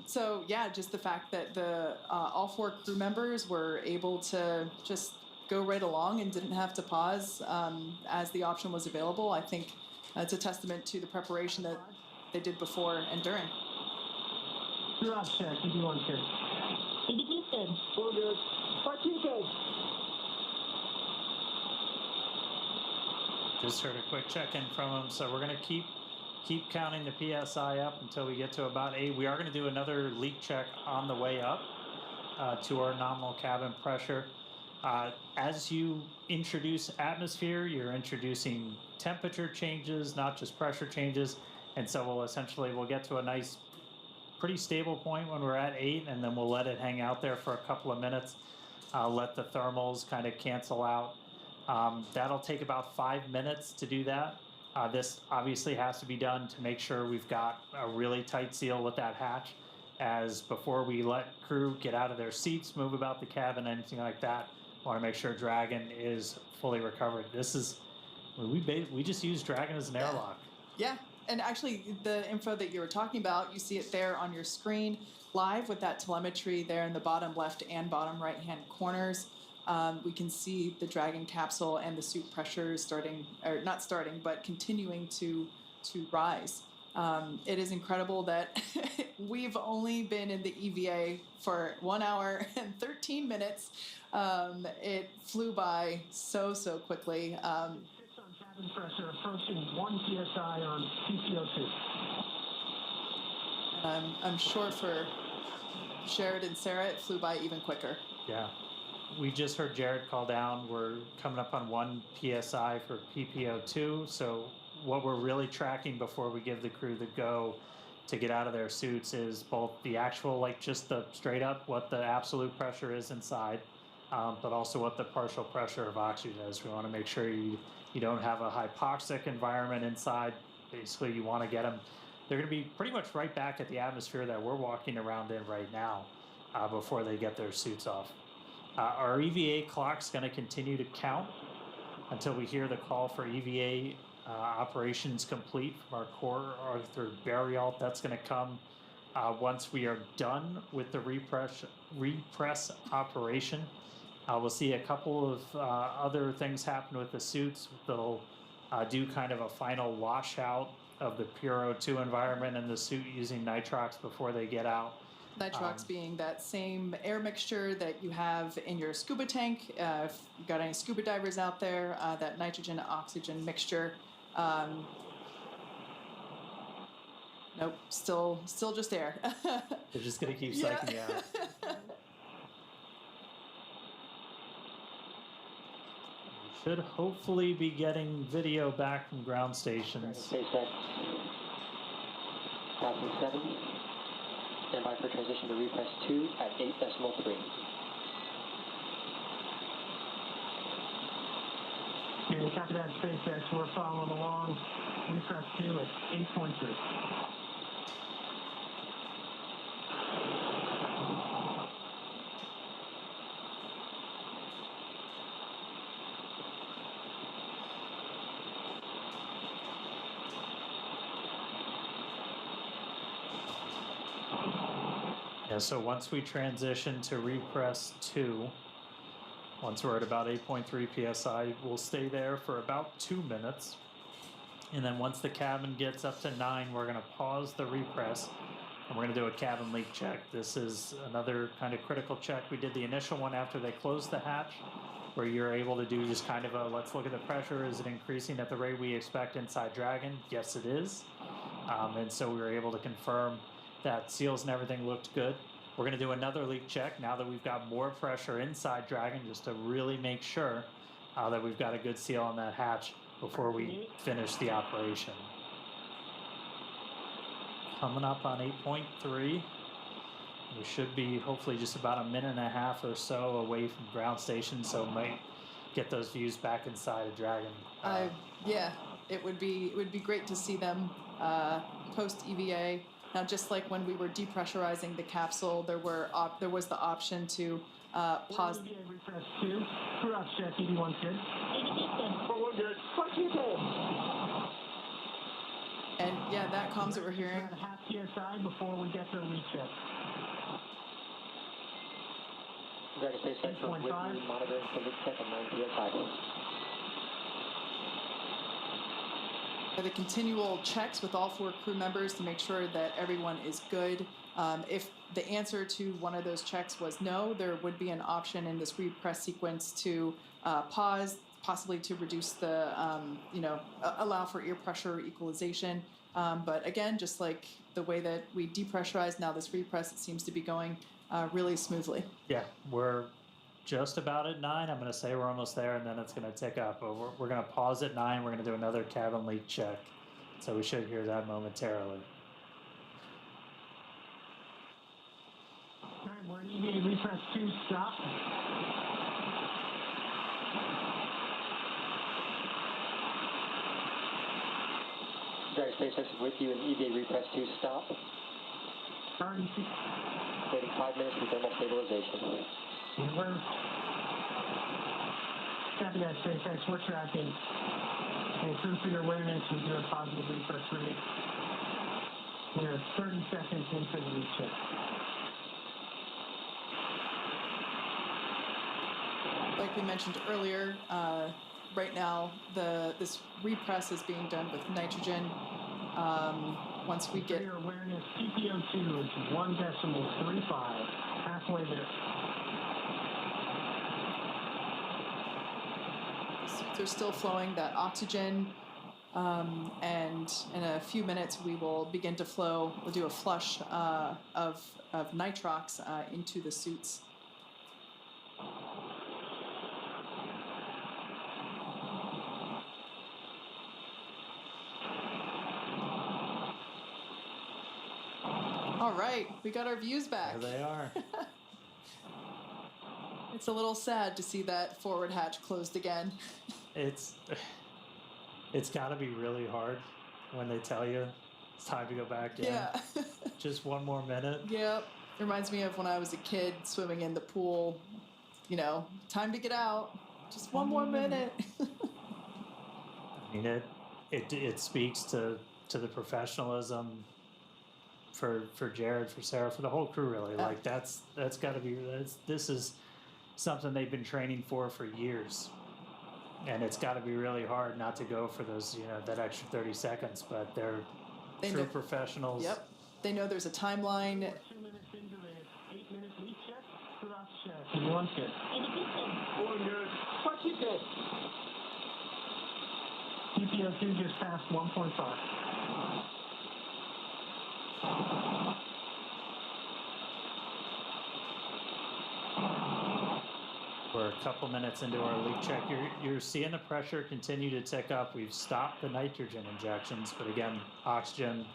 S10: So yeah, just the fact that the all 4 crew members were able to just go right along and didn't have to pause as the option was available, I think it's a testament to the preparation that they did before and during.
S2: You're off check. EV1 check.
S6: EV2 good.
S2: All good. R2 good.
S11: Just heard a quick check-in from them, so we're going to keep counting the PSI up until we get to about 8. We are going to do another leak check on the way up to our nominal cabin pressure. As you introduce atmosphere, you're introducing temperature changes, not just pressure changes, and so we'll get to a nice, pretty stable point when we're at 8, and then we'll let it hang out there for a couple of minutes, let the thermals kind of cancel out. That'll take about 5 minutes to do that. This obviously has to be done to make sure we've got a really tight seal with that hatch, as before we let crew get out of their seats, move about the cabin, anything like that, want to make sure Dragon is fully recovered. We just use Dragon as an airlock.
S10: Yeah, and actually the info that you were talking about, you see it there on your screen live with that telemetry there in the bottom left and bottom right hand corners. We can see the Dragon capsule and the suit pressures continuing to rise. It is incredible that we've only been in the EVA for 1 hour and 13 minutes. It flew by so quickly.
S2: On cabin pressure approaching 1 PSI on PCO2.
S10: I'm sure for Jared and Sarah, it flew by even quicker.
S11: Yeah. We just heard Jared call down. We're coming up on 1 PSI for PPO2. So what we're really tracking before we give the crew the go to get out of their suits is both the actual, just the straight up, what the absolute pressure is inside, but also what the partial pressure of oxygen is. We want to make sure you don't have a hypoxic environment inside. Basically, you want to get them. They're going to be pretty much right back at the atmosphere that we're walking around in right now before they get their suits off. Our EVA clock's going to continue to count until we hear the call for EVA operations complete from our core Arthur Burial. That's going to come once we are done with the repress operation. We'll see a couple of other things happen with the suits. They'll do kind of a final washout of the pure O2 environment in the suit using nitrox before they get out.
S10: Nitrox being that same air mixture that you have in your scuba tank. If you've got any scuba divers out there, that nitrogen-oxygen mixture. Nope, still just air.
S11: They're just going to keep psyching you out. We should hopefully be getting video back from ground stations.
S18: SpaceX Falcon 7. Stand by for transition to repress 2 at 8.3.
S2: Okay, Copy that, SpaceX. We're following along. Refresh 2 at 8.3.
S11: Yeah, so once we transition to repress 2, once we're at about 8.3 psi, we'll stay there for about 2 minutes. And then once the cabin gets up to 9, we're going to pause the repress and we're going to do a cabin leak check. This is another kind of critical check. We did the initial one after they closed the hatch, where you're able to do just kind of a, let's look at the pressure. Is it increasing at the rate we expect inside Dragon? Yes, it is. And so we were able to confirm that seals and everything looked good. We're going to do another leak check now that we've got more pressure inside Dragon, just to really make sure that we've got a good seal on that hatch before we finish the operation. Coming up on 8.3. We should be hopefully just about a minute and a half or so away from ground station, so might get those views back inside of Dragon.
S10: Yeah, it would be great to see them post EVA. Now, just like when we were depressurizing the capsule, there was the option to pause.
S2: Refresh 2. Cross check 81 good.
S10: And yeah, that comms that we're hearing.
S2: At half PSI before we get to the recheck.
S18: Dragon SpaceX from with you, monitoring for leak check at 9 PSI.
S10: The continual checks with all 4 crew members to make sure that everyone is good. If the answer to one of those checks was no, there would be an option in this repress sequence to pause, possibly to reduce the, allow for ear pressure equalization. But again, just like the way that we depressurize now, this repress, it seems to be going really smoothly.
S11: Yeah, we're just about at 9. I'm going to say we're almost there, and then it's going to tick up. But we're going to pause at 9. We're going to do another cabin leak check. So we should hear that momentarily.
S2: All right, we're in EVA refresh 2, stop.
S18: Dragon SpaceX is with you in EVA repress 2, stop. Waiting 5 minutes for thermal stabilization.
S2: Copy that, SpaceX. We're tracking. And crew for your awareness, we do a positive refresh rate. We're 30 seconds into the recheck.
S10: Like we mentioned earlier, right now this repress is being done with nitrogen. Once we get
S2: your awareness, PPO2 is 1.35, halfway there.
S10: They're still flowing that oxygen, and in a few minutes we will begin to flow. We'll do a flush of nitrox into the suits. All right, we got our views back.
S11: There they are.
S10: It's a little sad to see that forward hatch closed again.
S11: It's got to be really hard when they tell you it's time to go back in.
S10: Yeah.
S11: Just one more minute.
S10: Yep. It reminds me of when I was a kid swimming in the pool. You know, time to get out. Just one more minute.
S11: I mean, it speaks to the professionalism for Jared, for Sarah, for the whole crew, really. Like that's got to be, this is something they've been training for years. And it's got to be really hard not to go for those, that extra 30 seconds, but they're true professionals.
S10: Yep. They know there's a timeline.
S2: 2 minutes into the 8-minute leak check, cross check. One good. Going good. What you good? PPO2 just passed 1.5.
S11: We're a couple minutes into our leak check. You're seeing the pressure continue to tick up. We've stopped the nitrogen injections, but again, oxygen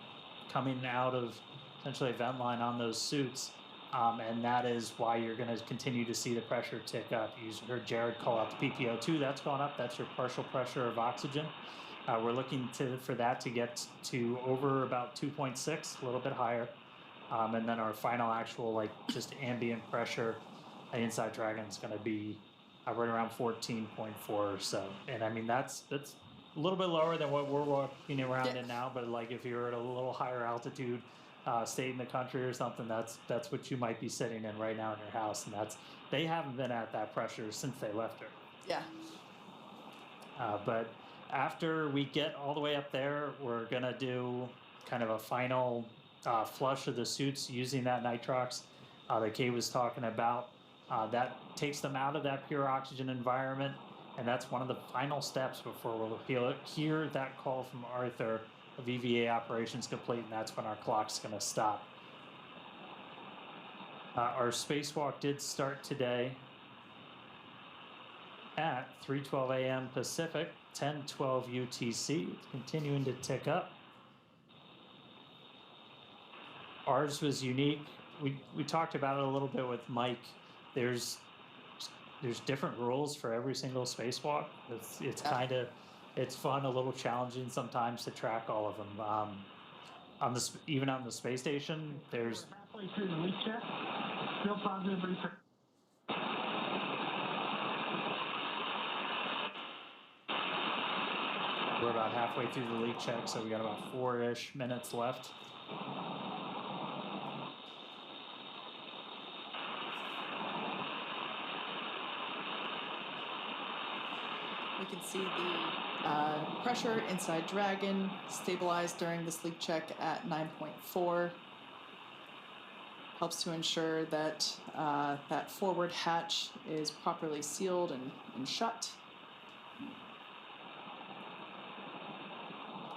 S11: coming out of essentially a vent line on those suits. And that is why you're going to continue to see the pressure tick up. You heard Jared call out the PPO2. That's gone up. That's your partial pressure of oxygen. We're looking for that to get to over about 2.6, a little bit higher. And then our final actual, like, just ambient pressure inside Dragon is going to be right around 14.4 or so. And I mean, that's a little bit lower than what we're walking around in now. But like, if you're at a little higher altitude state in the country or something, that's what you might be sitting in right now in your house. And they haven't been at that pressure since they left her.
S10: Yeah.
S11: But after we get all the way up there, we're going to do kind of a final flush of the suits using that nitrox that Kay was talking about. That takes them out of that pure oxygen environment, and that's one of the final steps before we'll hear that call from Arthur of EVA operations complete, and that's when our clock's going to stop. Our spacewalk did start today at 3:12 a.m. Pacific, 10:12 UTC. It's continuing to tick up. Ours was unique. We talked about it a little bit with Mike. There's different rules for every single spacewalk. It's kind of, it's fun, a little challenging sometimes to track all of them. Even on the space station, there's
S2: halfway through the leak check. Still positive research.
S11: We're about halfway through the leak check, so we got about 4-ish minutes left.
S10: We can see the pressure inside Dragon stabilized during this leak check at 9.4. Helps to ensure that that forward hatch is properly sealed and shut.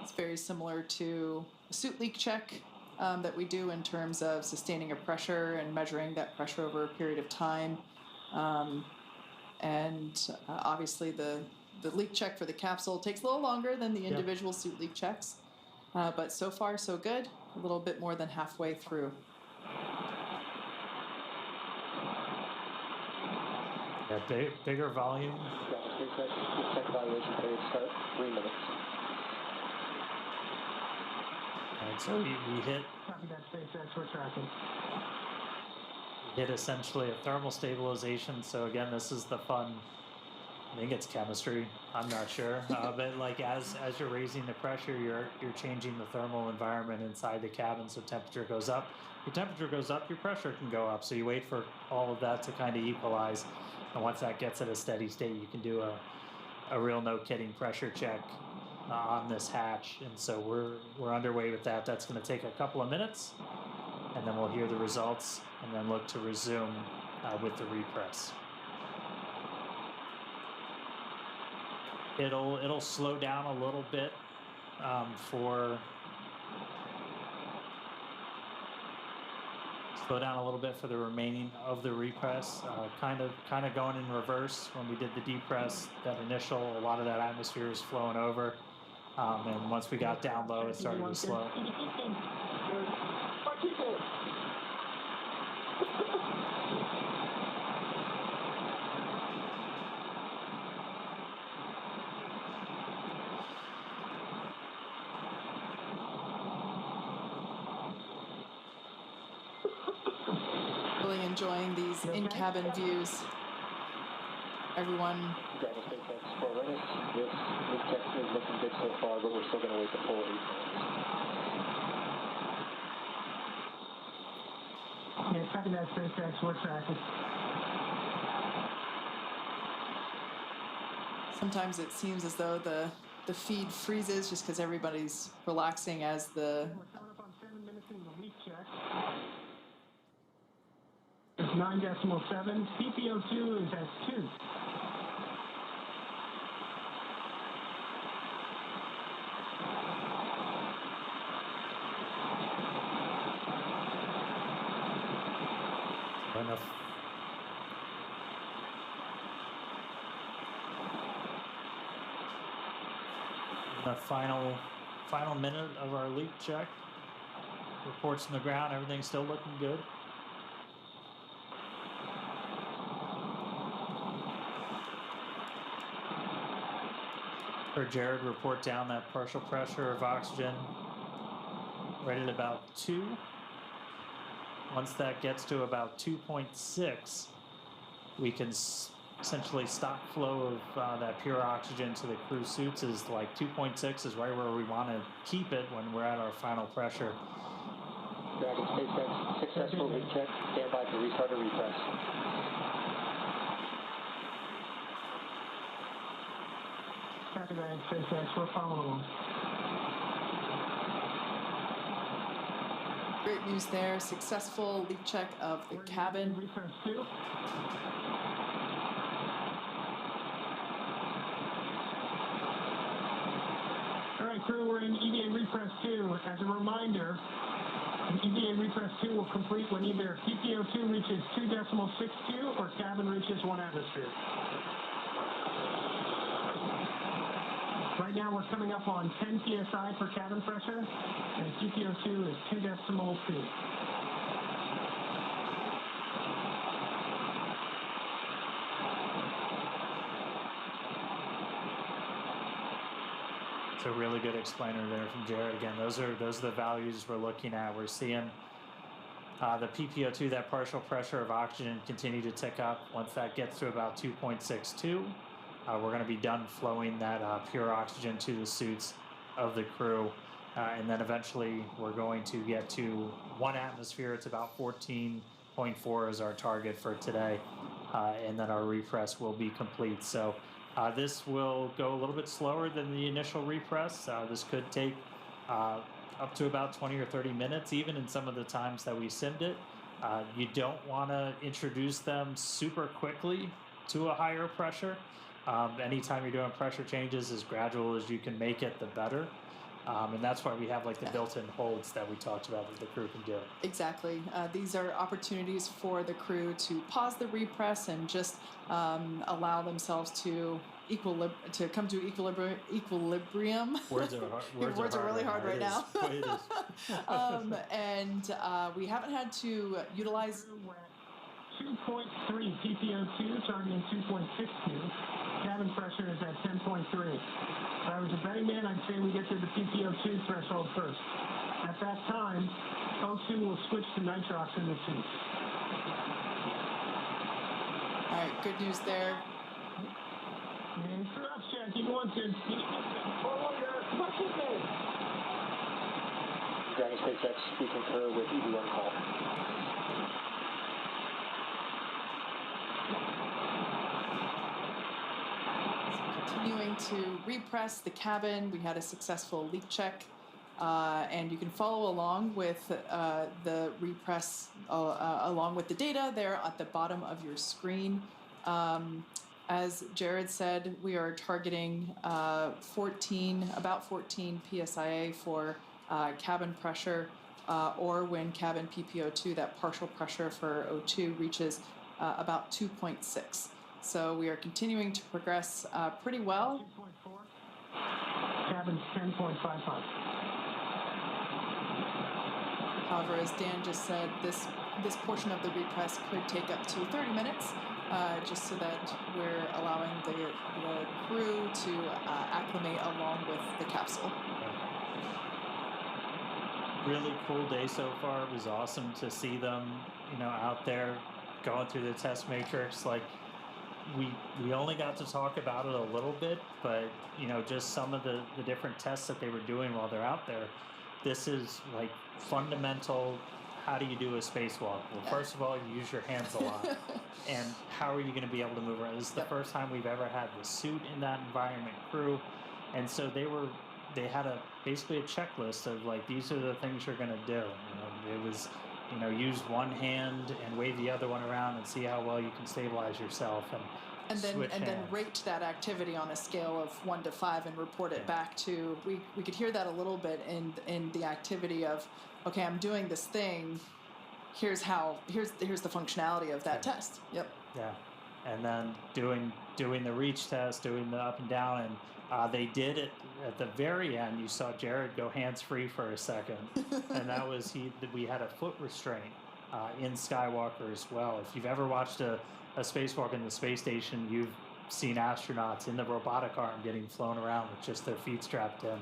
S10: It's very similar to a suit leak check that we do in terms of sustaining a pressure and measuring that pressure over a period of time. Obviously the leak check for the capsule takes a little longer than the individual suit leak checks. But so far, so good. A little bit more than halfway through.
S11: Yeah, bigger volume.
S18: Check evaluation period start 3 minutes.
S11: And so we hit.
S2: Copy that, SpaceX. We're tracking.
S11: We hit essentially a thermal stabilization. So again, this is the fun. I think it's chemistry. I'm not sure, but like as you're raising the pressure, you're changing the thermal environment inside the cabin. So temperature goes up. Your temperature goes up, your pressure can go up. So you wait for all of that to kind of equalize, and once that gets at a steady state, you can do a real no-kidding pressure check on this hatch. And so we're underway with that. That's going to take a couple of minutes, and then we'll hear the results, and then look to resume with the repress. It'll slow down a little bit for the remaining of the repress. Kind of going in reverse. When we did the depress, that initial, a lot of that atmosphere was flowing over, and once we got down low, it started to slow.
S10: Really enjoying these in-cabin views. Everyone.
S18: Dragon SpaceX for readiness. This leak check is looking good so far, but we're still going to wait the full 8 minutes.
S2: Yeah, copy that, SpaceX. We're tracking.
S10: Sometimes it seems as though the feed freezes just because everybody's relaxing as the.
S2: We're coming up on 7 minutes into the leak check. It's 9.7. PPO2 is at 2.
S11: Enough. The final minute of our leak check. Reports from the ground, everything's still looking good. Heard Jared report down that partial pressure of oxygen right at about 2. Once that gets to about 2.6, we can essentially stop flow of that pure oxygen to the crew suits. Is like 2.6 is right where we want to keep it when we're at our final pressure.
S18: Dragon SpaceX, successful leak check. Stand by for restart or repress.
S2: Copy that, SpaceX. We're following.
S10: Great news there. Successful leak check of the cabin.
S2: Refresh 2. All right, crew, we're in EVA refresh 2. As a reminder, EVA refresh 2 will complete when either PPO2 reaches 2.62 or cabin reaches 1 atmosphere. Right now we're coming up on 10 psi for cabin pressure, and PPO2 is 2.2.
S11: It's a really good explainer there from Jared. Again, those are the values we're looking at. We're seeing the PPO2, that partial pressure of oxygen, continue to tick up. Once that gets to about 2.62, we're going to be done flowing that pure oxygen to the suits of the crew. And then eventually we're going to get to 1 atmosphere. It's about 14.4 is our target for today. And then our repress will be complete. So this will go a little bit slower than the initial repress. This could take up to about 20 or 30 minutes, even in some of the times that we simmed it. You don't want to introduce them super quickly to a higher pressure. Anytime you're doing pressure changes, as gradual as you can make it, the better. And that's why we have like the built-in holds that we talked about that the crew can do.
S10: Exactly. These are opportunities for the crew to pause the repress and just allow themselves to come to equilibrium.
S11: Words are
S10: really hard right now.
S11: It is.
S10: And we haven't had to utilize
S2: 2.3 PPO2, targeting 2.62. Cabin pressure is at 10.3. If I was a betting man, I'd say we get to the PPO2 threshold first. At that time, O2 will switch to nitrox in the suit.
S10: All right, good news there.
S2: And cross check, you want to
S18: Dragon SpaceX, we concur with EV1 call.
S10: Continuing to repress the cabin, we had a successful leak check, and you can follow along with the repress along with the data there at the bottom of your screen. As Jared said, we are targeting about 14 psia for cabin pressure, or when cabin PPO2, that partial pressure for O2, reaches about 2.6. So we are continuing to progress pretty well.
S2: 2.4. Cabin's 10.55.
S10: However, as Dan just said, this portion of the repress could take up to 30 minutes, just so that we're allowing the crew to acclimate along with the capsule.
S11: Really cool day so far. It was awesome to see them, out there going through the test matrix. Like, we only got to talk about it a little bit, but just some of the different tests that they were doing while they're out there. This is like fundamental. How do you do a spacewalk? Well, first of all, you use your hands a lot. And how are you going to be able to move around? This is the first time we've ever had the suit in that environment, crew. And so they had basically a checklist of like, these are the things you're going to do. It was, use one hand and wave the other one around and see how well you can stabilize yourself. And
S10: then rate that activity on a scale of 1 to 5 and report it back to. We could hear that a little bit in the activity of, okay, I'm doing this thing. Here's the functionality of that test. Yep. Yeah,
S11: and then doing the reach test, doing the up and down, and they did it at the very end. You saw Jared go hands-free for a second, and that was we had a foot restraint in Skywalker as well. If you've ever watched a spacewalk in the space station, seen astronauts in the robotic arm getting flown around with just their feet strapped in.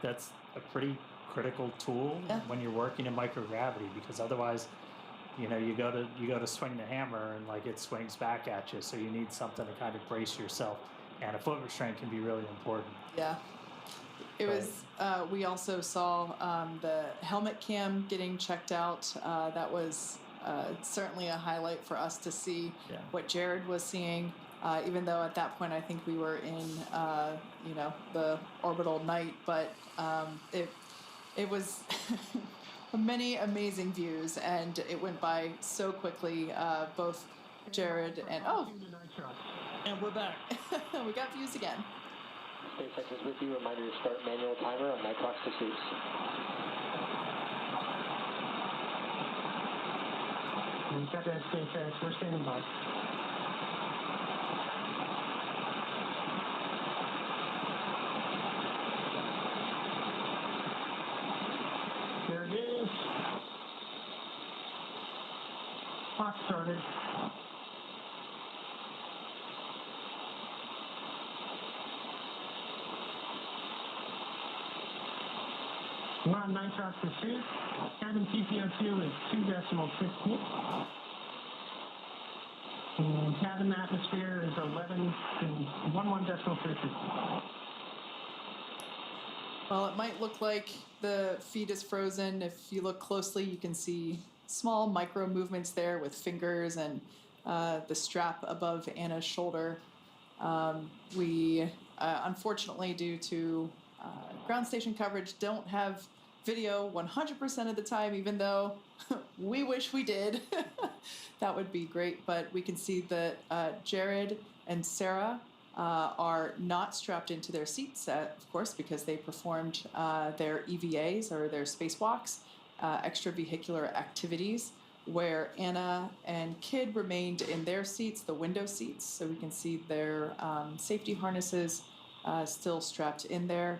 S11: That's a pretty critical tool when you're working in microgravity, because otherwise, you go to swing the hammer and like it swings back at you. So you need something to kind of brace yourself, and a foot restraint can be really important.
S10: Yeah. It was. We also saw the helmet cam getting checked out. That was certainly a highlight for us to see what Jared was seeing. Even though at that point I think we were in the orbital night, but it was many amazing views, and it went by so quickly. Both Jared and
S11: and we're back.
S10: We got views again.
S18: SpaceX is with you. Reminder to start manual timer on nitrox to suits.
S2: Got that, SpaceX. We're standing by. There it is. Clock started. We're on nitrox pursuit. Cabin TPO2 is 2.16. And cabin atmosphere is 11.11.
S10: Well, it might look like the feed is frozen. If you look closely, you can see small micro movements there with fingers and the strap above Anna's shoulder. We, unfortunately, due to ground station coverage, don't have video 100% of the time, even though we wish we did. That would be great. But we can see that Jared and Sarah are not strapped into their seats, of course, because they performed their EVAs, or their spacewalks, extravehicular activities, where Anna and Kid remained in their seats, the window seats, so we can see their safety harnesses still strapped in there.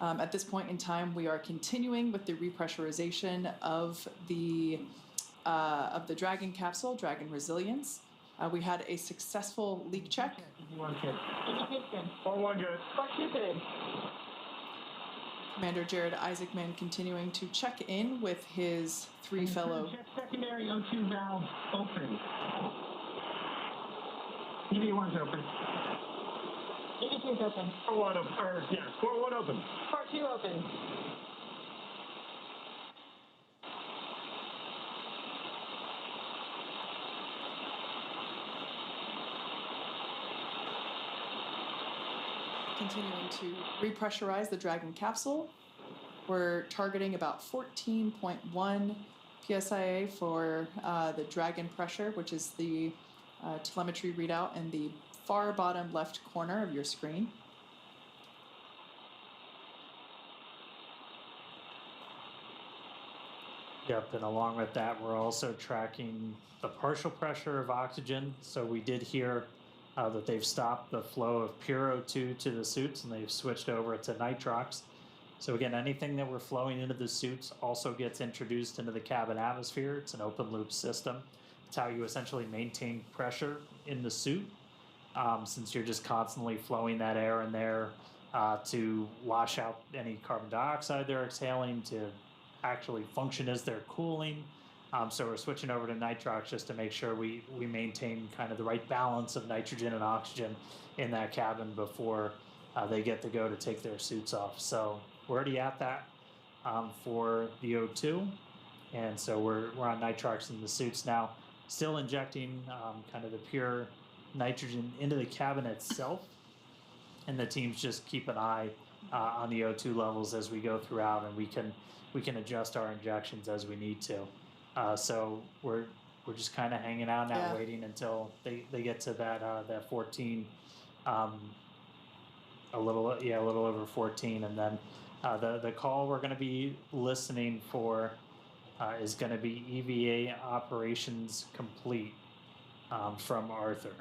S10: At this point in time, we are continuing with the repressurization of the Dragon capsule, Dragon Resilience. We had a successful leak check.
S2: 4-1 good.
S10: Commander Jared Isaacman continuing to check in with his three fellow.
S2: Secondary O2 valve open. EV1's open.
S6: EV2's open.
S2: 4-1 open. 4-1 open.
S6: 4-2 open.
S10: Continuing to repressurize the Dragon capsule. We're targeting about 14.1 psia for the Dragon pressure, which is the telemetry readout in the far bottom left corner of your screen.
S11: Yep, and along with that, we're also tracking the partial pressure of oxygen. So we did hear that they've stopped the flow of pure O2 to the suits, and they've switched over to nitrox. So again, anything that we're flowing into the suits also gets introduced into the cabin atmosphere. It's an open loop system. It's how you essentially maintain pressure in the suit, since you're just constantly flowing that air in there to wash out any carbon dioxide they're exhaling, to actually function as they're cooling. So we're switching over to nitrox just to make sure we maintain kind of the right balance of nitrogen and oxygen in that cabin before they get to go to take their suits off. So we're already at that for the O2, and so we're on nitrox in the suits now, still injecting kind of the pure nitrogen into the cabin itself, and the teams just keep an eye on the O2 levels as we go throughout, and we can adjust our injections as we need to. So we're just kind of hanging out now, waiting until they get to that 14, a little over 14, and then the call we're going to be listening for is going to be EVA operations complete from Arthur.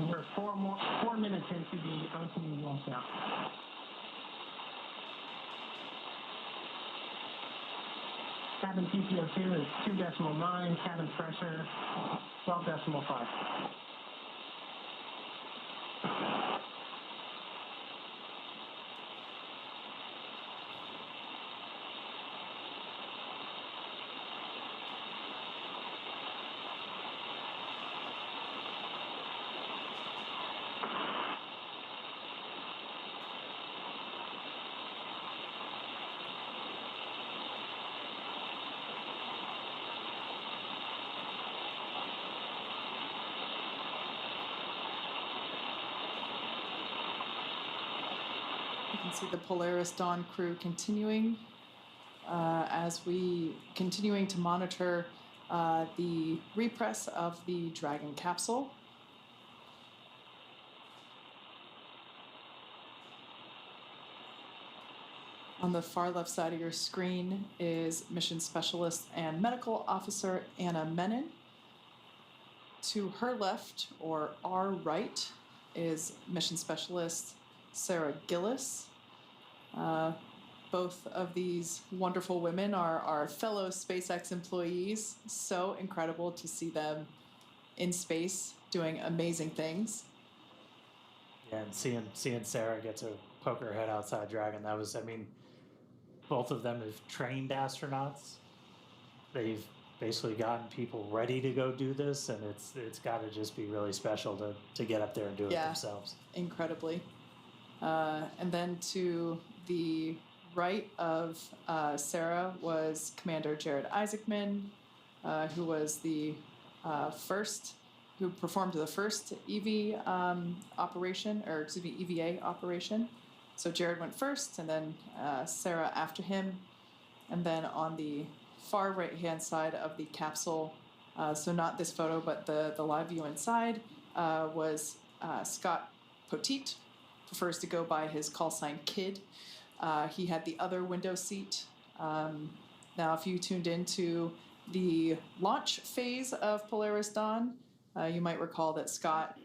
S2: We're 4 minutes into the opening roll count. Cabin TPO2 is 2.9, cabin pressure 12.5.
S10: You can see the Polaris Dawn Crew continuing as we continuing to monitor the repress of the Dragon capsule. On the far left side of your screen is Mission Specialist and Medical Officer Anna Menon. To her left, or our right, is Mission Specialist Sarah Gillis. Both of these wonderful women are our fellow SpaceX employees. So incredible to see them in space doing amazing things.
S11: Yeah, and seeing Sarah get to poke her head outside Dragon, that was, I mean, both of them have trained astronauts. They've basically gotten people ready to go do this, and it's got to just be really special to get up there and do it themselves.
S10: Incredibly. And then to the right of Sarah was Commander Jared Isaacman, who was the who performed the first EVA operation. So Jared went first, and then Sarah after him. And then on the far right-hand side of the capsule, so not this photo, but the live view inside, was Scott Poteet, prefers to go by his call sign Kid. He had the other window seat. Now, if you tuned into the launch phase of Polaris Dawn, you might recall that Scott...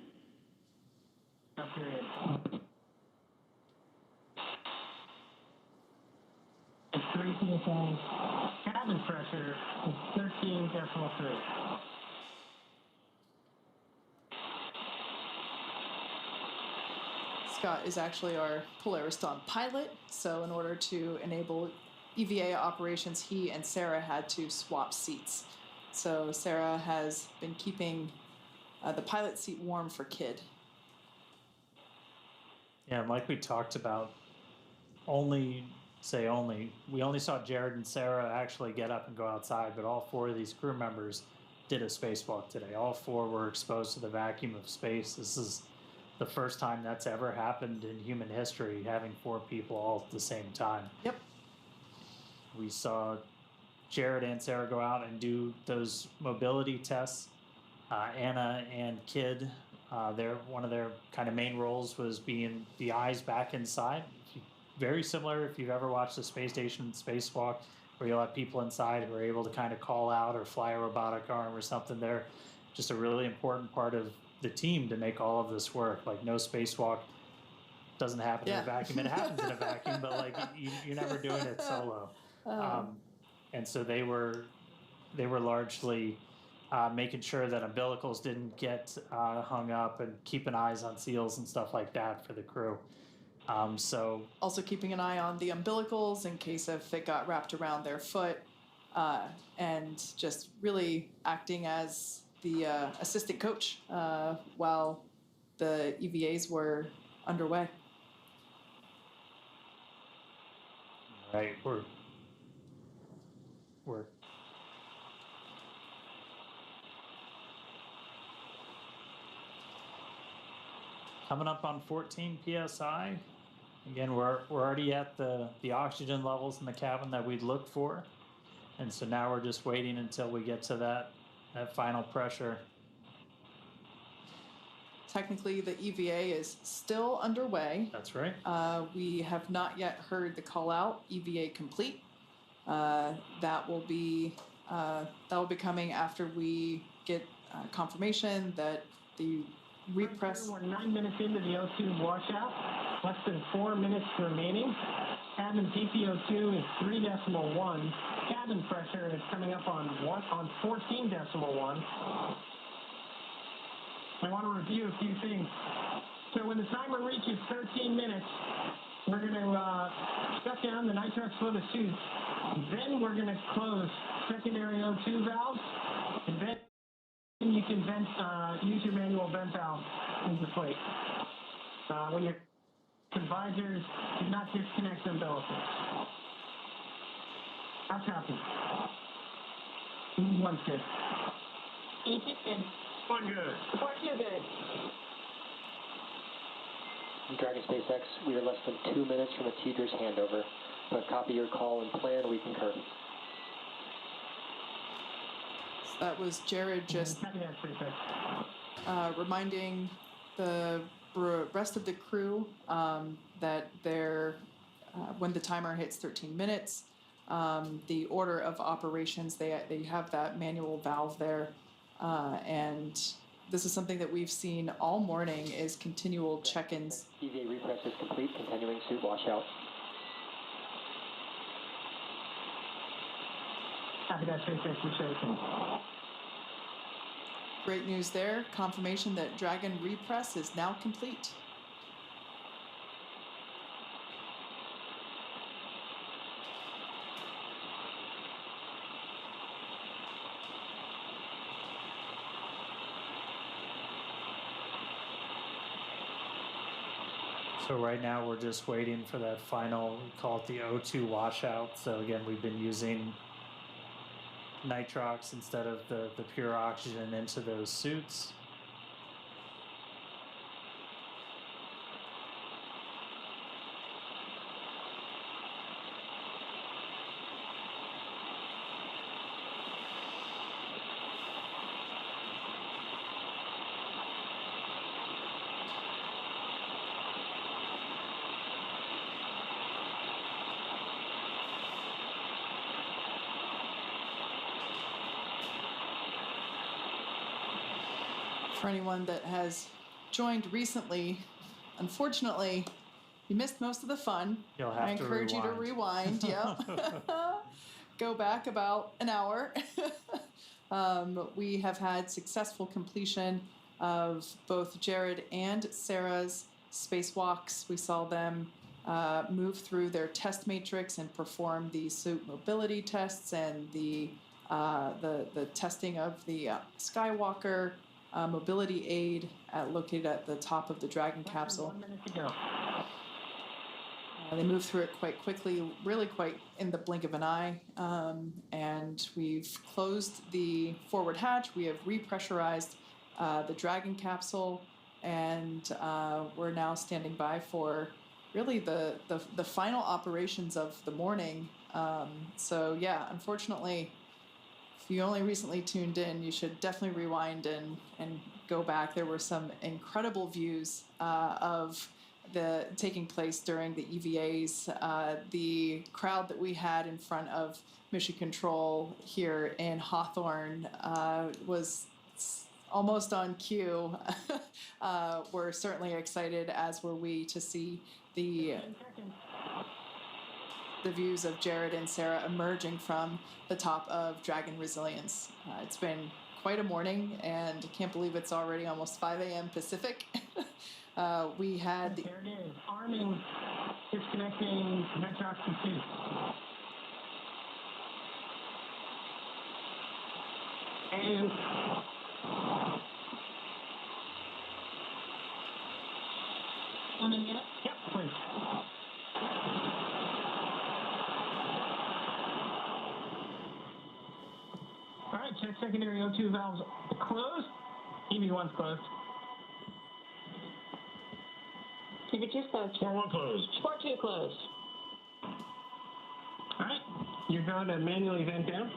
S2: It's 3 PSI. Cabin pressure is 13.3.
S10: Scott is actually our Polaris Dawn pilot, so in order to enable EVA operations, he and Sarah had to swap seats. So Sarah has been keeping the pilot seat warm for Kid.
S11: Yeah, and like we talked about, we only saw Jared and Sarah actually get up and go outside, but all 4 of these crew members did a spacewalk today. All 4 were exposed to the vacuum of space. This is the first time that's ever happened in human history, having 4 people all at the same time.
S10: Yep.
S11: We saw Jared and Sarah go out and do those mobility tests. Anna and Kid, one of their kind of main roles was being the eyes back inside. Very similar if you've ever watched the space station Spacewalk, where you'll have people inside who are able to kind of call out or fly a robotic arm or something. They're just a really important part of the team to make all of this work. Like, no spacewalk doesn't happen in a vacuum. It happens in a vacuum, but like you're never doing it solo. And so they were largely making sure that umbilicals didn't get hung up and keeping eyes on seals and stuff like that for the crew. So
S10: also keeping an eye on the umbilicals in case if it got wrapped around their foot, and just really acting as the assistant coach while the EVAs were underway.
S11: Right, we're coming up on 14 PSI. Again, we're already at the oxygen levels in the cabin that we'd look for. And so now we're just waiting until we get to that final pressure.
S10: Technically, the EVA is still underway.
S11: That's right.
S10: We have not yet heard the call out, EVA complete. That will be coming after we get confirmation that the repress.
S2: We're 9 minutes into the O2 washout. Less than 4 minutes remaining. Cabin PPO2 is 3.1. Cabin pressure is coming up on 14.1. I want to review a few things. So when the timer reaches 13 minutes, we're going to shut down the nitrox flow to suits. Then we're going to close secondary O2 valves, and then you can use your manual vent valve into slate. When your visors, do not disconnect umbilicals. How's happening? One's good.
S6: Each is good.
S2: One good.
S6: One too good.
S18: Dragon SpaceX, we are less than 2 minutes from a teeter's handover, but copy your call and plan, we concur.
S10: That was Jared just reminding the rest of the crew that when the timer hits 13 minutes, the order of operations, they have that manual valve there, and this is something that we've seen all morning is continual check-ins.
S18: EVA repress is complete, continuing suit washout.
S2: Copy that, SpaceX initiation.
S10: Great news there. Confirmation that Dragon repress is now complete.
S11: So right now we're just waiting for that final, we call it the O2 washout. So again, we've been using nitrox instead of the pure oxygen into those suits.
S10: For anyone that has joined recently, unfortunately, you missed most of the fun.
S11: You'll have
S10: I encourage you to rewind. Yep. Go back about an hour. We have had successful completion of both Jared and Sarah's spacewalks. We saw them move through their test matrix and perform the suit mobility tests and the testing of the Skywalker mobility aid located at the top of the Dragon capsule.
S2: 1 minute to go.
S10: They moved through it quite quickly, really quite in the blink of an eye. And we've closed the forward hatch. We have repressurized the Dragon capsule, and we're now standing by for really the final operations of the morning. So yeah, unfortunately, if you only recently tuned in, you should definitely rewind and go back. There were some incredible views of the taking place during the EVAs. The crowd that we had in front of Mission Control here in Hawthorne was almost on cue. We're certainly excited, as were we, to see the views of Jared and Sarah emerging from the top of Dragon Resilience. It's been quite a morning, and I can't believe it's already almost 5 a.m. Pacific. We had
S2: There it is. Arming, disconnecting nitrox and suit. And
S6: Coming yet?
S2: yep, please. All right, check secondary O2 valves closed. EV1's closed.
S6: EV2's closed.
S2: 4-1 closed.
S6: 4-2 closed.
S2: All right, you're going to manually vent down.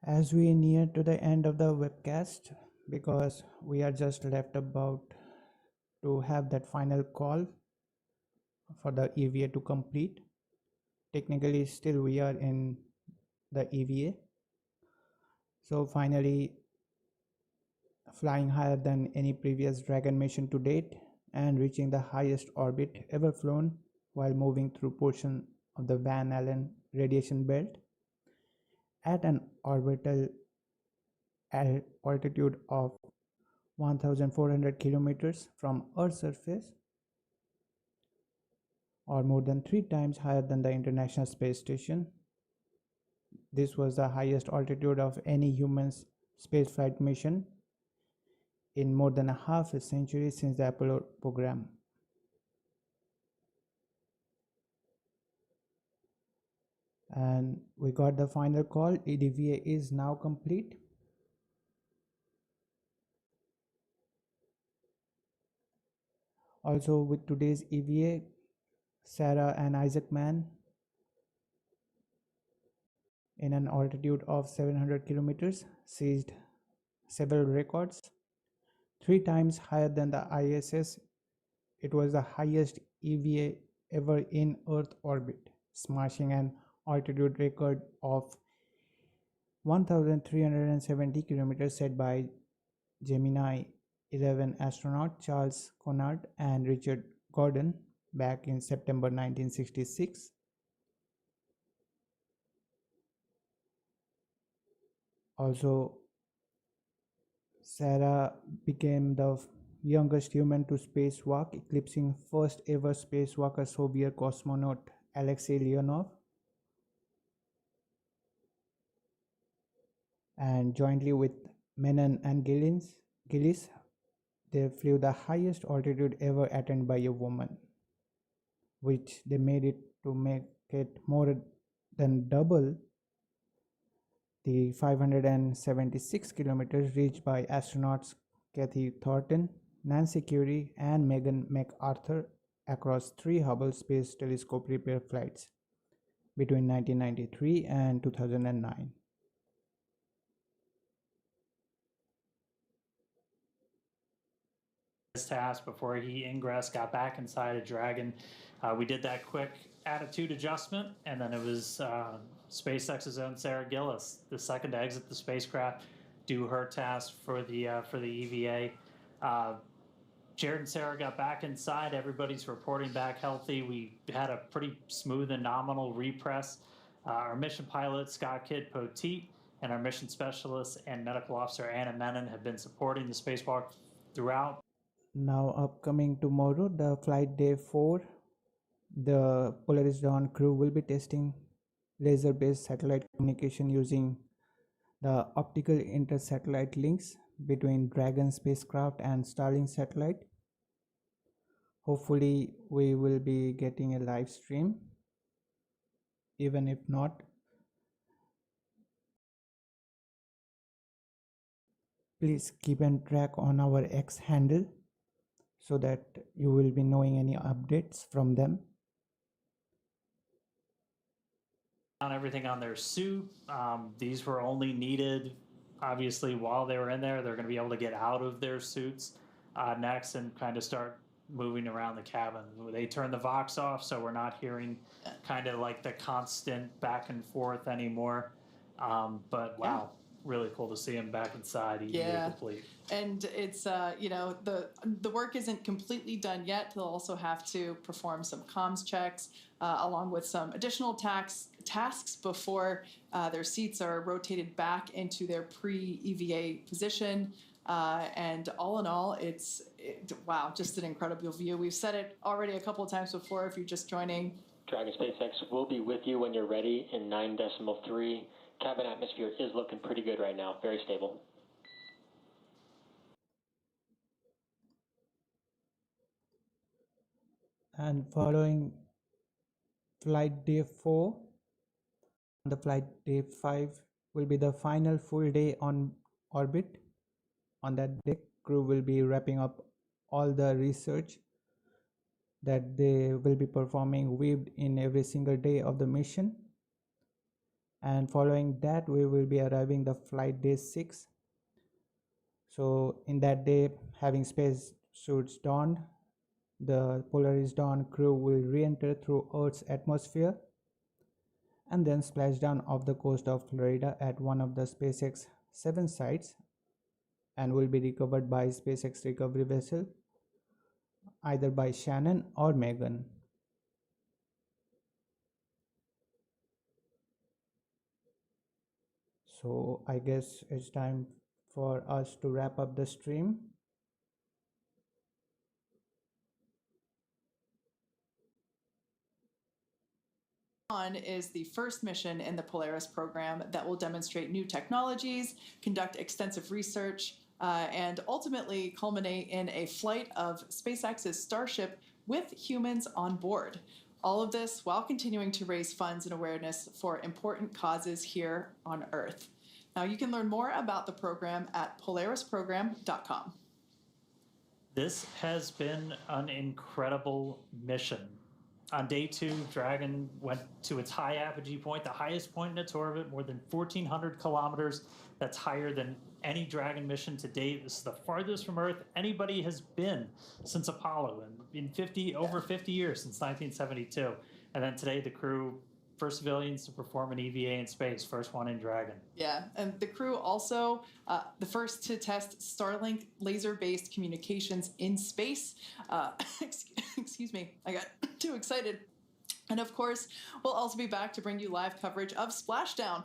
S1: As we near to the end of the webcast, because we are just left about to have that final call for the EVA to complete. Technically, still we are in the EVA. So finally, flying higher than any previous Dragon mission to date and reaching the highest orbit ever flown while moving through portion of the Van Allen radiation belt at an orbital altitude of 1,400 kilometers from Earth's surface, or more than 3 times higher than the International Space Station. This was the highest altitude of any human spaceflight mission in more than a half a century since the Apollo program. And we got the final call. EVA is now complete. Also with today's EVA, Sarah and Isaacman in an altitude of 700 kilometers seized several records, 3 times higher than the ISS. It was the highest EVA ever in Earth orbit, smashing an altitude record of 1,370 kilometers set by Gemini 11 astronaut Charles Conard and Richard Gordon back in September 1966. Also, Sarah became the youngest human to spacewalk, eclipsing first ever spacewalker Soviet cosmonaut Alexei Leonov. And jointly with Menon and Gillis, they flew the highest altitude ever attained by a woman, which they made it to make it more than double the 576 kilometers reached by astronauts Kathy Thornton, Nancy Curie, and Megan MacArthur across 3 Hubble Space Telescope repair flights between 1993 and 2009.
S11: His task before he ingress got back inside a Dragon. We did that quick attitude adjustment, and then it was SpaceX's own Sarah Gillis, the second to exit the spacecraft, do her task for the EVA. Jared and Sarah got back inside. Everybody's reporting back healthy. We had a pretty smooth and nominal repress. Our mission pilot, Scott Kidd Poteet, and our mission specialist and medical officer, Anna Menon, have been supporting the spacewalk throughout.
S1: Now upcoming tomorrow, the flight day 4, the Polaris Dawn crew will be testing laser-based satellite communication using the optical inter-satellite links between Dragon spacecraft and Starlink satellite. Hopefully we will be getting a live stream. Even if not, please keep an track on our X handle so that you will be knowing any updates from them.
S11: Everything on their suit. These were only needed, obviously, while they were in there. They're going to be able to get out of their suits next and kind of start moving around the cabin. They turned the Vox off, so we're not hearing kind of like the constant back and forth anymore. But wow. Really cool to see him back inside. Complete.
S10: And it's the work isn't completely done yet. They'll also have to perform some comms checks along with some additional tasks before their seats are rotated back into their pre-EVA position. And all in all, wow, just an incredible view. We've said it already a couple of times before. If you're just joining,
S18: Dragon SpaceX will be with you when you're ready in 9.3. Cabin atmosphere is looking pretty good right now, very stable.
S1: And following flight day 4, the flight day 5 will be the final full day on orbit. On that day, crew will be wrapping up all the research that they will be performing weaved in every single day of the mission. and following that we will be arriving the flight day 6. So in that day, having space suits donned, the Polaris Dawn crew will re-enter through Earth's atmosphere and then splash down off the coast of Florida at one of the SpaceX 7 sites and will be recovered by SpaceX recovery vessel, either by Shannon or Megan. So I guess it's time for us to wrap up the stream.
S10: Dawn is the first mission in the Polaris program that will demonstrate new technologies, conduct extensive research, and ultimately culminate in a flight of SpaceX's Starship with humans on board. All of this while continuing to raise funds and awareness for important causes here on Earth. Now you can learn more about the program at polarisprogram.com.
S11: This has been an incredible mission. On day 2, Dragon went to its high apogee point, the highest point in its orbit, more than 1,400 kilometers. That's higher than any Dragon mission to date. This is the farthest from Earth anybody has been since Apollo, and in over 50 years, since 1972. And then today, the crew, first civilians to perform an EVA in space, first one in Dragon.
S10: Yeah, and the crew also the first to test Starlink laser-based communications in space. Excuse me, I got too excited. And of course, we'll also be back to bring you live coverage of Splashdown,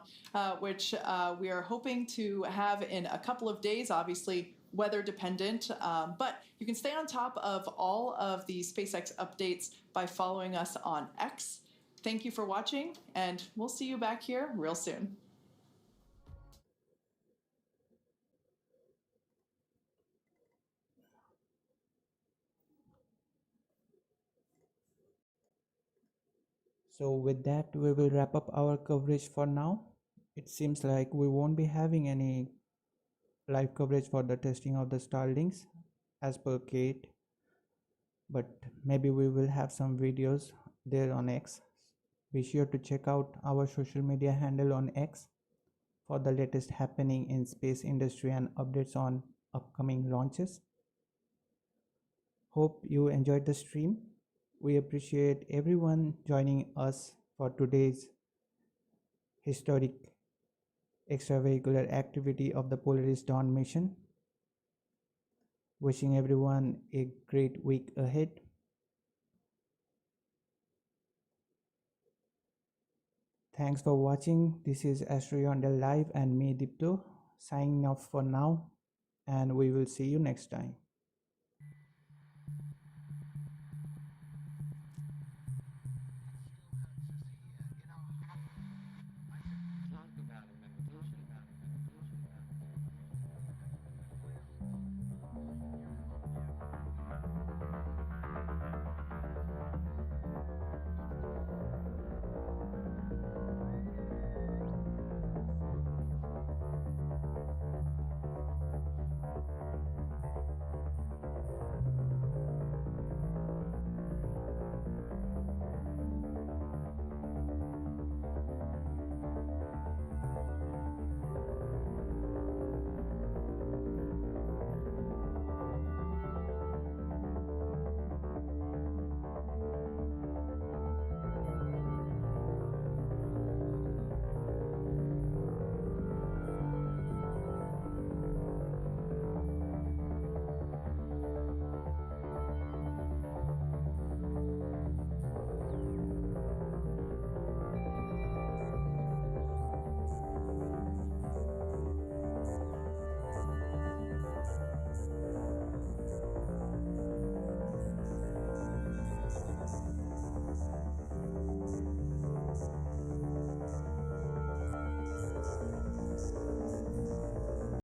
S10: which we are hoping to have in a couple of days, obviously weather dependent. But you can stay on top of all of the SpaceX updates by following us on X. Thank you for watching, and we'll see you back here real soon.
S1: So with that, we will wrap up our coverage for now. It seems like we won't be having any live coverage for the testing of the Starlinks as per Kate, but maybe we will have some videos there on X. Be sure to check out our social media handle on X for the latest happening in space industry and updates on upcoming launches. Hope you enjoyed the stream. We appreciate everyone joining us for today's historic extravehicular activity of the Polaris Dawn mission. Wishing everyone a great week ahead. Thanks for watching. This is AstroYonder Live and me, Dipto, signing off for now, and we will see you next time.